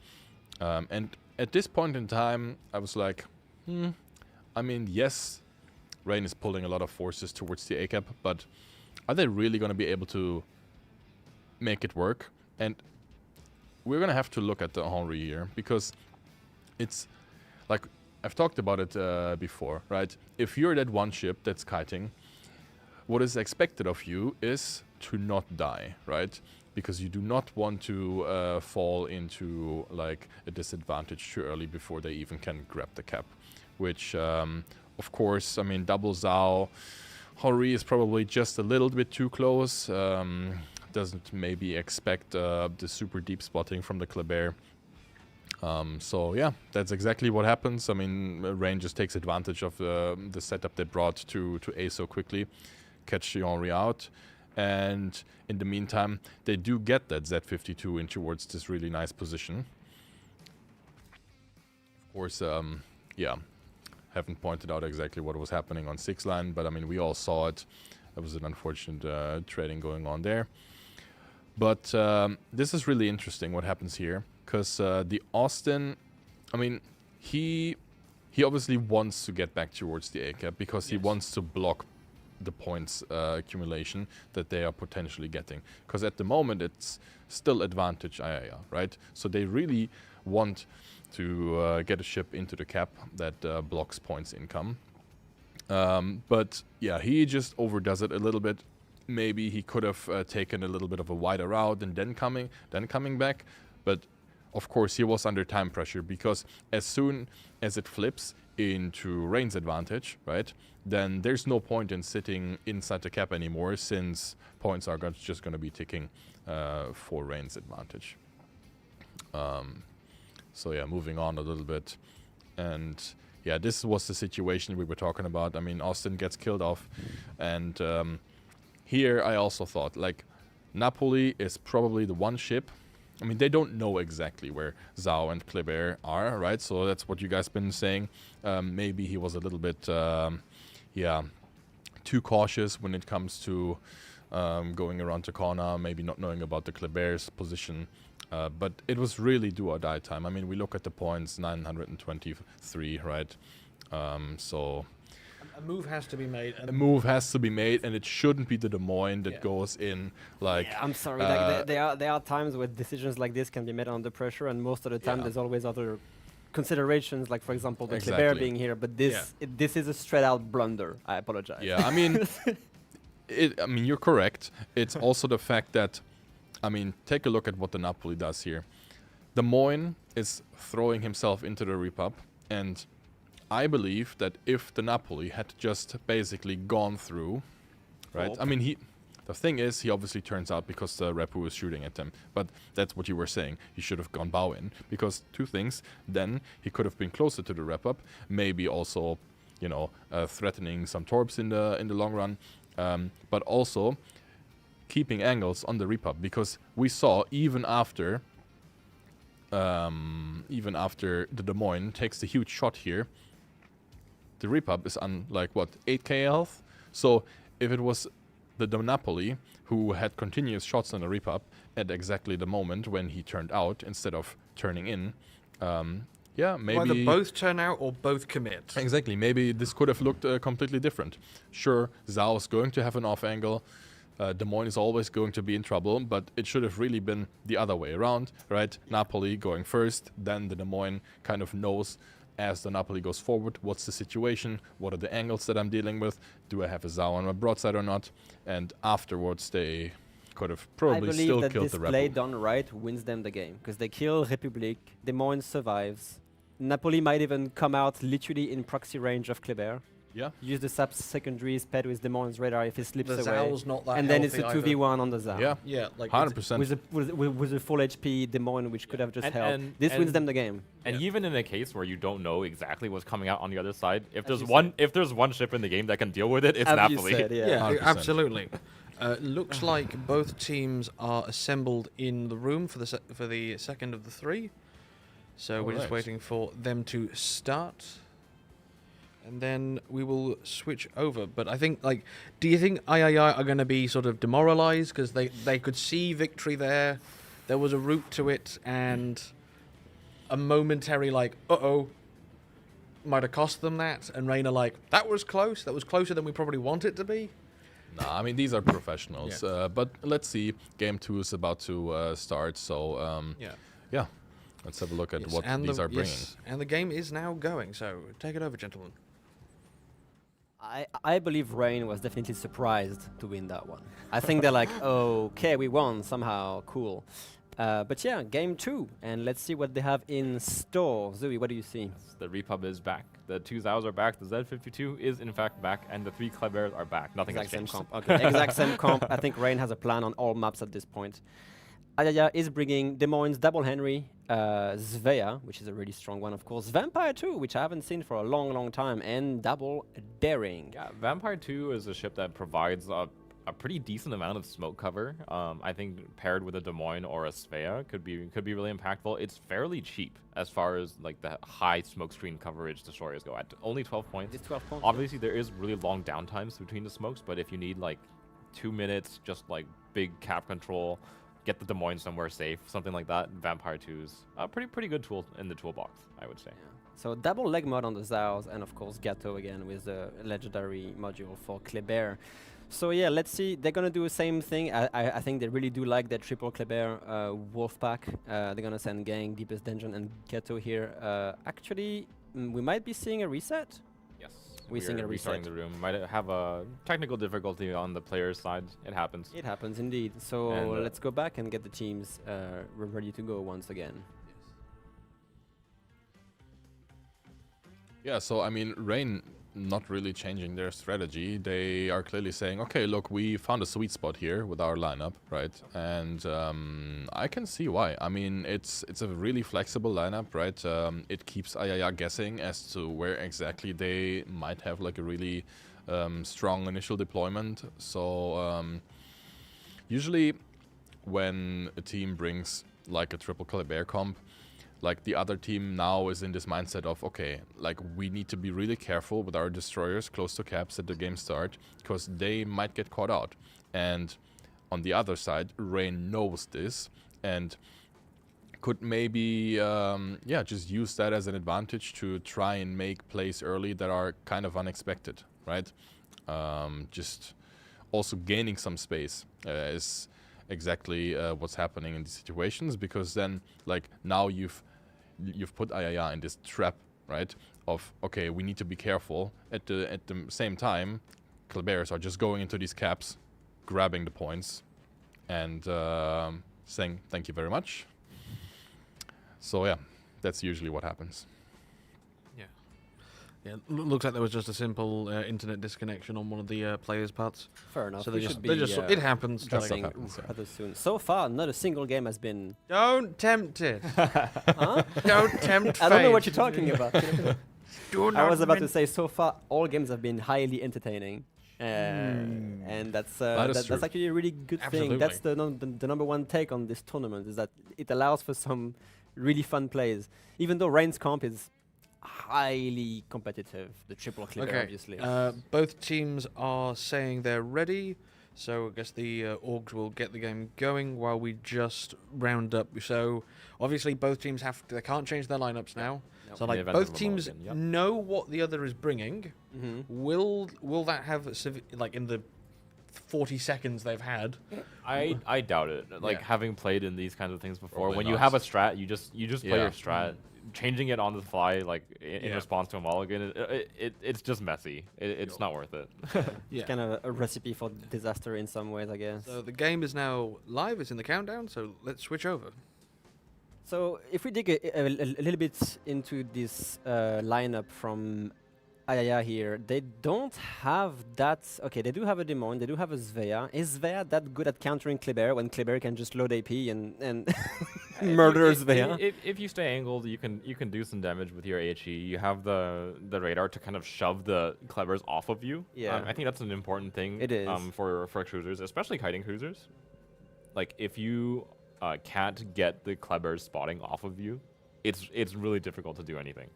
And at this point in time, I was like, I mean, yes, Rain is pulling a lot of forces towards the A-cap, but are they really going to be able to make it work? And we're going to have to look at the Henri here, because it's like I've talked about it before, right? If you're that one ship that's kiting, what is expected of you is to not die, right? Because you do not want to fall into like a disadvantage too early before they even can grab the cap. Which, of course, I mean, double Zhao, Hori is probably just a little bit too close. Doesn't maybe expect the super deep spotting from the Kleber. So yeah, that's exactly what happens. I mean, Rain just takes advantage of the setup they brought to A so quickly, catch Henry out. And in the meantime, they do get that Z52 in towards this really nice position. Of course, yeah, haven't pointed out exactly what was happening on 6 line, but I mean, we all saw it. There was an unfortunate trading going on there. But this is really interesting what happens here, because the Austin, I mean, he obviously wants to get back towards the A cap because he wants to block the points accumulation that they are potentially getting, because at the moment it's still advantage IIR, right? So they really want to get a ship into the cap that blocks points income. But yeah, he just overdoes it a little bit. Maybe he could have taken a little bit of a wider route and then coming back, but of course he was under time pressure, because as soon as it flips into Rain's advantage, right, then there's no point in sitting inside the cap anymore, since points are just going to be ticking for Rain's advantage. So yeah, moving on a little bit. And yeah, this was the situation we were talking about. I mean, Austin gets killed off. And here I also thought, like, Napoli is probably the one ship. I mean, they don't know exactly where Zhao and Kleber are, right? So that's what you guys been saying. Maybe he was a little bit, yeah, too cautious when it comes to going around the corner, maybe not knowing about the Kleber's position. But it was really do or die time. I mean, we look at the points, 923, right? So a move has to be made. A move has to be made, and it shouldn't be the Des Moines that goes in. Like, yeah, I'm sorry, like there are times where decisions like this can be made under pressure, and most of the time there's always other considerations, like for example the Kleber being here. But this this is a straight out blunder. I apologize. Yeah, I mean, I mean, you're correct. It's also the fact that, I mean, take a look at what the Napoli does here. Des Moines is throwing himself into the repub, and I believe that if the Napoli had just basically gone through, right? I mean, the thing is, he obviously turns out because the Repu is shooting at him. But that's what you were saying. He should have gone bow in, because two things. Then he could have been closer to the wrap-up, maybe also, you know, threatening some torps in the long run, but also keeping angles on the repub, because we saw even after the Des Moines takes the huge shot here, the repub is on like what, 8k health. So if it was the Napoli who had continuous shots on the repub at exactly the moment when he turned out instead of turning in, yeah, maybe either both turn out or both commit. Exactly. Maybe this could have looked completely different. Sure, Zhao is going to have an off angle. Des Moines is always going to be in trouble, but it should have really been the other way around, right? Napoli going first, then the Des Moines kind of knows as the Napoli goes forward, what's the situation, what are the angles that I'm dealing with, do I have a Zhao on my broadside or not, and afterwards they could have probably still killed the Rebel. I believe that this play done right wins them the game, because they kill Republic, Des Moines survives, Napoli might even come out literally in proxy range of Kleber. Yeah. Use the SAP secondary sped with Des Moines radar if he slips the away. Zhao's not that and then it's a healthy 2v1 on the Zhao. Yeah. Yeah, like 100%. With a full HP Des Moines, which could have just helped. This wins them the game. And even in a case where you don't know exactly what's coming out on the other side, if there's one ship in the game that can deal with it, it's Napoli. Said, yeah, absolutely. Looks like both teams are assembled in the room for the second of the three. So we're just waiting for them to start. And then we will switch over. But I think, like, do you think III are going to be sort of demoralized because they could see victory there? There was a route to it, and a momentary, like, uh-oh, might have cost them that. And Reina, like, that was close. That was closer than we probably want it to be. Nah, I mean, these are professionals. But let's see. Game 2 is about to start. So, yeah. Let's have a look at Yes, what and these are bringing. yes, and the game is now going, so take it over, gentlemen. I believe Rain was definitely surprised to win that one. I think they're like, okay, we won somehow, cool. But yeah, game 2, and let's see what they have in store. Zoe, what do you see? The Repub is back. The 2 Zhaos are back. The Z52 is in fact back, and the 3 Klebears are back. Nothing Exact has same changed. comp. Okay, exact same comp. I think Rain has a plan on all maps at this point. Ayaya is bringing Des Moines, Double Henry, Svea, which is a really strong one, of course. Vampire 2, which I haven't seen for a long, long time, and Double Daring. Yeah, Vampire 2 is a ship that provides a pretty decent amount of smoke cover. I think paired with a Des Moines or a Svea could be really impactful. It's fairly cheap as far as like the high smoke screen coverage destroyers go at only 12 points. It's 12 points. Obviously, there is really long downtimes between the smokes, but if you need like 2 minutes, just like big cap control, get the Des Moines somewhere safe, something like that, Vampire 2 is a pretty good tool in the toolbox, I would say. Yeah. So double leg mod on the Zhaos, and of course Gato again with the legendary module for Kleber. So yeah, let's see. They're gonna do the same thing. I think they really do like that triple Kleber wolf pack. They're gonna send Gang, Deepest Dungeon, and Gato here. Actually, we might be seeing a reset. Yes, We're seeing a restarting reset. the room. Might have a technical difficulty on the player's side. It happens. It happens indeed. So And, let's go back and get the teams ready to go once again. Yeah, so I mean, Rain not really changing their strategy. They are clearly saying, okay, look, we found a sweet spot here with our lineup, right? And I can see why. I mean, it's a really flexible lineup, right? It keeps Ayaya guessing as to where exactly they might have like a really strong initial deployment. So usually when a team brings like a triple Kleber comp, like the other team now is in this mindset of, okay, like we need to be really careful with our destroyers close to caps at the game start because they might get caught out. And on the other side, Rain knows this and could maybe, just use that as an advantage to try and make plays early that are kind of unexpected, right? Just also gaining some space is exactly what's happening in these situations, because then like now you've put Ayaya in this trap, right? Of, okay, we need to be careful. At the same time, Klebears are just going into these caps, grabbing the points, and saying thank you very much. So yeah, that's usually what happens. Yeah, looks like there was just a simple internet disconnection on one of the players' parts. Fair enough. So We they should just be, it happens. Just like- stuff happens, yeah. rather soon. So far, not a single game has been. Don't tempt it. Huh? Don't tempt I don't know what fate. you're talking about. Do I not was about to min- say, so far all games have been highly entertaining, and that's true. actually a really good Absolutely. thing. That's the number one take on this tournament, is that it allows for some really fun plays. Even though Rain's comp is highly competitive, the triple Kleber Okay. obviously. Both teams are saying they're ready, so I guess the orgs will get the game going while we just round up. So obviously both teams they can't change their lineups now. No. So In the like event both of a teams mulligan, yep. know what the other is bringing. Mhm. Will that have like in the 40 seconds they've had? I doubt it. Like Yeah. having played in these kinds of things before, Probably when you not. have a strat, you just play Yeah. your strat. Changing it on the fly, like in Yeah. response to a mulligan, it's just messy. It's not worth it. Yeah. Kind of a recipe for disaster in some ways, I guess. So the game is now live. It's in the countdown. So let's switch over. So if we dig a little bit into this lineup from Ayaya here, they don't have that. Okay, they do have a Des Moines, they do have a Svea. Is Svea that good at countering Kleber when Kleber can just load AP and murder Svea? If you stay angled, you can do some damage with your HE. You have the radar to kind of shove the Klebers off of you. Yeah. I think that's an important thing. It is. For cruisers, especially kiting cruisers. Like if you can't get the Klebers spotting off of you, it's really difficult to do anything.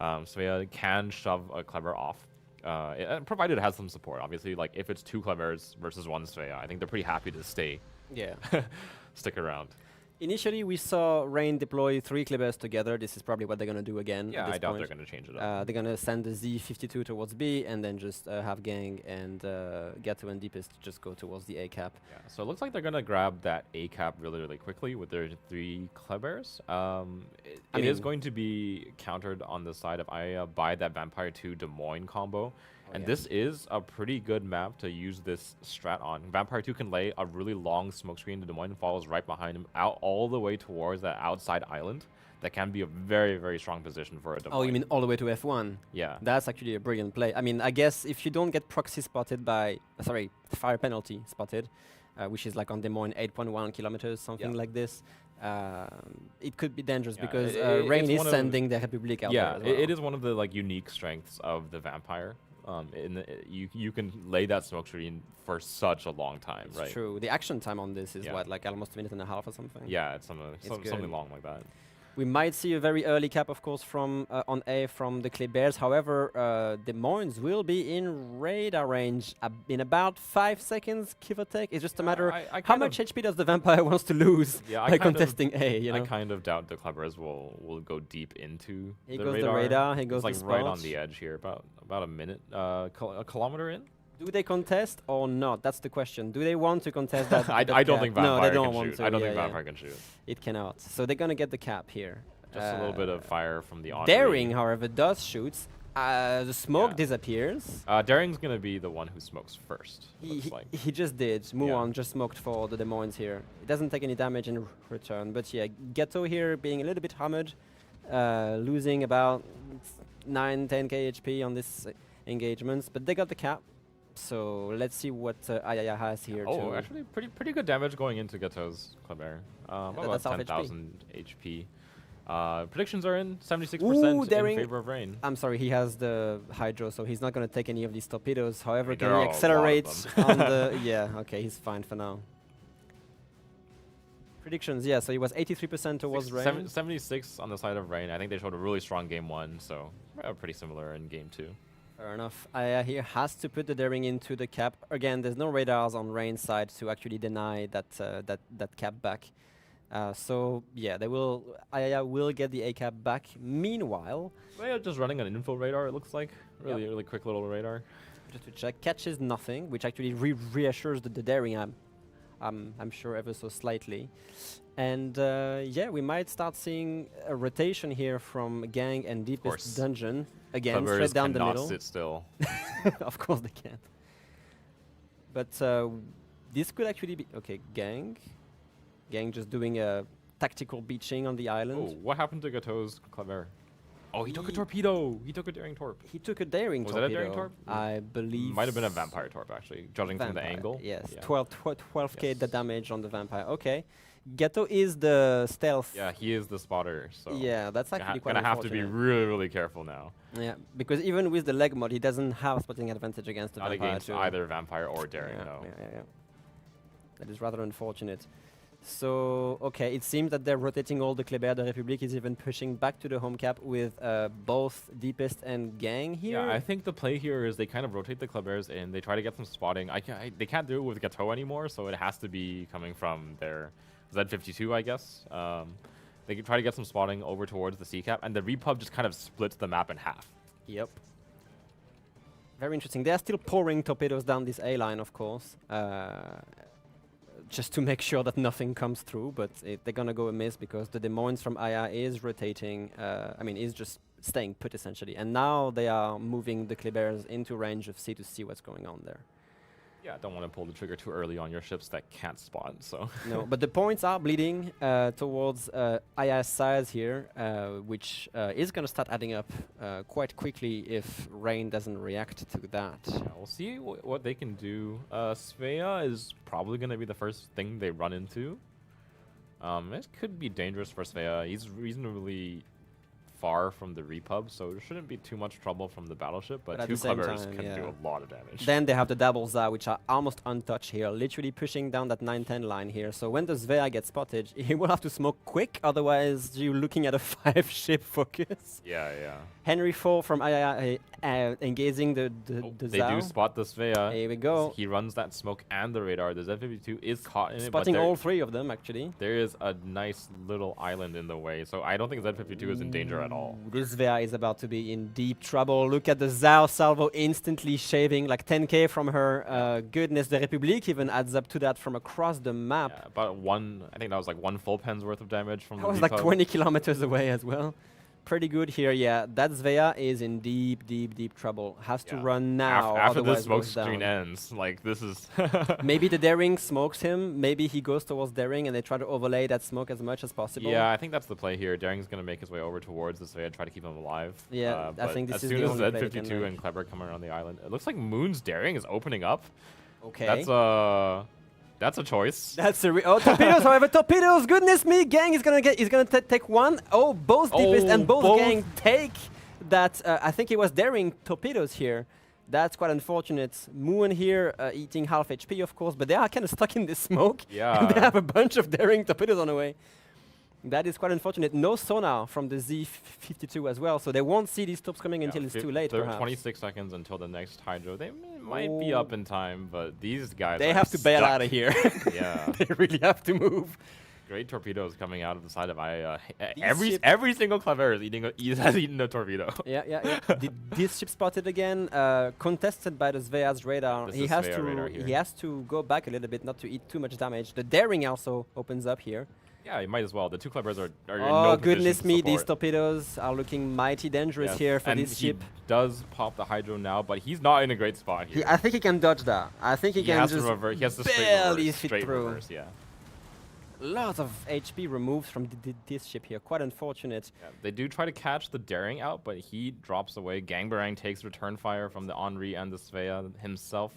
Svea can shove a Kleber off, provided it has some support. Obviously, like if it's 2 Klebers versus 1 Svea, I think they're pretty happy to stay, Yeah. stick around. Initially, we saw Rain deploy 3 Clippers together. This is probably what they're going to do again. Yeah, at this I doubt point. they're going to change it up. They're going to send the Z52 towards B, and then just have Gang and Gato and Deepest just go towards the A cap. Yeah, so it looks like they're going to grab that A cap really, really quickly with their 3 Klebers. It is going to be countered on the side of Aya by that Vampire 2 Des Moines combo. And this is a pretty good map to use this strat on. Vampire 2 can lay a really long smoke screen. The Des Moines follows right behind him, out all the way towards that outside island. That can be a very, very strong position for a Des Moines. Oh, you mean all the way to F1? Yeah. That's actually a brilliant play. I mean, I guess if you don't get proxy spotted by, fire penalty spotted, which is like on Des Moines 8.1 kilometers, something like this, it could be dangerous because Rain is sending the Republic out there as well. It is one of the like unique strengths of the Vampire. You can lay that smoke screen for such a long time, It's right? true. The action time on this is what, like almost a minute and a half or something? Yeah, it's something long like that. We might see a very early cap, of course, from on A from the Klebers. However, Des Moines will be in radar range in about 5 seconds, give or take. It's just a matter how much HP does the Vampire wants to lose by contesting A. You know? I kind of doubt the Klebers will go deep into Here the goes radar. the radar. Here goes it's the like right spot. on the edge here, about a minute, a kilometer in. Do they contest or not? That's the question. Do they want to contest that? I don't think Vampire no, they don't can want shoot. to. I don't think Vampire can shoot. It cannot. So they're gonna get the cap here. Just a little bit of fire from the on. Daring, however, does shoot. The smoke disappears. Daring's gonna be the one who smokes first. He just did. Muon just smoked for the Des Moines here. It doesn't take any damage in return. But yeah, Ghetto here being a little bit hammered, losing about 9-10k HP on this engagements. But they got the cap. So let's see what Ayaya has here. Oh, actually, pretty good damage going into Ghetto's Kleber. About 10,000 HP. Predictions are in 76% in favor of Rain. I'm sorry, he has the Hydro, so he's not going to take any of these torpedoes. However, can There he are a accelerate lot of on the... Yeah, okay, he's fine for now. Predictions, yeah, so he was 83% towards Rain. 76 on the side of Rain. I think they showed a really strong game 1, so pretty similar in game 2. Fair enough. Aya here has to put the Daring into the cap. Again, there's no radars on Rain's side to actually deny that that cap back. So yeah, Aya will get the A cap back. Meanwhile, They are just running an info radar. It looks like really quick little radar. Just to check, catches nothing, which actually reassures the Daring. I'm sure ever so slightly. And yeah, we might start seeing a rotation here from Gang and Deepest Dungeon. Again, straight down the middle. Sit still. Of course they can. But this could actually be... Okay, Gang. Gang just doing a tactical beaching on the island. Oh, what happened to Gato's Kleber? Oh, he took a torpedo. He took a Daring torp. He took a Daring torpedo. Was that a Daring torp? I believe... Might have been a Vampire torp, actually, judging from the angle. Yes, yeah. 12k the damage on the Vampire. Okay. Ghetto is the stealth. Yeah, he is the spotter. So yeah, that's actually quite gonna have to be really careful now. Yeah, because even with the leg mod, he doesn't have spotting advantage against the Vampire. Against either Vampire or Daring, no. Yeah. That is rather unfortunate. So, okay, it seems that they're rotating all the Kleber. The Republic is even pushing back to the home cap with both Deepest and Gang here. Yeah, I think the play here is they kind of rotate the Klebers and they try to get some spotting. They can't do it with Gateau anymore, so it has to be coming from their Z52, I guess. They can try to get some spotting over towards the C cap, and the Repub just kind of splits the map in half. Yep. Very interesting. They are still pouring torpedoes down this A line, of course. Just to make sure that nothing comes through, but they're gonna go amiss because the Des Moines from IA is rotating, is just staying put essentially. And now they are moving the Klebers into range of C to see what's going on there. Yeah, don't want to pull the trigger too early on your ships that can't spot, so. No, but the points are bleeding towards II's side here, which is going to start adding up quite quickly if Rain doesn't react to that. Yeah, we'll see what they can do. Svea is probably going to be the first thing they run into. It could be dangerous for Svea. He's reasonably far from the repub, so there shouldn't be too much trouble from the battleship, but at two the same Clevers time, can yeah. do a lot of damage. Then they have the doubles which are almost untouched here, literally pushing down that 9-10 line here. So when the Svea gets spotted, he will have to smoke quick, otherwise you're looking at a 5-ship focus. Yeah, yeah. Henry 4 from Ayaya engaging the They Zao. do spot the Svea. Here we go. He runs that smoke and the radar. The Z52 is caught in it, Spotting but all three of them, actually. there is a nice little island in the way, so I don't think Z52 is in danger at all. This Svea is about to be in deep trouble. Look at the Zao salvo instantly shaving like 10k from her. Goodness, the Republique even adds up to that from across the map. Yeah, about one, I think that was like one full pen's worth of damage from That the was like repub. 20 kilometers away as well. Pretty good here, yeah. That Svea is in deep, deep, deep trouble. Has to Yeah. run now, After otherwise this smoke goes down. screen ends, like this is... Maybe the Daring smokes him. Maybe he goes towards Daring and they try to overlay that smoke as much as possible. Yeah, I think that's the play here. Daring's going to make his way over towards the Svea, try to keep him alive. Yeah, I but think this as is soon the as only play they can Z52 make. and Kleber come around the island, it looks like Moon's Daring is opening up. Okay. That's a choice. That's a torpedoes. However, torpedoes. Goodness me, gang is gonna take one. Oh, both deepest and both gang take that. I think it was Daring torpedoes here. That's quite unfortunate. Moon here eating half HP, of course, but they are kind of stuck in this smoke. Yeah. And they have a bunch of Daring torpedoes on the way. That is quite unfortunate. No sonar from the Z52 as well, so they won't see these tops coming until it's too late, perhaps. 26 seconds until the next hydro. They might be up in time, but these guys They are have to bail stuck. out of here. Yeah. They really have to move. Great torpedoes coming out of the side of I. These Every single Clever has eaten a torpedo. Yeah. This ship spotted again, contested by the Svea's radar. This He is has Svea radar to here. he has to go back a little bit, not to eat too much damage. The Daring also opens up here. Yeah, you might as well. The two Clevers are in Oh no goodness position me, to these support. torpedoes are looking mighty dangerous Yes, here for and this he ship. does pop the hydro now, but he's not in a great spot here. I think he can dodge that. I think he can has just to revert. He has to barely fit straight through. reverse, yeah. Lots of HP removed from this ship here. Quite unfortunate. Yeah, they do try to catch the Daring out, but he drops away. Gangbarang takes return fire from the Henri and the Svea himself.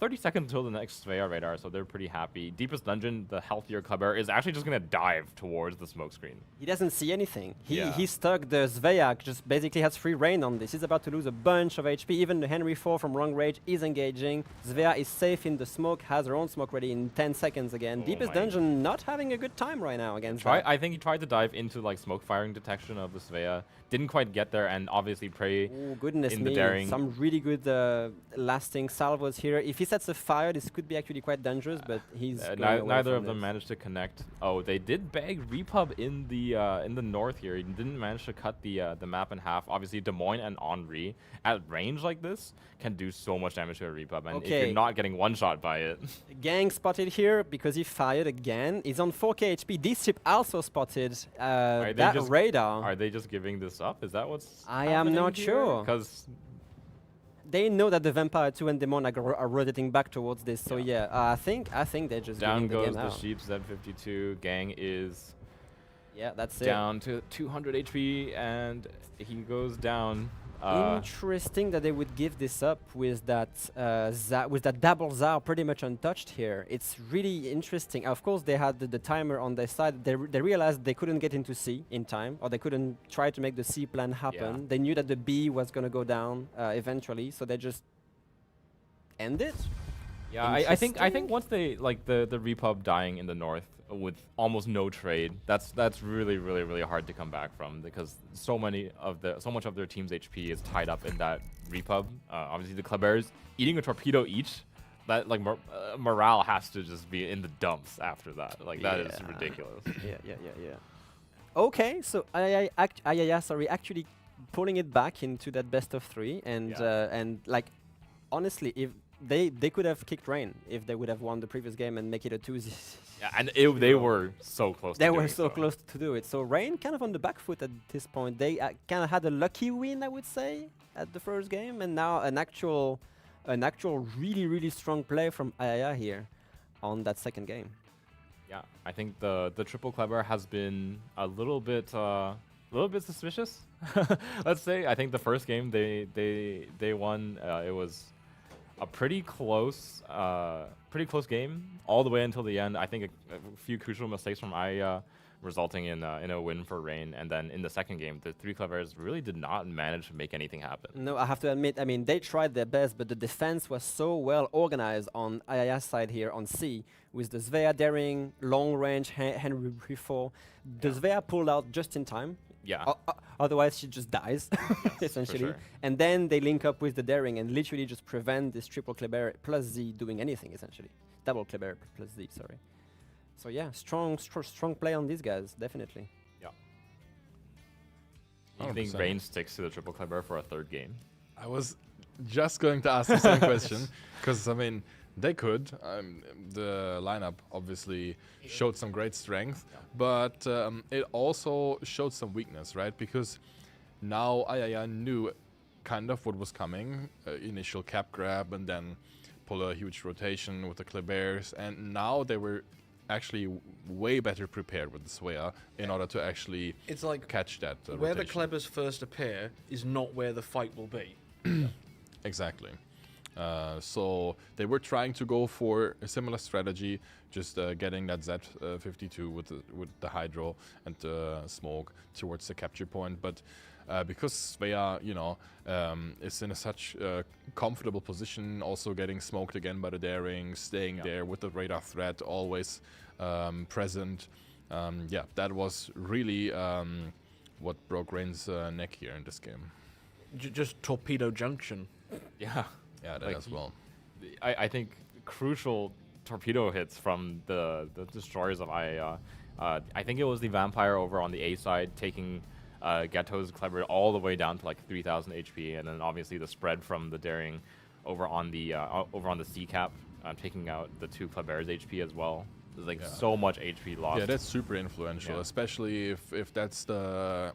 30 seconds until the next Svea radar, so they're pretty happy. Deepest Dungeon, the healthier Kleber, is actually just going to dive towards the smoke screen. He doesn't see anything. Yeah. He's stuck. The Svea just basically has free reign on this. He's about to lose a bunch of HP. Even the Henry 4 from Wrong Rage is engaging. Svea is safe in the smoke, has her own smoke ready in 10 seconds again. Oh Deepest my. Dungeon not having a good time right now against that. I think he tried to dive into like smoke firing detection of the Svea. Didn't quite get there, and obviously Prey Oh, goodness in me. the Daring. Some really good lasting salvos here. If he sets a fire, this could be actually quite dangerous, but he's going away neither from of them this. managed to connect. Oh, they did bag Repub in the north here. He didn't manage to cut the map in half. Obviously, Des Moines and Henri at range like this can do so much damage to a Repub, and if Okay. you're not getting one shot by it, Gang spotted here because he fired again. He's on 4k HP. This ship also spotted they that just- radar. are they just giving this up? Is that what's? I am not sure. Because They know that the Vampire 2 and Demon are rotating back towards this, so Yeah. yeah, I think they're just down giving the goes game the out. sheep. Z52 Gang is Yeah, that's down to 200 HP, and he goes down. Interesting that they would give this up with that double Zao pretty much untouched here. It's really interesting. Of course, they had the timer on their side. They realized they couldn't get into C in time, or they couldn't try to make the C plan happen. Yeah. They knew that the B was going to go down eventually, so they just end it. Yeah, I think Interesting. once they like the Repub dying in the north with almost no trade, that's really hard to come back from, because so much of their team's HP is tied up in that Repub. Obviously the Klebers eating a torpedo each, that like morale has to just be in the dumps after that. Like that is ridiculous. Yeah. Okay, so actually pulling it back into that best of 3, and and like honestly, if they could have kicked Rain if they would have won the previous game and make it a 2-0. Yeah, and they were so close. They to were doing so close to do it. So Rain kind of on the back foot at this point. They kind of had a lucky win, I would say, at the first game, and now an actual really strong play from Ayaya here on that second game. Yeah, I think the triple Kleber has been a little bit suspicious. Let's say. I think the first game they won. It was a pretty close game all the way until the end. I think a few crucial mistakes from resulting in a win for Rain. And then in the second game, the three Clevers really did not manage to make anything happen. No, I have to admit, I mean, they tried their best, but the defense was so well organized on Ayaya's side here on C, with the Svea daring, long range, Henry 4. The Svea pulled out just in time. Yeah. Otherwise, she just dies, essentially. sure. And then they link up with the daring and literally just prevent this triple Kleber plus Z doing anything, essentially. Double Kleber plus Z, sorry. So yeah, strong play on these guys, definitely. Yeah. You think Rain sticks to the triple Kleber for a third game? I was just going to ask the same question, because I mean they could. The lineup obviously showed some great strength, but it also showed some weakness, right? Because now Ayaya knew kind of what was coming. Initial cap grab and then pull a huge rotation with the Klebers, and now they were actually way better prepared with the Svea in order to actually It's like catch that where the rotation. Klebers first appear is not where the fight will be. Exactly. So they were trying to go for a similar strategy, just getting that Z52 with the Hydro and smoke towards the capture point. But because Svea, is in such a comfortable position, also getting smoked again by the daring, staying there with the radar threat always present. That was really what broke Rain's neck here in this game. Just torpedo junction. Yeah. Yeah, that Like as well. I think crucial torpedo hits from the destroyers of Ayaya. I think it was the Vampire over on the A side taking Gato's Kleber all the way down to like 3,000 HP, and then obviously the spread from the daring over on the C cap, taking out the two Kleber's HP as well. There's like so much HP lost. Yeah, that's super influential, especially if that's the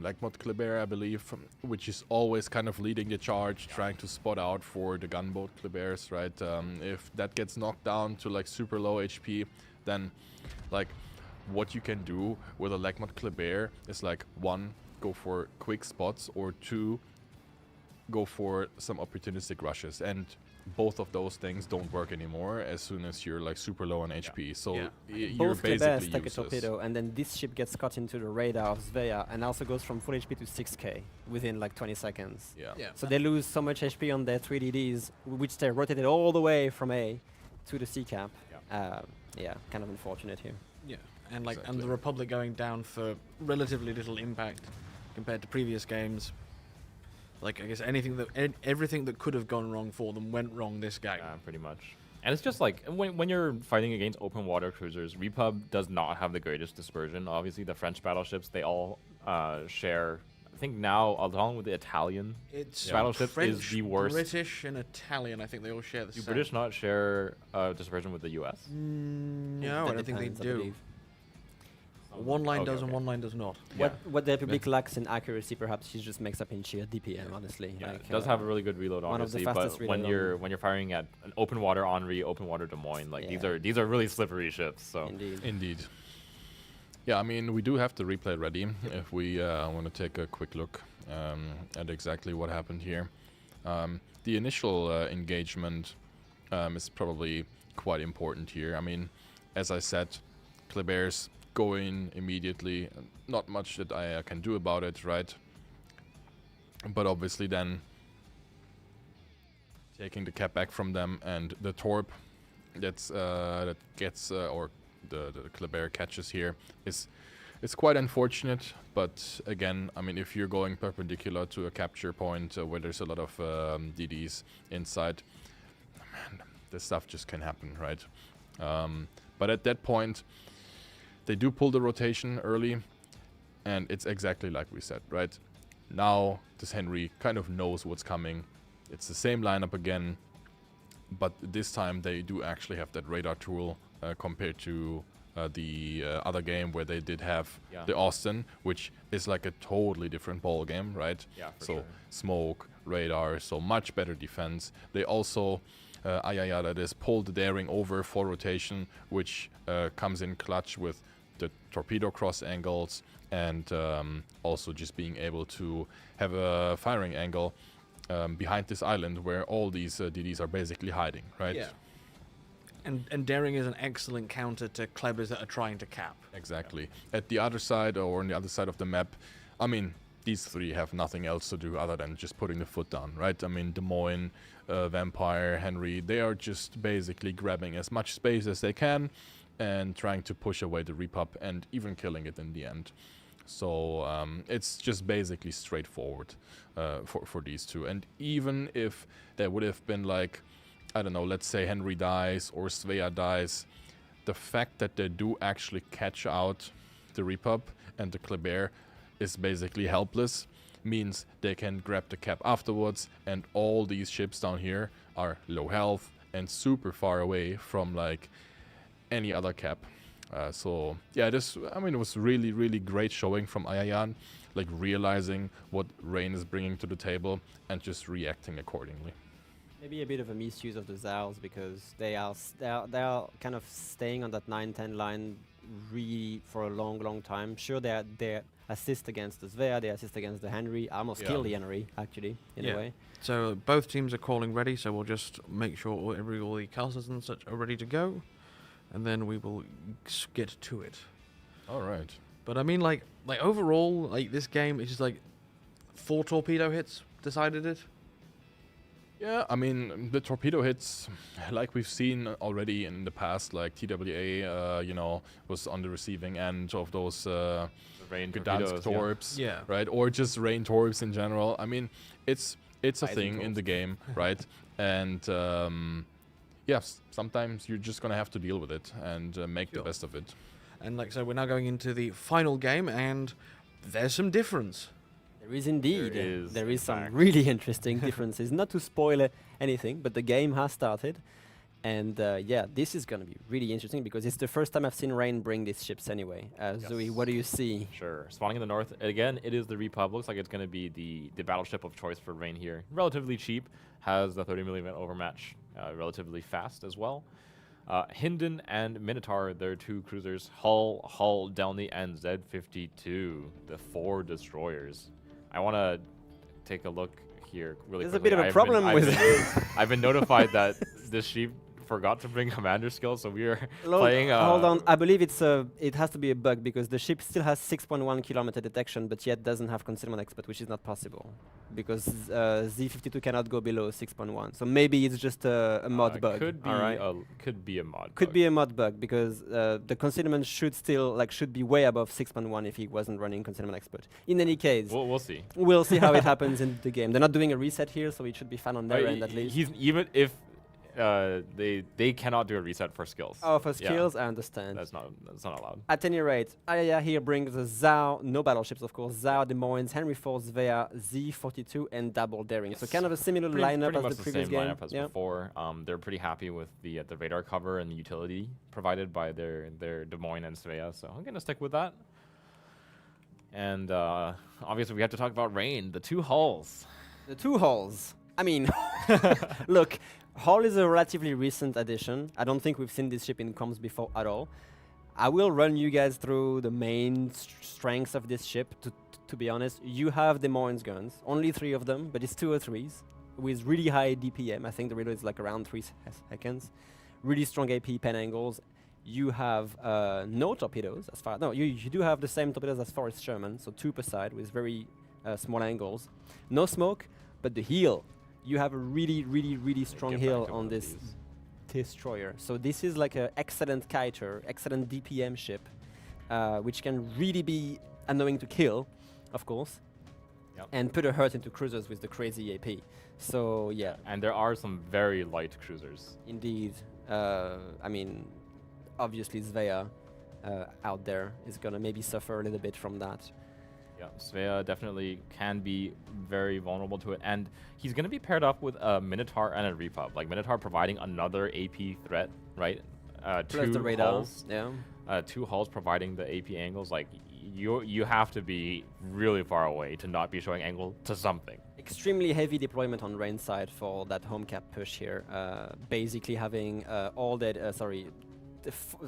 like Mod Kleber, I believe, which is always kind of leading the charge, trying to spot out for the gunboat Klebers, right? If that gets knocked down to like super low HP, then like what you can do with a Legmod Kleber is like 1, go for quick spots, or 2, go for some opportunistic rushes, and both of those things don't work anymore as soon as you're like super low on HP. So you're Both Kleber basically stack a useless. torpedo, and then this ship gets caught into the radar of Svea and also goes from full HP to 6k within like 20 seconds. Yeah. So they lose so much HP on their 3DDs, which they rotated all the way from A to the C cap. Kind of unfortunate here. Yeah, and like Exactly. and the Republic going down for relatively little impact compared to previous games. Like I guess everything that could have gone wrong for them went wrong this game. Pretty much. And it's just like when you're fighting against open water cruisers, Repub does not have the greatest dispersion. Obviously, the French battleships, they all share. I think now, along with the Italian battleships, French, is the worst. British and Italian, I think they all share the Do same. British not share dispersion with the US? No, I That don't think they depends, I do. believe. One line Okay, does and okay. one line does not. Yeah. What the Republic lacks in accuracy, perhaps she just makes up in sheer DPM. Honestly, Yeah, like, it does have a really good reload, one of the obviously, fastest but when reload you're firing at an open water Henri, open water Des Moines, like Yeah. these are really slippery ships. So Indeed. Indeed. Yeah, I mean, we do have the replay ready if we want to take a quick look at exactly what happened here. The initial engagement is probably quite important here. I mean, as I said, Klebers go in immediately. Not much that I can do about it, right? But obviously then taking the cap back from them, and the Torp that gets or the Kleber catches here is quite unfortunate. But again, I mean, if you're going perpendicular to a capture point where there's a lot of DDs inside, man, this stuff just can happen, right? But at that point, they do pull the rotation early, and it's exactly like we said, right? Now this Henry kind of knows what's coming. It's the same lineup again, but this time they do actually have that radar tool compared to the other game where they did have the Austin, which is like a totally different ball game, right? Yeah, for so sure. smoke, radar, so much better defense. They also Ayaya, that is, pulled the daring over for rotation, which comes in clutch with the torpedo cross angles, and also just being able to have a firing angle behind this island where all these DDs are basically hiding, right? Yeah. And daring is an excellent counter to Klebers that are trying to cap. Exactly. At the other side, or on the other side of the map, I mean, these three have nothing else to do other than just putting the foot down, right? I mean, Des Moines, Vampire, Henry, they are just basically grabbing as much space as they can and trying to push away the Repub and even killing it in the end. So it's just basically straightforward for these two. And even if there would have been like, I don't know, let's say Henry dies or Svea dies, the fact that they do actually catch out the Repub and the Kleber is basically helpless, means they can grab the cap afterwards, and all these ships down here are low health and super far away from like any other cap. So yeah, this, I mean, it was really, really great showing from Ayayan, like realizing what Rain is bringing to the table and just reacting accordingly. Maybe a bit of a misuse of the Zals because they are kind of staying on that 9-10 line really for a long time. Sure, they assist against the Svea, they assist against the Henry, almost kill the Henry actually in a way. So both teams are calling ready, so we'll just make sure all the castles and such are ready to go, and then we will get to it. All right. But I mean, like overall, like this game is just like 4 torpedo hits decided it. Yeah, I mean, the torpedo hits, like we've seen already in the past, like TWA, you know, was on the receiving end of those Rain Gdansk torpedoes, torps, Yeah. right? Or just Rain torps in general. I mean, it's a thing in the game, right? And yes, sometimes you're just gonna have to deal with it and make the best of it. And like so, we're now going into the final game, and there's some difference. There is indeed. There is, in some fact. really interesting differences. Not to spoil anything, but the game has started. And yeah, this is going to be really interesting because it's the first time I've seen Rain bring these ships anyway. Zoe, what do you see? Sure. Spawning in the north, again, it is the Repub. Looks like it's going to be the battleship of choice for Rain here. Relatively cheap, has the 30 millimeter overmatch, relatively fast as well. Hinden and Minotaur, their 2 cruisers, Hull, Delny, and Z52, the 4 destroyers. I want to take a look here really There's quickly. a bit of a problem with it. I've been notified that this sheep forgot to bring commander skills, so we are playing. Hold on, I believe it has to be a bug because the ship still has 6.1 kilometer detection, but yet doesn't have concealment expert, which is not possible because Z52 cannot go below 6.1. So maybe it's just a mod bug. Could be, could be a mod. Could be a mod bug because the concealment should be way above 6.1 if he wasn't running concealment expert. In any case, We'll see. We'll see how it happens in the game. They're not doing a reset here, so it should be fun on their end at least. Even if they cannot do a reset for skills. Oh, for skills, I understand. That's not allowed. At any rate, Ayaya here brings the Zhao, no battleships of course, Zhao, Des Moines, Henry IV, Svea, Z42, and Double Daring. Yes. So kind of a similar lineup Pretty much as the previous same game. lineup as before. They're pretty happy with the radar cover and the utility provided by their Des Moines and Svea, so I'm gonna stick with that. And obviously we have to talk about Rain, the 2 hulls. The 2 hulls. I mean, look, Hull is a relatively recent addition. I don't think we've seen this ship in comms before at all. I will run you guys through the main strengths of this ship. To be honest, you have Des Moines guns, only 3 of them, but it's 2 or 3s with really high DPM. I think the reload is like around 3 seconds. Really strong AP pen angles. You have no torpedoes as far. No, you do have the same torpedoes as Forrest Sherman, so 2 per side with very small angles. No smoke, but the heel. You have a really strong heel on this destroyer. So this is like an excellent kiter, excellent DPM ship, which can really be annoying to kill, of course, and put a hurt into cruisers with the crazy AP. So yeah. And there are some very light cruisers. Indeed. I mean, obviously Svea out there is gonna maybe suffer a little bit from that. Yeah, Svea definitely can be very vulnerable to it, and he's going to be paired up with a Minotaur and a Repub. Like Minotaur providing another AP threat, right? Plus the radar. Hulls, yeah. 2 hulls providing the AP angles. Like you have to be really far away to not be showing angle to something. Extremely heavy deployment on Rain's side for that home cap push here. Basically having all that.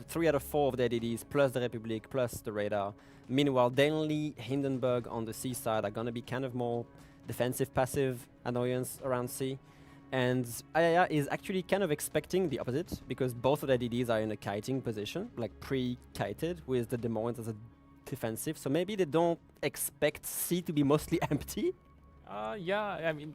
3 out of 4 of the DDs plus the Republic plus the radar. Meanwhile, Denley, Hindenburg on the sea side are going to be kind of more defensive, passive annoyance around sea. And Ayaya is actually kind of expecting the opposite, because both of the DDs are in a kiting position, like pre-kited, with the Des Moines as a defensive. So maybe they don't expect C to be mostly empty. Yeah, I mean,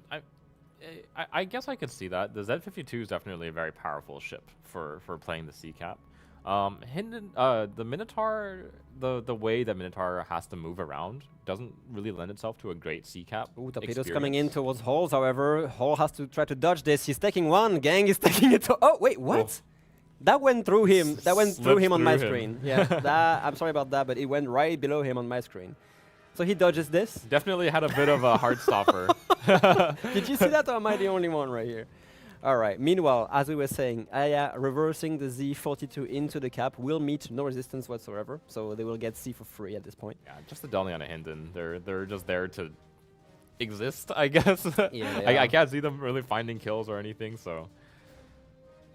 I guess I could see that. The Z-52 is definitely a very powerful ship for playing the C cap. The Minotaur, the way that Minotaur has to move around doesn't really lend itself to a great C cap. Ooh, torpedoes coming in towards Halls, however. Hall has to try to dodge this. He's taking one. Gang is taking it. Oh, wait, what? Oh. That went through him. That went through him on my screen. Yeah, I'm sorry about that, but it went right below him on my screen. So he dodges this. Definitely had a bit of a heart stopper. Did you see that, or am I the only one right here? All right. Meanwhile, as we were saying, Aya reversing the Z42 into the cap will meet no resistance whatsoever, so they will get C for free at this point. Yeah, just the Delny on a Hinden. They're just there to exist, I guess. Yeah, I can't see them really finding kills or anything, so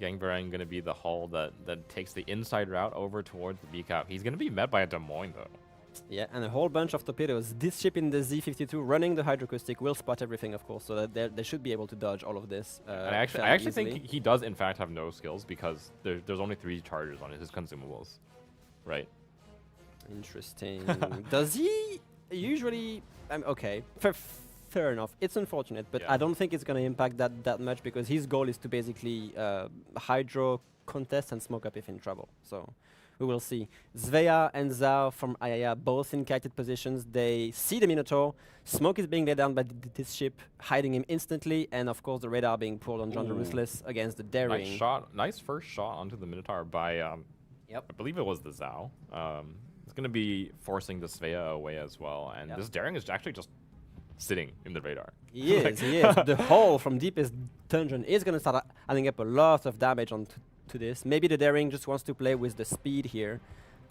Gangbarang gonna be the hull that takes the inside route over towards the B cap. He's gonna be met by a Des Moines though. Yeah, and a whole bunch of torpedoes. This ship in the Z52 running the hydroacoustic will spot everything, of course, so that they should be able to dodge all of this. I actually think he does, in fact, have no skills because there's only 3 chargers on his consumables, right? Interesting. Does he usually... okay, fair enough. It's unfortunate, but I don't think it's going to impact that much because his goal is to basically hydro contest and smoke up if in trouble. So... we will see. Svea and Zhao from Ayaya both in kited positions. They see the Minotaur. Smoke is being laid down by this ship, hiding him instantly. And of course, the radar being pulled on John the Ruthless against the Daring. Nice shot. Nice first shot onto the Minotaur by, I believe it was the Zhao. It's going to be forcing the Svea away as well. And this Daring is actually just sitting in the radar. He is, he is. The hull from Deepest Dungeon is going to start adding up a lot of damage on to this. Maybe the Daring just wants to play with the speed here.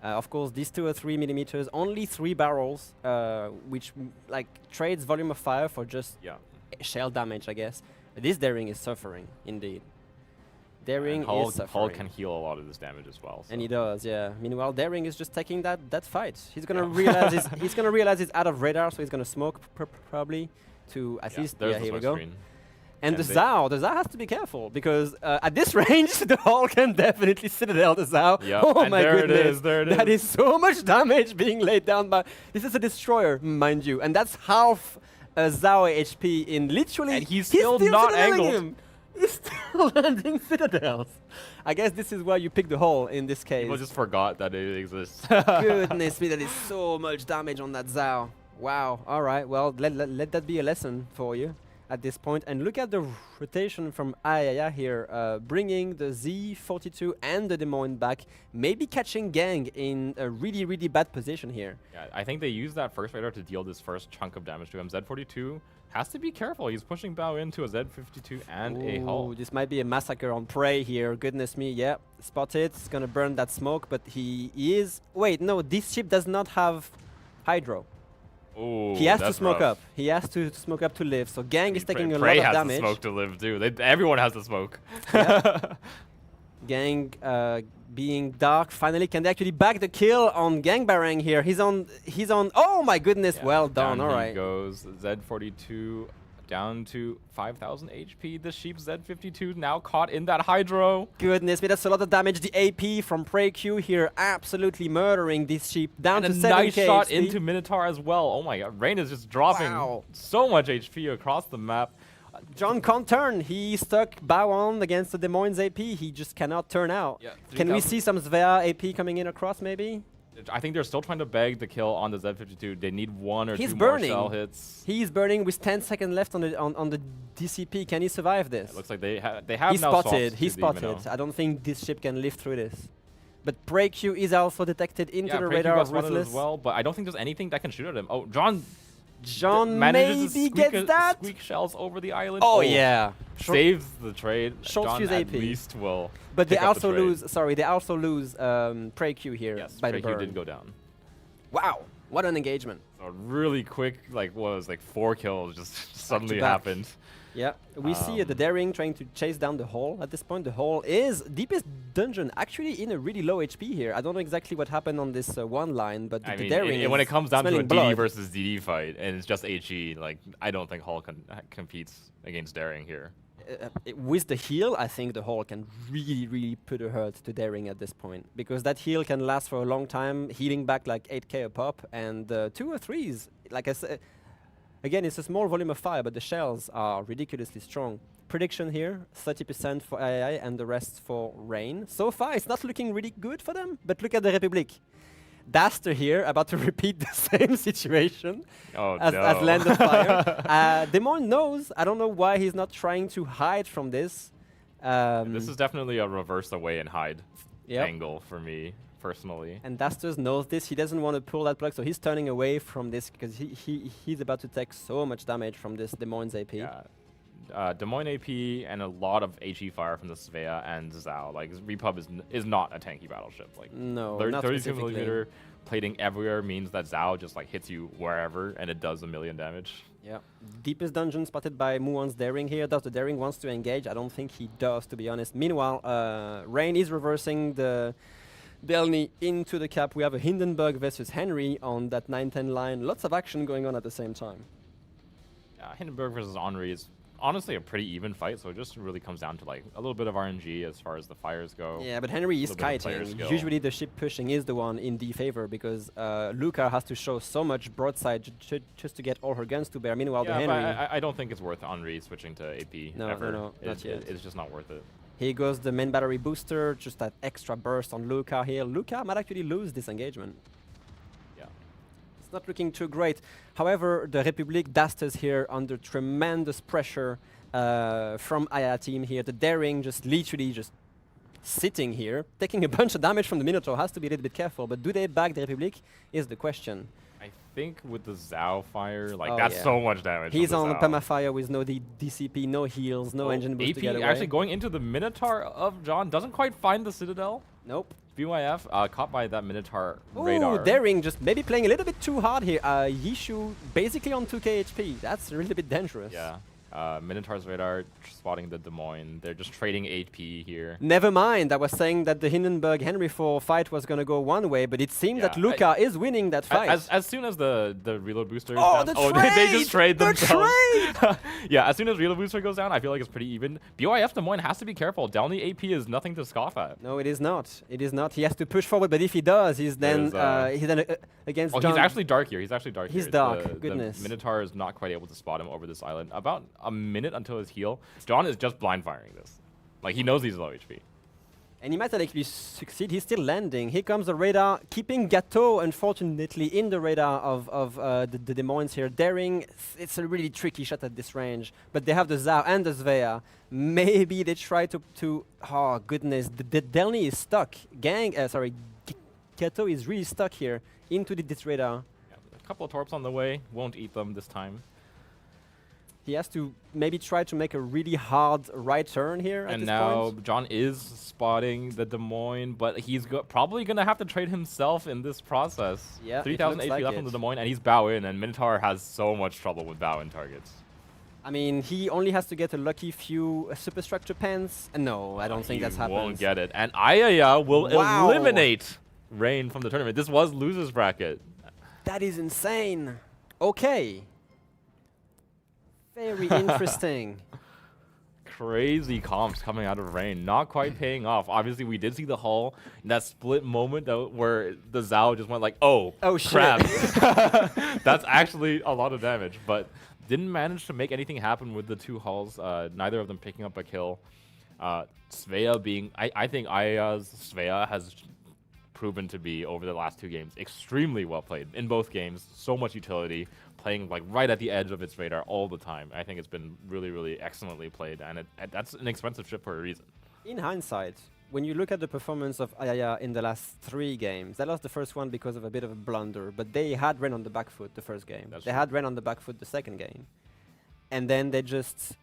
Of course, these 2 or 3 millimeters, only 3 barrels, which like trades volume of fire for just shell damage, I guess. This Daring is suffering, indeed. Daring is suffering. Hull can heal a lot of this damage as well. So. And he does, yeah. Meanwhile, Daring is just taking that fight. He's gonna realize he's gonna realize he's out of radar, so he's gonna smoke probably to at least. There's here we go. Screen. And the Zhao has to be careful because at this range, the hull can definitely citadel the Zhao. Yep. Oh and my goodness. There it is. That is so much damage being laid down by... This is a destroyer, mind you. And that's half a Zhao HP in literally... And he's still not angled. Him. He's still landing citadels. I guess this is where you pick the hull in this case. People just forgot that it exists. Goodness me, that is so much damage on that Zhao. Wow. All right. Well, let that be a lesson for you at this point. And look at the rotation from Ayaya here, bringing the Z42 and the Des Moines back, maybe catching Gang in a really, really bad position here. Yeah, I think they used that first radar to deal this first chunk of damage to him. Z42 has to be careful. He's pushing Bao into a Z52 and a hull. This might be a massacre on prey here. Goodness me. Yeah, spotted. It's going to burn that smoke, but he is... Wait, no, this ship does not have hydro. Ooh, he has to smoke up. He has to smoke up to live. So Gang is taking a lot of damage. Prey has to smoke to live too. Everyone has to smoke. Gang being dark. Finally, can they actually back the kill on Gangbarang here? He's on. Oh my goodness! Well done. All right. Goes Z42 down to 5,000 HP. The Sheep Z52 now caught in that hydro. Goodness me, that's a lot of damage. The AP from Prey Q here absolutely murdering this Sheep down and to 7k. And a nice shot HP. into Minotaur as well. Oh my god, Rain is just dropping so much HP across the map. John can't turn. He stuck bow on against the Des Moines AP. He just cannot turn out. Yeah, can we see some Svea AP coming in across maybe? I think they're still trying to bag the kill on the Z52. They need 1 or 2 more shell hits. He's burning with 10 seconds left on the DCP. Can he survive this? It looks like they have He's spotted. He's spotted. I don't think this ship can live through this. But Prey Q is also detected into the radar of Ruthless. As well, but I don't think there's anything that can shoot at him. Oh, John maybe gets that. Squeak shells over the island. Oh yeah, saves the trade. Short fuse at AP. Least will. But they also lose. Sorry, they also lose Prey Q here. Yes, by Prey the burn. Q did go down. Wow, what an engagement! So really quick, like 4 kills just suddenly happened. Yeah, we see the Daring trying to chase down the hull. At this point, the hull is Deepest Dungeon, actually in a really low HP here. I don't know exactly what happened on this one line, but the Daring when it comes down to a blood. DD versus DD fight, and it's just HE, like I don't think Hull competes against Daring here. with the heal, I think the hull can really put a hurt to Daring at this point, because that heal can last for a long time, healing back like 8k a pop, and 2 or 3s, like I said, again, it's a small volume of fire, but the shells are ridiculously strong. Prediction here, 30% for AI and the rest for Rain. So far, it's not looking really good for them, but look at the Republic. Daster here, about to repeat the same situation as Land of Fire. Des Moines knows. I don't know why he's not trying to hide from this. This is definitely a reverse away and hide angle for me, personally. And Dasters knows this. He doesn't want to pull that plug, so he's turning away from this because he's about to take so much damage from this Des Moines AP. Yeah. Des Moines AP and a lot of HE fire from the Svea and Zhao. Like, Repub is not a tanky battleship. Like, no, 32 millimeter plating everywhere means that Zhao just like hits you wherever and it does 1 million damage. Yeah. Deepest dungeon spotted by Muon's Daring here. Does the Daring wants to engage? I don't think he does, to be honest. Meanwhile, Rain is reversing the Delny into the cap. We have a Hindenburg versus Henry on that 9-10 line. Lots of action going on at the same time. Hindenburg versus Henry is honestly a pretty even fight, so it just really comes down to like a little bit of RNG as far as the fires go. Yeah, but Henry is kiting. Usually the ship pushing is the one in D favor because Luca has to show so much broadside just to get all her guns to bear. Meanwhile, the Henry... But I don't think it's worth Henry switching to AP ever. No, not yet. It's just not worth it. Here goes the main battery booster, just that extra burst on Luca here. Luca might actually lose this engagement. It's not looking too great. However, the Republic Dasters here under tremendous pressure from Aya team here. The Daring just literally just sitting here, taking a bunch of damage from the Minotaur. Has to be a little bit careful, but do they back the Republic is the question. I think with the Zhao fire, like that's so much damage. He's on the permafire with no DCP, no heals, no engine boost AP to get away. Actually going into the Minotaur of John, doesn't quite find the Citadel. Nope. BYF caught by that Minotaur radar. Daring just maybe playing a little bit too hard here. Yishu basically on 2k HP. That's a little bit dangerous. Yeah. Minotaur's radar spotting the Des Moines. They're just trading AP here. Never mind. I was saying that the Hindenburg Henry 4 fight was going to go one way, but it seems that Luca is winning that fight. As soon as the reload booster is down, they just trade themselves. Yeah, as soon as reload booster goes down, I feel like it's pretty even. BYF Des Moines has to be careful. Delny AP is nothing to scoff at. No, it is not. It is not. He has to push forward, but if he does, he's then against John. He's actually dark here. He's dark. Dark. Goodness. The Minotaur is not quite able to spot him over this island. About a minute until his heal. John is just blind firing this. Like, he knows he's low HP. And he might actually succeed. He's still landing. Here comes the radar, keeping Gateau, unfortunately, in the radar of the Des Moines here. Daring, it's a really tricky shot at this range. But they have the Zhao and the Svea. Maybe they try to oh, goodness. The Delny is stuck. Gateau is really stuck here into this radar. Yeah, a couple of torps on the way. Won't eat them this time. He has to maybe try to make a really hard right turn here at this point. And now John is spotting the Des Moines, but he's probably going to have to trade himself in this process. Yeah, 3,000 HP left on the Des Moines, and he's bow in, and Minotaur has so much trouble with bow in targets. I mean, he only has to get a lucky few superstructure pens. No, I don't think that's happening. He won't get it. And Ayaya will eliminate Rain from the tournament. This was loser's bracket. That is insane. Okay. Very interesting. Crazy comps coming out of Rain. Not quite paying off. Obviously, we did see the hull in that split moment where the Zhao just went like, oh crap. That's actually a lot of damage, but didn't manage to make anything happen with the two hulls. Neither of them picking up a kill. Svea being... I think Aya's Svea has proven to be, over the last 2 games, extremely well played in both games. So much utility. Playing like right at the edge of its radar all the time. I think it's been really, really excellently played, and that's an expensive ship for a reason. In hindsight, when you look at the performance of Ayaya in the last 3 games, they lost the first one because of a bit of a blunder, but they had Ren on the back foot the first game. They had Ren on the back foot the second game. And then they just,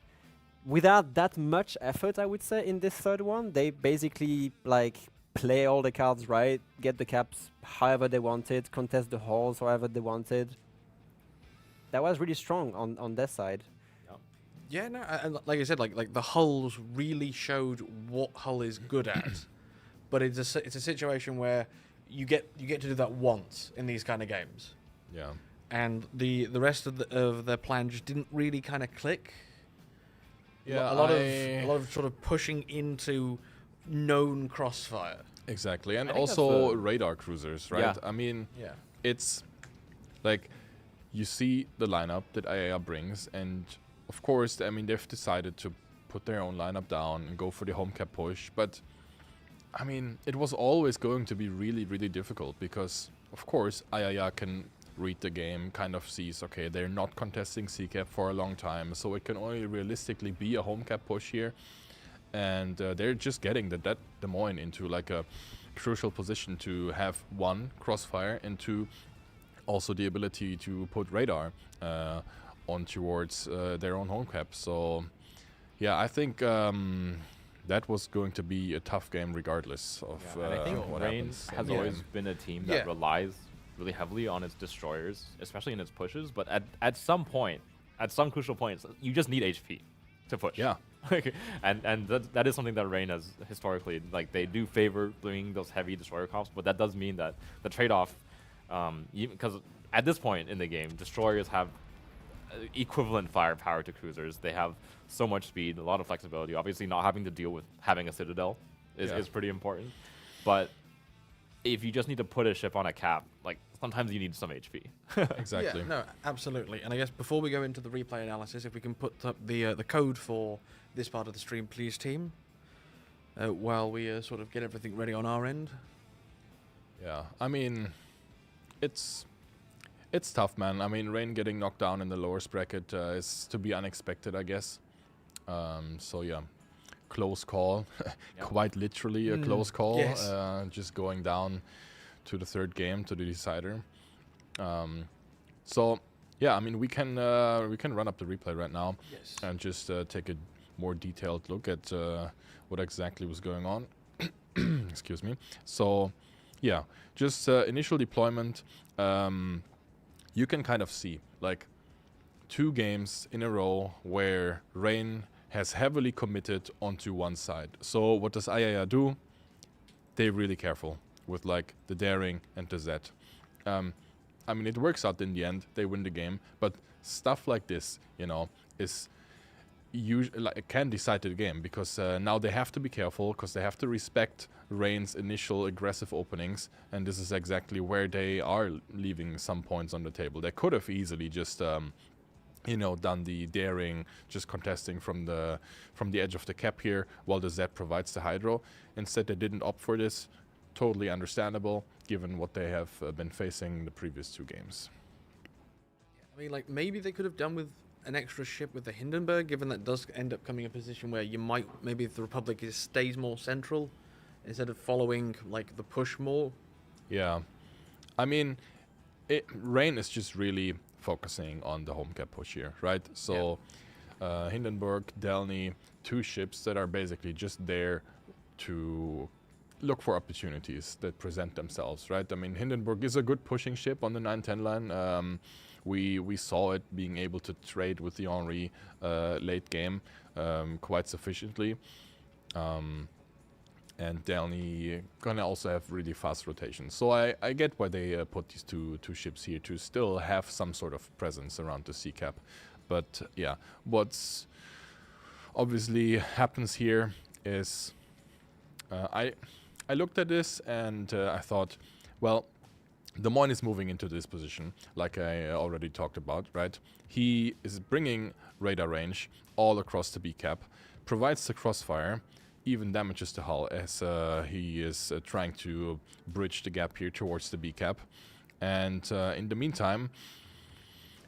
without that much effort, I would say, in this third one, they basically like play all the cards right, get the caps however they wanted, contest the hulls however they wanted. That was really strong on their side. Yeah, no, and like I said, like the hulls really showed what Hull is good at, but it's a situation where you get to do that once in these kind of games. Yeah. And the rest of their plan just didn't really kind of click. a lot of sort of pushing into known crossfire. Exactly, and I think also radar cruisers, right? Yeah. I mean, Yeah. it's like you see the lineup that IAR brings, and of course, I mean, they've decided to put their own lineup down and go for the home cap push, but I mean, it was always going to be really, really difficult because, of course, IAR can read the game, kind of sees, okay, they're not contesting C-cap for a long time, so it can only realistically be a home cap push here. And they're just getting the Des Moines into like a crucial position to have one, crossfire, and two, also the ability to put radar on towards their own home cap. So yeah, I think that was going to be a tough game regardless of and I think what Rain happens. has in the always end. been a team that relies really heavily on its destroyers, especially in its pushes. But at some point, at some crucial points, you just need HP to push. Yeah. and that is something that Rain has historically, like, they do favor doing those heavy destroyer comps, but that does mean that the trade-off, because at this point in the game, destroyers have equivalent firepower to cruisers. They have so much speed, a lot of flexibility. Obviously, not having to deal with having a citadel is pretty important. But if you just need to put a ship on a cap, like, sometimes you need some HP. Exactly. Yeah, no, absolutely. And I guess before we go into the replay analysis, if we can put up the code for this part of the stream, please, team, while we sort of get everything ready on our end. Yeah, I mean, it's tough, man. I mean, Rain getting knocked down in the lowest bracket is to be unexpected, I guess. So yeah, close call, quite literally a close call. Yes. Just going down to the third game, to the decider. So yeah, I mean, we can run up the replay right now and just take a more detailed look at what exactly was going on. Excuse me. So yeah, just initial deployment. You can kind of see like 2 games in a row where Rain has heavily committed onto one side. So what does IAR do? They're really careful with like the daring and the Z. I mean, it works out in the end. They win the game, but stuff like this, you know, is like, can decide the game because now they have to be careful because they have to respect Rain's initial aggressive openings, and this is exactly where they are leaving some points on the table. They could have easily just you know, done the daring, just contesting from the edge of the cap here while the Z provides the hydro. Instead, they didn't opt for this. Totally understandable given what they have been facing the previous 2 games. I mean, like, maybe they could have done with an extra ship with the Hindenburg, given that does end up coming a position where you might, maybe if the Republic stays more central instead of following like the push more. Yeah, I mean, Rain is just really focusing on the home cap push here, right? So Hindenburg, Delny, 2 ships that are basically just there to look for opportunities that present themselves, right? I mean, Hindenburg is a good pushing ship on the 9-10 line. We saw it being able to trade with the Henri late game quite sufficiently. And Delny gonna also have really fast rotations. So I get why they put these two ships here to still have some sort of presence around the sea cap. But yeah, what's obviously happens here is I looked at this and I thought, well, Des Moines is moving into this position, like I already talked about, right? He is bringing radar range all across the B cap, provides the crossfire, even damages the hull as he is trying to bridge the gap here towards the B cap. And in the meantime,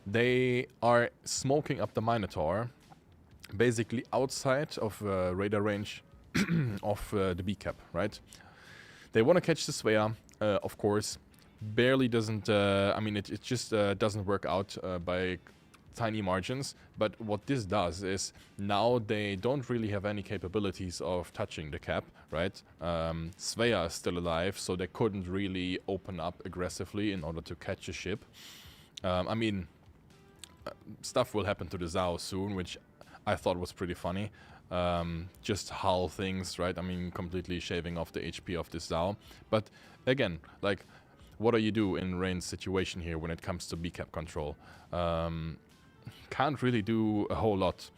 they are smoking up the Minotaur, basically outside of radar range of the B cap, right? They want to catch the Svea, of course. Barely doesn't, I mean, it just doesn't work out by tiny margins. But what this does is now they don't really have any capabilities of touching the cap, right? Svea is still alive, so they couldn't really open up aggressively in order to catch a ship. I mean, stuff will happen to the Zao soon, which I thought was pretty funny. Just hull things, right? I mean, completely shaving off the HP of this Zao. But again, like, what do you do in Rain's situation here when it comes to B-cap control? Can't really do a whole lot.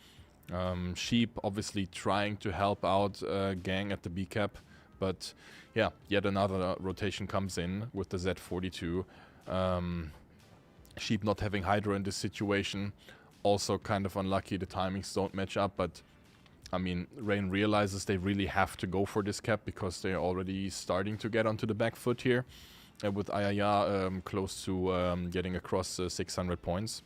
Sheep obviously trying to help out Gang at the B cap, but yeah, yet another rotation comes in with the Z42. Sheep not having Hydro in this situation, also kind of unlucky. The timings don't match up, but I mean, Rain realizes they really have to go for this cap because they're already starting to get onto the back foot here, with Ayaya close to getting across 600 points.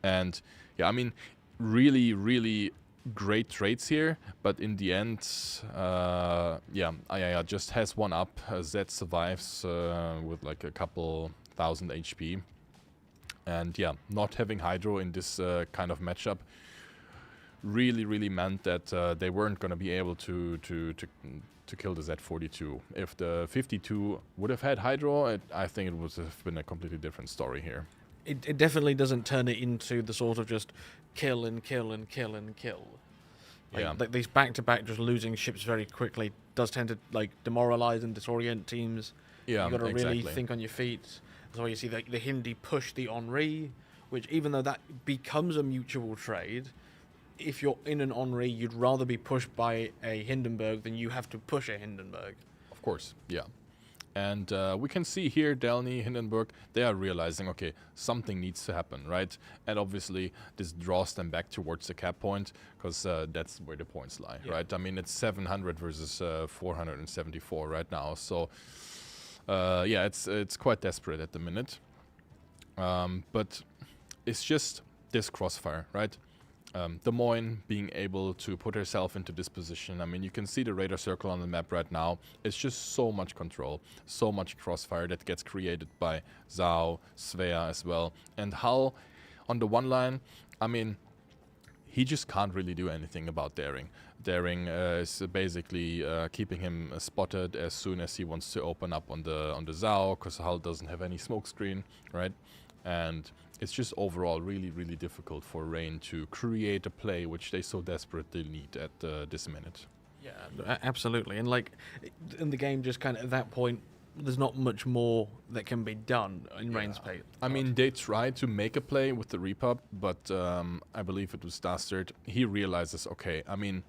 And yeah, I mean, really great trades here, but in the end, yeah, Ayaya just has one up. Zed survives with like a couple thousand HP. And yeah, not having Hydro in this kind of matchup really meant that they weren't going to be able to kill the Z42. If the 52 would have had Hydro, I think it would have been a completely different story here. It definitely doesn't turn it into the sort of just kill and kill and kill and kill. Like, Yeah. these back-to-back just losing ships very quickly does tend to like demoralize and disorient teams. Yeah, You got to exactly. really think on your feet. That's why you see the Hindi push the Henri, which even though that becomes a mutual trade, if you're in an Henri, you'd rather be pushed by a Hindenburg than you have to push a Hindenburg. Of course, yeah. And we can see here, Delny, Hindenburg, they are realizing, okay, something needs to happen, right? And obviously, this draws them back towards the cap point, because that's where the points lie, Yeah. right? I mean, it's 700 versus 474 right now, so yeah, it's quite desperate at the minute. But it's just this crossfire, right? Des Moines being able to put herself into this position. I mean, you can see the radar circle on the map right now. It's just so much control, so much crossfire that gets created by Zhao, Svea as well. And Hull on the one line, I mean, he just can't really do anything about Daring. Daring is basically keeping him spotted as soon as he wants to open up on the Zhao, because Hull doesn't have any smoke screen, right? And it's just overall really difficult for Rain to create a play which they so desperately need at this minute. Yeah, absolutely. And like, in the game, just kind of at that point, there's not much more that can be done in Rain's play. I mean, they tried to make a play with the repub, but I believe it was Dastard. He realizes, okay, I mean,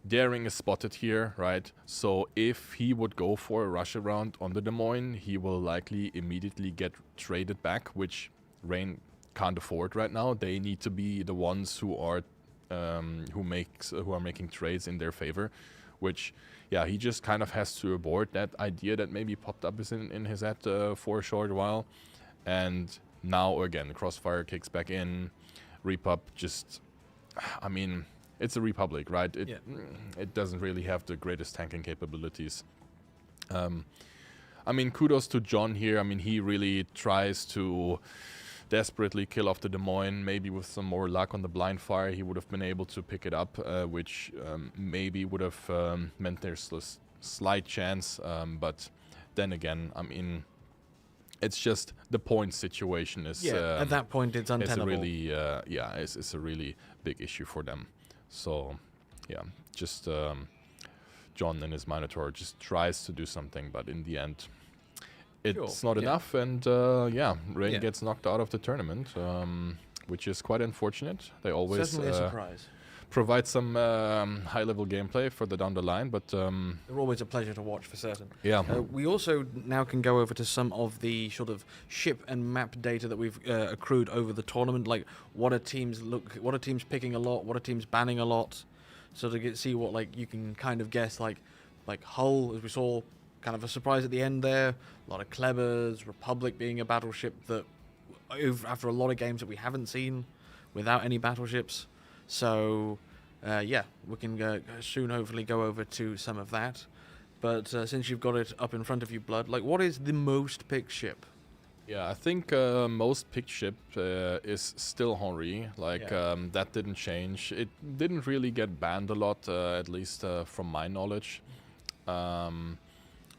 Daring is spotted here, right? So if he would go for a rush around on the Des Moines, he will likely immediately get traded back, which Rain can't afford right now. They need to be the ones who are making trades in their favor, which, yeah, he just kind of has to abort that idea that maybe popped up in his head for a short while. And now again, Crossfire kicks back in. Repub just, I mean, it's a Republic, right? It doesn't really have the greatest tanking capabilities. I mean, kudos to John here. I mean, he really tries to desperately kill off the Des Moines. Maybe with some more luck on the blind fire, he would have been able to pick it up, which maybe would have meant there's a slight chance. But then again, I mean, it's just the point situation is... at that point, it's untenable. It's a really, it's a really big issue for them. So, yeah, just John and his Minotaur just tries to do something, but in the end, it's not enough, and Rain gets knocked out of the tournament, which is quite unfortunate. They always Certainly a surprise. provide some high-level gameplay further down the line, but They're always a pleasure to watch for certain. yeah, We also now can go over to some of the sort of ship and map data that we've accrued over the tournament. Like, what are teams picking a lot? What are teams banning a lot? So to see what like you can kind of guess. Like Hull, as we saw, kind of a surprise at the end there. A lot of Klebers, Republic being a battleship that after a lot of games that we haven't seen without any battleships. So we can soon hopefully go over to some of that. But since you've got it up in front of you, Blood, like, what is the most picked ship? Yeah, I think most picked ship is still Henri. Like, that didn't change. It didn't really get banned a lot, at least from my knowledge.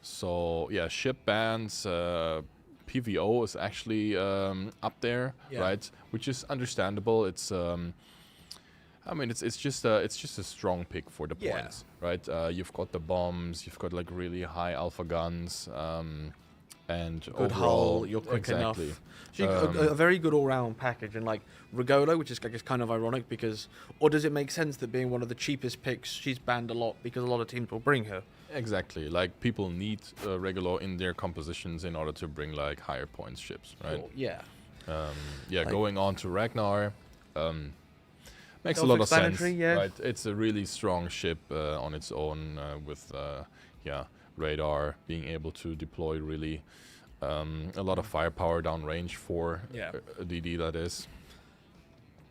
So, yeah, ship bans, PVO is actually up there, right? Which is understandable. It's... I mean, it's just a strong pick for the points, right? You've got the bombs, you've got like really high alpha guns, and Good overall, hull, you're quick exactly. enough. So you got a very good all-round package, and like Regolo, which is I guess kind of ironic because, or does it make sense that being one of the cheapest picks, she's banned a lot because a lot of teams will bring her? Exactly. Like people need Regular in their compositions in order to bring like higher points ships, right? Sure, yeah. Like, going on to Ragnar makes a lot of sense, Yeah. right? It's a really strong ship on its own with radar, being able to deploy really a lot of firepower downrange for a DD that is.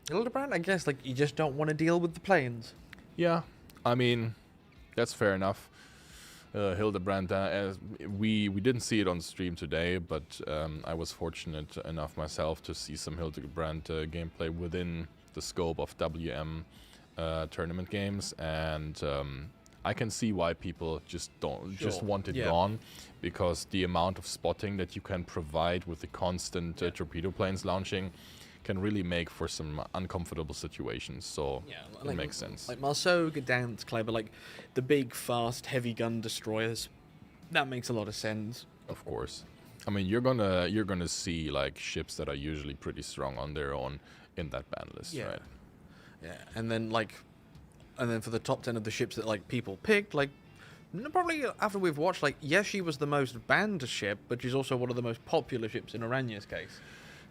Hildebrand, I guess, like you just don't want to deal with the planes. Yeah, I mean that's fair enough. Hildebrand, as we didn't see it on stream today, but I was fortunate enough myself to see some Hildebrand gameplay within the scope of WM tournament games, and I can see why people just want it gone, because the amount of spotting that you can provide with the constant torpedo planes launching can really make for some uncomfortable situations. So it makes sense. Like Marceau, Gdansk, Kleber, like the big, fast, heavy gun destroyers. That makes a lot of sense. Of course. I mean, you're gonna see like ships that are usually pretty strong on their own in that ban list, right? Yeah, and then for the top 10 of the ships that like people picked, like probably after we've watched, like yes, she was the most banned ship, but she's also one of the most popular ships in Oranya's case.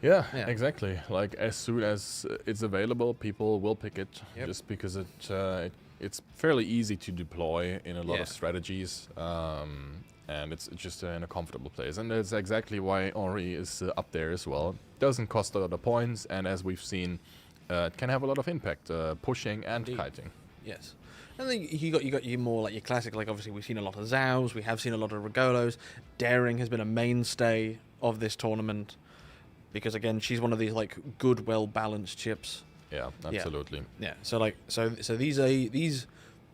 Yeah, exactly. Like as soon as it's available, people will pick it just because it's fairly easy to deploy in a lot of strategies, and it's just in a comfortable place. And that's exactly why Henri is up there as well. Doesn't cost a lot of points, and as we've seen, it can have a lot of impact, pushing and kiting. Yes. And then you got your more like your classic, like obviously we've seen a lot of Zhaos, we have seen a lot of Regolos. Daring has been a mainstay of this tournament, because again, she's one of these like good, well-balanced ships. Yeah, absolutely. Yeah. So these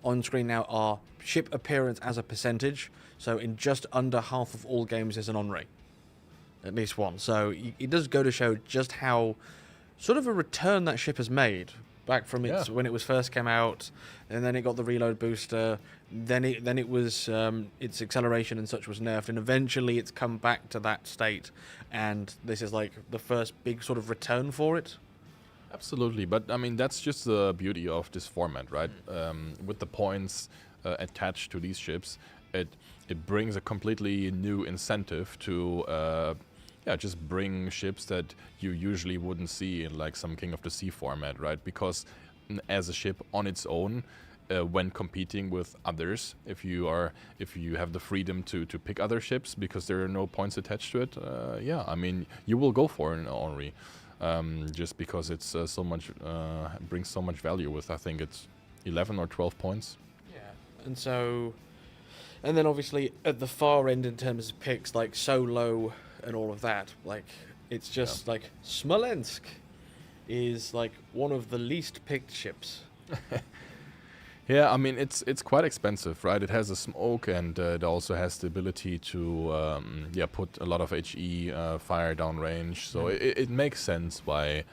on screen now are ship appearance as a percentage. So in just under half of all games is an Henri, at least one. So it does go to show just how sort of a return that ship has made back from its when it was first came out, and then it got the reload booster. Then it was its acceleration and such was nerfed, and eventually it's come back to that state. And this is like the first big sort of return for it. Absolutely, but I mean that's just the beauty of this format, right? With the points attached to these ships, it brings a completely new incentive to just bring ships that you usually wouldn't see in like some King of the Sea format, right? Because as a ship on its own, when competing with others, if you have the freedom to pick other ships because there are no points attached to it, I mean you will go for an Henri. Just because it's so much brings so much value with, I think it's 11 or 12 points. Yeah, and then obviously at the far end in terms of picks, like Solo and all of that, like it's just like Smolensk is like one of the least picked ships. Yeah, I mean it's quite expensive, right? It has a smoke, and it also has the ability to put a lot of HE fire downrange. So it makes sense why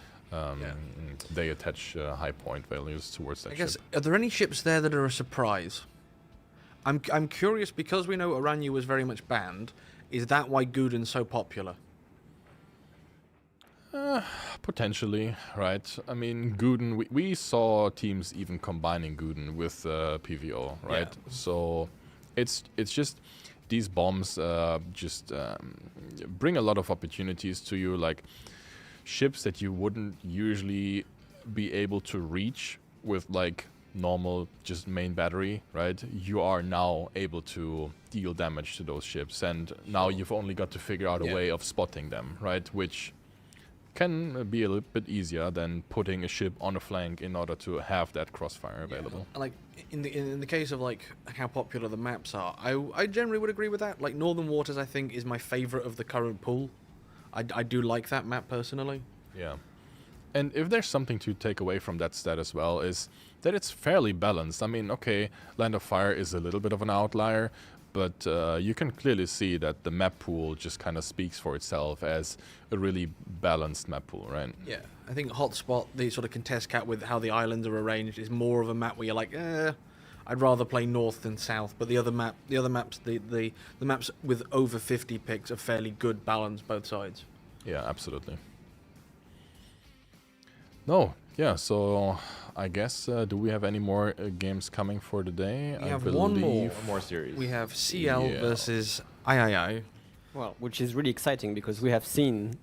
they attach high point values towards that. I guess ship. Are there any ships there that are a surprise? I'm curious, because we know Oranje was very much banned. Is that why Guden's so popular? Potentially, right? I mean, Guden, we saw teams even combining Guden with PVO, right? Yeah. So it's just these bombs bring a lot of opportunities to you, like ships that you wouldn't usually be able to reach with like normal just main battery, right? You are now able to deal damage to those ships, and now you've only got to figure out a way of spotting them, right? Which can be a little bit easier than putting a ship on a flank in order to have that crossfire available. Like in the case of like how popular the maps are, I generally would agree with that. Like Northern Waters, I think, is my favorite of the current pool. I do like that map personally. Yeah. And if there's something to take away from that stat as well, is that it's fairly balanced. I mean, okay, Land of Fire is a little bit of an outlier, but you can clearly see that the map pool just kind of speaks for itself as a really balanced map pool, right? Yeah, I think Hotspot, the sort of contest cap with how the islands are arranged, is more of a map where you're like, I'd rather play north than south. But the other maps, the maps with over 50 picks are fairly good balance both sides. Yeah, absolutely. No, yeah. So I guess do we have any more games coming for the day? We I have one more. One more series. We have CL Yeah. versus III. Well, which is really exciting because we have seen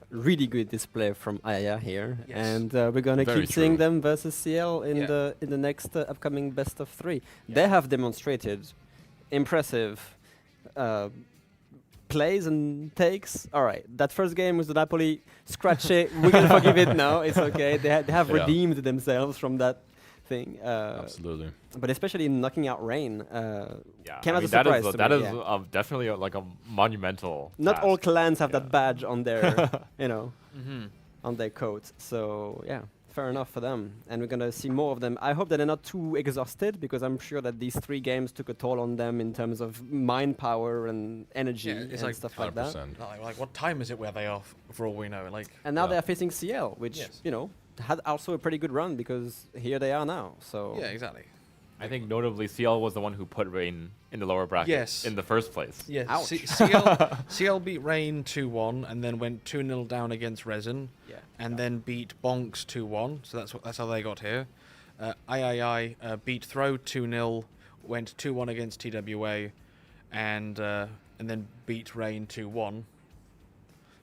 really good display from Aya here, Yes. and we're gonna Very keep seeing true. them versus CL in Yeah. the next upcoming best of 3. Yeah. They have demonstrated impressive plays and takes. All right, that first game with the Napoli scratch it. We can forgive it now. It's okay. They have Yeah. redeemed themselves from that thing. Absolutely. But especially in knocking out Rain, Yeah, came I as a mean, that surprise is to that me, is yeah. definitely like a monumental. Not task. all clans have Yeah. that badge on their, Mm-hmm. on their coat. So yeah, fair enough for them. And we're gonna see more of them. I hope that they're not too exhausted because I'm sure that these 3 games took a toll on them in terms of mind power and energy Yeah, it's and like stuff like that. 100%. Like, what time is it where they are, for all we know? Like, And now Yeah. they are facing CL, which Yes. had also a pretty good run because here they are now. So yeah, exactly. I think notably, CL was the one who put Rain in the lower bracket Yes. in the first place. Yeah, Ouch. CL beat Rain 2-1 and then went 2-0 down against Resin, yeah. and then beat Bonks 2-1. So that's how they got here. III beat Throw 2-0, went 2-1 against TWA, and then beat Rain 2-1.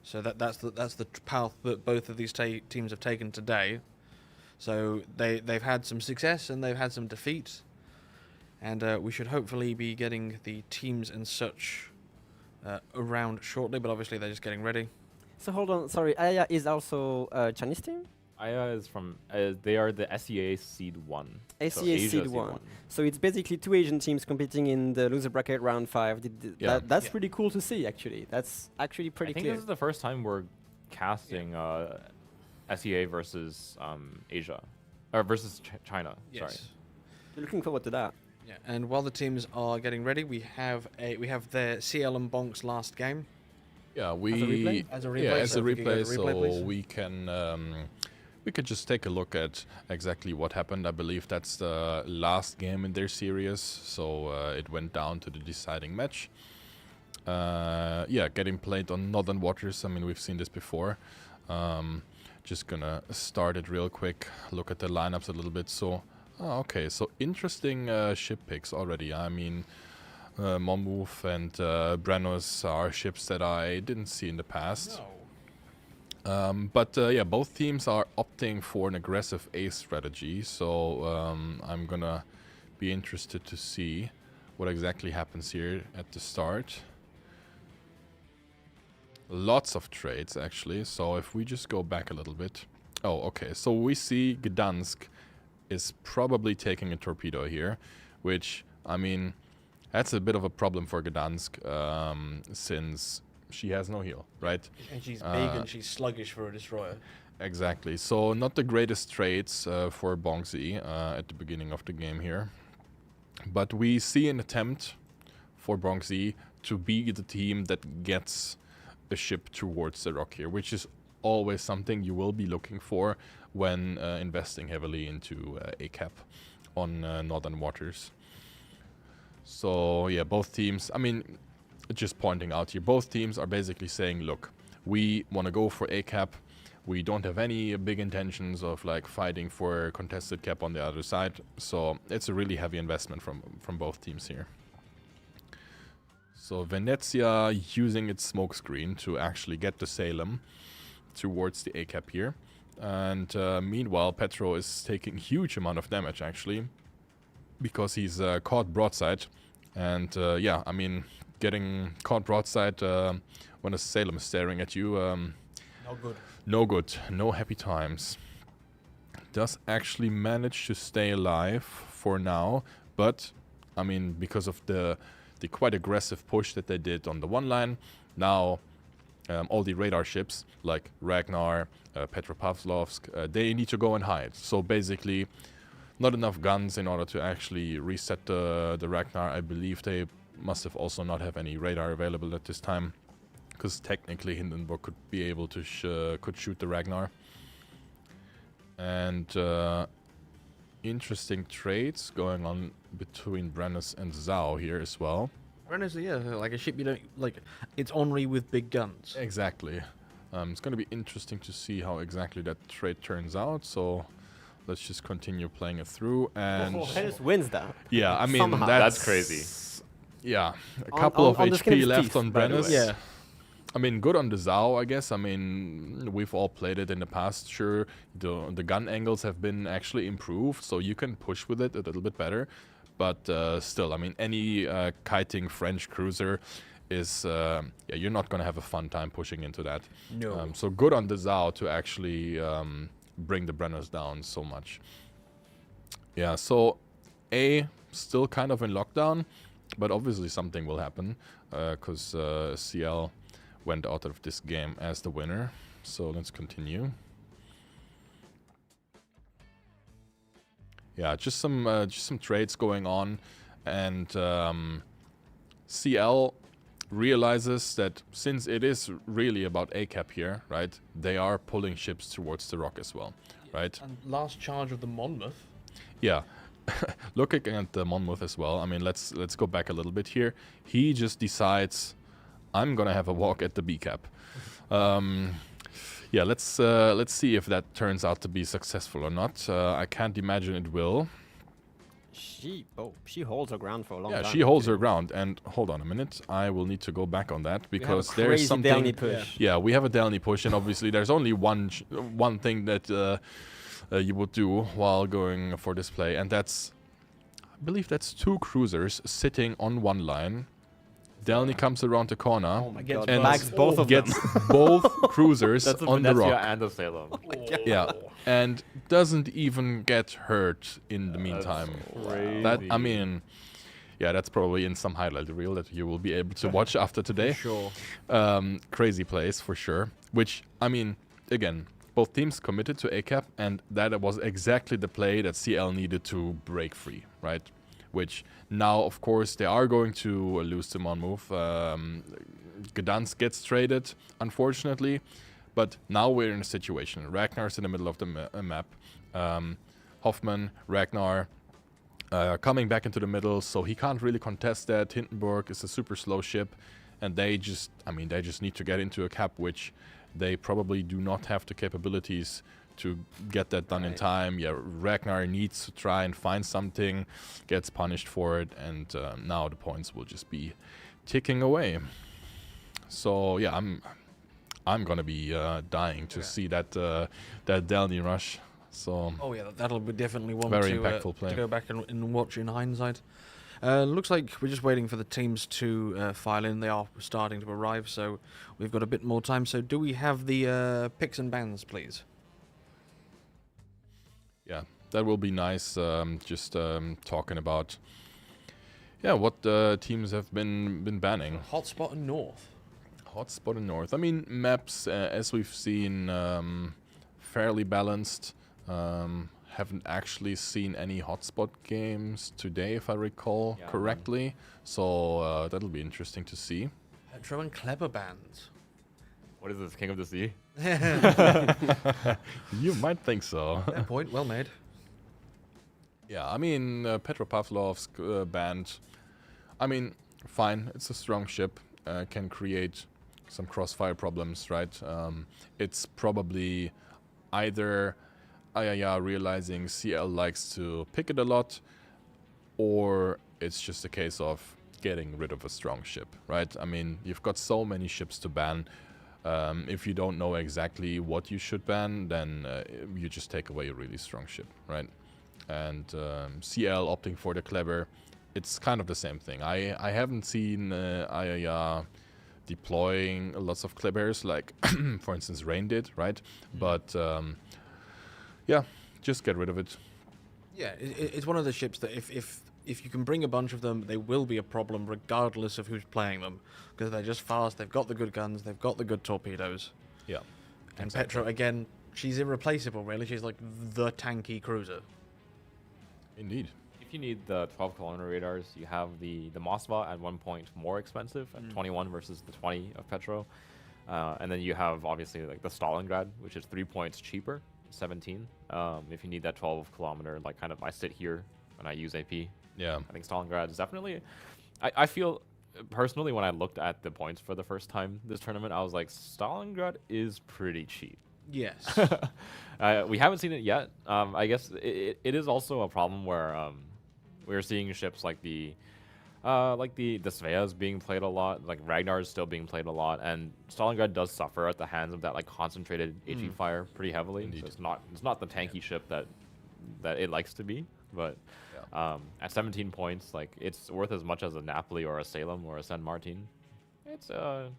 So that's the path that both of these teams have taken today. So they've had some success and they've had some defeats. And we should hopefully be getting the teams and such around shortly, but obviously they're just getting ready. So hold on, sorry. Aya is also a Chinese team. Aya is from. They are the SEA Seed 1. so ACA Asia Seed 1. So it's basically 2 Asian teams competing in the loser bracket round 5. Yeah. That's Yeah. pretty cool to see, actually. That's actually pretty I think clear. this is the first time we're casting SEA versus Asia, or versus China. Sorry. Looking forward to that. Yeah. And while the teams are getting ready, we have their CL and Bonks last game. Yeah, replay? As a replay, Yeah, as so a if we could go replay, to replay, please. so we could just take a look at exactly what happened. I believe that's the last game in their series, so it went down to the deciding match. Yeah, getting played on Northern Waters. I mean, we've seen this before. Just gonna start it real quick. Look at the lineups a little bit. So, okay, so interesting ship picks already. I mean, Monmouth and Brennos are ships that I didn't see in the past. But yeah, both teams are opting for an aggressive A strategy, so I'm gonna be interested to see what exactly happens here at the start. Lots of trades, actually, so if we just go back a little bit. Oh, okay, so we see Gdansk is probably taking a torpedo here, which, I mean, that's a bit of a problem for Gdansk, since she has no heal, right? And she's big and she's sluggish for a destroyer. Exactly. So not the greatest trades for Bonzi at the beginning of the game here. But we see an attempt for Bonzi to be the team that gets a ship towards the rock here, which is always something you will be looking for when investing heavily into ACAP on Northern Waters. So yeah, both teams, I mean, just pointing out here, both teams are basically saying, look, we want to go for ACAP. We don't have any big intentions of like fighting for contested cap on the other side. So it's a really heavy investment from both teams here. So Venezia using its smokescreen to actually get to Salem towards the ACAP here. And meanwhile, Petro is taking huge amount of damage actually, because he's caught broadside. And yeah, I mean, getting caught broadside when a Salem is staring at you, No good. no good, no happy times. Does actually manage to stay alive for now, but I mean, because of the quite aggressive push that they did on the one line, now all the radar ships like Ragnar, Petropavlovsk, they need to go and hide. So basically, not enough guns in order to actually reset the Ragnar. I believe they must have also not have any radar available at this time, because technically Hindenburg could be able to could shoot the Ragnar. And interesting trades going on between Brennus and Zhao here as well. Brennus, yeah, like a ship you don't like. It's Henri with big guns. Exactly. It's going to be interesting to see how exactly that trade turns out. So let's just continue playing it through. And Brennus wins that. yeah, I mean, Somehow. That's crazy. Yeah, a On- couple of on the skin of HP his left teeth, on by the Brennus. way. Yeah. I mean, good on the Zhao, I guess. I mean, we've all played it in the past. Sure, the gun angles have been actually improved, so you can push with it a little bit better. But still, I mean, any kiting French cruiser is, yeah, you're not going to have a fun time pushing into that. No. So good on the Zhao to actually bring the Brennus down so much. Yeah, so A, still kind of in lockdown, but obviously something will happen because CL went out of this game as the winner. So let's continue. Yeah, just some trades going on, and CL realizes that since it is really about ACAP here, right? They are pulling ships towards the rock as well, right? And last charge of the Monmouth. Yeah. Looking at the Monmouth as well, I mean, let's go back a little bit here. He just decides, I'm gonna have a walk at the B cap. Yeah, let's see if that turns out to be successful or not. I can't imagine it will. She holds her ground for a long time. Yeah, she holds her ground. And hold on a minute, I will need to go back on that because We have a there's crazy something. Delny push. Yeah, we have a Delny push, and obviously there's only one thing that you would do while going for this play, and that's, I believe that's 2 cruisers sitting on one line. Delny comes around the corner. Oh my Gets god, and bags both of them. gets both cruisers That's on the Venezia rock. and a Salem. Yeah, and doesn't even get hurt in the meantime. That, I mean, yeah, that's probably in some highlight reel that you will be able to watch after today. Sure. Crazy plays for sure. Which, I mean, again, both teams committed to ACAP, and that was exactly the play that CL needed to break free, right? Which now, of course, they are going to lose to Monmouth. Gdansk gets traded, unfortunately. But now we're in a situation. Ragnar's in the middle of the map. Hoffman, Ragnar, coming back into the middle, so he can't really contest that. Hindenburg is a super slow ship, and they just need to get into a cap, which they probably do not have the capabilities to get that done in time. Yeah, Ragnar needs to try and find something, gets punished for it, and now the points will just be ticking away. So yeah, I'm gonna be dying to see that Delny rush. So Oh yeah, that'll be definitely one Very to, impactful play. to go back and watch in hindsight. Looks like we're just waiting for the teams to file in. They are starting to arrive, so we've got a bit more time. So do we have the picks and bans, please? yeah, that will be nice. Just talking about what teams have been banning. Hotspot and North. Hotspot in North. I mean, maps, as we've seen, fairly balanced. Haven't actually seen any hotspot games today, if I recall Yeah, correctly. So that'll be interesting to see. Petro and Clever bands. What is this, King of the Sea? You might think so. Fair point, well made. Yeah, I mean, Petropavlovsk band, I mean, fine, it's a strong ship, can create some crossfire problems, right? It's probably either IIR realizing CL likes to pick it a lot, or it's just a case of getting rid of a strong ship, right? I mean, you've got so many ships to ban. If you don't know exactly what you should ban, then you just take away a really strong ship, right? And CL opting for the clever, it's kind of the same thing. I haven't seen IIR deploying lots of clebers like, for instance, Rain did, right? But yeah, just get rid of it. Yeah, it's one of the ships that if you can bring a bunch of them, they will be a problem regardless of who's playing them, because they're just fast, they've got the good guns, they've got the good torpedoes. Yeah. And Petro, again, she's irreplaceable, really. She's like the tanky cruiser. Indeed. If you need the 12-kilometer radars, you have the Moskva at 1 point more expensive at 21 versus the 20 of Petro. And then you have, obviously, like the Stalingrad, which is 3 points cheaper 17. If you need that 12-kilometer, like kind of, I sit here and I use AP. Yeah. I think Stalingrad is definitely. I feel personally when I looked at the points for the first time this tournament, I was like, Stalingrad is pretty cheap. Yes. We haven't seen it yet. I guess it is also a problem where we're seeing ships like the Sveas being played a lot, like Ragnar is still being played a lot, and Stalingrad does suffer at the hands of that like concentrated HE fire pretty heavily. Indeed. So it's not the tanky ship that it likes to be, but at 17 points, like it's worth as much as a Napoli or a Salem or a San Martin. It's a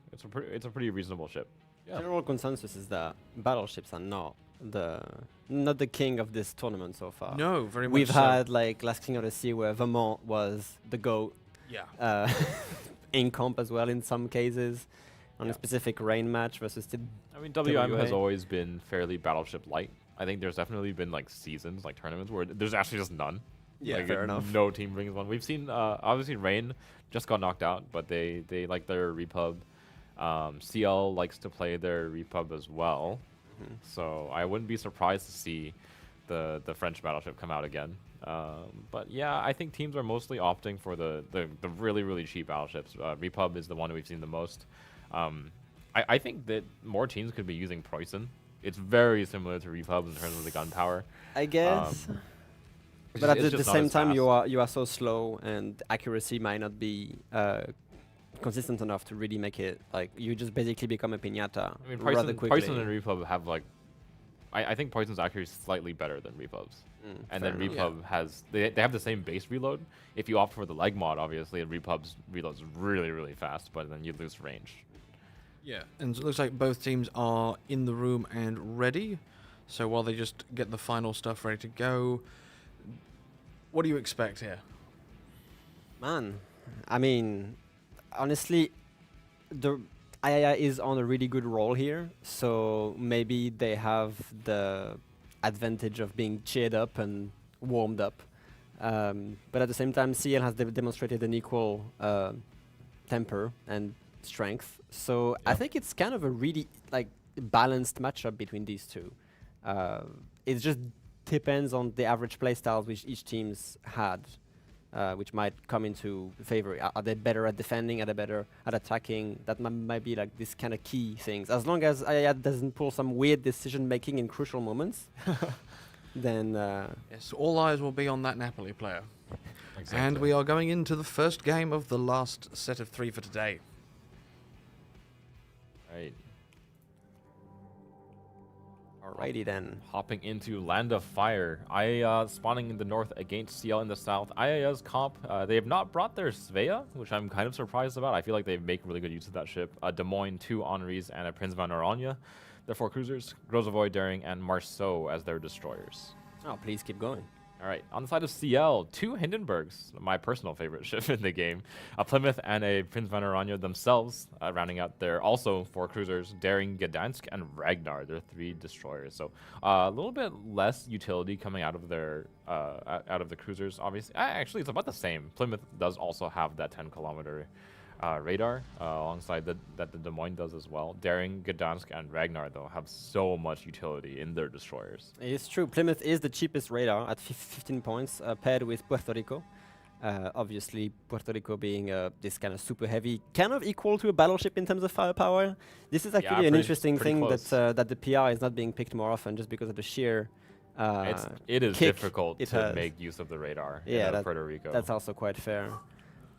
pretty reasonable ship. Yeah. General consensus is that battleships are not the king of this tournament so far. No, very much We've so. had like Last King of the Sea where Vermont was the GOAT. Yeah. In comp as well in some cases on a specific rain match versus the I mean, WM has WA. always been fairly battleship light. I think there's definitely been like seasons, like tournaments where there's actually just none. Yeah, like, fair enough. No team brings one. We've seen obviously Rain just got knocked out, but they like their repub. CL likes to play their repub as well, so I wouldn't be surprised to see the French battleship come out again. But yeah, I think teams are mostly opting for the really cheap battleships. Repub is the one we've seen the most. I think that more teams could be using Preußen. It's very similar to Repub in terms of the gunpowder. I guess. It's But at just the not same as time, fast. you are so slow, and accuracy might not be consistent enough to really make it like you just basically become a piñata I mean, rather quickly. Preußen and Repub have like, I think Preußen's actually slightly better than Repub's. And then fair enough. Repub has they have the same base reload. If you opt for the leg mod, obviously, and Repub's reloads really fast, but then you lose range. Yeah, and it looks like both teams are in the room and ready. So while they just get the final stuff ready to go, what do you expect here? Man, I mean, honestly, the III is on a really good roll here, so maybe they have the advantage of being cheered up and warmed up. But at the same time, CL has demonstrated an equal temper and strength. So I think it's kind of a really like balanced matchup between these two. It just depends on the average play styles which each team's had, which might come into favor. Are they better at defending? Are they better at attacking? That might be like this kind of key things. As long as Ayad doesn't pull some weird decision making in crucial moments, then Yes, all eyes will be on that Napoli player. Exactly. And we are going into the first game of the last set of 3 for today. Right. alrighty then. Hopping into Land of Fire. IAEA spawning in the north against CL in the south. IAEA's comp, they have not brought their Svea, which I'm kind of surprised about. I feel like they make really good use of that ship. Des Moines, 2 Henris, and a Prince van Oranje. Their 4 cruisers, Grozovoy, Daring, and Marceau as their destroyers. Oh, please keep going. All right, on the side of CL, 2 Hindenburgs, my personal favorite ship in the game. A Plymouth and a Prince van Oranje themselves, rounding out their also 4 cruisers, Daring, Gdansk, and Ragnar, their 3 destroyers. So a little bit less utility coming out of their out of the cruisers, obviously. Actually, it's about the same. Plymouth does also have that 10-kilometer radar alongside that the Des Moines does as well. Daring, Gdansk, and Ragnar, though, have so much utility in their destroyers. It's true. Plymouth is the cheapest radar at 15 points, paired with Puerto Rico. Obviously, Puerto Rico being this kind of super heavy, kind of equal to a battleship in terms of firepower. This is actually an interesting thing that the PR is not being picked more often, just because of the sheer. It is kick difficult it to has. make use of the radar Yeah, in Puerto Rico. That's also quite fair.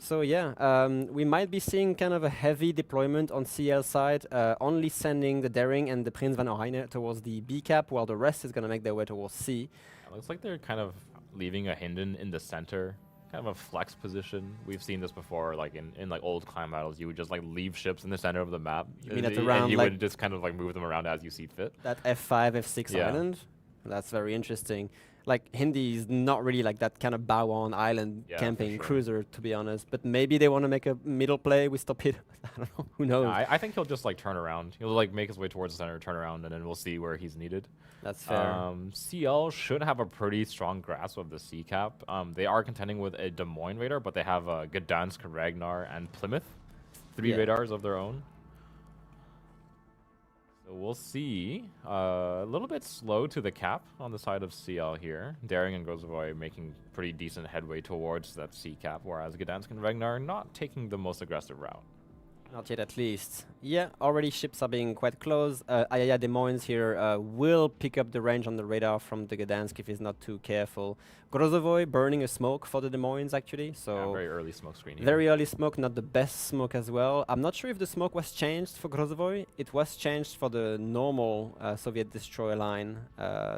So yeah, we might be seeing kind of a heavy deployment on CL side, only sending the Daring and the Prince van Oranje towards the B cap, while the rest is going to make their way towards C. It looks like they're kind of leaving a Hinden in the center, kind of a flex position. We've seen this before, like in like old climb battles, you would just like leave ships in the center of the map. You mean at and around, you like would just kind of like move them around as you see fit. That F5, F6 Yeah. island, that's very interesting. Like Hindi is not really like that kind of bow on island Yeah, camping for sure. cruiser, to be honest. But maybe they want to make a middle play with Stopid. I don't know. Who knows? I think he'll just like turn around. He'll like make his way towards the center, turn around, and then we'll see where he's needed. That's fair. CL should have a pretty strong grasp of the C cap. They are contending with a Des Moines radar, but they have Gdansk, Ragnar, and Plymouth. 3 Yeah. radars of their own. So we'll see. A little bit slow to the cap on the side of CL here. Daring and Grozovoy making pretty decent headway towards that C cap, whereas Gdansk and Ragnar not taking the most aggressive route. Not yet, at least. Yeah, already ships are being quite close. Ayaya Des Moines here will pick up the range on the radar from the Gdansk if he's not too careful. Grozovoy burning a smoke for the Des Moines, actually. So yeah, very early smoke screen here. very early smoke, not the best smoke as well. I'm not sure if the smoke was changed for Grozovoy. It was changed for the normal Soviet destroyer line.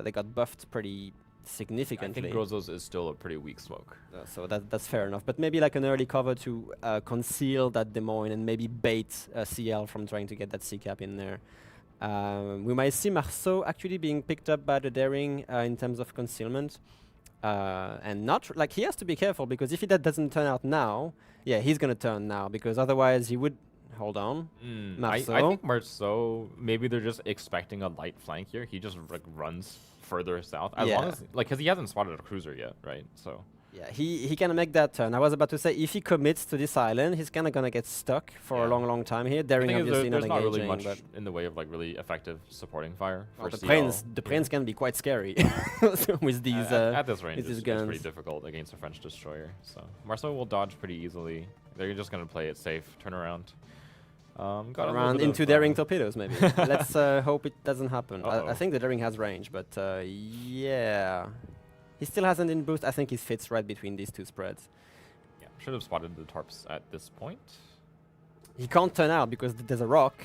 They got buffed pretty significantly. I think Grozos is still a pretty weak smoke. So that's fair enough. But maybe like an early cover to conceal that Des Moines and maybe bait CL from trying to get that C cap in there. We might see Marceau actually being picked up by the Daring in terms of concealment. And not like he has to be careful, because if that doesn't turn out now, yeah, he's gonna turn now, because otherwise he would hold on. Marceau. I think Marceau, maybe they're just expecting a light flank here. He just like runs further south, as long as like, because he hasn't spotted a cruiser yet, right? So yeah, he can make that turn. I was about to say, if he commits to this island, he's kind of gonna get stuck for a long time here. Daring obviously there's not not engaging, really much but in the way of like really effective supporting fire. well, For the Prince can be quite scary with these at this range, with these it's guns. pretty difficult against a French destroyer. So Marceau will dodge pretty easily. They're just gonna play it safe, turn around. Got a Around little bit into of, Daring torpedoes, maybe. Let's hope it doesn't happen. Uh-oh. I think the Daring has range, but yeah. He still hasn't in boost. I think he fits right between these two spreads. Yeah, should have spotted the torps at this point. He can't turn out because there's a rock.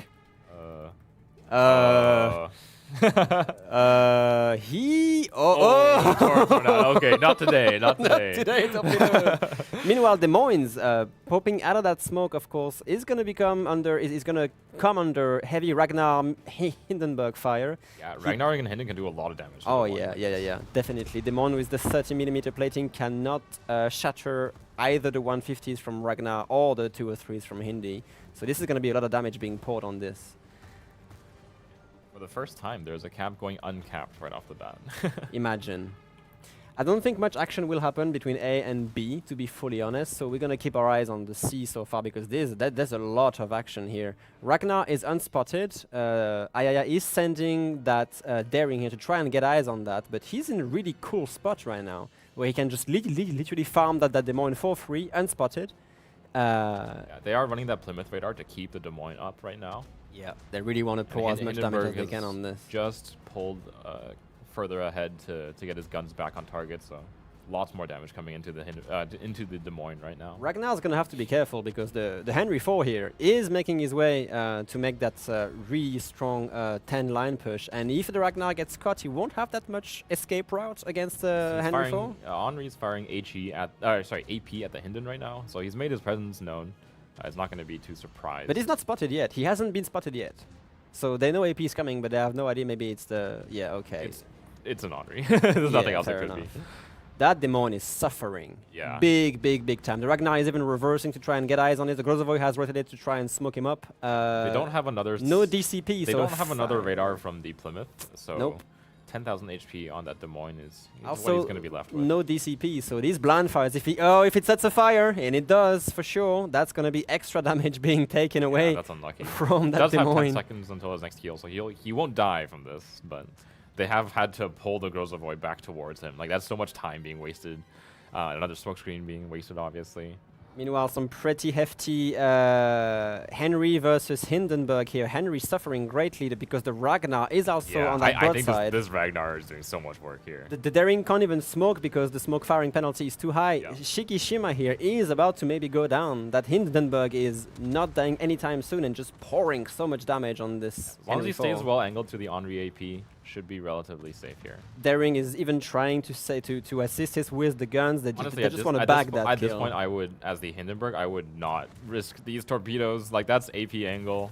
He... Okay, not today, not today. Today, torpedo. Meanwhile, Des Moines, popping out of that smoke, of course, is going to become under... is going to come under heavy Ragnar Hindenburg fire. Yeah, Ragnar and Hinden can do a lot of damage. Oh, yeah, definitely. Des Moines with the 30mm plating cannot shatter either the 150s from Ragnar or the 203s from Hindi. So this is going to be a lot of damage being poured on this. For the first time, there's a cap going uncapped right off the bat. Imagine. I don't think much action will happen between A and B, to be fully honest. So we're going to keep our eyes on the C so far, because there's a lot of action here. Ragnar is unspotted. Ayaya is sending that Daring here to try and get eyes on that, but he's in a really cool spot right now, where he can just literally farm that Des Moines for free, unspotted. Yeah, they are running that Plymouth radar to keep the Des Moines up right now. Yeah, they really want to pour as much damage as they can on this. Just pulled further ahead to get his guns back on target, so lots more damage coming into the Des Moines right now. Ragnar's going to have to be careful, because the Henry IV here is making his way to make that really strong 10 line push, and if the Ragnar gets caught, he won't have that much escape route against Henry IV. Henry's firing AP at the Hinden right now, so he's made his presence known. It's not going to be too surprised. But he's not spotted yet. He hasn't been spotted yet. So they know AP is coming, but they have no idea. Maybe it's the... Yeah, okay. It's an Henry. There's nothing else it could be. That Des Moines is suffering. Yeah. Big time. The Ragnar is even reversing to try and get eyes on it. The Grozovoy has rotated to try and smoke him up. They don't have another... No DCP, They don't have another radar from the Plymouth, so... Nope. 10,000 HP on that Des Moines is also what he's going to be left with. No DCP, so these blind fires, if it sets a fire, and it does for sure, that's going to be extra damage being taken away. That's unlucky. From that He does Des have 10 Moines. seconds until his next heal, so he won't die from this, but they have had to pull the Grozovoy back towards him. Like, that's so much time being wasted. Another smokescreen being wasted, obviously. Meanwhile, some pretty hefty Henry versus Hindenburg here. Henry suffering greatly because the Ragnar is also on that I think broadside. this Ragnar is doing so much work here. The Daring can't even smoke because the smoke firing penalty is too high. Yeah. Shikishima here is about to maybe go down. That Hindenburg is not dying anytime soon and just pouring so much damage on this. As long as he Henry stays IV. well angled to the Henri AP, should be relatively safe here. Daring is even trying to assist us with the guns. They Honestly, just want to bag that At kill. this point, I would, as the Hindenburg, I would not risk these torpedoes. Like, that's AP angle.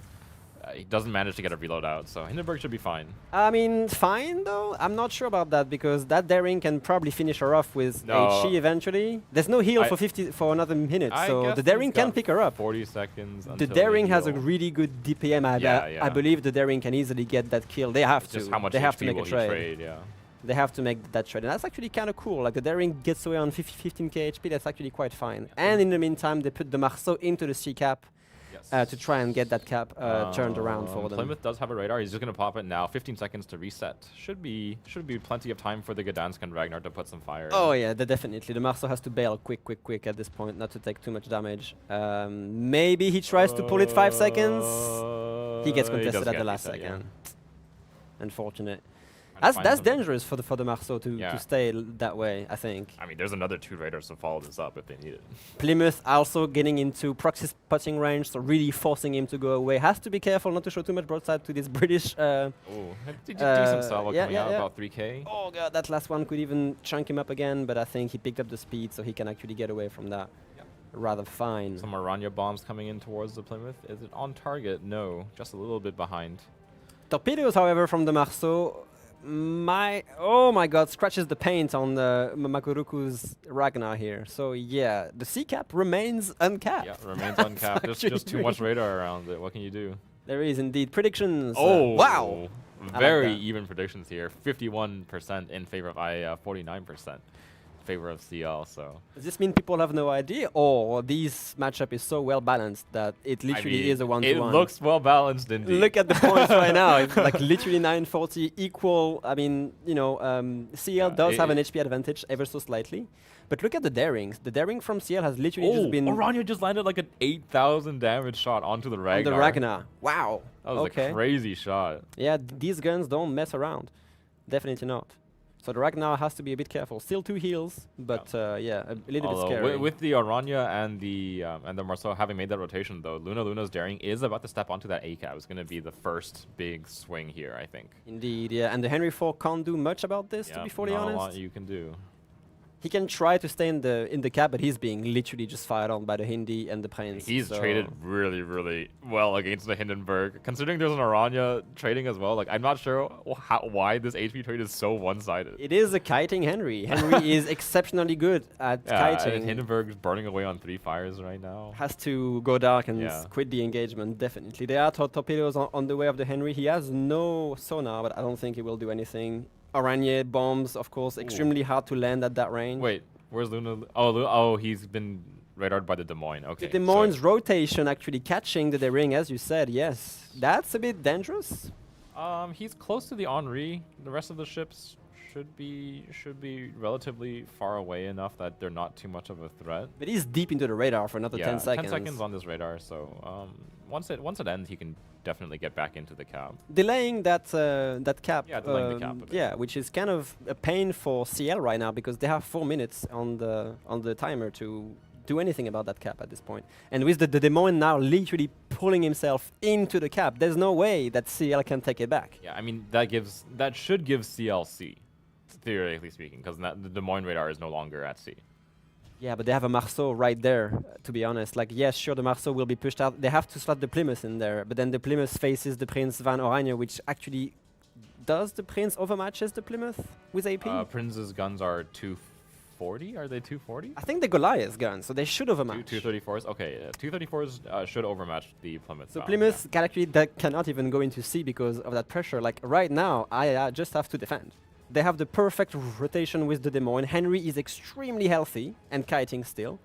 He doesn't manage to get a reload out, so Hindenburg should be fine. I mean, fine though. I'm not sure about that because that Daring can probably finish her off with No. HE eventually. There's no heal for another minute, I so guess the Daring he's can got pick her up. 40 seconds The until Daring they has a heal. really good DPM. I believe the Daring can easily get that kill. They have to. Just how much they have HP to make will a he trade. yeah. They have to make that trade, and that's actually kind of cool. Like the Daring gets away on 15k HP. That's actually quite fine. And in the meantime, they put the Marceau into the C cap. to try and get that cap turned around for them. Plymouth does have a radar. He's just going to pop it now. 15 seconds to reset. Should be plenty of time for the Gdansk and Ragnar to put some fire Oh in. yeah, definitely. The Marceau has to bail quick at this point, not to take too much damage. Maybe he tries to pull it 5 seconds. He gets contested at the last second. Yeah. Unfortunate. That's dangerous for the Marceau to stay that way, I think. I mean, there's another 2 raiders to follow this up if they need it. Plymouth also getting into proxy spotting range, so really forcing him to go away. Has to be careful not to show too much broadside to this British. Oh, decent salvo coming out, about 3k. Oh god, that last one could even chunk him up again, but I think he picked up the speed, so he can actually get away from that. Rather fine. Some Aranya bombs coming in towards the Plymouth. Is it on target? No, just a little bit behind. Torpedoes, however, from the Marceau. Oh my god, scratches the paint on the Makuruku's Ragnar here. So yeah, the C cap remains uncapped. Yeah, remains uncapped. There's just too much radar around it. What can you do? There is indeed. Predictions. Oh, wow. Very even predictions here. 51% in favor of IA, 49% in favor of CL. So does this mean people have no idea, or this matchup is so well balanced that it literally is a 1-to-1? It looks well balanced indeed. Look at the points right now. It's like literally 940 equal. I mean, you know, CL does have an HP advantage ever so slightly. But look at the darings. The daring from CL has literally just been... Aranya just landed like an 8,000 damage shot onto the Ragnar. On the Ragnar. Wow. That was a crazy shot. Yeah, these guns don't mess around. Definitely not. So the Ragnar has to be a bit careful. Still 2 heals, but yeah, a little bit scary. With the Aranya and the Marceau having made that rotation, though, Luna's daring is about to step onto that A cap. It's going to be the first big swing here, I think. Indeed, yeah. And the Henry IV can't do much about this, to be fully honest. Not a lot you can do. He can try to stay in the cap, but he's being literally just fired on by the Hindi and the Prince. He's traded really, really well against the Hindenburg. Considering there's an Aranya trading as well, like I'm not sure why this HP trade is so one-sided. It is a kiting Henry. Henry is exceptionally good at kiting. And Hindenburg's burning away on 3 fires right now. Has to go dark and quit the engagement, definitely. There are torpedoes on the way of the Henry. He has no sonar, but I don't think he will do anything. Aranya bombs, of course, extremely hard to land at that range. Wait, where's Luna? Oh, he's been radared by the Des Moines. Okay. The Des Moines rotation actually catching the ring, as you said. Yes, that's a bit dangerous. He's close to the Henri. The rest of the ships should be relatively far away enough that they're not too much of a threat. But he's deep into the radar for another 10 seconds. 10 seconds on this radar. So once it ends, he can definitely get back into the cap. Delaying that cap. Yeah, delaying the cap a bit. Yeah, which is kind of a pain for CL right now because they have 4 minutes on the timer to do anything about that cap at this point. And with the Des Moines now literally pulling himself into the cap, there's no way that CL can take it back. Yeah, I mean that should give CLC, theoretically speaking, because the Des Moines radar is no longer at sea. Yeah, but they have a Marceau right there, to be honest. Like, yes, sure, the Marceau will be pushed out. They have to slot the Plymouth in there, but then the Plymouth faces the Prince van Oranje, which actually... Does the Prince overmatches the Plymouth with AP? Prince's guns are 240? Are they 240? I think the Goliath guns, so they should overmatch. 234s? Okay, 234s should overmatch the Plymouth. So Plymouth cannot even go into sea because of that pressure. Like, right now, I just have to defend. They have the perfect rotation with the Des Moines. Henry is extremely healthy and kiting still.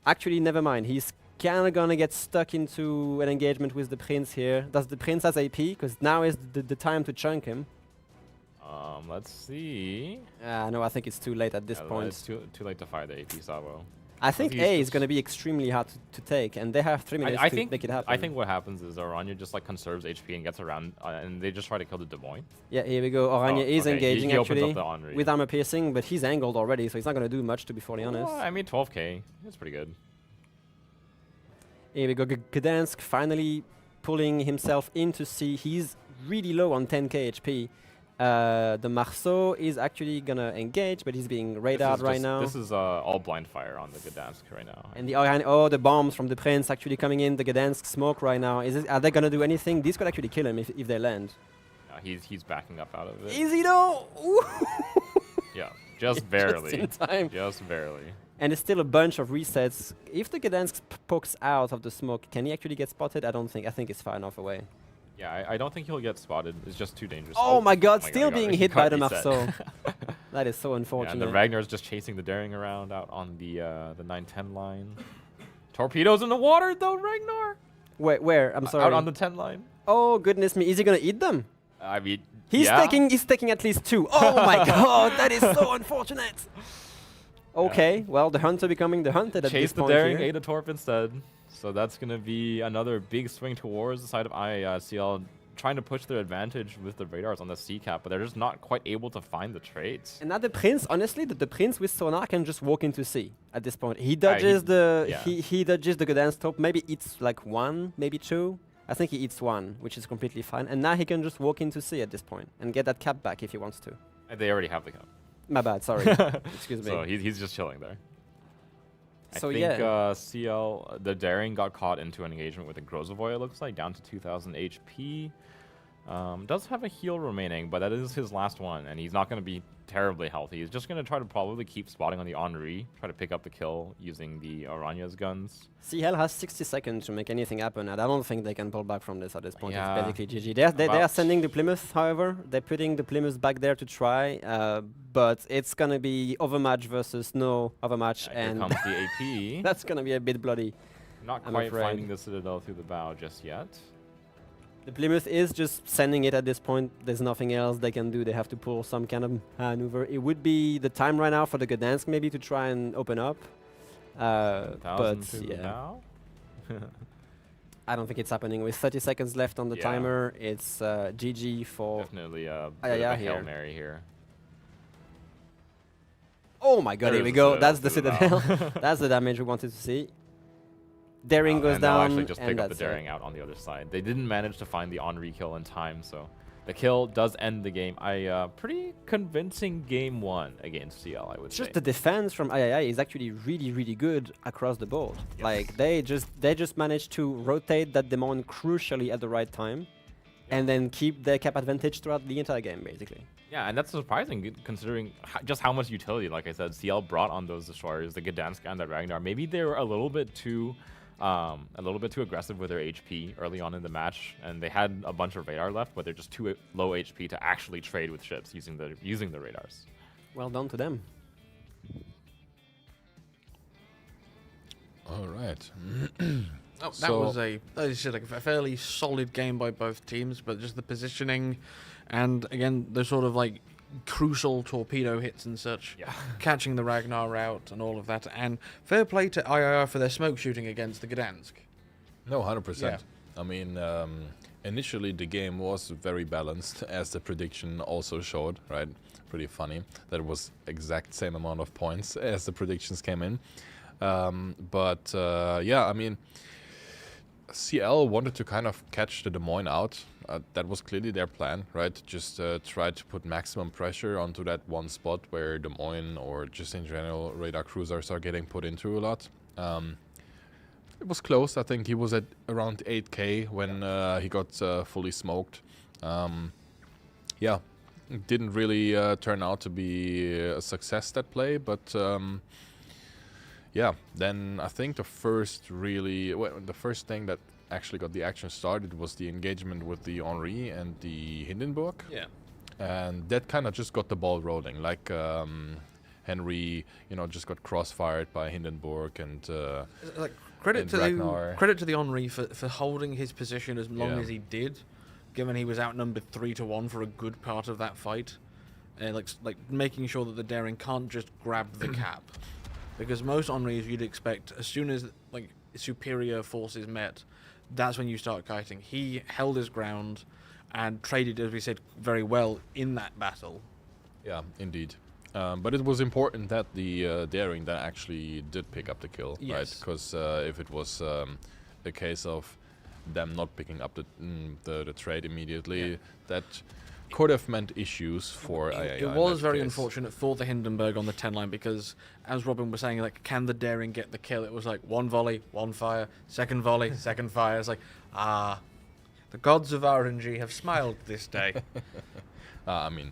Actually, never mind. He's kind of going to get stuck into an engagement with the Prince here. Does the Prince has AP? Because now is the time to chunk him. Let's see. No, I think it's too late at this point. It's too late to fire the AP salvo. I think A is going to be extremely hard to take, and they have 3 minutes to make it happen. I think what happens is Aranya just like conserves HP and gets around, and they just try to kill the Des Moines. Yeah, here we go. Aranya is engaging he actually the with armor piercing, but he's angled already, so he's not going to do much, to be fully honest. I mean, 12k. That's pretty good. Here we go. Gdansk finally pulling himself into sea. He's really low on 10k HP. The Marceau is actually gonna engage, but he's being radared right now. This is all blind fire on the Gdansk right now. And the bombs from the Prince actually coming in. The Gdansk smoke right now. Are they gonna do anything? This could actually kill him if they land. He's backing up out of it. Is he though? Yeah, just barely. Just in time. Just barely. And there's still a bunch of resets. If the Gdansk pokes out of the smoke, can he actually get spotted? I don't think. I think it's far enough away. Yeah, I don't think he'll get spotted. It's just too dangerous. Oh my god, still being hit by the Marceau. That is so unfortunate. And the Ragnar's just chasing the daring around out on the 910 line. Torpedoes in the water though, Ragnar! Where? I'm sorry. Out on the 10 line. Oh goodness me! Is he gonna eat them? I mean, He's yeah. taking at least 2. Oh my god, that is so unfortunate. Okay, well, the hunter becoming the hunted at Chase this the point daring, here. ate a torp instead. So that's going to be another big swing towards the side of CL, trying to push their advantage with the radars on the C cap, but they're just not quite able to find the trades. And now the prince, honestly, the prince with sonar can just walk into C at this point. He dodges he dodges the Gdansk top. Maybe eats like 1, maybe 2. I think he eats 1, which is completely fine. And now he can just walk into C at this point and get that cap back if he wants to. And they already have the cap. My bad, sorry. Excuse me. So he's just chilling there. So I think CL, the daring got caught into an engagement with a Grozovoy, it looks like, down to 2000 HP. Does have a heal remaining, but that is his last one, and he's not going to be terribly healthy. He's just going to try to probably keep spotting on the Henri, try to pick up the kill using the Aranya's guns. CL has 60 seconds to make anything happen, and I don't think they can pull back from this at this point. Yeah. It's basically GG. They are sending the Plymouth, however. They're putting the Plymouth back there to try, but it's going to be overmatch versus no overmatch. Here and comes the AP. that's going to be a bit bloody. Not I'm quite afraid. finding the Citadel through the bow just yet. The Plymouth is just sending it at this point. There's nothing else they can do. They have to pull some kind of maneuver. It would be the time right now for the Gdansk maybe to try and open up. But 1000 through the yeah, bow. I don't think it's happening. With 30 seconds left on the Yeah. timer, it's GG for... Definitely a bit of a Hail Mary here. Oh my god, here There's we the go. Citadel That's the through the Citadel. That's the damage we wanted to see. Daring goes and they'll down, actually just and pick up the that's it. daring out on the other side. They didn't manage to find the Henri kill in time, so the kill does end the game. Pretty convincing game 1 against CL, I would say. Just the defense from III is actually really, really good across the board. Yes. Like they just managed to rotate that demon crucially at the right time, and then keep their cap advantage throughout the entire game, basically. Yeah, and that's surprising considering just how much utility, like I said, CL brought on those destroyers, the Gdansk and the Ragnar. Maybe they were a little bit too aggressive with their HP early on in the match, and they had a bunch of radar left, but they're just too low HP to actually trade with ships using the radars. Well done to them. All right. That was a fairly solid game by both teams, but just the positioning and again the sort of like crucial torpedo hits and such, catching the Ragnar out and all of that. And fair play to IIR for their smoke shooting against the Gdansk. No, 100%. Yeah. I mean, initially the game was very balanced, as the prediction also showed, right? Pretty funny. That it was exact same amount of points as the predictions came in. Yeah, I mean, CL wanted to kind of catch the Des Moines out. That was clearly their plan, right? Just try to put maximum pressure onto that one spot where Des Moines or just in general radar cruisers are getting put into a lot. It was close. I think he was at around 8k when he got fully smoked. Yeah, it didn't really turn out to be a success, that play, but yeah, then I think the first thing that actually got the action started was the engagement with the Henri and the Hindenburg. Yeah. And that kind of just got the ball rolling. Like Henry, just got crossfired by Hindenburg and Like credit to Ragnar. the Henri for holding his position as long as he did, given he was outnumbered 3-1 for a good part of that fight, and like making sure that the daring can't just grab the cap, because most Henris you'd expect as soon as like superior forces met, that's when you start kiting. He held his ground and traded, as we said, very well in that battle. Yeah, indeed. But it was important that the daring that actually did pick up the kill, right? Yes. Because if it was a case of them not picking up the trade immediately, that could have meant issues for III. It in was that very case. unfortunate for the Hindenburg on the 10 line, because as Robin was saying, like, can the daring get the kill? It was like one volley, one fire, second volley, second fire. It's like, the gods of RNG have smiled this day. I mean,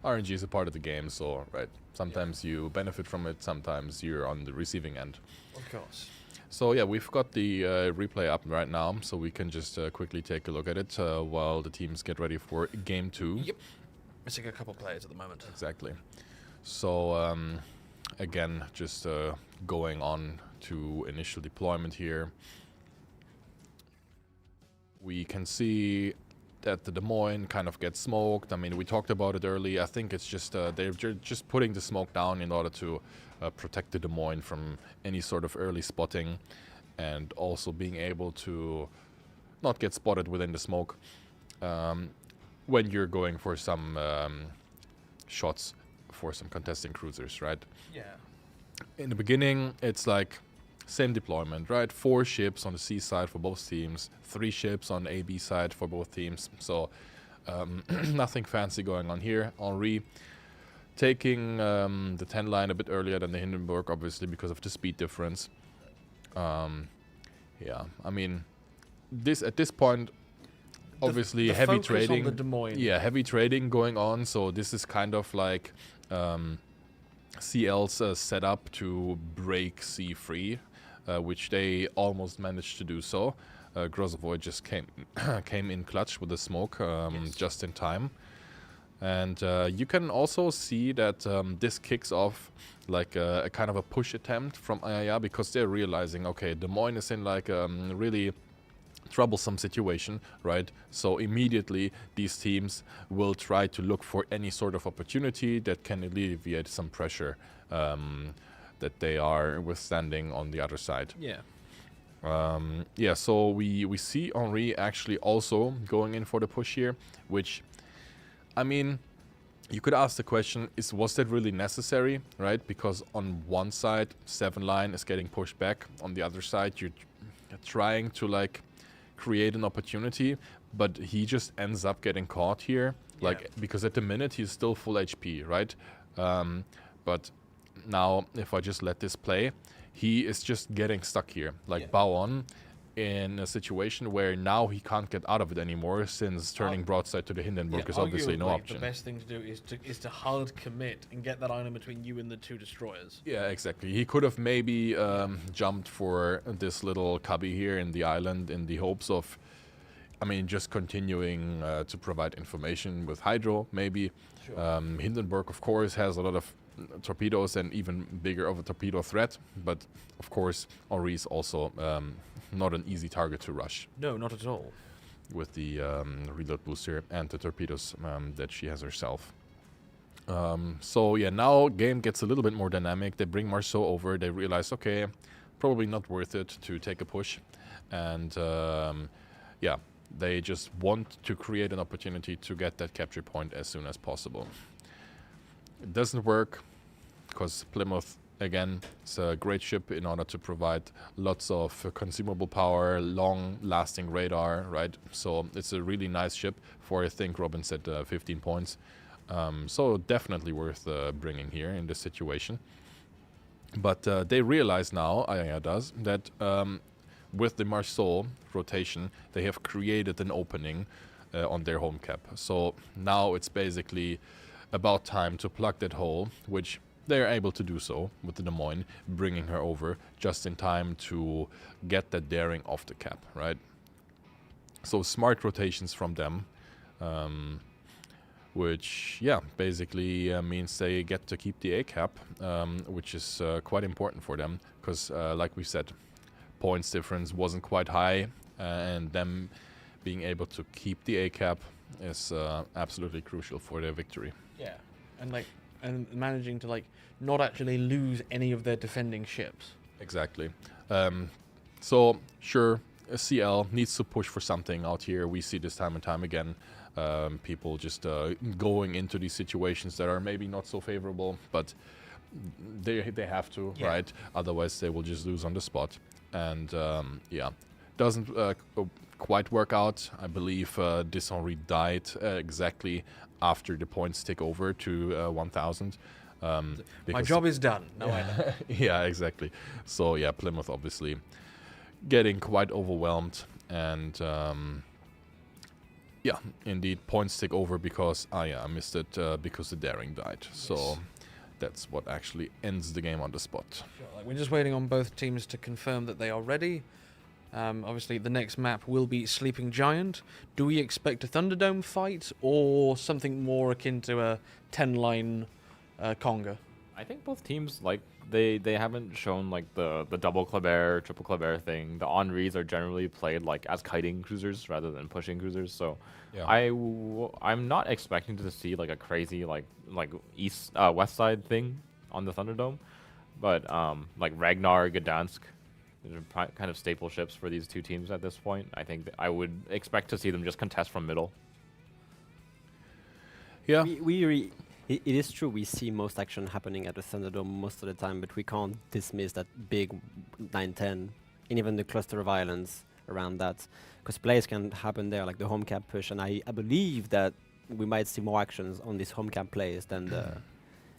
RNG is a part of the game, so right. Sometimes you benefit from it, sometimes you're on the receiving end. Of course. So yeah, we've got the replay up right now, so we can just quickly take a look at it while the teams get ready for game 2. Yep. Missing a couple players at the moment. Exactly. So again, just going on to initial deployment here. We can see that the Des Moines kind of gets smoked. I mean, we talked about it early. I think it's just they're just putting the smoke down in order to protect the Des Moines from any sort of early spotting, and also being able to not get spotted within the smoke when you're going for some shots for some contesting cruisers, right? Yeah. In the beginning, it's like same deployment, right? 4 ships on the C side for both teams, 3 ships on A-B side for both teams. So nothing fancy going on here. Henri taking the 10 line a bit earlier than the Hindenburg, obviously, because of the speed difference. Yeah, I mean, at this point, obviously the heavy focus trading. on the Des Moines. Yeah, heavy trading going on. So this is kind of like CL's setup to break C free, which they almost managed to do so. Grozavoy just came in clutch with the smoke just in time. And you can also see that this kicks off like a kind of a push attempt from IIA, because they're realizing, okay, Des Moines is in like a really troublesome situation, right? So immediately these teams will try to look for any sort of opportunity that can alleviate some pressure that they are withstanding on the other side. Yeah. Yeah, so we see Henri actually also going in for the push here, which, I mean, you could ask the question, was that really necessary, right? Because on one side, 7 line is getting pushed back. On the other side, you're trying to like create an opportunity, but he just ends up getting caught here, like, because at the minute he's still full HP, right? But now if I just let this play, he is just getting stuck here, like bow on, in a situation where now he can't get out of it anymore, since turning broadside to the Hindenburg is obviously no option. The best thing to do is to hard commit and get that island between you and the 2 destroyers. Yeah, exactly. He could have maybe jumped for this little cubby here in the island in the hopes of, I mean, just continuing to provide information with Hydro, maybe. Sure. Hindenburg, of course, has a lot of torpedoes and even bigger of a torpedo threat, but of course Henri is also not an easy target to rush. No, not at all. With the reload booster and the torpedoes that she has herself. So yeah, now game gets a little bit more dynamic. They bring Marceau over. They realize, okay, probably not worth it to take a push, and yeah, they just want to create an opportunity to get that capture point as soon as possible. It doesn't work because Plymouth, again, it's a great ship in order to provide lots of consumable power, long-lasting radar, right? So it's a really nice ship for, I think Robin said, 15 points. So definitely worth bringing here in this situation. But they realize now, IIA does, that with the Marceau rotation, they have created an opening on their home cap. So now it's basically about time to plug that hole, which they're able to do so with the Des Moines, bringing her over just in time to get that daring off the cap, right? So smart rotations from them, which, yeah, basically means they get to keep the A cap, which is quite important for them, because like we said, points difference wasn't quite high, and them being able to keep the A cap is absolutely crucial for their victory. Yeah, and managing to like not actually lose any of their defending ships. Exactly. So sure, CL needs to push for something out here. We see this time and time again. People just going into these situations that are maybe not so favorable, but they have to, right? Otherwise, they will just lose on the spot. And yeah, doesn't quite work out. I believe this Henri died exactly after the points take over to 1,000. My job is done. No, I know. Yeah, exactly. So yeah, Plymouth obviously getting quite overwhelmed, and yeah, indeed, points take over because I missed it because the daring died. Yes. So that's what actually ends the game on the spot. Sure, like we're just waiting on both teams to confirm that they are ready. Obviously, the next map will be Sleeping Giant. Do we expect a Thunderdome fight or something more akin to a 10-line Conga? I think both teams, like, they haven't shown like the double Kleber, triple Kleber thing. The Henris are generally played like as kiting cruisers rather than pushing cruisers. So Yeah. I'm not expecting to see like a crazy like west side thing on the Thunderdome, but like Ragnar, Gdansk, these are kind of staple ships for these two teams at this point. I think I would expect to see them just contest from middle. Yeah. It is true, we see most action happening at the Thunderdome most of the time, but we can't dismiss that big 9-10 and even the cluster of islands around that, because plays can happen there, like the home cap push, and I believe that we might see more actions on these home cap plays than the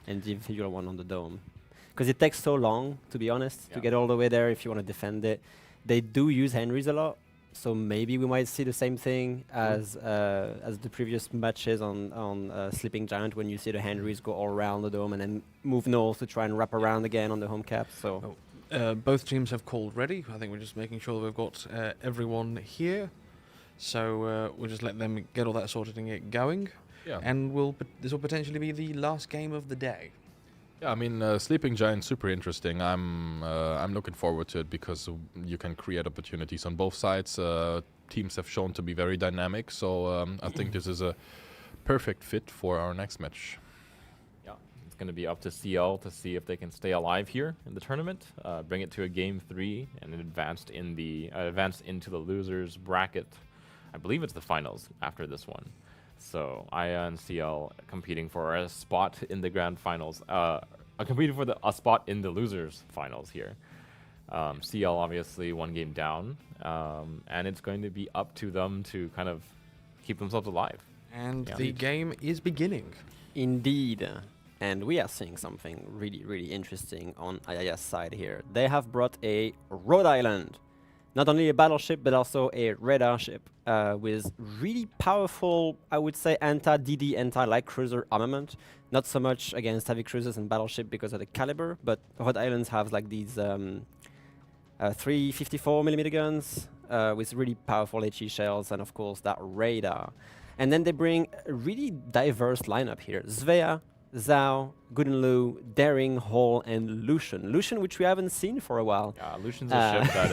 individual one on the dome. Because it takes so long, to be honest, to get all the way there if you want to defend it. They do use Henrys a lot, so maybe we might see the same thing as the previous matches on Sleeping Giant, when you see the Henrys go all around the dome and then move north to try and wrap around again on the home cap. So both teams have called ready. I think we're just making sure that we've got everyone here. So we'll just let them get all that sorted and get going. Yeah. And this will potentially be the last game of the day. Yeah, I mean, Sleeping Giant, super interesting. I'm looking forward to it because you can create opportunities on both sides. Teams have shown to be very dynamic, so I think this is a perfect fit for our next match. Yeah, it's going to be up to CL to see if they can stay alive here in the tournament, bring it to a game 3, and advance into the losers bracket. I believe it's the finals after this one. So Aya and CL competing for a spot in the grand finals, competing for a spot in the losers finals here. CL obviously 1 game down, and it's going to be up to them to kind of keep themselves alive. And the game is beginning. indeed, and we are seeing something really, really interesting on Ayaya's side here. They have brought a Rhode Island. Not only a battleship, but also a radar ship with really powerful, I would say, anti-DD, anti-light cruiser armament. Not so much against heavy cruisers and battleship because of the caliber, but Rhode Islands have like these 354mm guns with really powerful HE shells and, of course, that radar. And then they bring a really diverse lineup here. Svea, Zhao, Gudenlu, Daring, Hall, and Lucian. Lucian, which we haven't seen for a while. Yeah, Lucian's a ship that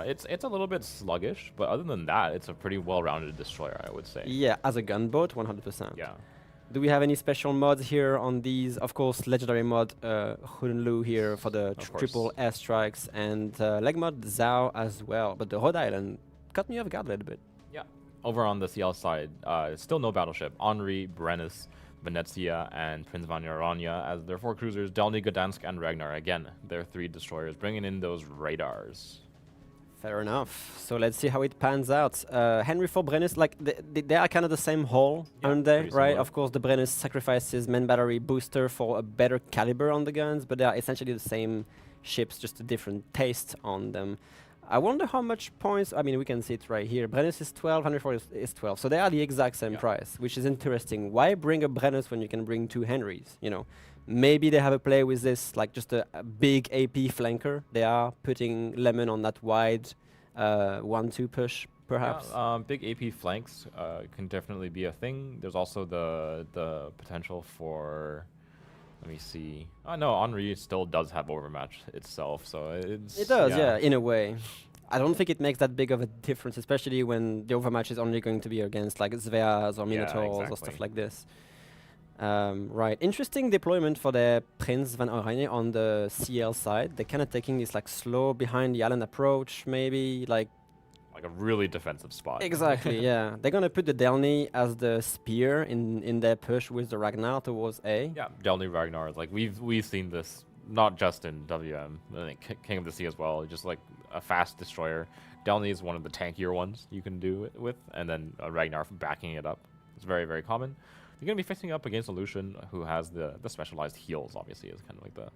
is, it's a little bit sluggish, but other than that, it's a pretty well-rounded destroyer, I would say. Yeah, as a gunboat, 100%. Yeah. Do we have any special mods here on these? Of course, legendary mod, Gudenlu here for the triple airstrikes, and leg mod, Zhao as well. But the Rhode Island cut me off guard a little bit. Yeah. Over on the CL side, still no battleship. Henri, Brennus, Venezia, and Prince Vanyaranya as their 4 cruisers, Delny, Gdansk, and Ragnar. Again, their 3 destroyers, bringing in those radars. Fair enough. So let's see how it pans out. Henry for Brennus, like they are kind of the same hull, aren't they? Right. Similar. Of course, the Brennus sacrifices main battery booster for a better caliber on the guns, but they are essentially the same ships, just a different taste on them. I wonder how much points. I mean, we can see it right here. Brennus is 12, 104 is 12. So they are the exact same price, which is interesting. Why bring a Brennus when you can bring 2 Henrys? You know, maybe they have a play with this, like just a big AP flanker. They are putting Lemon on that wide 1-2 push, perhaps. Yeah, big AP flanks can definitely be a thing. There's also the potential for. Let me see. Oh no, Henri still does have overmatch itself, so it's. It does, yeah, in a way. I don't think it makes that big of a difference, especially when the overmatch is only going to be against like Sveas or Minotaurs or stuff like this. Right, interesting deployment for the Prince van Oranje on the CL side. They're kind of taking this like slow behind the island approach, maybe like a really defensive spot. Exactly, yeah. They're gonna put the Delny as the spear in their push with the Ragnar towards A. Yeah, Delny Ragnar. Like we've seen this not just in WM, I think King of the Sea as well. Just like a fast destroyer. Delny is one of the tankier ones you can do it with, and then Ragnar backing it up. It's very, very common. You're gonna be facing up against a Lucian who has the specialized heals. Obviously, is kind of like the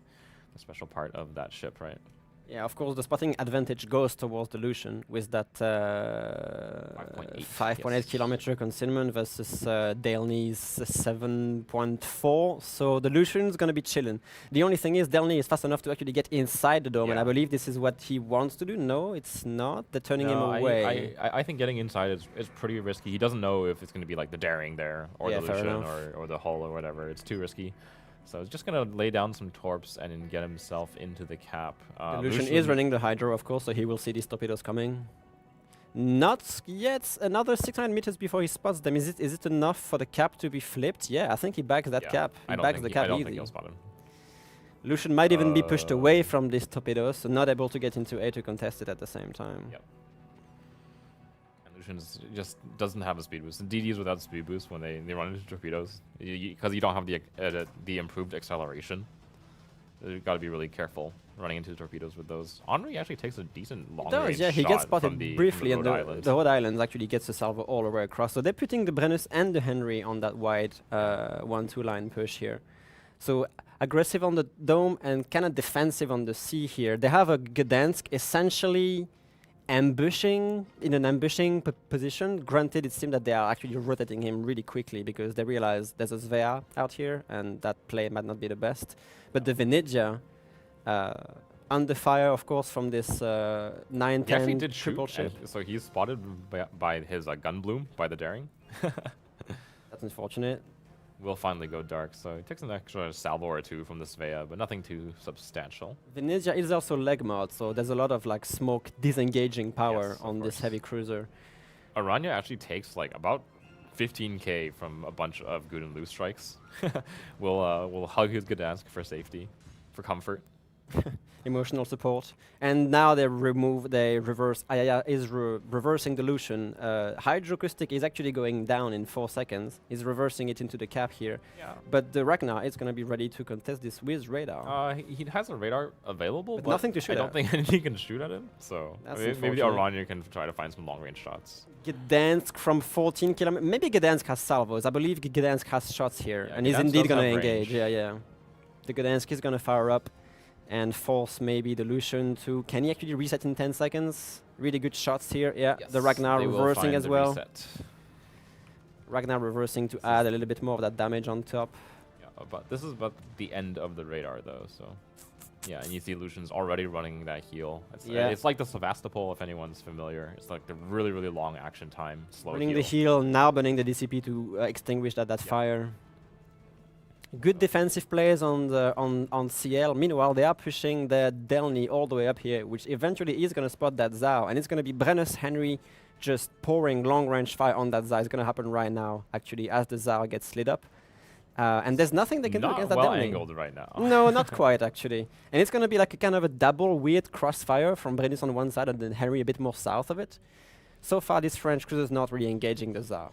special part of that ship, right? Yeah, of course, the spotting advantage goes towards the Lucian with that 5.8 kilometer concealment versus Delny's 7.4. So the Lucian's going to be chilling. The only thing is Delny is fast enough to actually get inside the dome, and I believe this is what he wants to do. No, it's not. They're turning him away. I think getting inside is pretty risky. He doesn't know if it's going to be like the Daring there, or the Lucian, or the Hull, or whatever. It's too risky. So he's just gonna lay down some torps and then get himself into the cap. Lucian is running the Hydro, of course, so he will see these torpedoes coming. Not yet. Another 600 meters before he spots them. Is it enough for the cap to be flipped? Yeah, I think he backs that cap. He backs the cap I don't easy. think he'll spot him. Lucian might even be pushed away from these torpedoes, so not able to get into A to contest it at the same time. Yep. And Lucian just doesn't have a speed boost. And DDs without speed boost when they run into torpedoes, because you don't have the improved acceleration. You've got to be really careful running into torpedoes with those. Henri actually takes a decent long-range yeah, he shot gets spotted from the briefly, from and the Rhode Island. the Rhode Island actually gets a salvo all the way across. So they're putting the Brennus and the Henry on that wide 1-2 line push here. So aggressive on the dome and kind of defensive on the sea here. They have a Gdansk essentially ambushing in an ambushing position. Granted, it seems that they are actually rotating him really quickly because they realize there's a Svea out here and that play might not be the best. But the Venezia, under fire, of course, from this 9-10 He actually did triple shoot, ship. so he's spotted by his gun bloom, by the daring. That's unfortunate. Will finally go dark, so he takes an extra salvo or two from the Svea, but nothing too substantial. Venezia is also leg mod, so there's a lot of like smoke disengaging power Yes, on this heavy cruiser. Aranya actually takes like about 15k from a bunch of good and loose strikes. We'll hug his Gdansk for safety, for comfort. Emotional support. And now they reverse. Ayaya is reversing the Lucian. Hydroacoustic is actually going down in 4 seconds. He's reversing it into the cap here. Yeah. But the Ragnar is going to be ready to contest this with radar. He has a radar available, But but nothing to shoot I don't at. think anything can shoot at him. So That's maybe unfortunate. Aranya can try to find some long-range shots. Gdansk from 14 kilometers. Maybe Gdansk has salvos. I believe Gdansk has shots here. Yeah, And he's Gdansk indeed does going to have engage. range. Yeah. The Gdansk is going to fire up and force maybe the Lucian to... Can he actually reset in 10 seconds? Really good shots here. Yeah, Yes, the Ragnar they will reversing find as the well. reset. Ragnar reversing to add a little bit more of that damage on top. Yeah, but this is about the end of the radar, though. So, yeah, and you see Lucian's already running that heal. It's like the Sevastopol, if anyone's familiar. It's like the really, really long action time, slow Burning heal. the heal, now burning the DCP to extinguish that fire. Good defensive plays on CL. Meanwhile, they are pushing the Delny all the way up here, which eventually is going to spot that Zao. And it's going to be Brennus Henry just pouring long-range fire on that Zao. It's going to happen right now, actually, as the Zao gets slid up. And there's nothing they can do against that well Delny. angled right now. No, not quite, actually. And it's going to be like a kind of a double weird crossfire from Brennus on one side and then Henry a bit more south of it. So far, this French cruiser is not really engaging the Zao.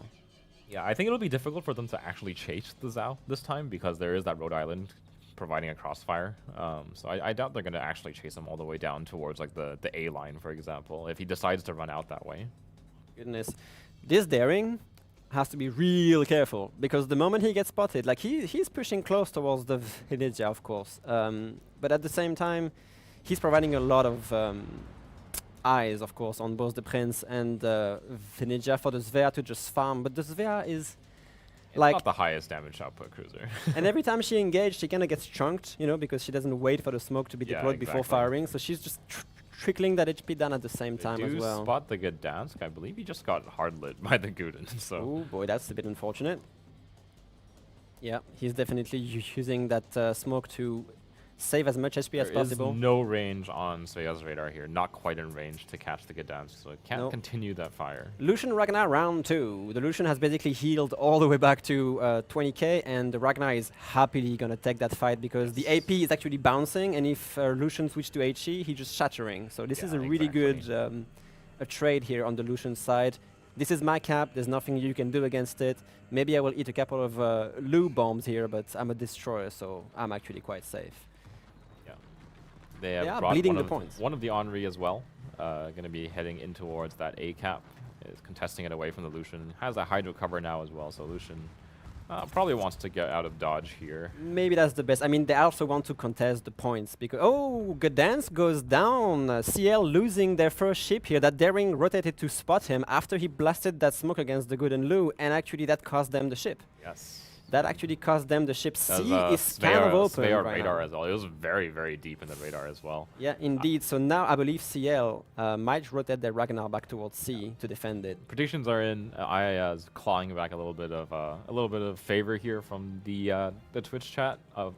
Yeah, I think it'll be difficult for them to actually chase the Zao this time because there is that Rhode Island providing a crossfire. So I doubt they're going to actually chase him all the way down towards like the A line, for example, if he decides to run out that way. Goodness. This daring has to be real careful because the moment he gets spotted, like he's pushing close towards the Venezia, of course. But at the same time, he's providing a lot of eyes, of course, on both the Prince and Venezia for the Svea to just farm. But the Svea is It's like... not the highest damage output cruiser. And every time she engaged, she kind of gets chunked, you know, because she doesn't wait for the smoke to be Yeah, deployed before exactly. firing. So she's just trickling that HP down at the same They time do as well. spot the Gdansk. I believe he just got hard lit by the Guden. So Oh boy, that's a bit unfortunate. Yeah, he's definitely using that smoke to save as much HP as there is possible. no range on Svea's radar here. Not quite in range to catch the Gdansk, so it can't Nope. continue that fire. Lucian Ragnar round 2. The Lucian has basically healed all the way back to 20k, and the Ragnar is happily gonna take that fight because the AP is actually bouncing, and if Lucian switches to HE, he's just shattering. So this is a Yeah, really good exactly. a trade here on the Lucian side. This is my cap, there's nothing you can do against it. Maybe I will eat a couple of Lu bombs here, but I'm a destroyer, so I'm actually quite safe. They have Yeah, brought bleeding one the of points. One of the Henri as well. Going to be heading in towards that A cap. Is contesting it away from the Lucian. Has a hydro cover now as well, so Lucian probably wants to get out of dodge here. Maybe that's the best. I mean, they also want to contest the points because... Oh, Gdansk goes down. CL losing their first ship here. That daring rotated to spot him after he blasted that smoke against the Good and Lu, and actually that cost them the ship. Yes. That actually cost them the ship. C There's, is kind of open Svea right radar now. as well. It was very, very deep in the radar as well. Yeah, indeed. So now I believe CL might rotate their Ragnar back towards C to defend it. Predictions are in. IIA is clawing back a little bit of favor here from the Twitch chat. A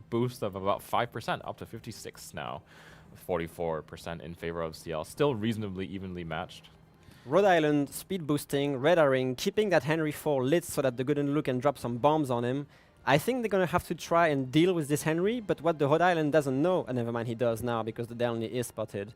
boost of about 5%, up to 56 now. 44% in favor of CL. Still reasonably evenly matched. Rhode Island speed boosting, radaring, keeping that Henry 4 lit so that the Gooden can drop some bombs on him. I think they're going to have to try and deal with this Henry, but what the Rhode Island doesn't know, and never mind, he does now because the Delny is spotted.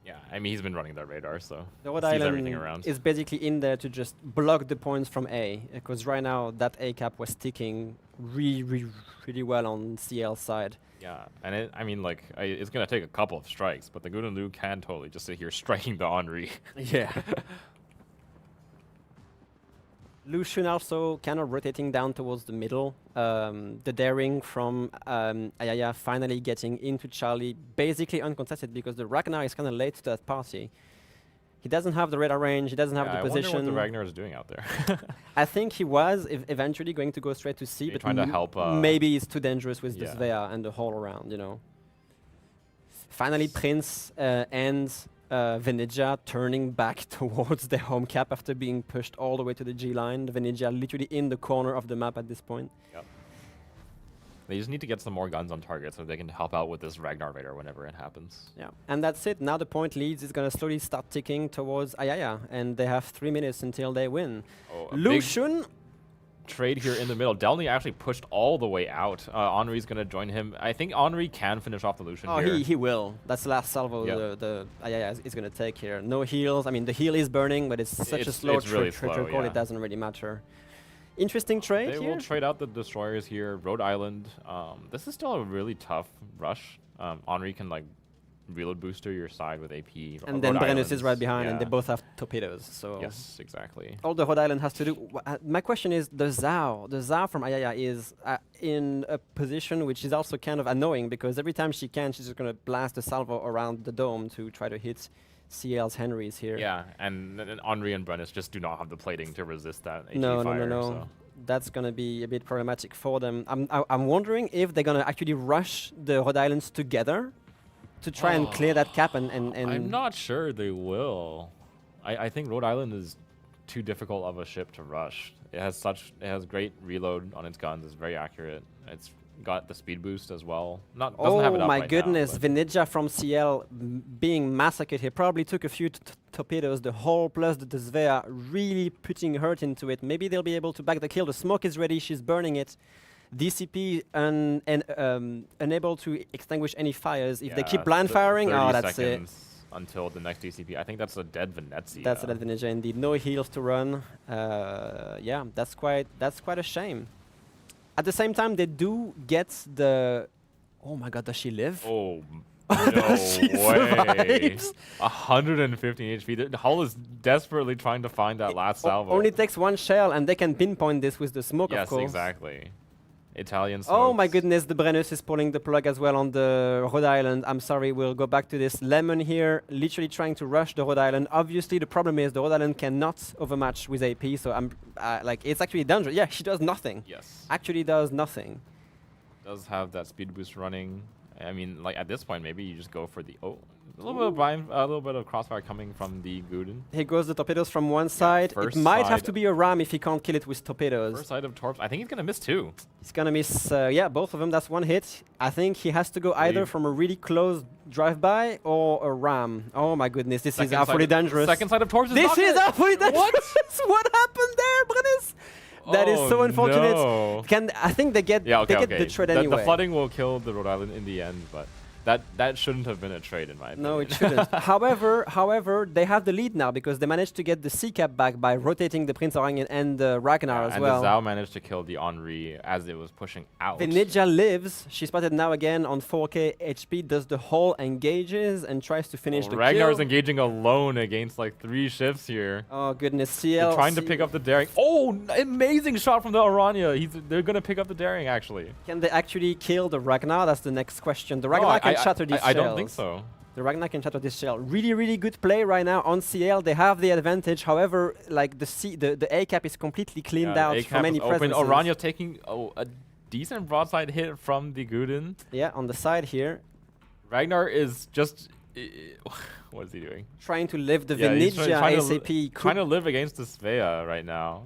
Yeah, I mean, he's been running that radar, so The Rhode sees Island everything around. is basically in there to just block the points from A, because right now that A cap was sticking really well on CL's side. Yeah, and I mean, like, it's going to take a couple of strikes, but the Gooden can totally just sit here striking the Henri. Yeah. Lucian also kind of rotating down towards the middle. The daring from Ayaya finally getting into Charlie, basically uncontested because the Ragnar is kind of late to that party. He doesn't have the radar range, he doesn't have the I position. wonder what the Ragnar is doing out there. I think he was eventually going to go straight to C, but trying to help, maybe it's too dangerous with the yeah. Svea and the whole around, you know. Finally, Prince and Venezia turning back towards their home cap after being pushed all the way to the G line. Venezia literally in the corner of the map at this point. Yep. They just need to get some more guns on target so they can help out with this Ragnar Raider whenever it happens. Yeah, and that's it. Now the point leads is going to slowly start ticking towards Ayaya, and they have 3 minutes until they win. Oh, a Lucian, big trade here in the middle. Delny actually pushed all the way out. Henri's going to join him. I think Henri can finish off the Lucian here. he will. That's the last salvo Yep. the Ayaya is going to take here. No heals. I mean, the heal is burning, but it's such a slow really trade slow, call, yeah. it doesn't really matter. Interesting trade They here. will trade out the destroyers here. Rhode Island. This is still a really tough rush. Henri can like reload booster your side with AP. And then Rhode Brennus is Island's- right behind, and yeah. they both have torpedoes. So Yes, exactly. all the Rhode Island has to do. My question is, the Zhao from Ayaya is in a position which is also kind of annoying because every time she can, she's just going to blast a salvo around the dome to try to hit CL's Henrys here. Yeah, and Henri and Brennus just do not have the plating to resist that AT No. fire. So. That's going to be a bit problematic for them. I'm wondering if they're going to actually rush the Rhode Islands together to try and clear that cap and I'm not sure they will. I think Rhode Island is too difficult of a ship to rush. It has great reload on its guns. It's very accurate. It's got the speed boost as well. Doesn't have it Oh up my right goodness, now, but Venezia from CL being massacred here. Probably took a few torpedoes, the hull plus the Svea, really putting hurt into it. Maybe they'll be able to back the kill. The smoke is ready, she's burning it. DCP unable to extinguish any fires. If they keep blind firing, 30 oh, that's it. seconds until the next DCP. I think that's a dead Venezia. That's an advantage indeed. No heals to run. Yeah, that's quite a shame. At the same time, they do get the. Oh my God, does she live? Oh, no She way. survives. 115 HP. The hull is desperately trying to find that last salvo. Only takes one shell, and they can pinpoint this with the smoke, yes, of course. exactly. Italian Oh my smokes. goodness, the Brennus is pulling the plug as well on the Rhode Island. I'm sorry, we'll go back to this. Lemon here, literally trying to rush the Rhode Island. Obviously, the problem is the Rhode Island cannot overmatch with AP, so I'm like, it's actually dangerous. Yeah, she does nothing. Yes. Actually does nothing. Does have that speed boost running. I mean, like at this point, maybe you just go for the a little bit of crossfire coming from the Gooden. Here goes the torpedoes from one side. It first might have side. to be a ram if he can't kill it with torpedoes. First side of Torps. I think he's gonna miss two. He's gonna miss, yeah, both of them. That's one hit. I think he has to go either from a really close drive-by or a ram. Oh my goodness, this is awfully dangerous. Second side of Torps is This not is good. awfully dangerous. What happened there, Brennus? That is so unfortunate. No. I think they get Yeah, okay, they get okay. the trade anyway. The flooding will kill the Rhode Island in the end, but that shouldn't have been a trade in my opinion. No, it shouldn't. However, they have the lead now because they managed to get the C cap back by rotating the Prince Orang and the Ragnar as and well. the Zhao managed to kill the Henri as it was pushing out. Venezia lives. She's spotted now again on 4k HP. Does the hull engages and tries to finish the Ragnar's kill. engaging alone against like 3 ships here. Oh goodness, They're CL trying to pick up the daring. Oh, amazing shot from the Aranya. They're gonna pick up the daring actually. Can they actually kill the Ragnar? That's the next question. The Ragnar can shatter these I don't shells. think so. The Ragnar can shatter this shell. Really, really good play right now on CL. They have the advantage. However, like the A cap is completely cleaned out from any presence. Orania taking a decent broadside hit from the Guden. Yeah, on the side here. Ragnar is just... what is he doing? Trying to live the Venezia ASAP. Trying to live against the Svea right now.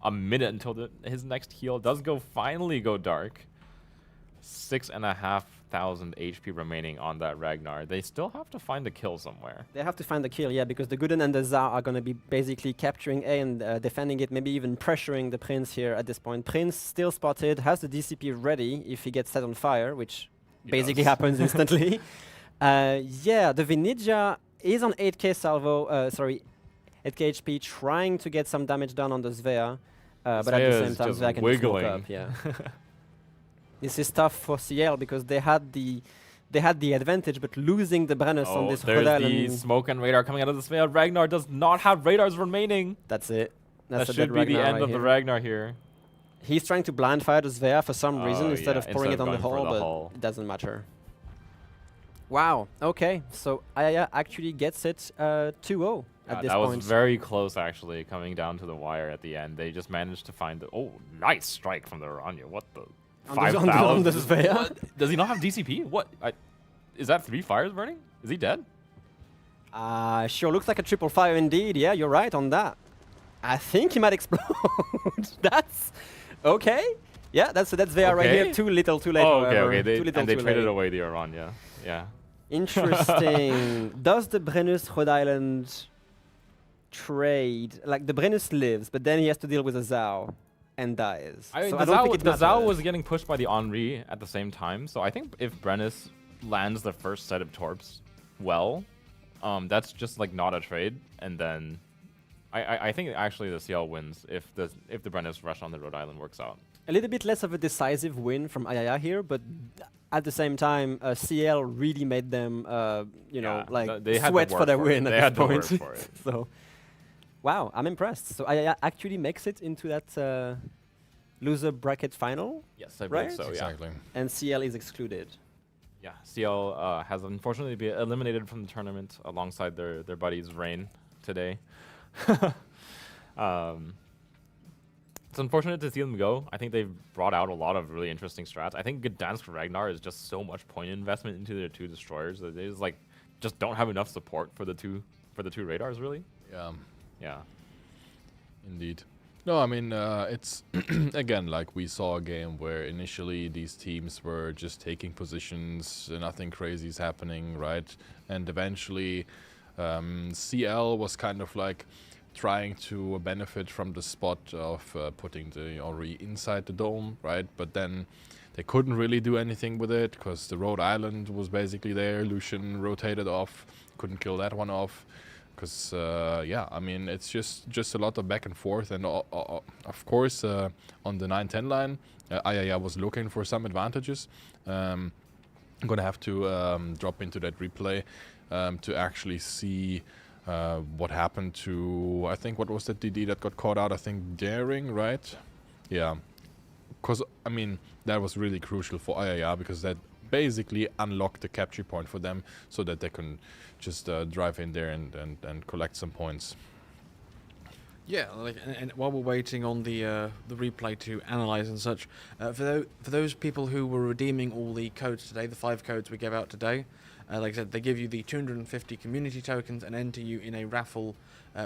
A minute until his next heal does finally go dark. 6,500 HP remaining on that Ragnar. They still have to find the kill somewhere. They have to find the kill, yeah, because the Guden and the Zao are going to be basically capturing A and defending it, maybe even pressuring the Prince here at this point. Prince still spotted, has the DCP ready if he gets set on fire, which basically happens instantly. Yeah, the Venezia is on 8k salvo, 8k HP, trying to get some damage done on the Svea, but at the same time, Svea can just smoke up. Yeah. This is tough for CL because they had the advantage, but losing the Brennus on this there's the smoke and radar coming out of the Svea. Ragnar does not have radars remaining. That's it. That should be the end of the Ragnar here. He's trying to blind fire the Svea for some reason instead of pouring it on the hull, but it doesn't matter. Wow, okay, so Ayaya actually gets it 2-0 at this point. That was very close, actually, coming down to the wire at the end. They just managed to find the... Oh, nice strike from the Orania. What the... 5,000? On the Svea? Does he not have DCP? What? Is that 3 fires burning? Is he dead? Sure looks like a 555 indeed. Yeah, you're right on that. I think he might explode. That's... Okay. Yeah, that's Svea right here. Too little, too late, okay. They traded away the Orania. Yeah. Interesting. Does the Brennus Rhode Island trade... Like, the Brennus lives, but then he has to deal with a Zao and dies. The Zao was getting pushed by the Henri at the same time, so I think if Brennus lands the first set of torps well, that's just like not a trade, and then I think actually the CL wins if the Brennus rush on the Rhode Island works out. A little bit less of a decisive win from Ayaya here, but at the same time, CL really made them, they sweat for their win at this point. For it. So, wow, I'm impressed. So Ayaya actually makes it into that loser bracket final. Yes, I believe so. Exactly. Yeah. And CL is excluded. Yeah, CL has unfortunately been eliminated from the tournament alongside their buddies Rain today. It's unfortunate to see them go. I think they've brought out a lot of really interesting strats. I think Gdansk Ragnar is just so much point investment into their 2 destroyers that they just don't have enough support for the two radars really. Yeah. Yeah. Indeed. No, I mean it's again like we saw a game where initially these teams were just taking positions, nothing crazy is happening, right? And eventually CL was kind of like trying to benefit from the spot of putting the Ori inside the dome, right? But then they couldn't really do anything with it because the Rhode Island was basically there. Lucian rotated off, couldn't kill that one off. Because, yeah, I mean, it's just a lot of back and forth. And, of course, on the 9-10 line, Ayaya was looking for some advantages. I'm going to have to drop into that replay to actually see what happened to, I think, what was that DD that got caught out? I think Daring, right? Yeah. Because, I mean, that was really crucial for Ayaya because that basically unlocked the capture point for them so that they can just drive in there and collect some points. Yeah, and while we're waiting on the replay to analyze and such, for those people who were redeeming all the codes today, the 5 codes we gave out today, like I said, they give you the 250 community tokens and enter you in a raffle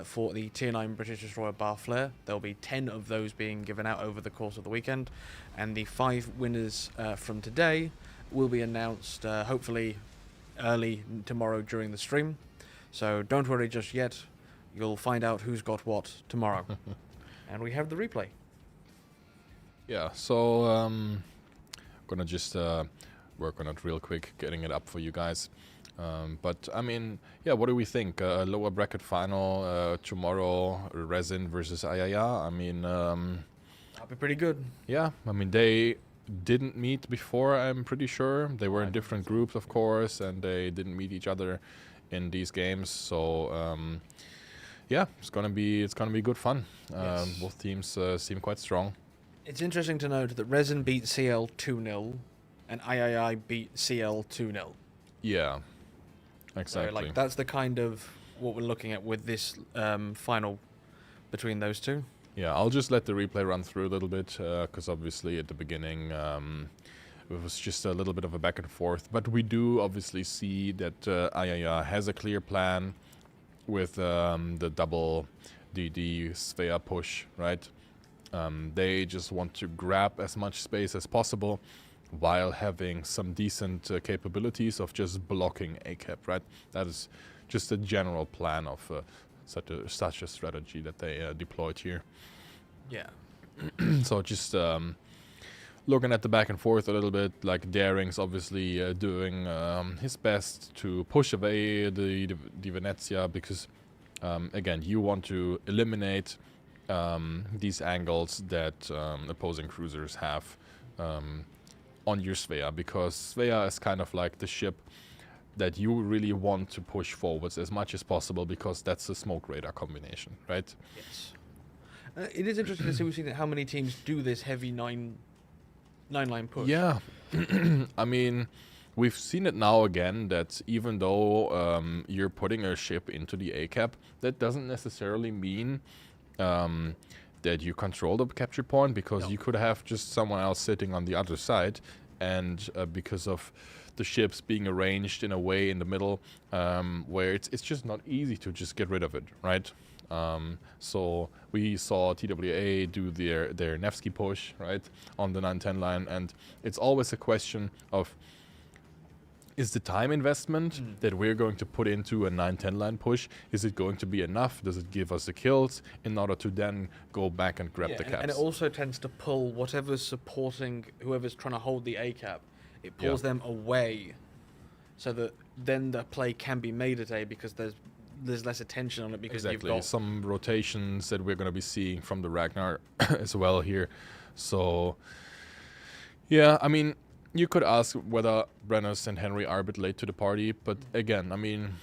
for the Tier 9 British Destroyer Barfleur. There'll be 10 of those being given out over the course of the weekend, and the 5 winners from today will be announced hopefully early tomorrow during the stream. So don't worry just yet. You'll find out who's got what tomorrow. And we have the replay. Yeah, so I'm gonna just work on it real quick, getting it up for you guys. But I mean, yeah, what do we think? Lower bracket final tomorrow, Resin versus Ayaya. I mean, that'll be pretty good. Yeah, I mean they didn't meet before. I'm pretty sure they were in different groups, of course, and they didn't meet each other in these games. So yeah, it's gonna be good fun. Yes. Both teams seem quite strong. It's interesting to note that Resin beat CL 2-0 and III beat CL 2-0. Yeah. Exactly. So, like, that's the kind of what we're looking at with this final between those two. Yeah, I'll just let the replay run through a little bit, because obviously at the beginning it was just a little bit of a back and forth. But we do obviously see that Ayaya has a clear plan with the double DD sphere push, right? They just want to grab as much space as possible while having some decent capabilities of just blocking ACAP, right? That is just a general plan of such a strategy that they deployed here. Yeah. So just looking at the back and forth a little bit, like Daring's obviously doing his best to push away the Venezia, because again, you want to eliminate these angles that opposing cruisers have on your Svea, because Svea is kind of like the ship that you really want to push forwards as much as possible, because that's the smoke radar combination, right? Yes. It is interesting to see. We've seen how many teams do this heavy nine line push. Yeah. I mean, we've seen it now again that even though you're putting a ship into the ACAP, that doesn't necessarily mean that you control the capture point, because you could have just someone else sitting on the other side, and because of the ships being arranged in a way in the middle where it's just not easy to just get rid of it, right? So we saw TWA do their Nevsky push, right, on the 910 line, and it's always a question of, is the time investment that we're going to put into a 910 line push, is it going to be enough? Does it give us the kills in order to then go back and grab the caps? And it also tends to pull whatever's supporting whoever's trying to hold the A cap. It pulls them away, so that then the play can be made at A, because there's less attention on it, because exactly. you've got some rotations that we're going to be seeing from the Ragnar as well here. So yeah, I mean, you could ask whether Brennus and Henry are a bit late to the party, but again, I mean,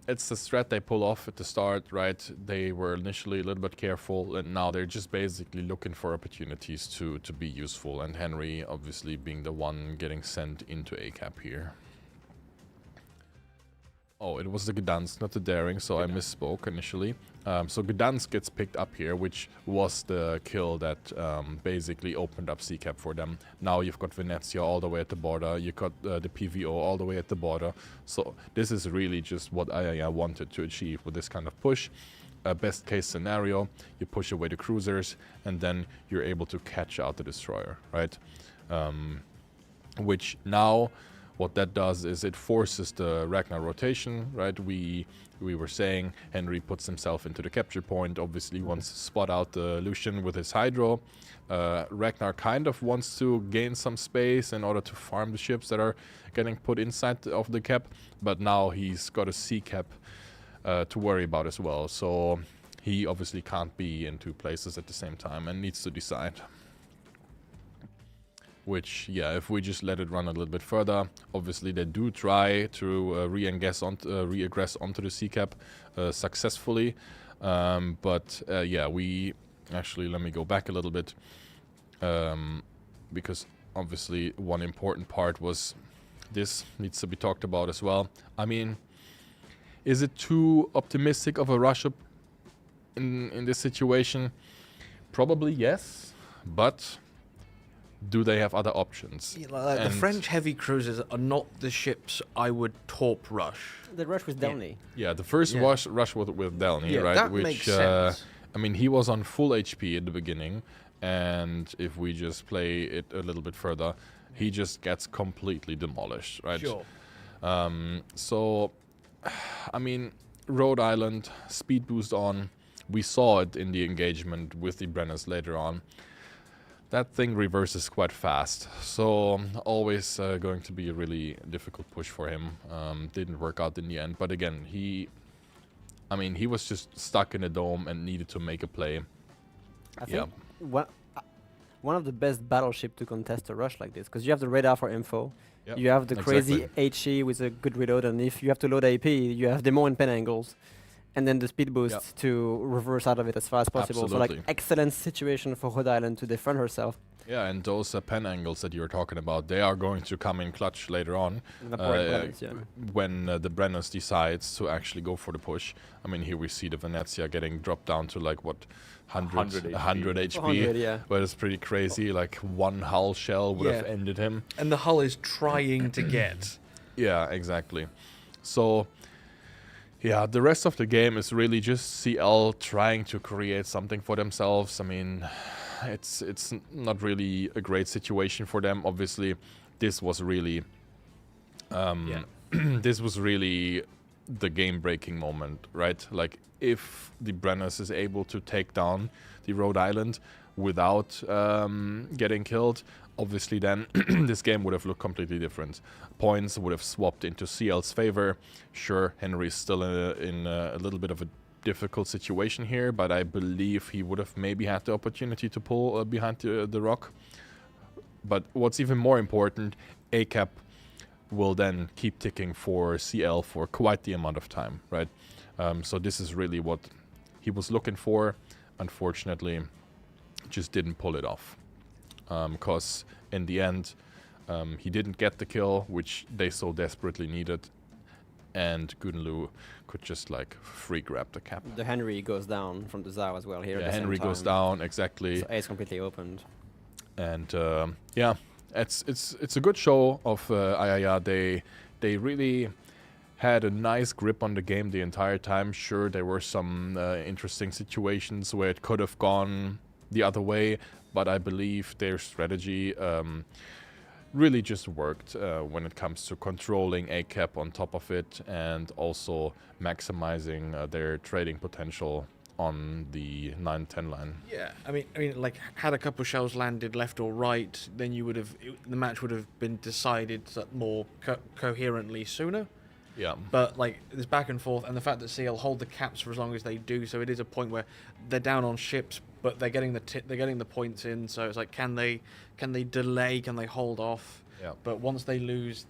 it's the strat they pull off at the start, right? They were initially a little bit careful, and now they're just basically looking for opportunities to be useful, and Henry obviously being the one getting sent into ACAP here. Oh, it was the Gdansk, not the Daring, so I misspoke initially. So Gdansk gets picked up here, which was the kill that basically opened up CCAP for them. Now you've got Venezia all the way at the border, you got the PVO all the way at the border. So this is really just what Ayaya wanted to achieve with this kind of push. Best case scenario, you push away the cruisers, and then you're able to catch out the destroyer, right? Which now, what that does is it forces the Ragnar rotation, right? We were saying Henry puts himself into the capture point, obviously wants to spot out the Lucian with his Hydro. Ragnar kind of wants to gain some space in order to farm the ships that are getting put inside of the cap, but now he's got a C cap to worry about as well. So he obviously can't be in two places at the same time and needs to decide. Which, yeah, if we just let it run a little bit further, obviously they do try to re-aggress onto the C-cap successfully. But yeah, we actually, let me go back a little bit, because obviously one important part was this needs to be talked about as well. I mean, is it too optimistic of a rush up in this situation? Probably yes, but do they have other options? Yeah, the French heavy cruisers are not the ships I would torp rush. The rush with Delny. Yeah, the first rush with Delny, right? That which makes sense. I mean, he was on full HP at the beginning, and if we just play it a little bit further, he just gets completely demolished, right? Sure. So, I mean, Rhode Island, speed boost on. We saw it in the engagement with the Brenners later on. That thing reverses quite fast, so always going to be a really difficult push for him. Didn't work out in the end, but again, he was just stuck in a dome and needed to make a play. I think one of the best battleship to contest a rush like this, because you have the radar for info, you have the crazy HE with a good reload, and if you have to load AP, you have demo and pen angles. and then the speed boost to reverse out of it as far as possible. So like excellent situation for Rhode Island to defend herself. Yeah, and those pen angles that you were talking about, they are going to come in clutch later on when the Brennus decides to actually go for the push. I mean, here we see the Venezia getting dropped down to like, what, 100 HP. 100, yeah. But it's pretty crazy. Like, one hull shell would have ended him. And the hull is trying to get. Yeah, exactly. So, yeah, the rest of the game is really just CL trying to create something for themselves. I mean, it's not really a great situation for them. Obviously, this was really this was really the game-breaking moment, right? Like, if the Brennus is able to take down the Rhode Island without getting killed, obviously then this game would have looked completely different. Points would have swapped into CL's favor. Sure, Henry's still in a little bit of a difficult situation here, but I believe he would have maybe had the opportunity to pull behind the rock. But what's even more important, ACAP will then keep ticking for CL for quite the amount of time, right? So this is really what he was looking for. Unfortunately, just didn't pull it off. Because in the end, he didn't get the kill, which they so desperately needed. And Gunlu could just like free grab the cap. The Henry goes down from the Zao as well here. Yeah, Henry goes down, exactly. So A is completely opened. And yeah, it's a good show of IIA. They really had a nice grip on the game the entire time. Sure, there were some interesting situations where it could have gone the other way, but I believe their strategy really just worked when it comes to controlling ACAP on top of it and also maximizing their trading potential on the 9-10 line. Yeah, I mean, like, had a couple shells landed left or right, then you would have the match would have been decided more coherently sooner. Yeah. But like, this back and forth, and the fact that CL hold the caps for as long as they do, so it is a point where they're down on ships, but they're getting the points in. So it's like, can they delay? Can they hold off? Yeah. But once they lose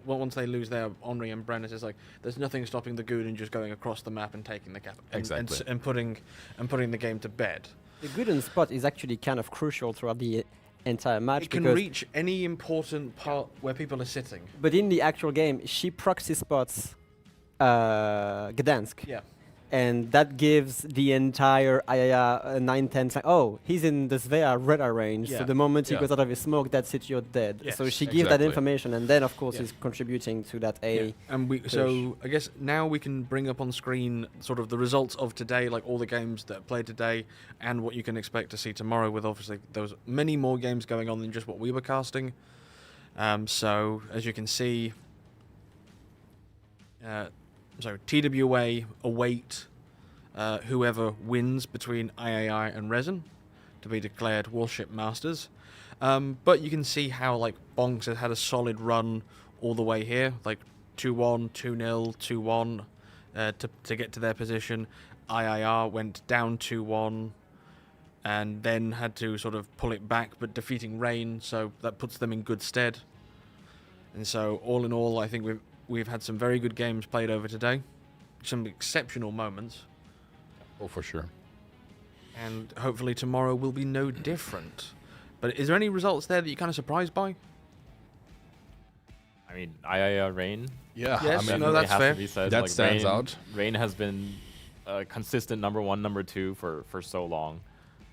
once they lose their Henri and Brennus, it's like there's nothing stopping the Guden just going across the map and taking the cap and putting the game to bed. The Guden spot is actually kind of crucial throughout the entire match. It can reach any important part where people are sitting. But in the actual game, she proxy spots Gdansk. Yeah. And that gives the entire IAA 9-10 like, oh, he's in the Svea radar range. Yeah. So the moment he goes out of his smoke, that's it, you're dead. Yes, so she gives that information, and then of course he's contributing to that A. Yeah. And so I guess now we can bring up on screen sort of the results of today, like all the games that are played today, and what you can expect to see tomorrow. With obviously there was many more games going on than just what we were casting. So as you can see, so TWA await whoever wins between IAI and Resin to be declared Warship Masters. But you can see how like Bonks has had a solid run all the way here, like 2-1, 2-0, 2-1 to get to their position. IIR went down 2-1 and then had to sort of pull it back, but defeating Rain, so that puts them in good stead. And so all in all, I think we've had some very good games played over today. Some exceptional moments. Oh, for sure. And hopefully tomorrow will be no different. But is there any results there that you're kind of surprised by? I mean, Rain. Yeah, yes, I mean, no, that's fair. Said, that like, stands out. Rain has been a consistent number 1, number 2 for so long.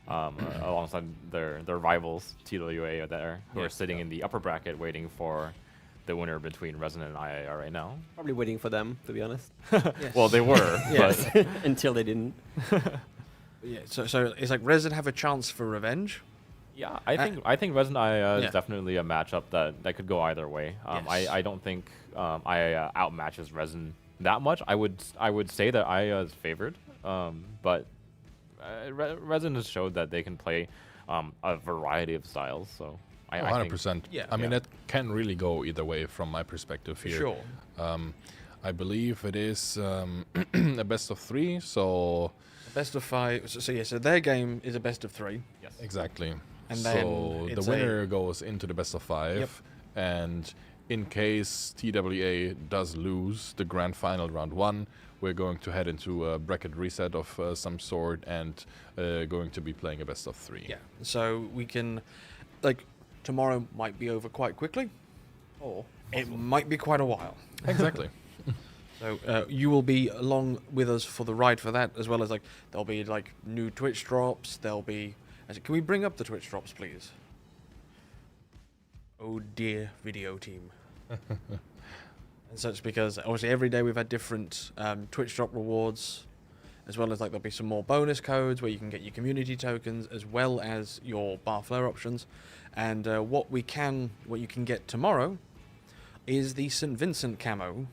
Alongside their rivals, TWA, who are sitting in the upper bracket waiting for the winner between Resin and IIR right now. Probably waiting for them, to be honest. Well, they were, but until they didn't. Yeah, so it's like Resin have a chance for revenge. Yeah, I think Resin IIR is definitely a matchup that could go either way. I don't think IIR outmatches Resin that much. I would say that IIR is favored, but Resin has showed that they can play a variety of styles. So. 100%. Yeah. I mean, it can really go either way from my perspective here. Sure. I believe it is a best of 3, so... Best of 5. So their game is a best of 3. Yes. Exactly. And so the winner goes into the best of 5. Yep. And in case TWA does lose the grand final round 1, we're going to head into a bracket reset of some sort and going to be playing a best of 3. Yeah. So we can, like, tomorrow might be over quite quickly, or it might be quite a while. Exactly. So you will be along with us for the ride for that, as well as like there'll be like new Twitch drops. There'll be. Can we bring up the Twitch drops, please? Oh dear, video team. And such, because obviously every day we've had different Twitch drop rewards, as well as like there'll be some more bonus codes where you can get your community tokens as well as your bar flare options. And what you can get tomorrow is the St. Vincent camo,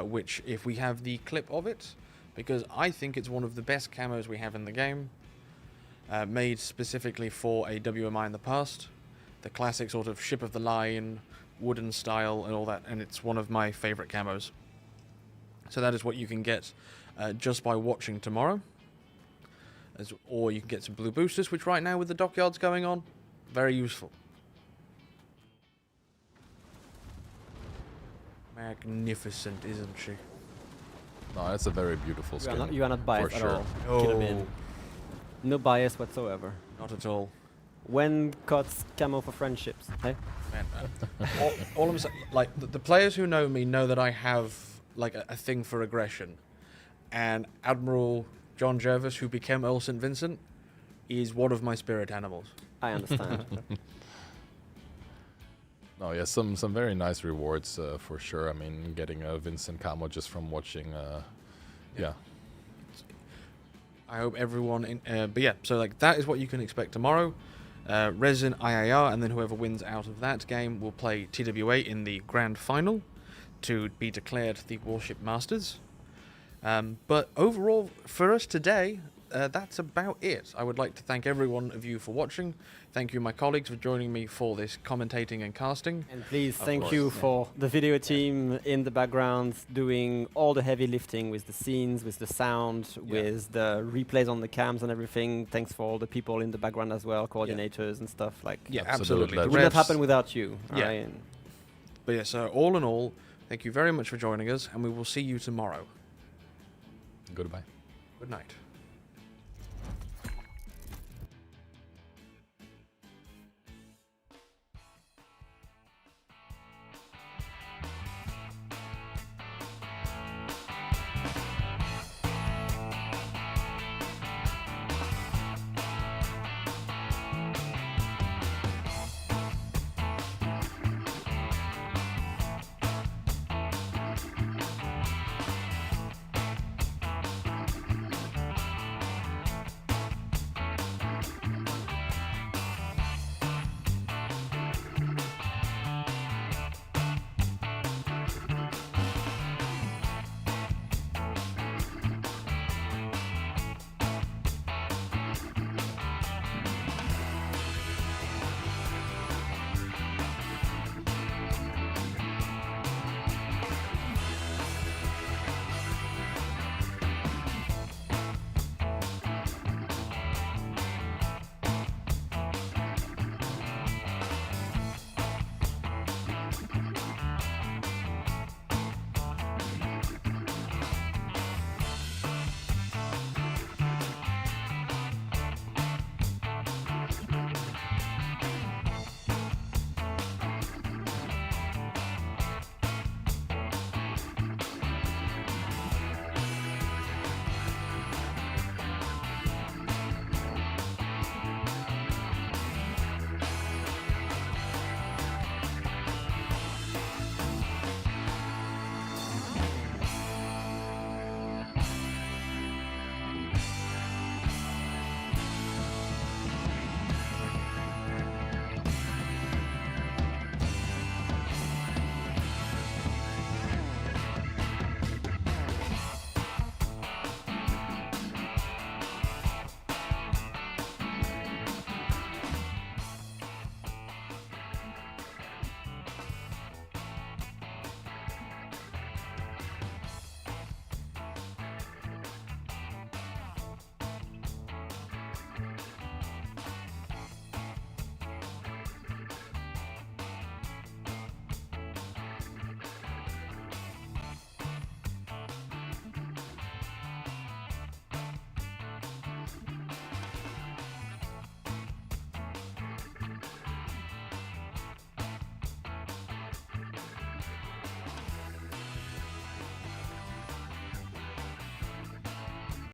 which if we have the clip of it, because I think it's one of the best camos we have in the game, made specifically for a WMI in the past, the classic sort of ship of the line, wooden style and all that, and it's one of my favorite camos. So that is what you can get just by watching tomorrow. Or you can get some blue boosters, which right now with the dockyards going on, very useful. Magnificent, isn't she? No, that's a very beautiful skin. You are not biased for at sure. all. Oh. Kilobin. No bias whatsoever. Not at all. When cuts camo for friendships? Hey? Man, all I'm saying, like the players who know me know that I have like a thing for aggression, and Admiral John Jervis, who became Earl St. Vincent, is one of my spirit animals. I understand. No, yeah, some very nice rewards for sure. I mean, getting a Vincent camo just from watching, yeah. I hope everyone, but yeah, so like that is what you can expect tomorrow. Resin IIR, and then whoever wins out of that game will play TWA in the grand final to be declared the Warship Masters. But overall, for us today, that's about it. I would like to thank every one of you for watching. Thank you, my colleagues, for joining me for this commentating and casting. And please, Of thank course, you yeah. for the video team in the background doing all the heavy lifting with the scenes, with the sound, with the replays on the cams and everything. Thanks for all the people in the background as well, coordinators and stuff. Like, Yeah, Absolutely. absolutely. It The would not refs- happen without you. Yeah. Right? But yeah, so all in all, thank you very much for joining us, and we will see you tomorrow. Goodbye. Good night.